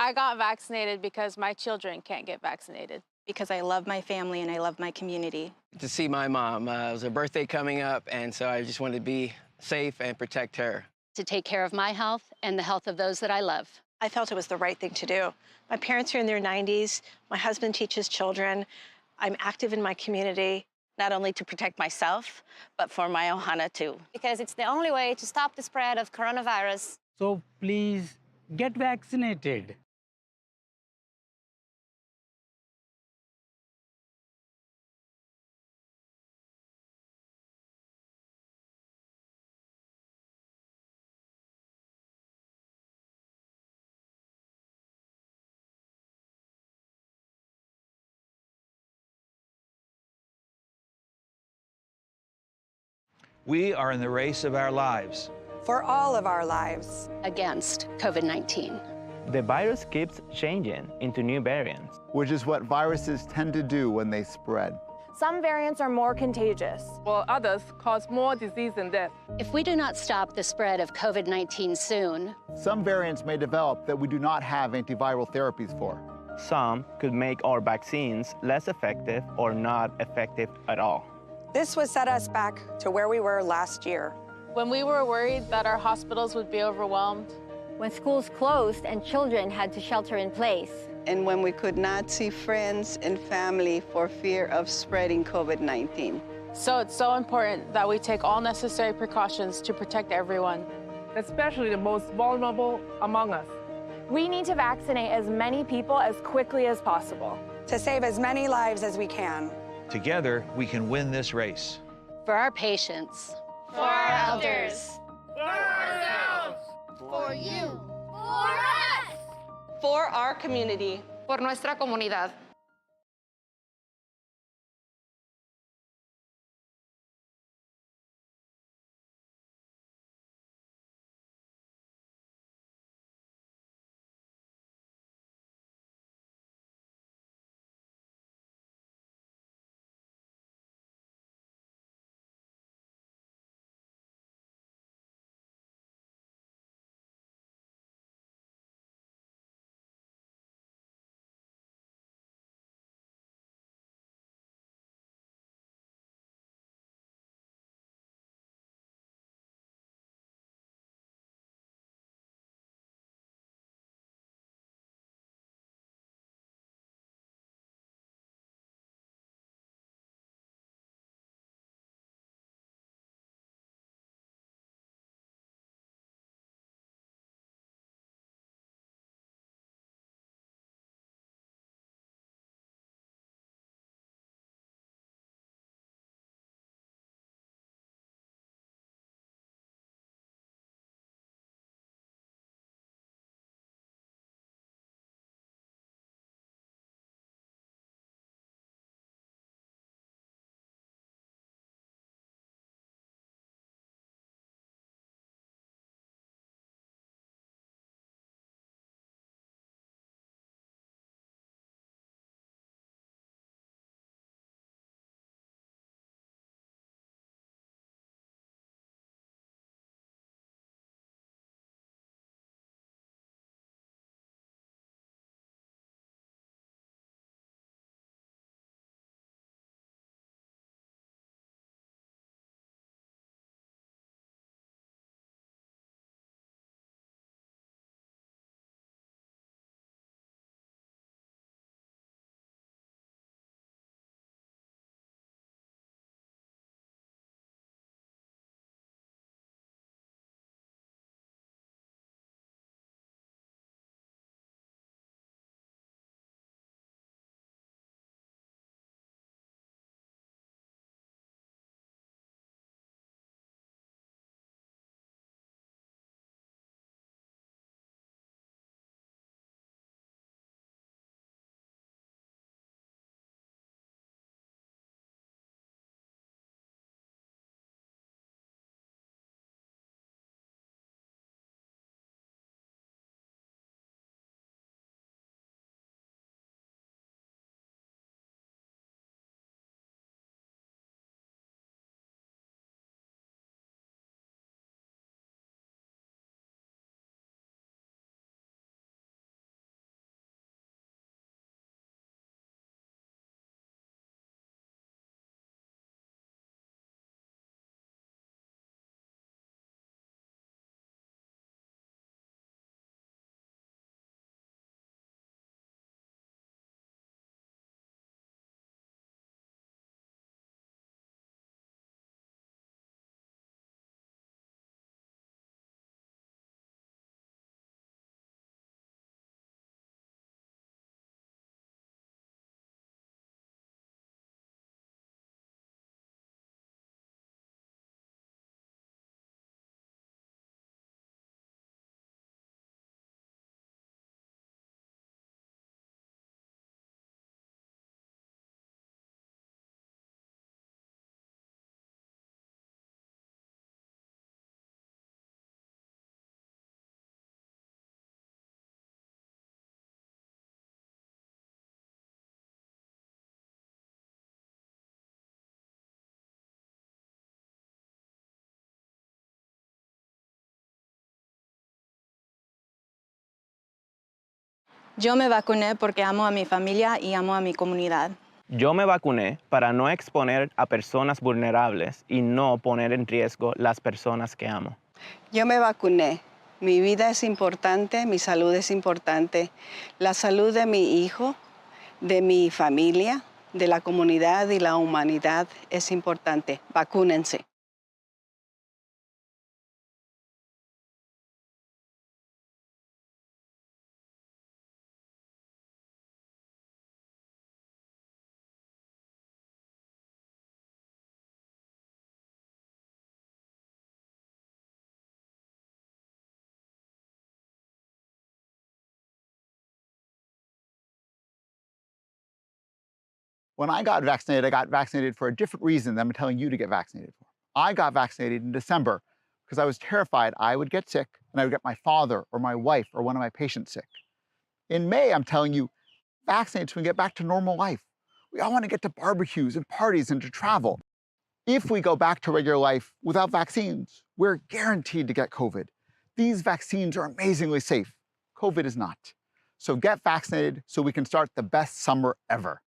I got vaccinated because my children can't get vaccinated. Because I love my family and I love my community. To see my mom. It was her birthday coming up, and so I just wanted to be safe and protect her. To take care of my health and the health of those that I love. I felt it was the right thing to do. My parents are in their 90s. My husband teaches children. I'm active in my community. Not only to protect myself, but for my ohana too. Because it's the only way to stop the spread of coronavirus. So please get vaccinated. We are in the race of our lives. For all of our lives. Against COVID-19. The virus keeps changing into new variants. Which is what viruses tend to do when they spread. Some variants are more contagious, while others cause more disease and death. If we do not stop the spread of COVID-19 soon, some variants may develop that we do not have antiviral therapies for. Some could make our vaccines less effective or not effective at all. This would set us back to where we were last year. When we were worried that our hospitals would be overwhelmed. When schools closed and children had to shelter in place. And when we could not see friends and family for fear of spreading COVID-19. So it's so important that we take all necessary precautions to protect everyone. Especially the most vulnerable among us. We need to vaccinate as many people as quickly as possible. To save as many lives as we can. Together, we can win this race. For our patients. For our elders. For ourselves. For you. For us. For our community. Por nuestra comunidad. Yo me vacuné porque amo a mi familia y amo a mi comunidad. Yo me vacuné para no exponer a personas vulnerables y no poner en riesgo las personas que amo. Yo me vacuné. Mi vida es importante, mi salud es importante. La salud de mi hijo, de mi familia, de la comunidad y la humanidad es importante. Vacúnense. When I got vaccinated for a different reason than I'm telling you to get vaccinated for. I got vaccinated in December because I was terrified I would get sick and I would get my father or my wife or one of my patients sick. In May, I'm telling you, vaccinate so we can get back to normal life. We all want to get to barbecues and parties and to travel. If we go back to regular life without vaccines, we're guaranteed to get COVID. These vaccines are amazingly safe. COVID is not. So get vaccinated so we can start the best summer ever.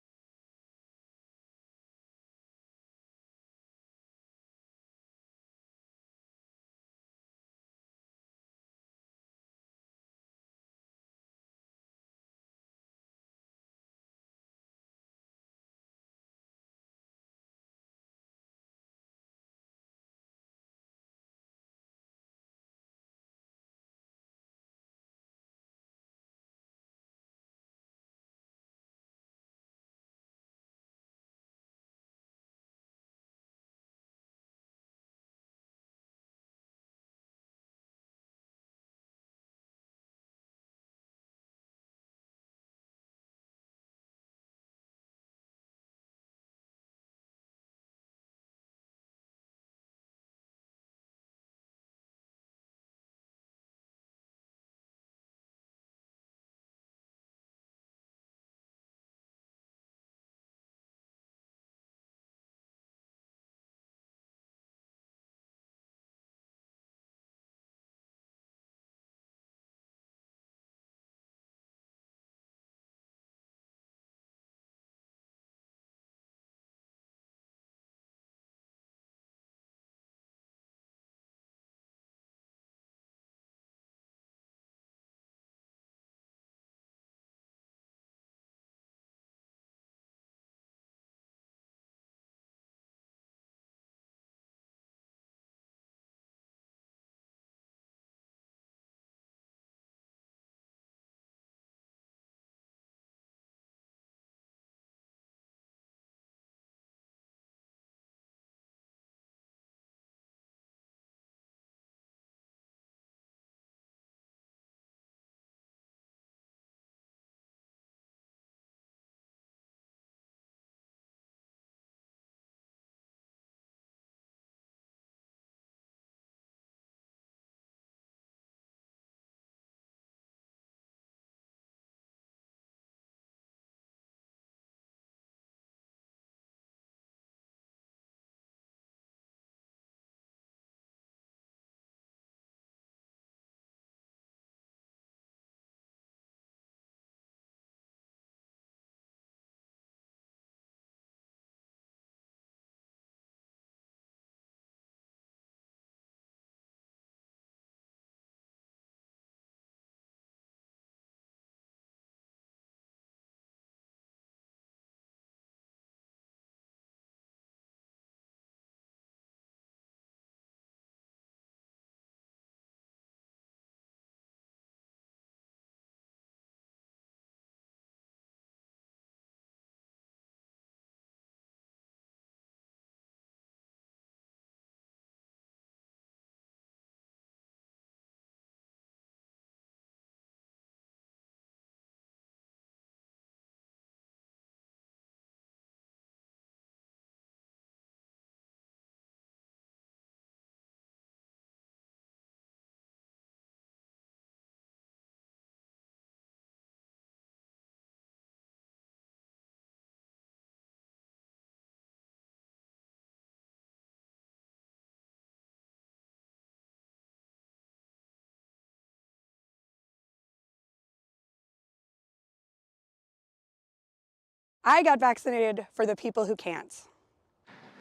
I got vaccinated for the people who can't.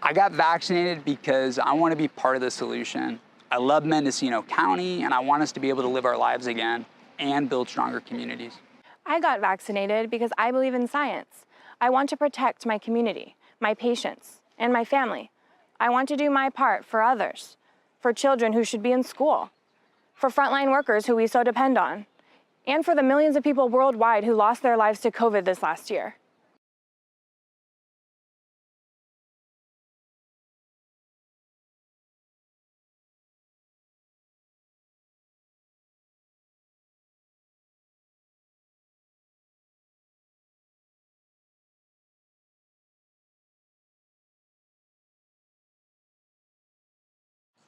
I got vaccinated because I want to be part of the solution. I love Mendocino County, and I want us to be able to live our lives again and build stronger communities. I got vaccinated because I believe in science. I want to protect my community, my patients, and my family. I want to do my part for others, for children who should be in school, for frontline workers who we so depend on, and for the millions of people worldwide who lost their lives to COVID this last year.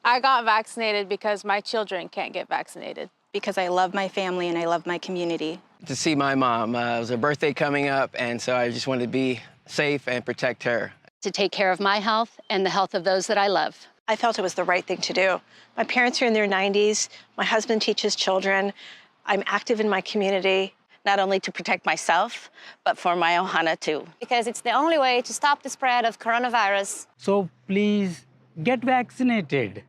I got vaccinated because my children can't get vaccinated. Because I love my family and I love my community. To see my mom. It was her birthday coming up, and so I just wanted to be safe and protect her. To take care of my health and the health of those that I love. I felt it was the right thing to do. My parents are in their 90s. My husband teaches children. I'm active in my community. Not only to protect myself, but for my ohana too. Because it's the only way to stop the spread of coronavirus. So please get vaccinated.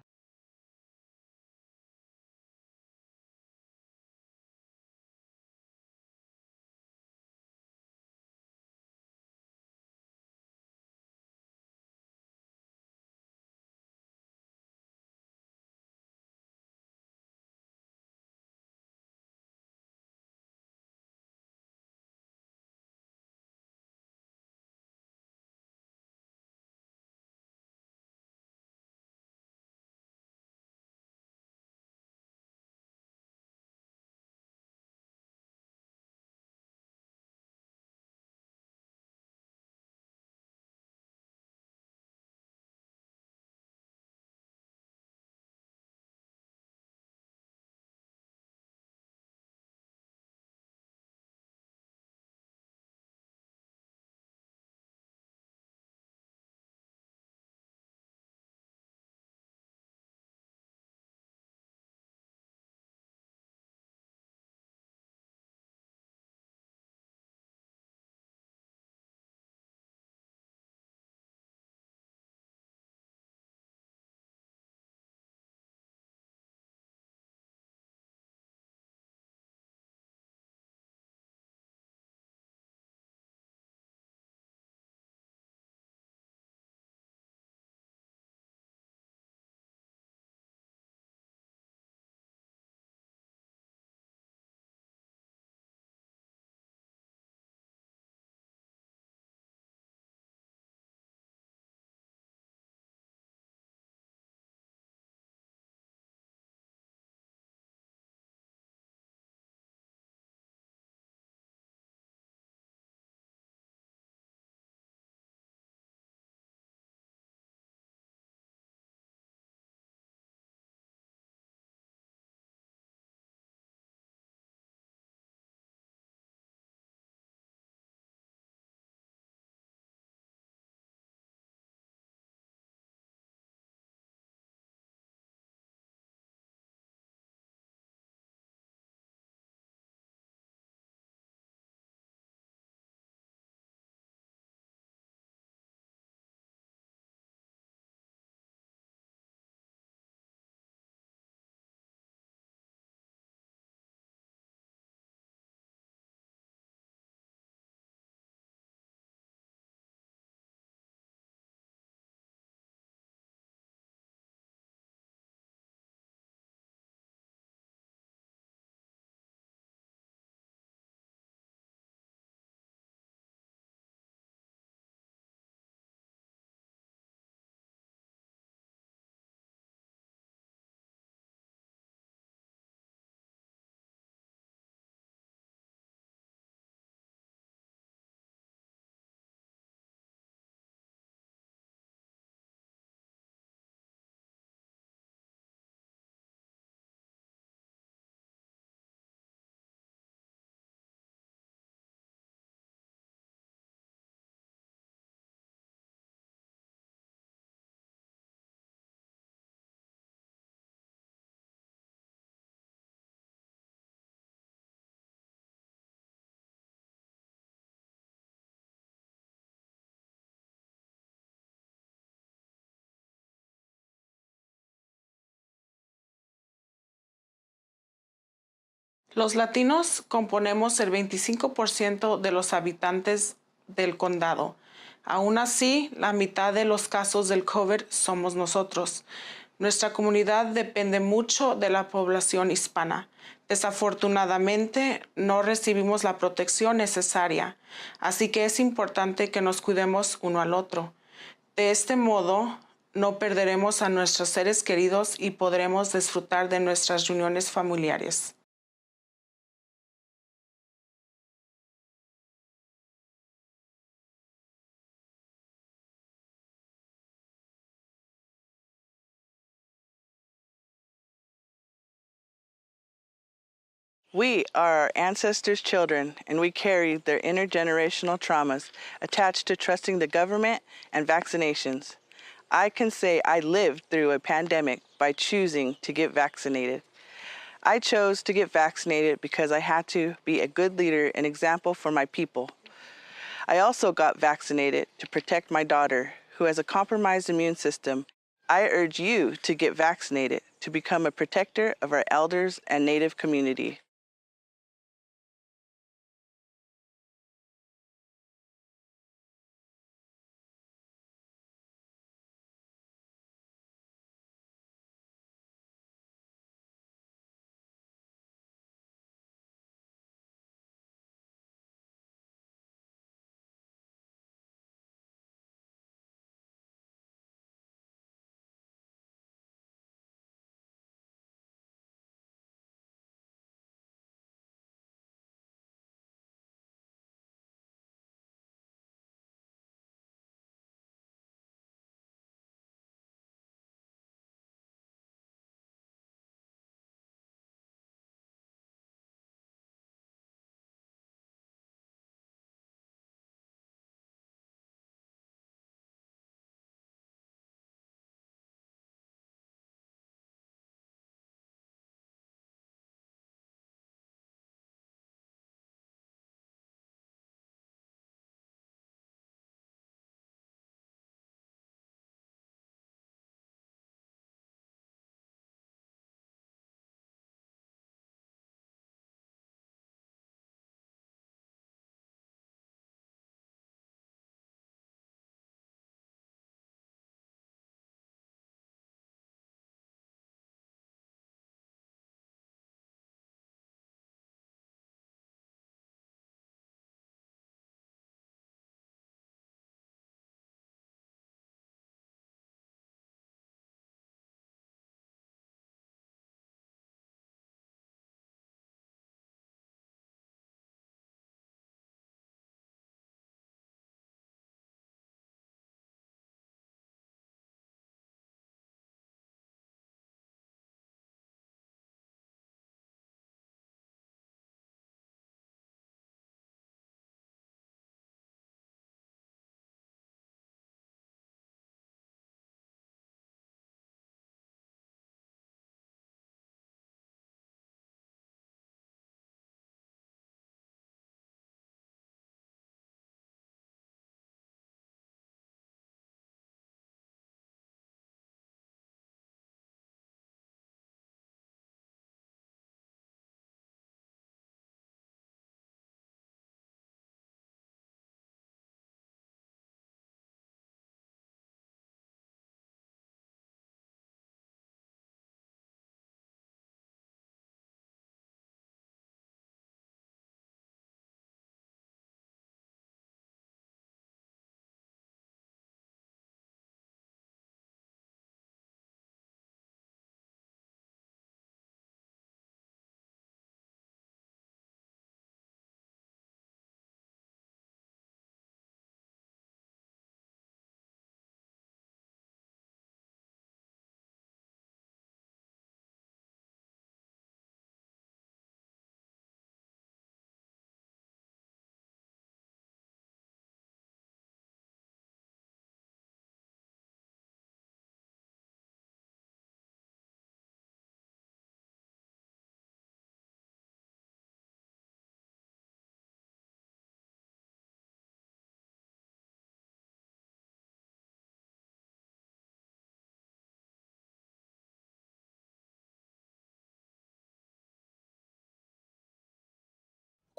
Los latinos componemos el 25% de los habitantes del condado. Aún así, la mitad de los casos del COVID somos nosotros. Nuestra comunidad depende mucho de la población hispana. Desafortunadamente, no recibimos la protección necesaria, así que es importante que nos cuidemos uno al otro. De este modo, no perderemos a nuestros seres queridos y podremos disfrutar de nuestras reuniones familiares. We are our ancestors' children, and we carry their intergenerational traumas attached to trusting the government and vaccinations. I can say I lived through a pandemic by choosing to get vaccinated. I chose to get vaccinated because I had to be a good leader and example for my people. I also got vaccinated to protect my daughter, who has a compromised immune system. I urge you to get vaccinated to become a protector of our elders and Native community.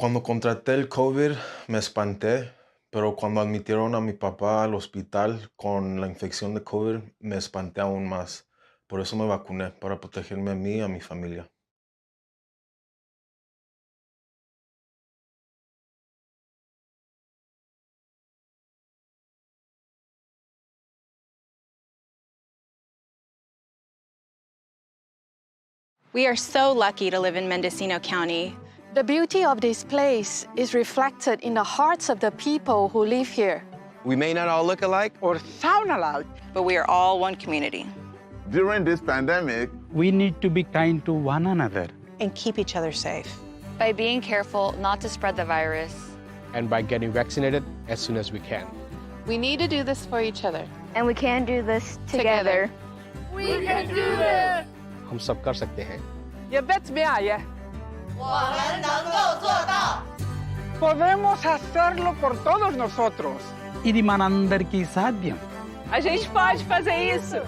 Cuando contraté el COVID me espanté, pero cuando admitieron a mi papá al hospital con la infección de COVID me espanté aún más. Por eso me vacuné, para protegerme a mí y a mi familia. We are so lucky to live in Mendocino County. The beauty of this place is reflected in the hearts of the people who live here. We may not all look alike or sound alike, but we are all one community. During this pandemic, we need to be kind to one another and keep each other safe. By being careful not to spread the virus. And by getting vaccinated as soon as we can. We need to do this for each other. And we can do this together. We can do this! हम सब कर सकते हैं. You bet me, yeah. 我们能够做到. Podemos hacerlo por todos nosotros. ఇది మనందరికీ సాధ్యం. A gente pode fazer isso.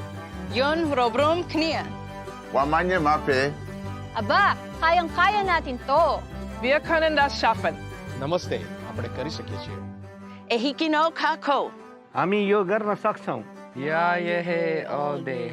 Yun robrum knia. Wamanye mape. Aba, kayang-kaya natin to. Wir können das schaffen. નમસ્તે, આપણે કરી શકીએ છીએ. Ehikino kako. हामी यो गर्न सक्छौं. Yeah, yeah, all day.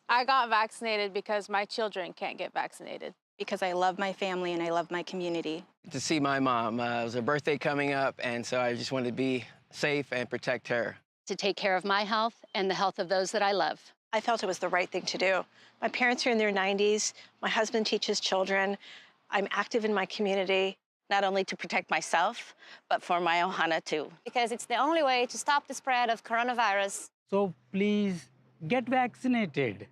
I got vaccinated because my children can't get vaccinated. Because I love my family and I love my community. To see my mom. It was her birthday coming up, and so I just wanted to be safe and protect her. To take care of my health and the health of those that I love. I felt it was the right thing to do. My parents are in their 90s. My husband teaches children. I'm active in my community. Not only to protect myself, but for my ohana too. Because it's the only way to stop the spread of coronavirus. So please get vaccinated.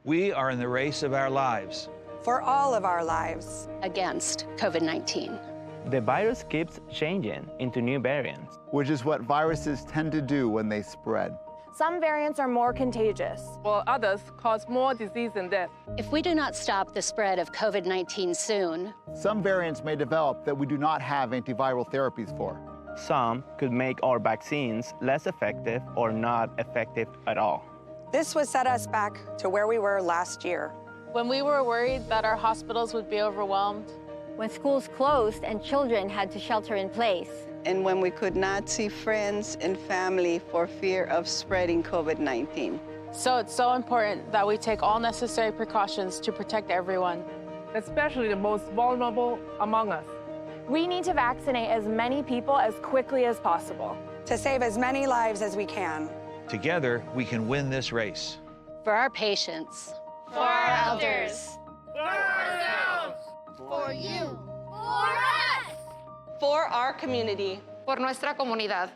We are in the race of our lives. For all of our lives. Against COVID-19. The virus keeps changing into new variants. Which is what viruses tend to do when they spread. Some variants are more contagious, while others cause more disease and death. If we do not stop the spread of COVID-19 soon, some variants may develop that we do not have antiviral therapies for. Some could make our vaccines less effective or not effective at all. This would set us back to where we were last year. When we were worried that our hospitals would be overwhelmed. When schools closed and children had to shelter in place. And when we could not see friends and family for fear of spreading COVID-19. So it's so important that we take all necessary precautions to protect everyone. Especially the most vulnerable among us. We need to vaccinate as many people as quickly as possible. To save as many lives as we can. Together, we can win this race. For our patients. For our elders. For ourselves. For you. For us. For our community. Por nuestra comunidad.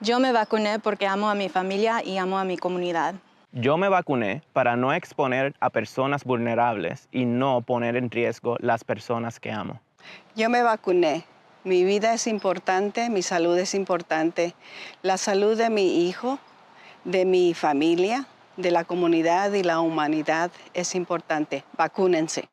Yo me vacuné porque amo a mi familia y amo a mi comunidad. Yo me vacuné para no exponer a personas vulnerables y no poner en riesgo las personas que amo. Yo me vacuné. Mi vida es importante, mi salud es importante. La salud de mi hijo, de mi familia, de la comunidad y la humanidad es importante. Vacúnense.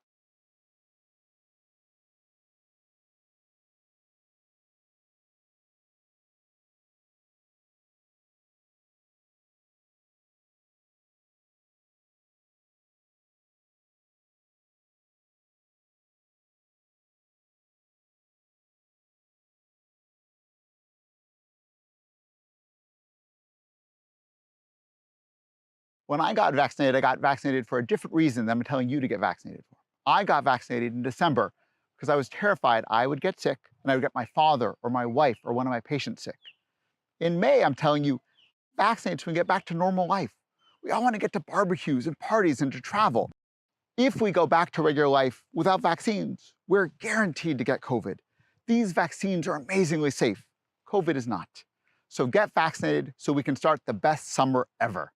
When I got vaccinated for a different reason than I'm telling you to get vaccinated for. I got vaccinated in December because I was terrified I would get sick and I would get my father or my wife or one of my patients sick. In May, I'm telling you, vaccinate so we can get back to normal life. We all want to get to barbecues and parties and to travel. If we go back to regular life without vaccines, we're guaranteed to get COVID. These vaccines are amazingly safe. COVID is not. So get vaccinated so we can start the best summer ever.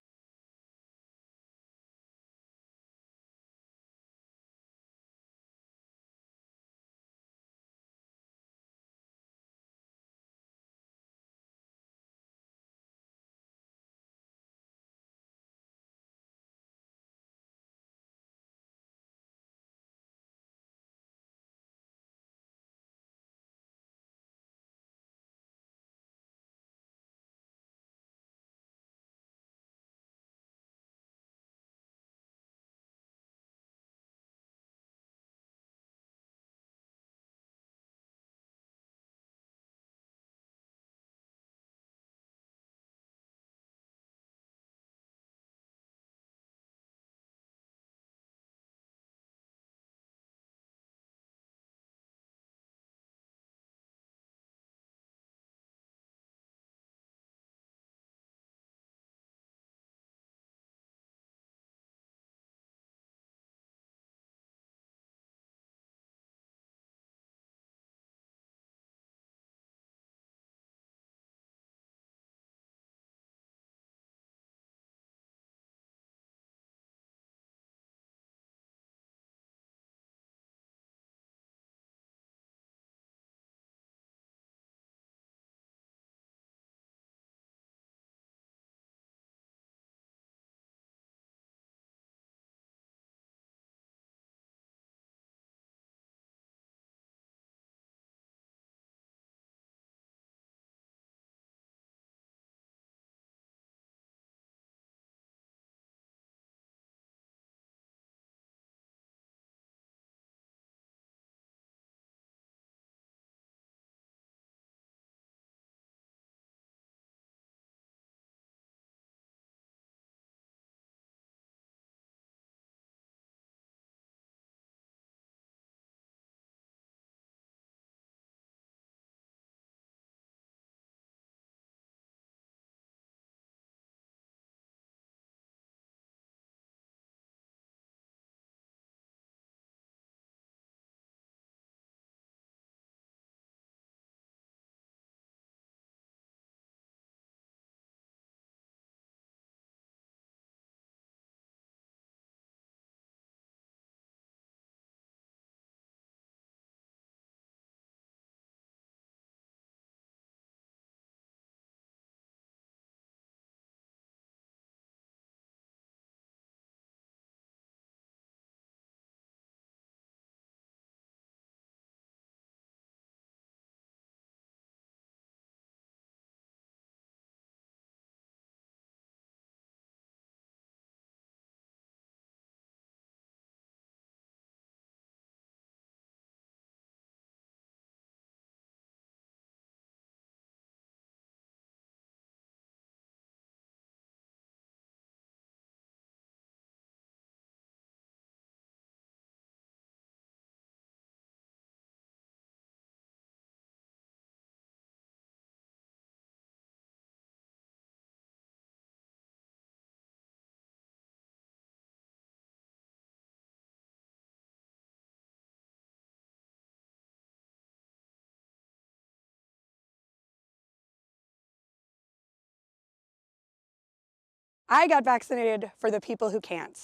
I got vaccinated for the people who can't.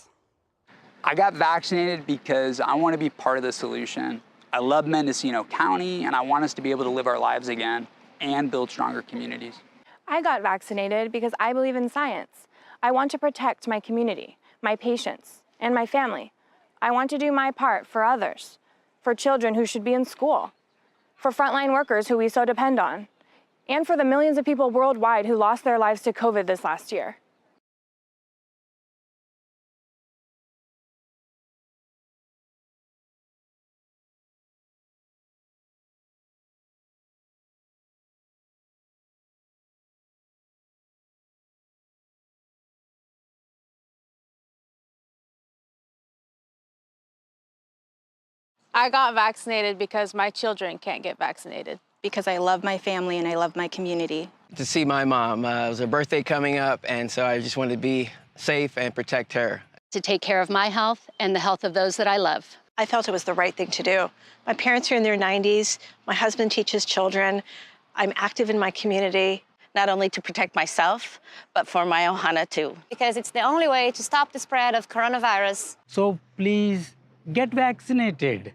I got vaccinated because I want to be part of the solution. I love Mendocino County, and I want us to be able to live our lives again and build stronger communities. I got vaccinated because I believe in science. I want to protect my community, my patients, and my family. I want to do my part for others, for children who should be in school, for frontline workers who we so depend on, and for the millions of people worldwide who lost their lives to COVID this last year. I got vaccinated because my children can't get vaccinated. Because I love my family and I love my community. To see my mom. It was her birthday coming up, and so I just wanted to be safe and protect her. To take care of my health and the health of those that I love. I felt it was the right thing to do. My parents are in their 90s. My husband teaches children. I'm active in my community. Not only to protect myself, but for my ohana too. Because it's the only way to stop the spread of coronavirus. So please get vaccinated.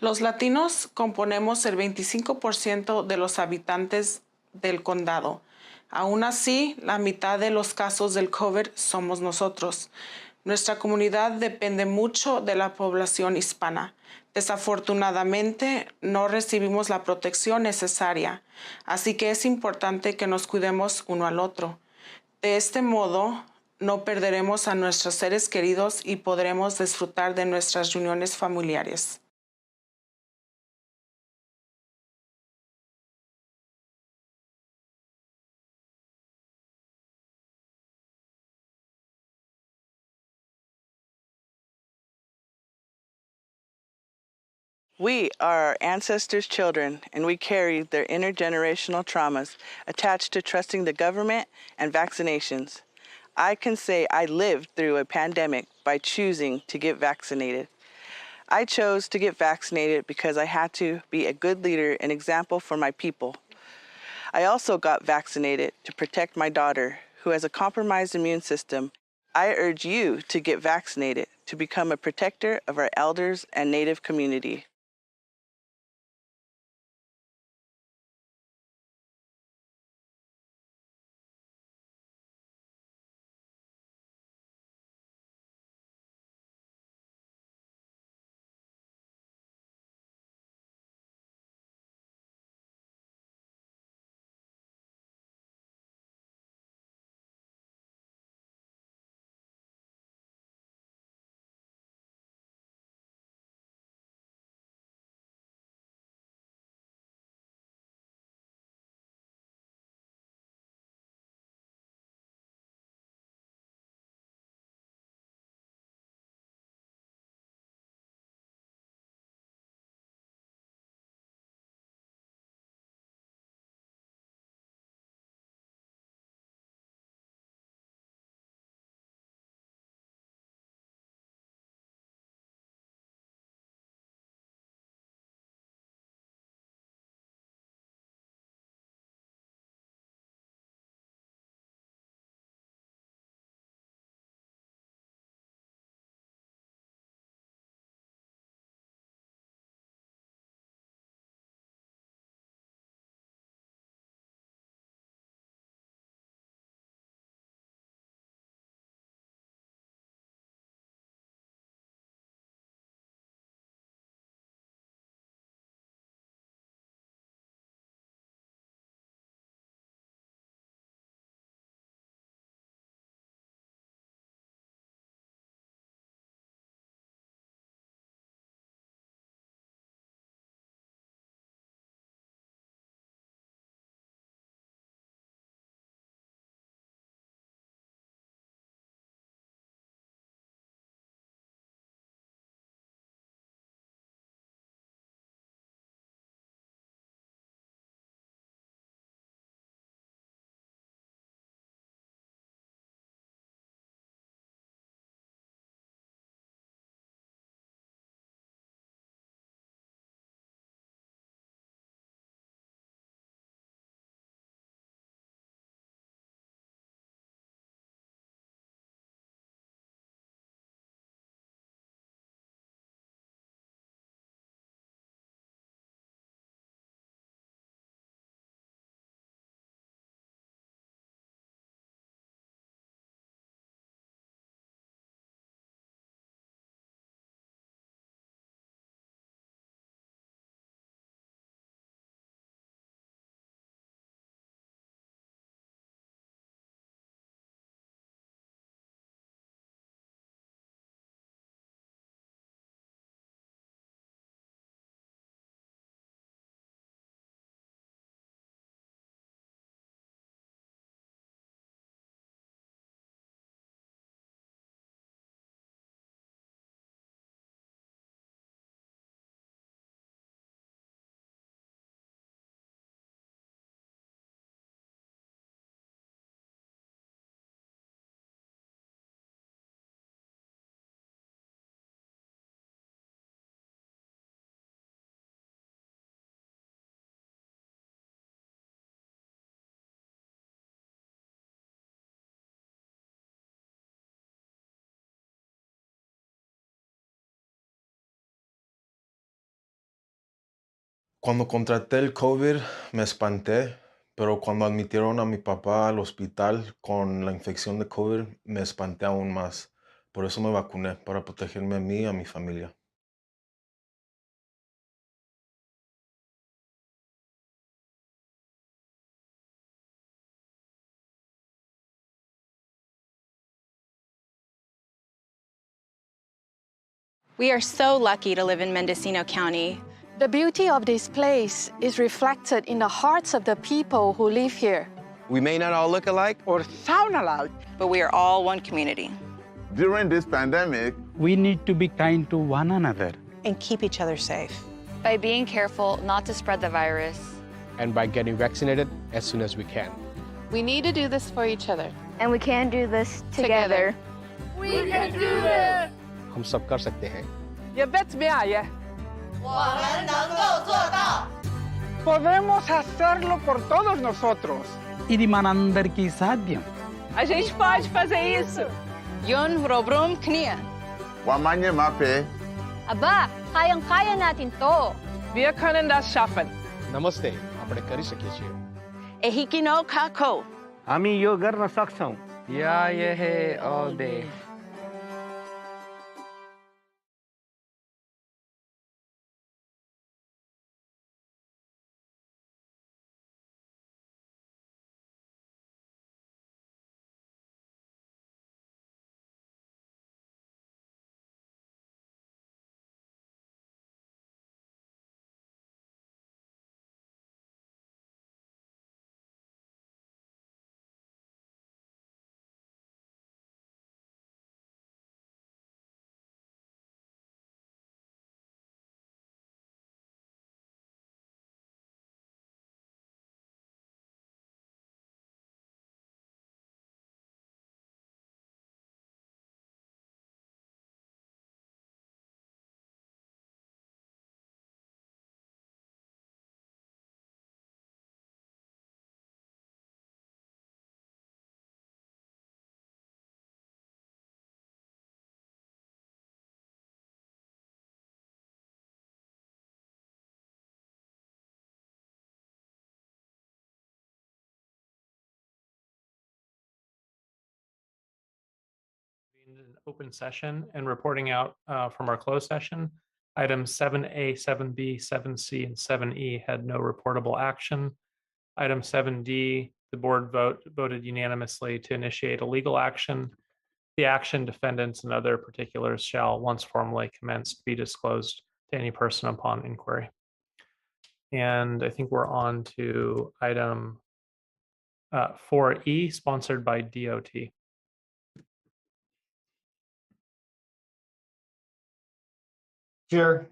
Los latinos componemos el 25% de los habitantes del condado. Aún así, la mitad de los casos del COVID somos nosotros. Nuestra comunidad depende mucho de la población hispana. Desafortunadamente, no recibimos la protección necesaria, así que es importante que nos cuidemos uno al otro. De este modo, no perderemos a nuestros seres queridos y podremos disfrutar de nuestras reuniones familiares. We are our ancestors' children, and we carry their intergenerational traumas attached to trusting the government and vaccinations. I can say I lived through a pandemic by choosing to get vaccinated. I chose to get vaccinated because I had to be a good leader and example for my people. I also got vaccinated to protect my daughter, who has a compromised immune system. I urge you to get vaccinated to become a protector of our elders and Native community. Cuando contraté el COVID me espanté, pero cuando admitieron a mi papá al hospital con la infección de COVID me espanté aún más. Por eso me vacuné, para protegerme a mí y a mi familia. We are so lucky to live in Mendocino County. The beauty of this place is reflected in the hearts of the people who live here. We may not all look alike or sound alike, but we are all one community. During this pandemic, we need to be kind to one another and keep each other safe. By being careful not to spread the virus. And by getting vaccinated as soon as we can. We need to do this for each other. And we can do this together. We can do this! हम सब कर सकते हैं. You bet me I. 我们能够做到. Podemos hacerlo por todos nosotros. ఇది మనందరికీ సాధ్యం. A gente pode fazer isso. Yun robrum knia. Wamanye mape. Aba, kayang-kaya natin to. Wir können das schaffen. Namaste, આપણે કરી શકીએ છીએ. Ehikino kako. हामी यो गर्न सक्छौं. Yeah, yeah, all day. In an open session and reporting out from our closed session. Items 7A, 7B, 7C, and 7E had no reportable action. Item 7D, the board voted unanimously to initiate a legal action. The action, defendants, and other particulars shall, once formally commenced, be disclosed to any person upon inquiry. And I think we're on to item 4E, sponsored by DOT. Chair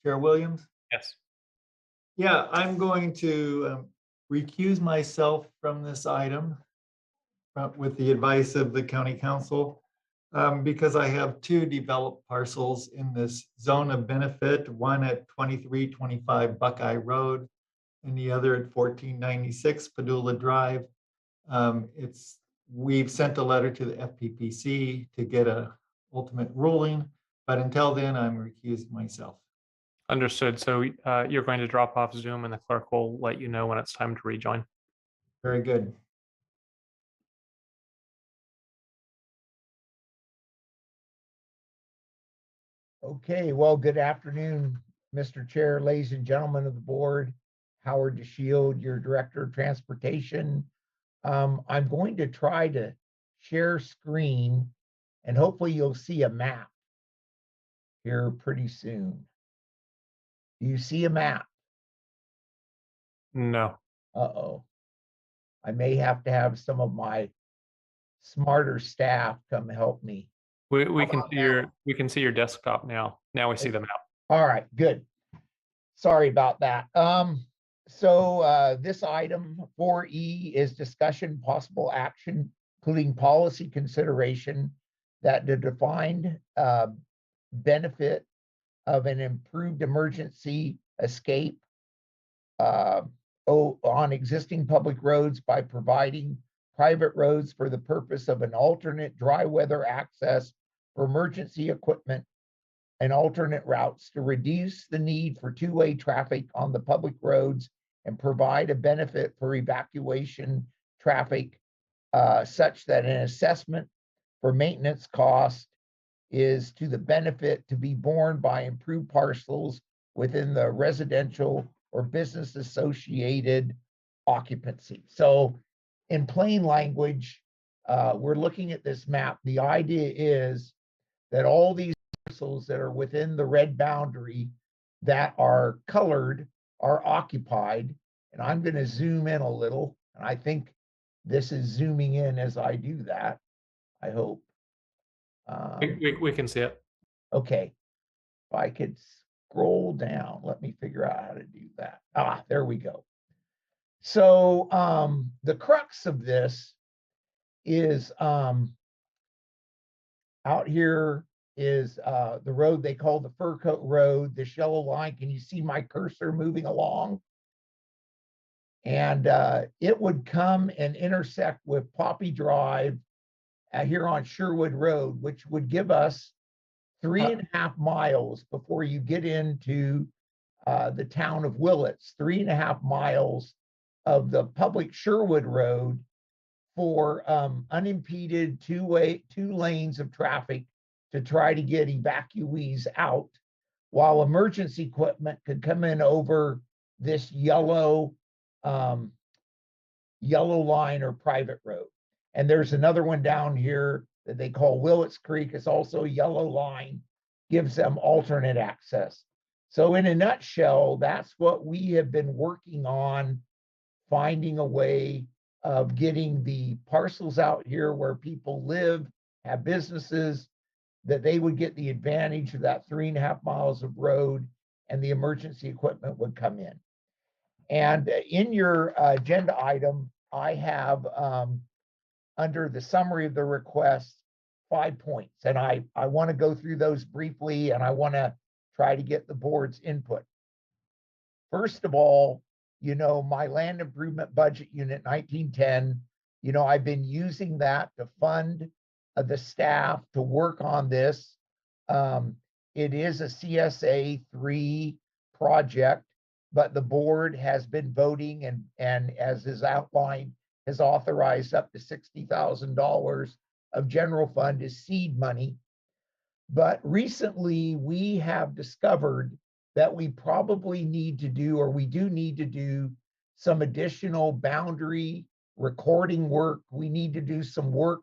Williams? Yes. Yeah, I'm going to recuse myself from this item with the advice of the County Council because I have two developed parcels in this zone of benefit, one at 2325 Buckeye Road and the other at 1496 Padula Drive. We've sent a letter to the FPPC to get a ultimate ruling. But until then, I'm recusing myself. Understood. So you're going to drop off Zoom and the clerk will let you know when it's time to rejoin. Very good. Okay, well, good afternoon, Mr. Chair, ladies and gentlemen of the board. Howard DeShield, your Director of Transportation. I'm going to try to share screen and hopefully you'll see a map here pretty soon. Do you see a map? No. Uh-oh. I may have to have some of my smarter staff come help me. We can see your desktop now. Now we see the map. All right, good. Sorry about that. So this item 4E is discussion possible action, including policy consideration that the defined benefit of an improved emergency escape on existing public roads by providing private roads for the purpose of an alternate dry weather access for emergency equipment and alternate routes to reduce the need for two-way traffic on the public roads and provide a benefit for evacuation traffic such that an assessment for maintenance cost is to the benefit to be borne by improved parcels within the residential or business associated occupancy. So in plain language, we're looking at this map. The idea is that all these parcels that are within the red boundary that are colored are occupied. And I'm going to zoom in a little. And I think this is zooming in as I do that, I hope. We can see it. Okay. If I could scroll down, let me figure out how to do that. Ah, there we go. So the crux of this is out here is the road they call the Fur Coat Road, the yellow line. Can you see my cursor moving along? And it would come and intersect with Poppy Drive here on Sherwood Road, which would give us 3.5 miles before you get into the town of Willits, 3.5 miles of the public Sherwood Road for unimpeded two lanes of traffic to try to get evacuees out, while emergency equipment could come in over this yellow line or private road. And there's another one down here that they call Willits Creek. It's also a yellow line, gives them alternate access. So in a nutshell, that's what we have been working on, finding a way of getting the parcels out here where people live, have businesses, that they would get the advantage of that 3.5 miles of road and the emergency equipment would come in. And in your agenda item, I have under the summary of the request, 5 points. And I want to go through those briefly and I want to try to get the board's input. First of all, you know, my land improvement budget unit 1910, you know, I've been using that to fund the staff to work on this. It is a CSA 3 project, but the board has been voting and as is outlined, has authorized up to $60,000 of general fund as seed money. But recently we have discovered that we probably need to do, or we do need to do, some additional boundary recording work. We need to do some work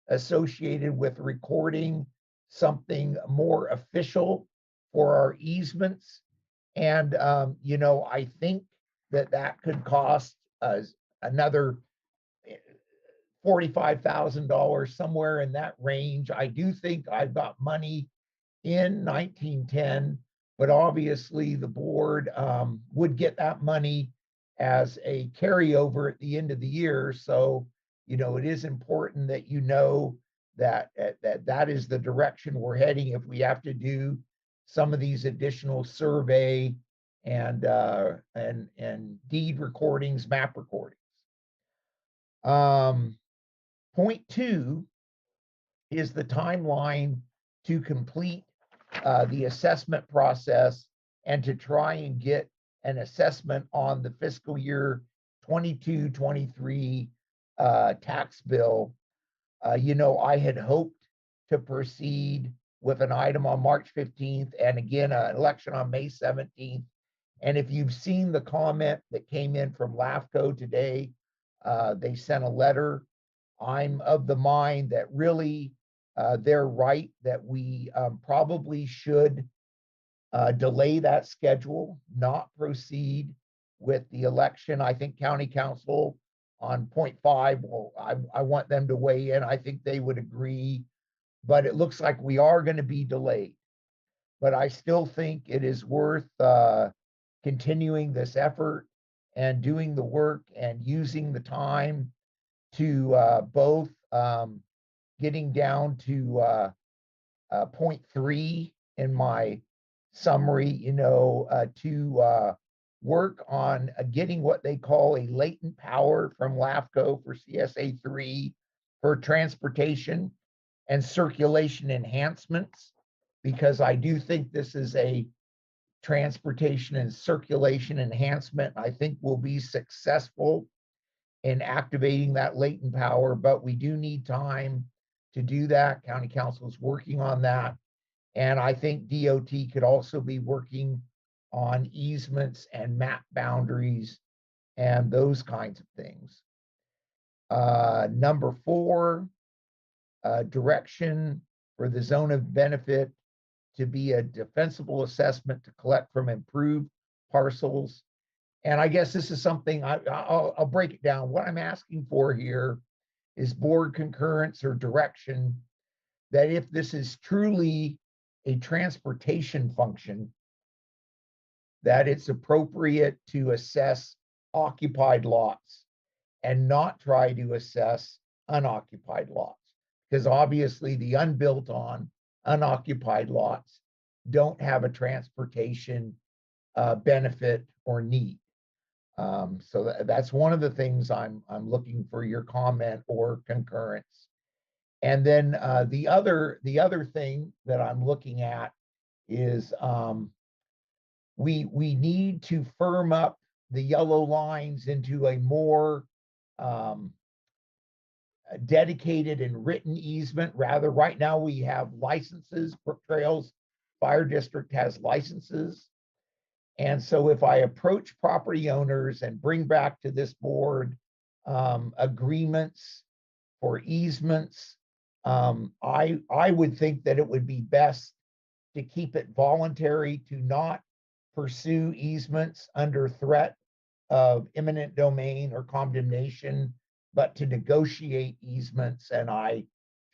associated with recording something more official for our easements. And, you know, I think that could cost us another $45,000, somewhere in that range. I do think I've got money in 1910, but obviously the board would get that money as a carryover at the end of the year. So, you know, it is important that you know that that is the direction we're heading if we have to do some of these additional survey and deed recordings, map recordings. Point 2 is the timeline to complete the assessment process and to try and get an assessment on the fiscal year 22-23 tax bill. You know, I had hoped to proceed with an item on March 15th and again, an election on May 17th. And if you've seen the comment that came in from LAFCO today, they sent a letter. I'm of the mind that really they're right, that we probably should delay that schedule, not proceed with the election. I think County Council on point 5, well, I want them to weigh in. I think they would agree, but it looks like we are going to be delayed. But I still think it is worth continuing this effort and doing the work and using the time to both getting down to point 3 in my summary, you know, to work on getting what they call a latent power from LAFCO for CSA 3 for transportation and circulation enhancements. because I do think this is a transportation and circulation enhancement. I think we'll be successful in activating that latent power, but we do need time to do that. County Council is working on that. And I think DOT could also be working on easements and map boundaries and those kinds of things. Number 4, direction for the zone of benefit to be a defensible assessment to collect from improved parcels. And I guess this is something I'll break it down. What I'm asking for here is board concurrence or direction that if this is truly a transportation function, that it's appropriate to assess occupied lots and not try to assess unoccupied lots. Because obviously the unbuilt on unoccupied lots don't have a transportation benefit or need. So that's one of the things I'm looking for your comment or concurrence. And then the other thing that I'm looking at is we need to firm up the yellow lines into a more dedicated and written easement. Rather, right now we have licenses. Brook Trails Fire District has licenses. And so if I approach property owners and bring back to this board agreements for easements, I would think that it would be best to keep it voluntary, to not pursue easements under threat of eminent domain or condemnation, but to negotiate easements. And I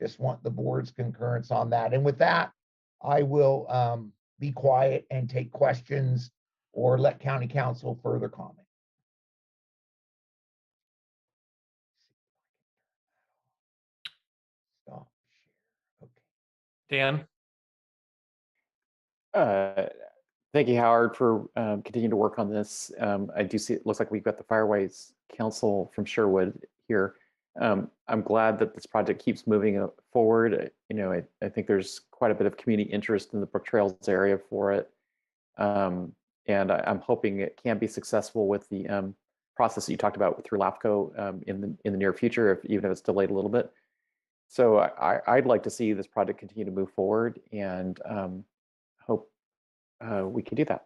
just want the board's concurrence on that. And with that, I will be quiet and take questions or let County Council further comment. Stop share. Okay. Dan? Thank you, Howard, for continuing to work on this. I do see it looks like we've got the Fireways Council from Sherwood here. I'm glad that this project keeps moving forward. You know, I think there's quite a bit of community interest in the Brook Trails area for it. And I'm hoping it can be successful with the process that you talked about through LAFCO in the near future, even if it's delayed a little bit. So I'd like to see this project continue to move forward, and hope we can do that.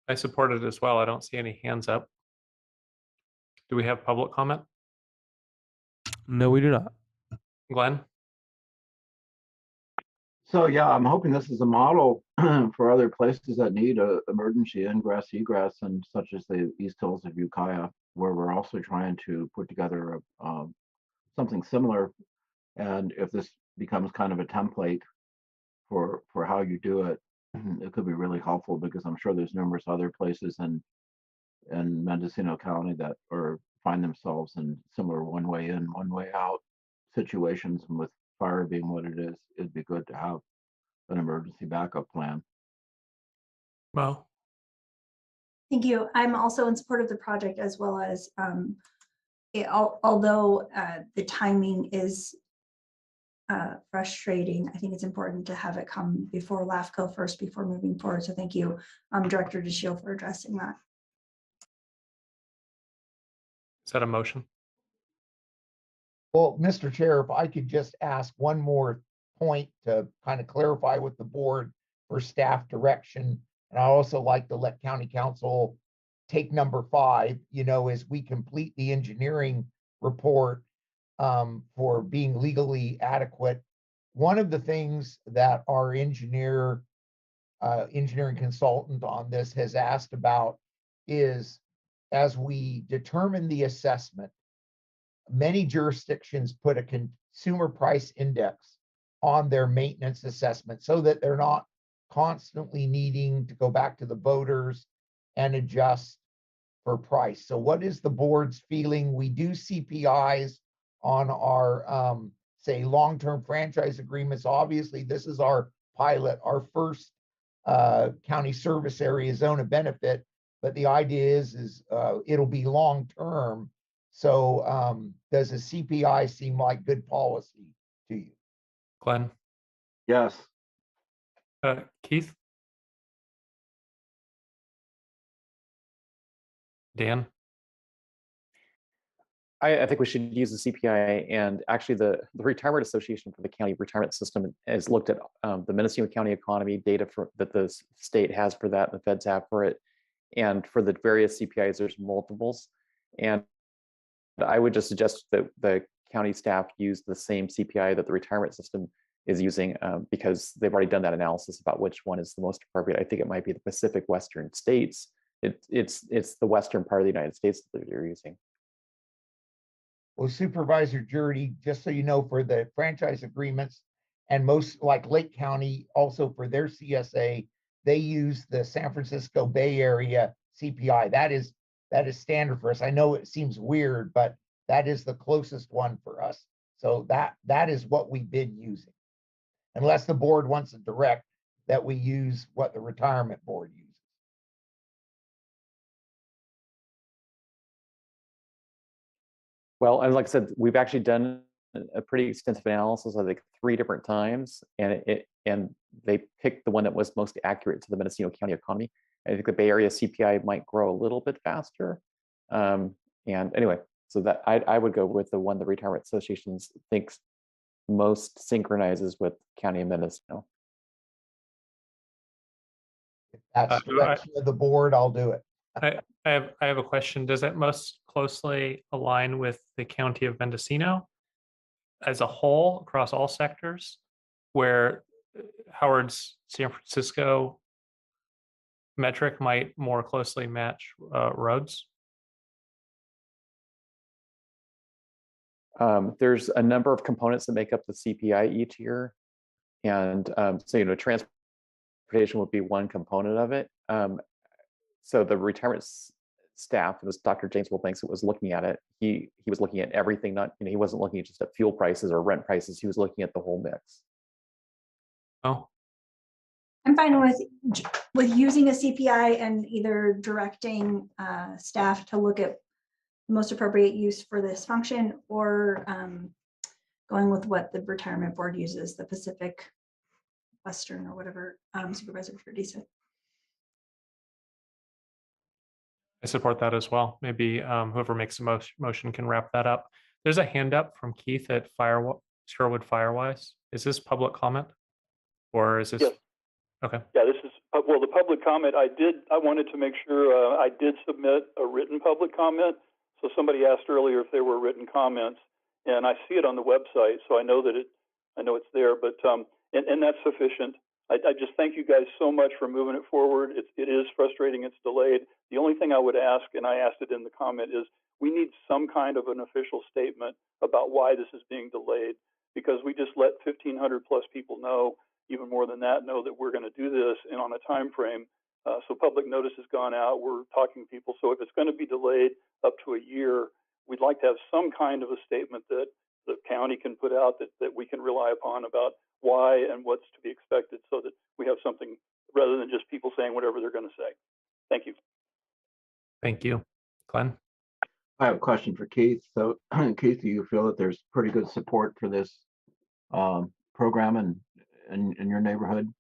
I support it as well. I don't see any hands up. Do we have public comment? No, we do not. Glenn? So yeah, I'm hoping this is a model for other places that need a emergency ingress, egress, and such as the East Hills of Ukiah, where we're also trying to put together something similar. And if this becomes kind of a template for how you do it, it could be really helpful, because I'm sure there's numerous other places in Mendocino County that find themselves in similar one way in, one way out situations, and with fire being what it is, it'd be good to have an emergency backup plan. Well, thank you. I'm also in support of the project, as well as although the timing is frustrating, I think it's important to have it come before LAFCO first before moving forward. So thank you, Director DeShiel, for addressing that. Is that a motion? Well, Mr. Chair, if I could just ask one more point to kind of clarify with the board for staff direction. And I also like to let County Council take number 5, you know, as we complete the engineering report for being legally adequate. One of the things that our engineering consultant on this has asked about is, as we determine the assessment, many jurisdictions put a consumer price index on their maintenance assessment so that they're not constantly needing to go back to the voters and adjust for price. So what is the board's feeling? We do CPIs on our, say, long-term franchise agreements. Obviously, this is our pilot, our first county service area zone of benefit, but the idea is it'll be long-term. So does a CPI seem like good policy to you? Glenn, Yes. Keith, Dan, I think we should use the CPI, and actually the Retirement Association for the County Retirement System has looked at the Mendocino County economy data that the state has for that and the feds have for it. And for the various CPIs, there's multiples. And I would just suggest that the county staff use the same CPI that the retirement system is using because they've already done that analysis about which one is the most appropriate. I think it might be the Pacific Western states. It's the western part of the United States that they're using. Well, Supervisor Jurdy, just so you know, for the franchise agreements and most like Lake County, also for their CSA, they use the San Francisco Bay Area CPI. That is standard for us. I know it seems weird, but that is the closest one for us. So that is what we've been using. Unless the board wants to direct that we use what the retirement board uses. Well, and like I said, we've actually done a pretty extensive analysis, I think 3 different times, and they picked the one that was most accurate to the Mendocino County economy. I think the Bay Area CPI might grow a little bit faster. And anyway, so that I would go with the one the Retirement Association thinks most synchronizes with County of Mendocino. If that's the direction of the board, I'll do it. I have a question. Does it most closely align with the County of Mendocino as a whole across all sectors, where Howard's San Francisco metric might more closely match roads? There's a number of components that make up the CPI each year. And so, transportation would be one component of it. So the retirement staff, it was Dr. James Wilbanks that was looking at it. He was looking at everything, not, he wasn't looking just at fuel prices or rent prices. He was looking at the whole mix. Oh, I'm fine with using a CPI and either directing staff to look at the most appropriate use for this function, or going with what the retirement board uses, the Pacific Western or whatever Supervisor Jurdy said. I support that as well. Maybe whoever makes the motion can wrap that up. There's a hand up from Keith at Sherwood Firewise. Is this public comment, or is this? Yes. Okay. Yeah, this is well, the public comment. I wanted to make sure I did submit a written public comment. So somebody asked earlier if there were written comments, and I see it on the website, so I know that I know it's there. But and that's sufficient. I just thank you guys so much for moving it forward. It is frustrating it's delayed. The only thing I would ask, and I asked it in the comment, is we need some kind of an official statement about why this is being delayed, because we just let 1,500 plus people know, even more than that, know that we're going to do this and on a time frame. So public notice has gone out. We're talking to people. So if it's going to be delayed up to a year, we'd like to have some kind of a statement that the county can put out that we can rely upon about why and what's to be expected, so that we have something rather than just people saying whatever they're going to say. Thank you. Thank you. Glenn? I have a question for Keith. So Keith, do you feel that there's pretty good support for this program in your neighborhood?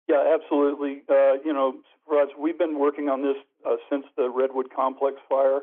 Yeah, absolutely. Supervisor, we've been working on this since the Redwood Complex fire.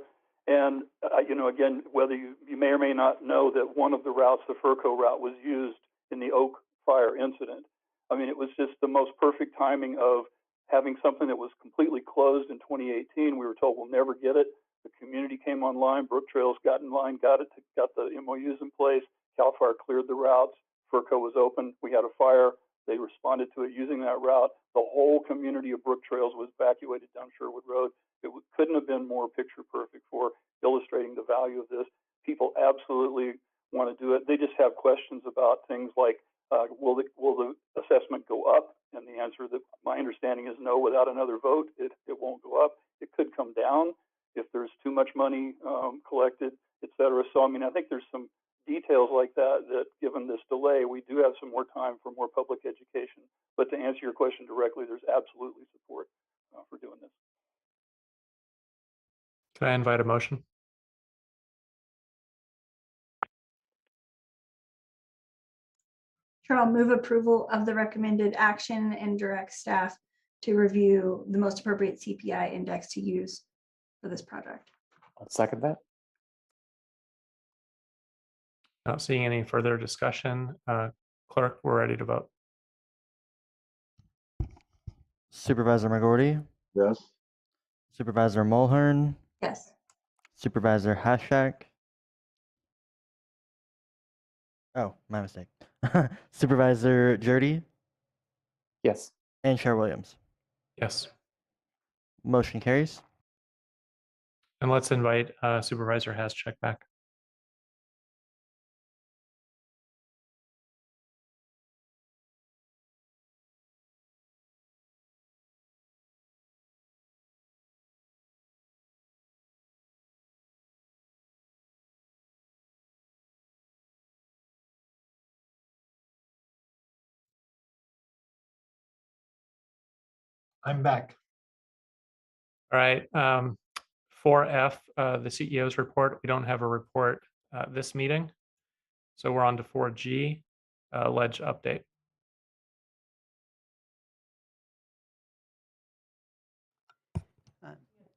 And, again, whether you may or may not know that one of the routes, the Furco route, was used in the Oak fire incident. I mean, it was just the most perfect timing of having something that was completely closed in 2018. We were told we'll never get it. The community came online. Brook Trails got in line, got the MOUs in place. CAL FIRE cleared the routes. Furco was open. We had a fire. They responded to it using that route. The whole community of Brook Trails was evacuated down Sherwood Road. It couldn't have been more picture perfect for illustrating the value of this. People absolutely want to do it. They just have questions about things like, will the assessment go up? And the answer, that my understanding is no. Without another vote, it won't go up. It could come down if there's too much money collected, et cetera. So, I mean, I think there's some details like that given this delay, we do have some more time for more public education. But to answer your question directly, there's absolutely support for doing this. Can I invite a motion? Chair, I'll move approval of the recommended action and direct staff to review the most appropriate CPI index to use for this project. I'll second that. Not seeing any further discussion. Clerk, we're ready to vote. Supervisor McGorty, Yes. Supervisor Mulhern, Yes. Supervisor Hashak. Oh, my mistake. Supervisor Jurdy Yes. and Chair Williams. Yes. Motion carries. And let's invite Supervisor Haschek back. I'm back. All right. 4F, the CEO's report. We don't have a report this meeting. So we're on to 4G, ledge update.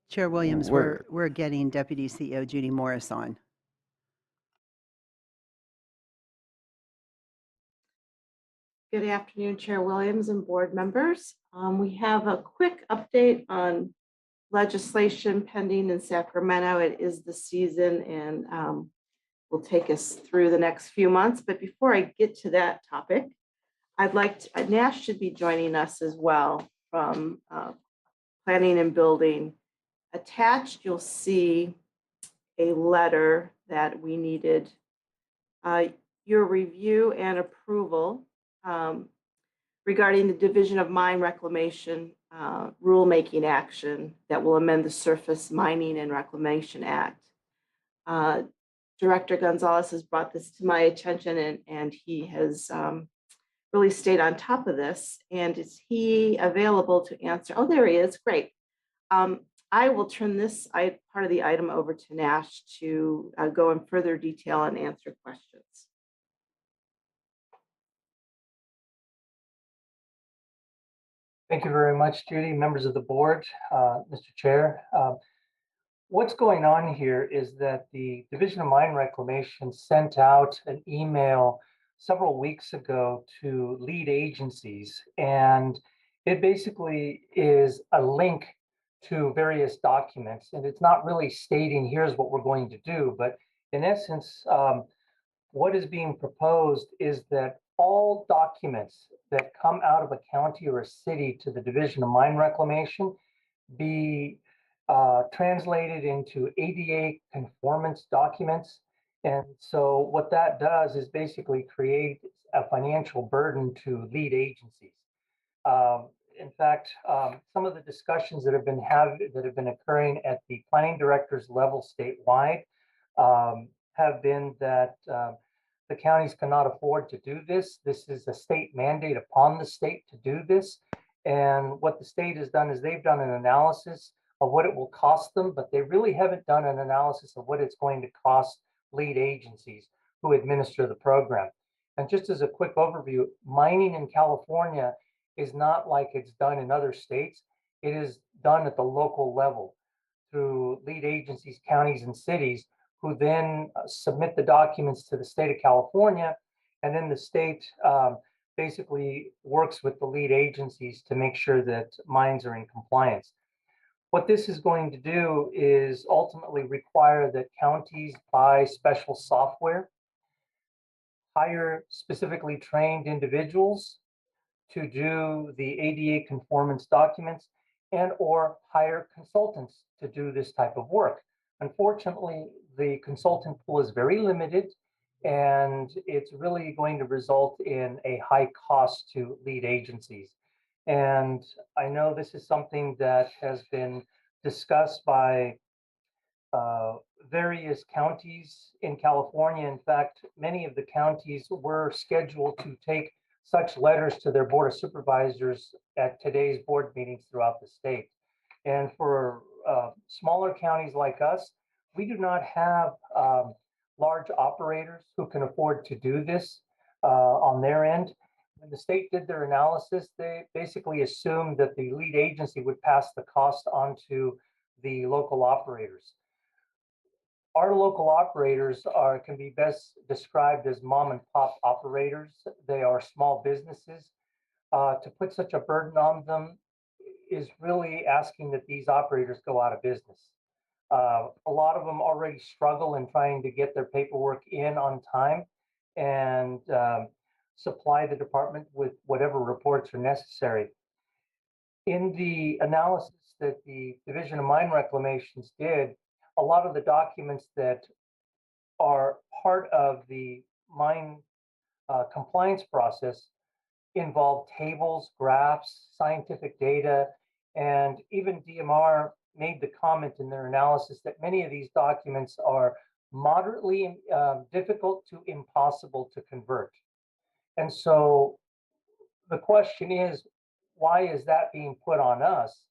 Chair Williams, we're getting Deputy CEO Judy Morris on. Good afternoon, Chair Williams and board members. We have a quick update on legislation pending in Sacramento. It is the season and will take us through the next few months. But before I get to that topic, I'd like to, Nash should be joining us as well from Planning and Building. Attached, you'll see a letter that we needed your review and approval regarding the Division of Mine Reclamation rulemaking action that will amend the Surface Mining and Reclamation Act. Director Gonzalez has brought this to my attention and he has really stayed on top of this. And is he available to answer? Oh, there he is. Great. I will turn this part of the item over to Nash to go in further detail and answer questions. Thank you very much, Judy, members of the board, Mr. Chair. What's going on here is that the Division of Mine Reclamation sent out an email several weeks ago to lead agencies, and it basically is a link to various documents, and it's not really stating here's what we're going to do, but in essence, what is being proposed is that all documents that come out of a county or a city to the Division of Mine Reclamation be translated into ADA conformance documents. And so what that does is basically create a financial burden to lead agencies. In fact, some of the discussions that have been occurring at the planning directors level statewide have been that the counties cannot afford to do this. This is a state mandate upon the state to do this. And what the state has done is they've done an analysis of what it will cost them, but they really haven't done an analysis of what it's going to cost lead agencies who administer the program. And just as a quick overview, mining in California is not like it's done in other states. It is done at the local level through lead agencies, counties, and cities, who then submit the documents to the state of California, and then the state basically works with the lead agencies to make sure that mines are in compliance. What this is going to do is ultimately require that counties buy special software, hire specifically trained individuals to do the ADA conformance documents, and or hire consultants to do this type of work. Unfortunately, the consultant pool is very limited, and it's really going to result in a high cost to lead agencies. And I know this is something that has been discussed by various counties in California. In fact, many of the counties were scheduled to take such letters to their board of supervisors at today's board meetings throughout the state. And for smaller counties like us, we do not have large operators who can afford to do this. on their end. When the state did their analysis, they basically assumed that the lead agency would pass the cost on to the local operators. Our local operators can be best described as mom and pop operators. They are small businesses. To put such a burden on them is really asking that these operators go out of business. A lot of them already struggle in trying to get their paperwork in on time and supply the department with whatever reports are necessary. In the analysis that the Division of Mine Reclamations did, a lot of the documents that are part of the mine compliance process involve tables, graphs, scientific data, and even DMR made the comment in their analysis that many of these documents are moderately difficult to impossible to convert. And so the question is, why is that being put on us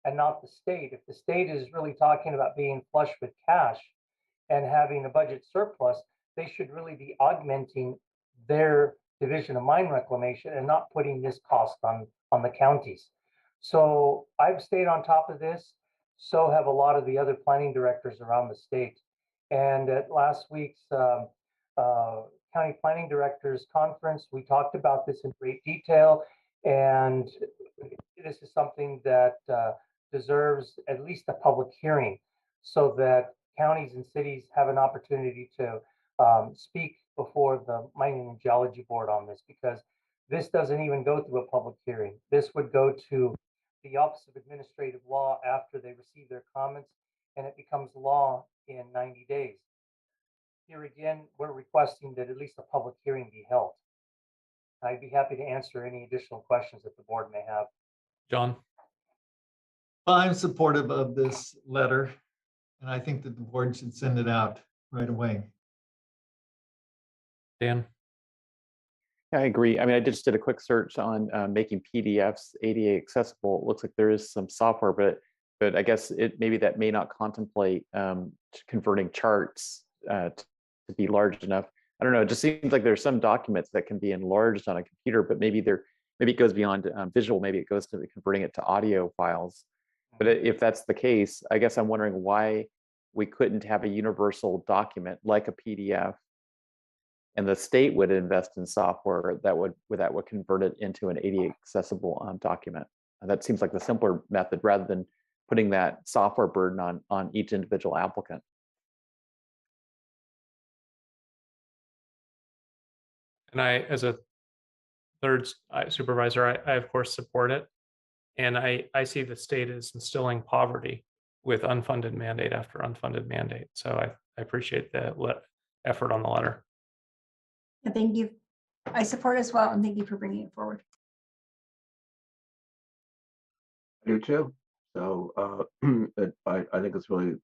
and not the state? If the state is really talking about being flush with cash and having a budget surplus, they should really be augmenting their Division of Mine Reclamation and not putting this cost on the counties. So I've stayed on top of this. So have a lot of the other planning directors around the state. And at last week's County Planning Directors Conference, we talked about this in great detail. And this is something that deserves at least a public hearing so that counties and cities have an opportunity to speak before the Mining and Geology Board on this, because this doesn't even go through a public hearing. This would go to the Office of Administrative Law after they receive their comments, and it becomes law in 90 days. Here again, we're requesting that at least a public hearing be held. I'd be happy to answer any additional questions that the board may have. John? I'm supportive of this letter, and I think that the board should send it out right away. Dan? I agree. I mean, I just did a quick search on making PDFs ADA accessible. It looks like there is some software, but I guess maybe that may not contemplate converting charts to be large enough. I don't know. It just seems like there's some documents that can be enlarged on a computer, but maybe it goes beyond visual. Maybe it goes to converting it to audio files. But if that's the case, I guess I'm wondering why we couldn't have a universal document like a PDF, and the state would invest in software that would convert it into an ADA accessible document. And that seems like the simpler method rather than putting that software burden on each individual applicant. And I, as a third supervisor, I of course support it. And I see the state as instilling poverty with unfunded mandate after unfunded mandate. So I appreciate the effort on the letter. And thank you. I support as well, and thank you for bringing it forward. I do too. So I think it's really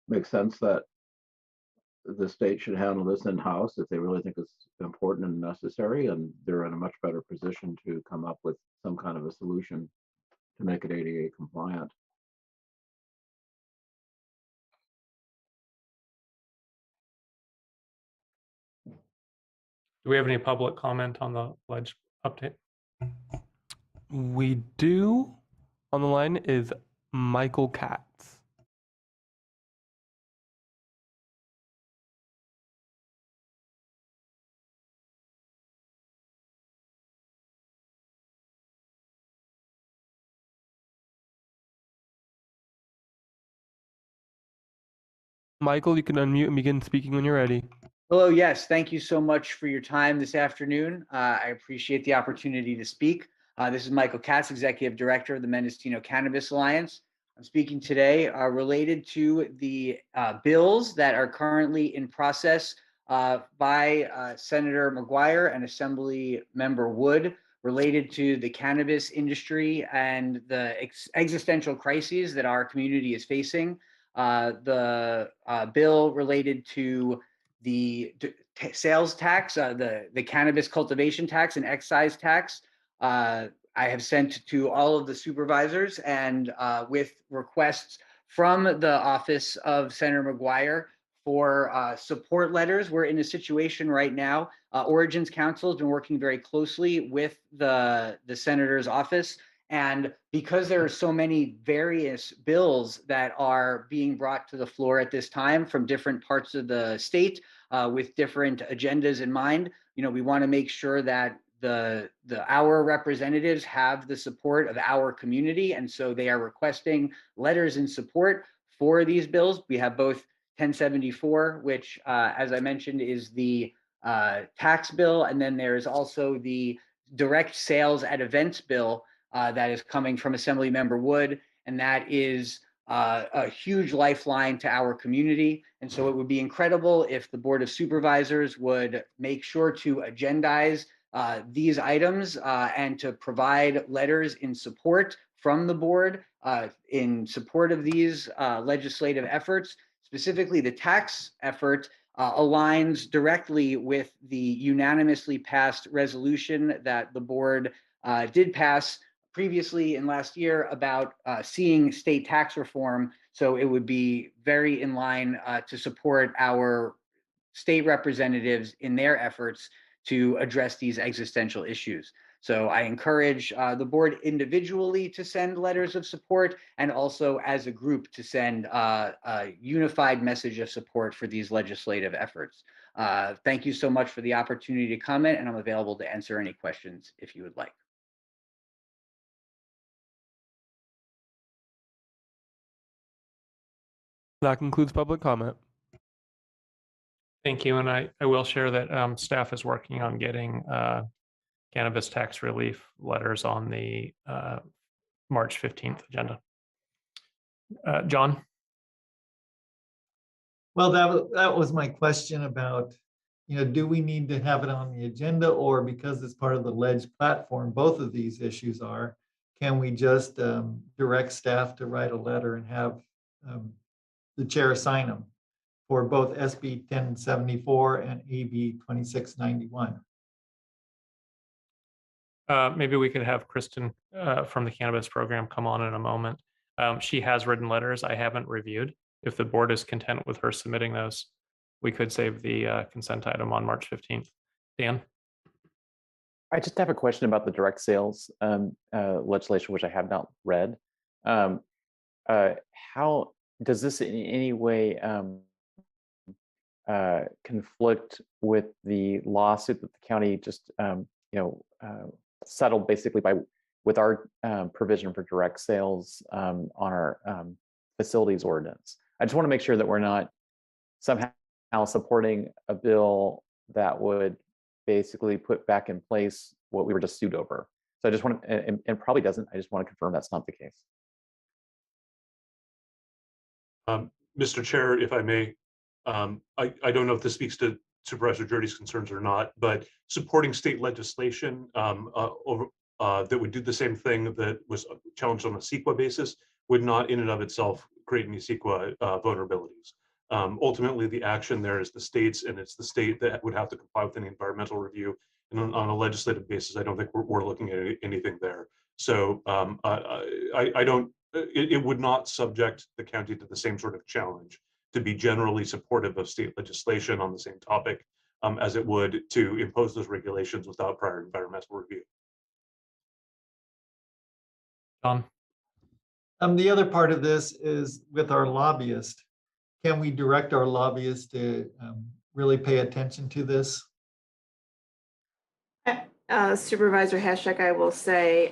makes sense that the state should handle this in-house if they really think it's important and necessary, and they're in a much better position to come up with some kind of a solution to make it ADA compliant. Do we have any public comment on the ledge update? We do. On the line is Michael Katz. Michael, you can unmute and begin speaking when you're ready. Hello, yes, thank you so much for your time this afternoon. I appreciate the opportunity to speak. This is Michael Katz, Executive Director of the Mendocino Cannabis Alliance. I'm speaking today related to the bills that are currently in process by Senator McGuire and Assembly Member Wood related to the cannabis industry and the existential crises that our community is facing. The bill related to the sales tax, the cannabis cultivation tax and excise tax, I have sent to all of the supervisors, and with requests from the office of Senator McGuire for support letters. We're in a situation right now Origins Counsel has been working very closely with the senator's office. And because there are so many various bills that are being brought to the floor at this time from different parts of the state with different agendas in mind, we want to make sure that our representatives have the support of our community. And so they are requesting letters in support for these bills. We have both 1074, which, as I mentioned, is the tax bill. And then there is also the direct sales at events bill that is coming from Assemblymember Wood. And that is a huge lifeline to our community. And so it would be incredible if the Board of Supervisors would make sure to agendize these items and to provide letters in support from the board in support of these legislative efforts. Specifically, the tax effort aligns directly with the unanimously passed resolution that the board did pass previously in last year about seeing state tax reform. So it would be very in line to support our state representatives in their efforts to address these existential issues. So I encourage the board individually to send letters of support and also as a group to send a unified message of support for these legislative efforts. Thank you so much for the opportunity to comment, and I'm available to answer any questions if you would like. That concludes public comment. Thank you. And I will share that staff is working on getting cannabis tax relief letters on the March 15th agenda. John? Well, that was my question about, do we need to have it on the agenda, or because it's part of the ledge platform, both of these issues are, can we just direct staff to write a letter and have the chair sign them for both SB 1074 and AB 2691? Maybe we could have Kristen from the cannabis program come on in a moment. She has written letters I haven't reviewed. If the board is content with her submitting those, we could save the consent item on March 15th. Dan? I just have a question about the direct sales legislation, which I have not read. How does this in any way conflict with the lawsuit that the county just settled basically with our provision for direct sales on our facilities ordinance? I just want to make sure that we're not somehow supporting a bill that would basically put back in place what we were just sued over. So I just want to, and probably doesn't, I just want to confirm that's not the case. Mr. Chair, if I may, I don't know if this speaks to Supervisor Jurdy's concerns or not, but supporting state legislation that would do the same thing that was challenged on a CEQA basis would not in and of itself create any CEQA vulnerabilities. Ultimately, the action there is the state's, and it's the state that would have to comply with any environmental review. And on a legislative basis, I don't think we're looking at anything there. So I don't, it would not subject the county to the same sort of challenge to be generally supportive of state legislation on the same topic as it would to impose those regulations without prior environmental review. John? The other part of this is with our lobbyist. Can we direct our lobbyist to really pay attention to this? Supervisor Hashek, I will say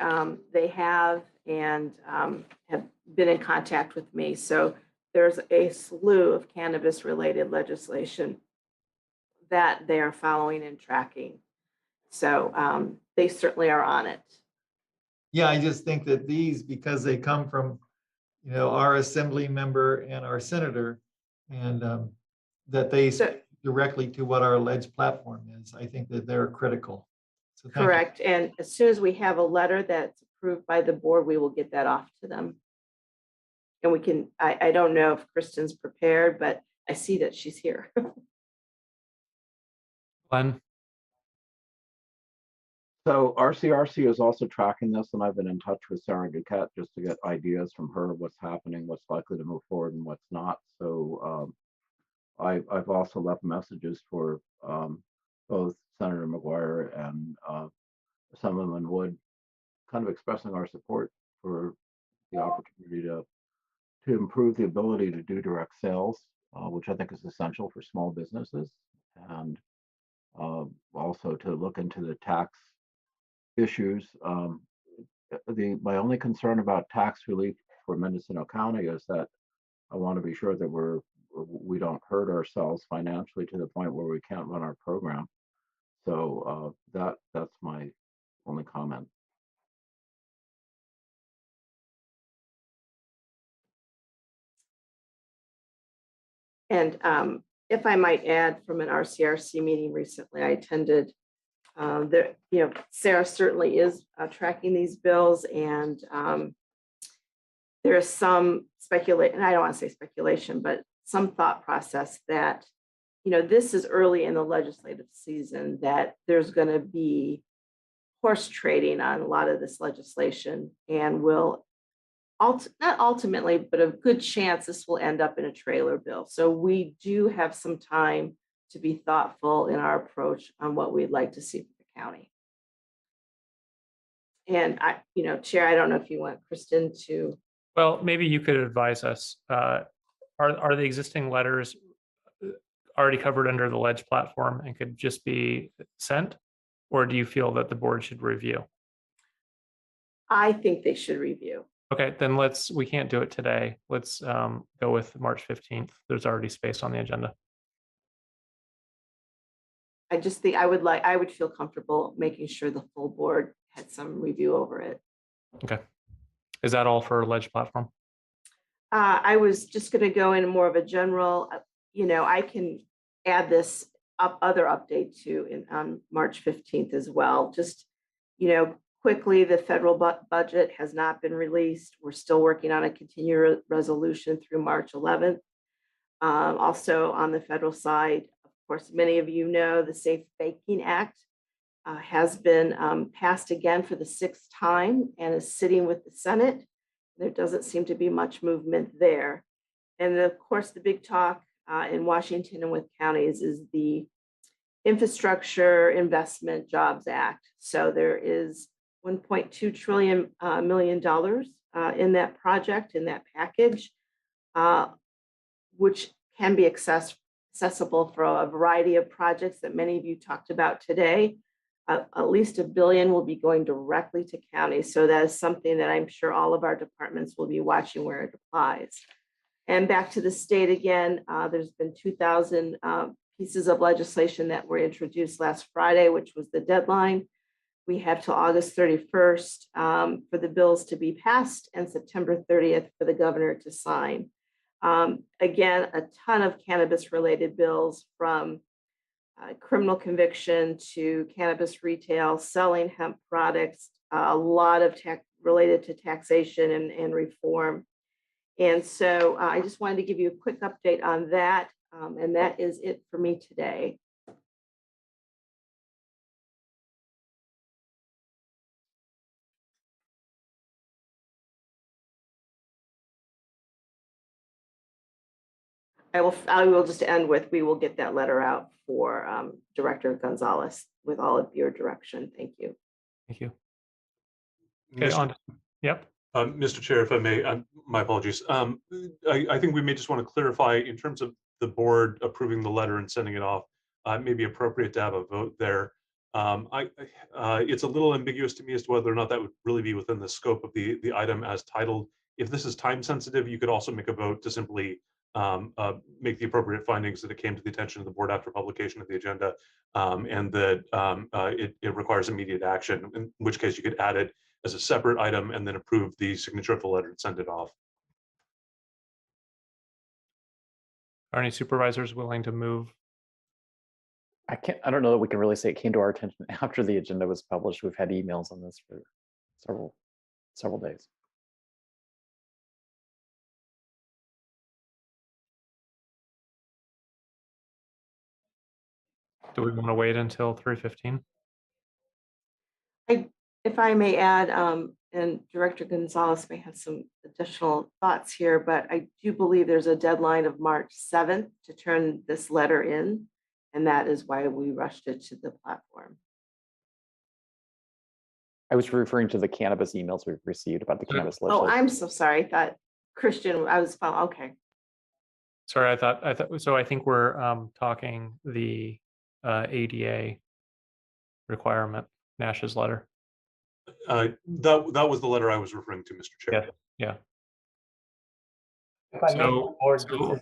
they have and have been in contact with me. So there's a slew of cannabis related legislation that they are following and tracking. So they certainly are on it. Yeah, I just think that these, because they come from, our assembly member and our senator, and that they speak directly to what our alleged platform is, I think that they're critical. So correct. And as soon as we have a letter that's approved by the board, we will get that off to them. And we can, I don't know if Kristen's prepared, but I see that she's here. Glenn? So RCRC is also tracking this, and I've been in touch with Sarah Duquette just to get ideas from her, what's happening, what's likely to move forward and what's not. So I've also left messages for both Senator McGuire and Assemblyman Wood, kind of expressing our support for the opportunity to improve the ability to do direct sales, which I think is essential for small businesses, and also to look into the tax issues. My only concern about tax relief for Mendocino County is that I want to be sure that we don't hurt ourselves financially to the point where we can't run our program. So that's my only comment. And if I might add, from an RCRC meeting recently I attended, Sarah certainly is tracking these bills, and there is some speculation, and I don't want to say speculation, but some thought process that, this is early in the legislative season, that there's going to be horse trading on a lot of this legislation, and will not ultimately, but a good chance this will end up in a trailer bill. So we do have some time to be thoughtful in our approach on what we'd like to see for the county. And Chair, I don't know if you want Kristen to. Well, maybe you could advise us. Are the existing letters already covered under the ledge platform and could just be sent? Or do you feel that the board should review? I think they should review. Okay, then we can't do it today. Let's go with March 15th. There's already space on the agenda. I just think I would feel comfortable making sure the full board had some review over it. Okay. Is that all for ledge platform? I was just going to go in more of a general, I can add this other update too on March 15th as well. Just, quickly, the federal budget has not been released. We're still working on a continuing resolution through March 11th. Also on the federal side, of course, many of you know the Safe Banking Act has been passed again for the 6th time and is sitting with the Senate. There doesn't seem to be much movement there. And of course, the big talk in Washington and with counties is the Infrastructure Investment Jobs Act. So there is $1.2 trillion in that project, in that package, which can be accessible for a variety of projects that many of you talked about today. At least $1 billion will be going directly to counties. So that is something that I'm sure all of our departments will be watching where it applies. And back to the state again, there's been 2,000 pieces of legislation that were introduced last Friday, which was the deadline. We have till August 31st for the bills to be passed and September 30th for the governor to sign. Again, a ton of cannabis related bills, from criminal conviction to cannabis retail, selling hemp products, a lot of related to taxation and reform. And so I just wanted to give you a quick update on that. And that is it for me today. I will just end with, we will get that letter out for Director Gonzalez with all of your direction. Thank you. Thank you. Okay, yep. Mr. Chair, if I may, my apologies. I think we may just want to clarify in terms of the board approving the letter and sending it off. It may be appropriate to have a vote there. It's a little ambiguous to me as to whether or not that would really be within the scope of the item as titled. If this is time sensitive, you could also make a vote to simply make the appropriate findings that it came to the attention of the board after publication of the agenda, and that it requires immediate action, in which case you could add it as a separate item and then approve the signature of the letter and send it off. Are any supervisors willing to move? I don't know that we can really say it came to our attention after the agenda was published. We've had emails on this for several days. Do we want to wait until 3:15? If I may add, and Director Gonzalez may have some additional thoughts here, but I do believe there's a deadline of March 7th to turn this letter in. And that is why we rushed it to the platform. I was referring to the cannabis emails we've received about the cannabis Oh, legislation. I'm so sorry. I thought Christian, I was, okay. Sorry, I thought, so I think we're talking the ADA requirement, Nash's letter. That was the letter I was referring to, Mr. Chair. Yeah. If I may, So, board,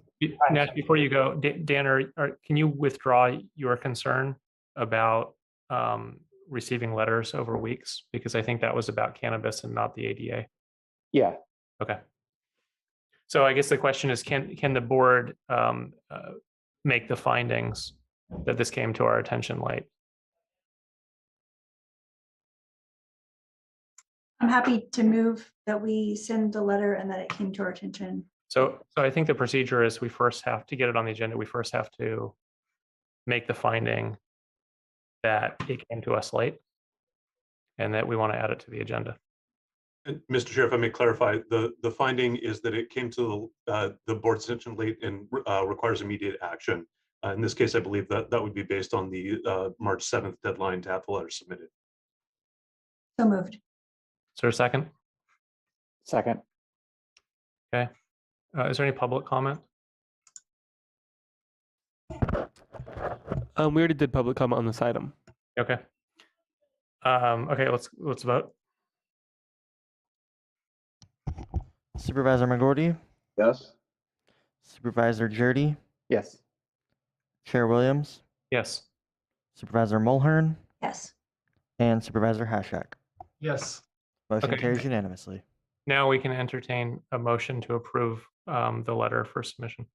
Nash, before you go, Dan, can you withdraw your concern about receiving letters over weeks? Because I think that was about cannabis and not the ADA. Yeah. Okay. So I guess the question is, can the board make the findings that this came to our attention late? I'm happy to move that we send the letter and that it came to our attention. So I think the procedure is we first have to get it on the agenda. We first have to make the finding that it came to us late and that we want to add it to the agenda. And Mr. Chair, if I may clarify, the finding is that it came to the board's attention late and requires immediate action. In this case, I believe that would be based on the March 7th deadline to have the letter submitted. So moved. Is there a second? Second. Okay. Is there any public comment? We already did public comment on this item. Okay. Okay, let's vote. Supervisor McGorty, Yes. Supervisor Jurdy, Yes. Chair Williams, Yes. Supervisor Mulhern, Yes. and Supervisor Hashak. Yes. Motion Okay. carries unanimously. Now we can entertain a motion to approve the letter for submission.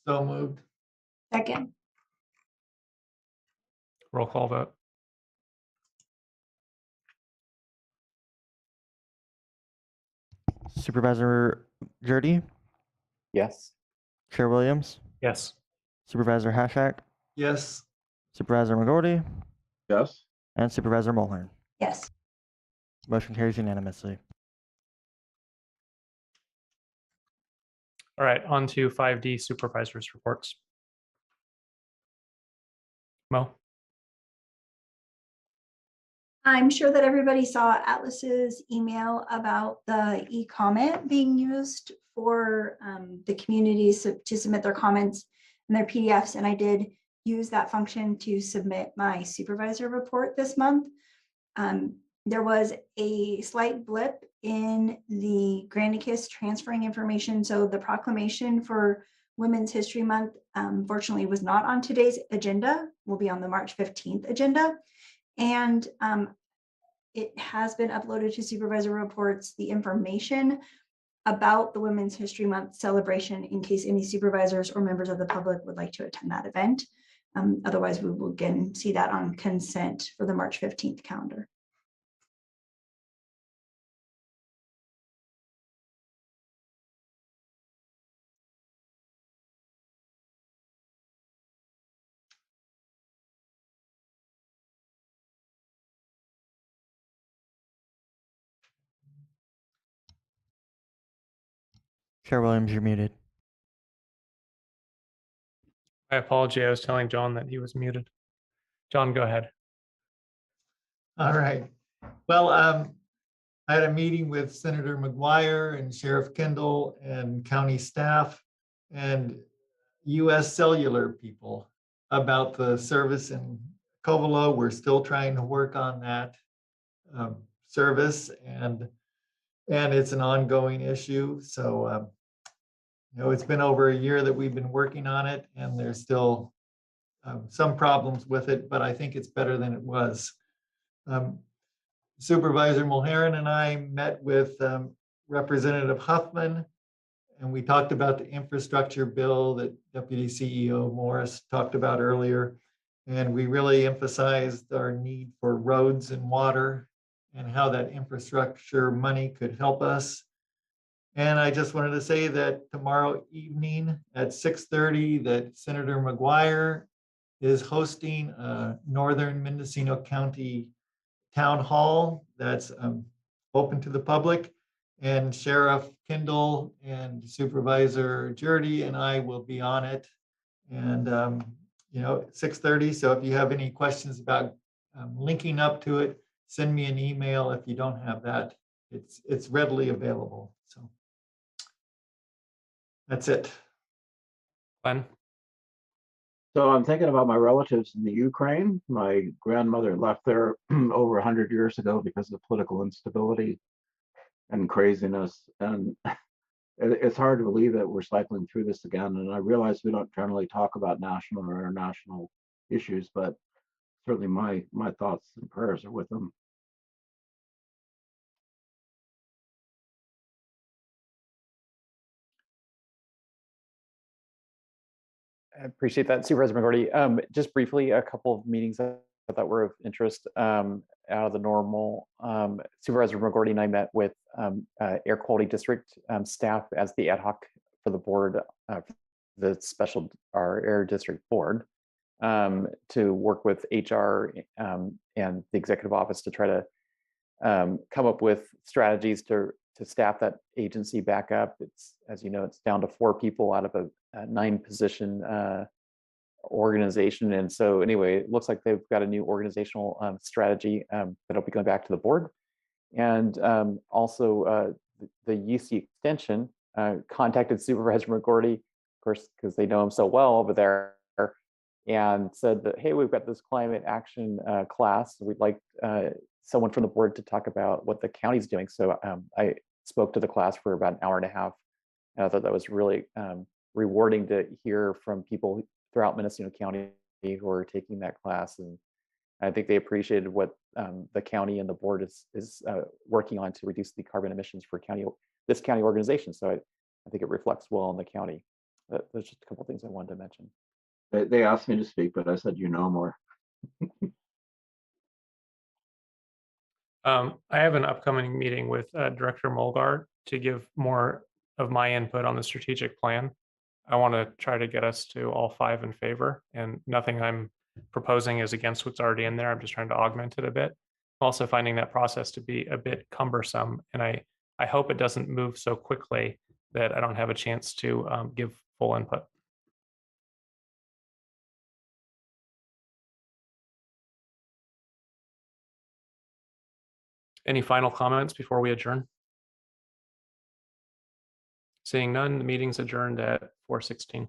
So moved. Second. Roll call vote. Supervisor Jurdy, Yes. Chair Williams, Yes. Supervisor Hashak, Yes. Supervisor McGorty, Yes. and Supervisor Mulhern. Yes. Motion carries unanimously. All right, on to 5D Supervisors Reports. Mo? I'm sure that everybody saw Atlas's email about the e-comment being used for the communities to submit their comments and their PDFs. And I did use that function to submit my supervisor report this month. There was a slight blip in the Granicus transferring information. So the proclamation for Women's History Month, fortunately, was not on today's agenda, will be on the March 15th agenda. And it has been uploaded to Supervisor Reports, the information about the Women's History Month celebration in case any supervisors or members of the public would like to attend that event. Otherwise, we will again see that on consent for the March 15th calendar. Chair Williams, you're muted. I apologize. I was telling John that he was muted. John, go ahead. All right. Well, I had a meeting with Senator McGuire and Sheriff Kendall and county staff and US Cellular people about the service in Covelo. We're still trying to work on that service, and it's an ongoing issue. So, it's been over a year that we've been working on it, and there's still some problems with it, but I think it's better than it was. Supervisor Mulhern and I met with Representative Huffman, and we talked about the infrastructure bill that Deputy CEO Morris talked about earlier. And we really emphasized our need for roads and water and how that infrastructure money could help us. And I just wanted to say that tomorrow evening at 6:30, that Senator McGuire is hosting a Northern Mendocino County Town Hall that's open to the public. And Sheriff Kendall and Supervisor Jurdy and I will be on it. And, 6:30. So if you have any questions about linking up to it, send me an email. If you don't have that, it's readily available. So that's it. Glenn? So I'm thinking about my relatives in the Ukraine. My grandmother left there over 100 years ago because of political instability and craziness. And it's hard to believe that we're cycling through this again. And I realize we don't generally talk about national or international issues, but certainly my thoughts and prayers are with them. I appreciate that, Supervisor McGorty. Just briefly, a couple of meetings that I thought were of interest out of the normal. Supervisor McGorty and I met with Air Quality District staff as the ad hoc for the board, the special, our Air District Board, to work with HR and the executive office to try to come up with strategies to staff that agency back up. It's, as you know, it's down to 4 people out of a 9-position organization. And so anyway, it looks like they've got a new organizational strategy that'll be going back to the board. And also the UC extension contacted Supervisor McGorty, of course, because they know him so well over there, and said that, hey, we've got this climate action class. We'd like someone from the board to talk about what the county's doing. So I spoke to the class for about an hour and a half. And I thought that was really rewarding to hear from people throughout Mendocino County who are taking that class. And I think they appreciated what the county and the board is working on to reduce the carbon emissions for this county organization. So I think it reflects well on the county. There's just a couple of things I wanted to mention. They asked me to speak, but I said, more. I have an upcoming meeting with Director Mulgard to give more of my input on the strategic plan. I want to try to get us to all 5 in favor, and nothing I'm proposing is against what's already in there. I'm just trying to augment it a bit. Also finding that process to be a bit cumbersome, and I hope it doesn't move so quickly that I don't have a chance to give full input. Any final comments before we adjourn? Seeing none, the meeting's adjourned at 4:16.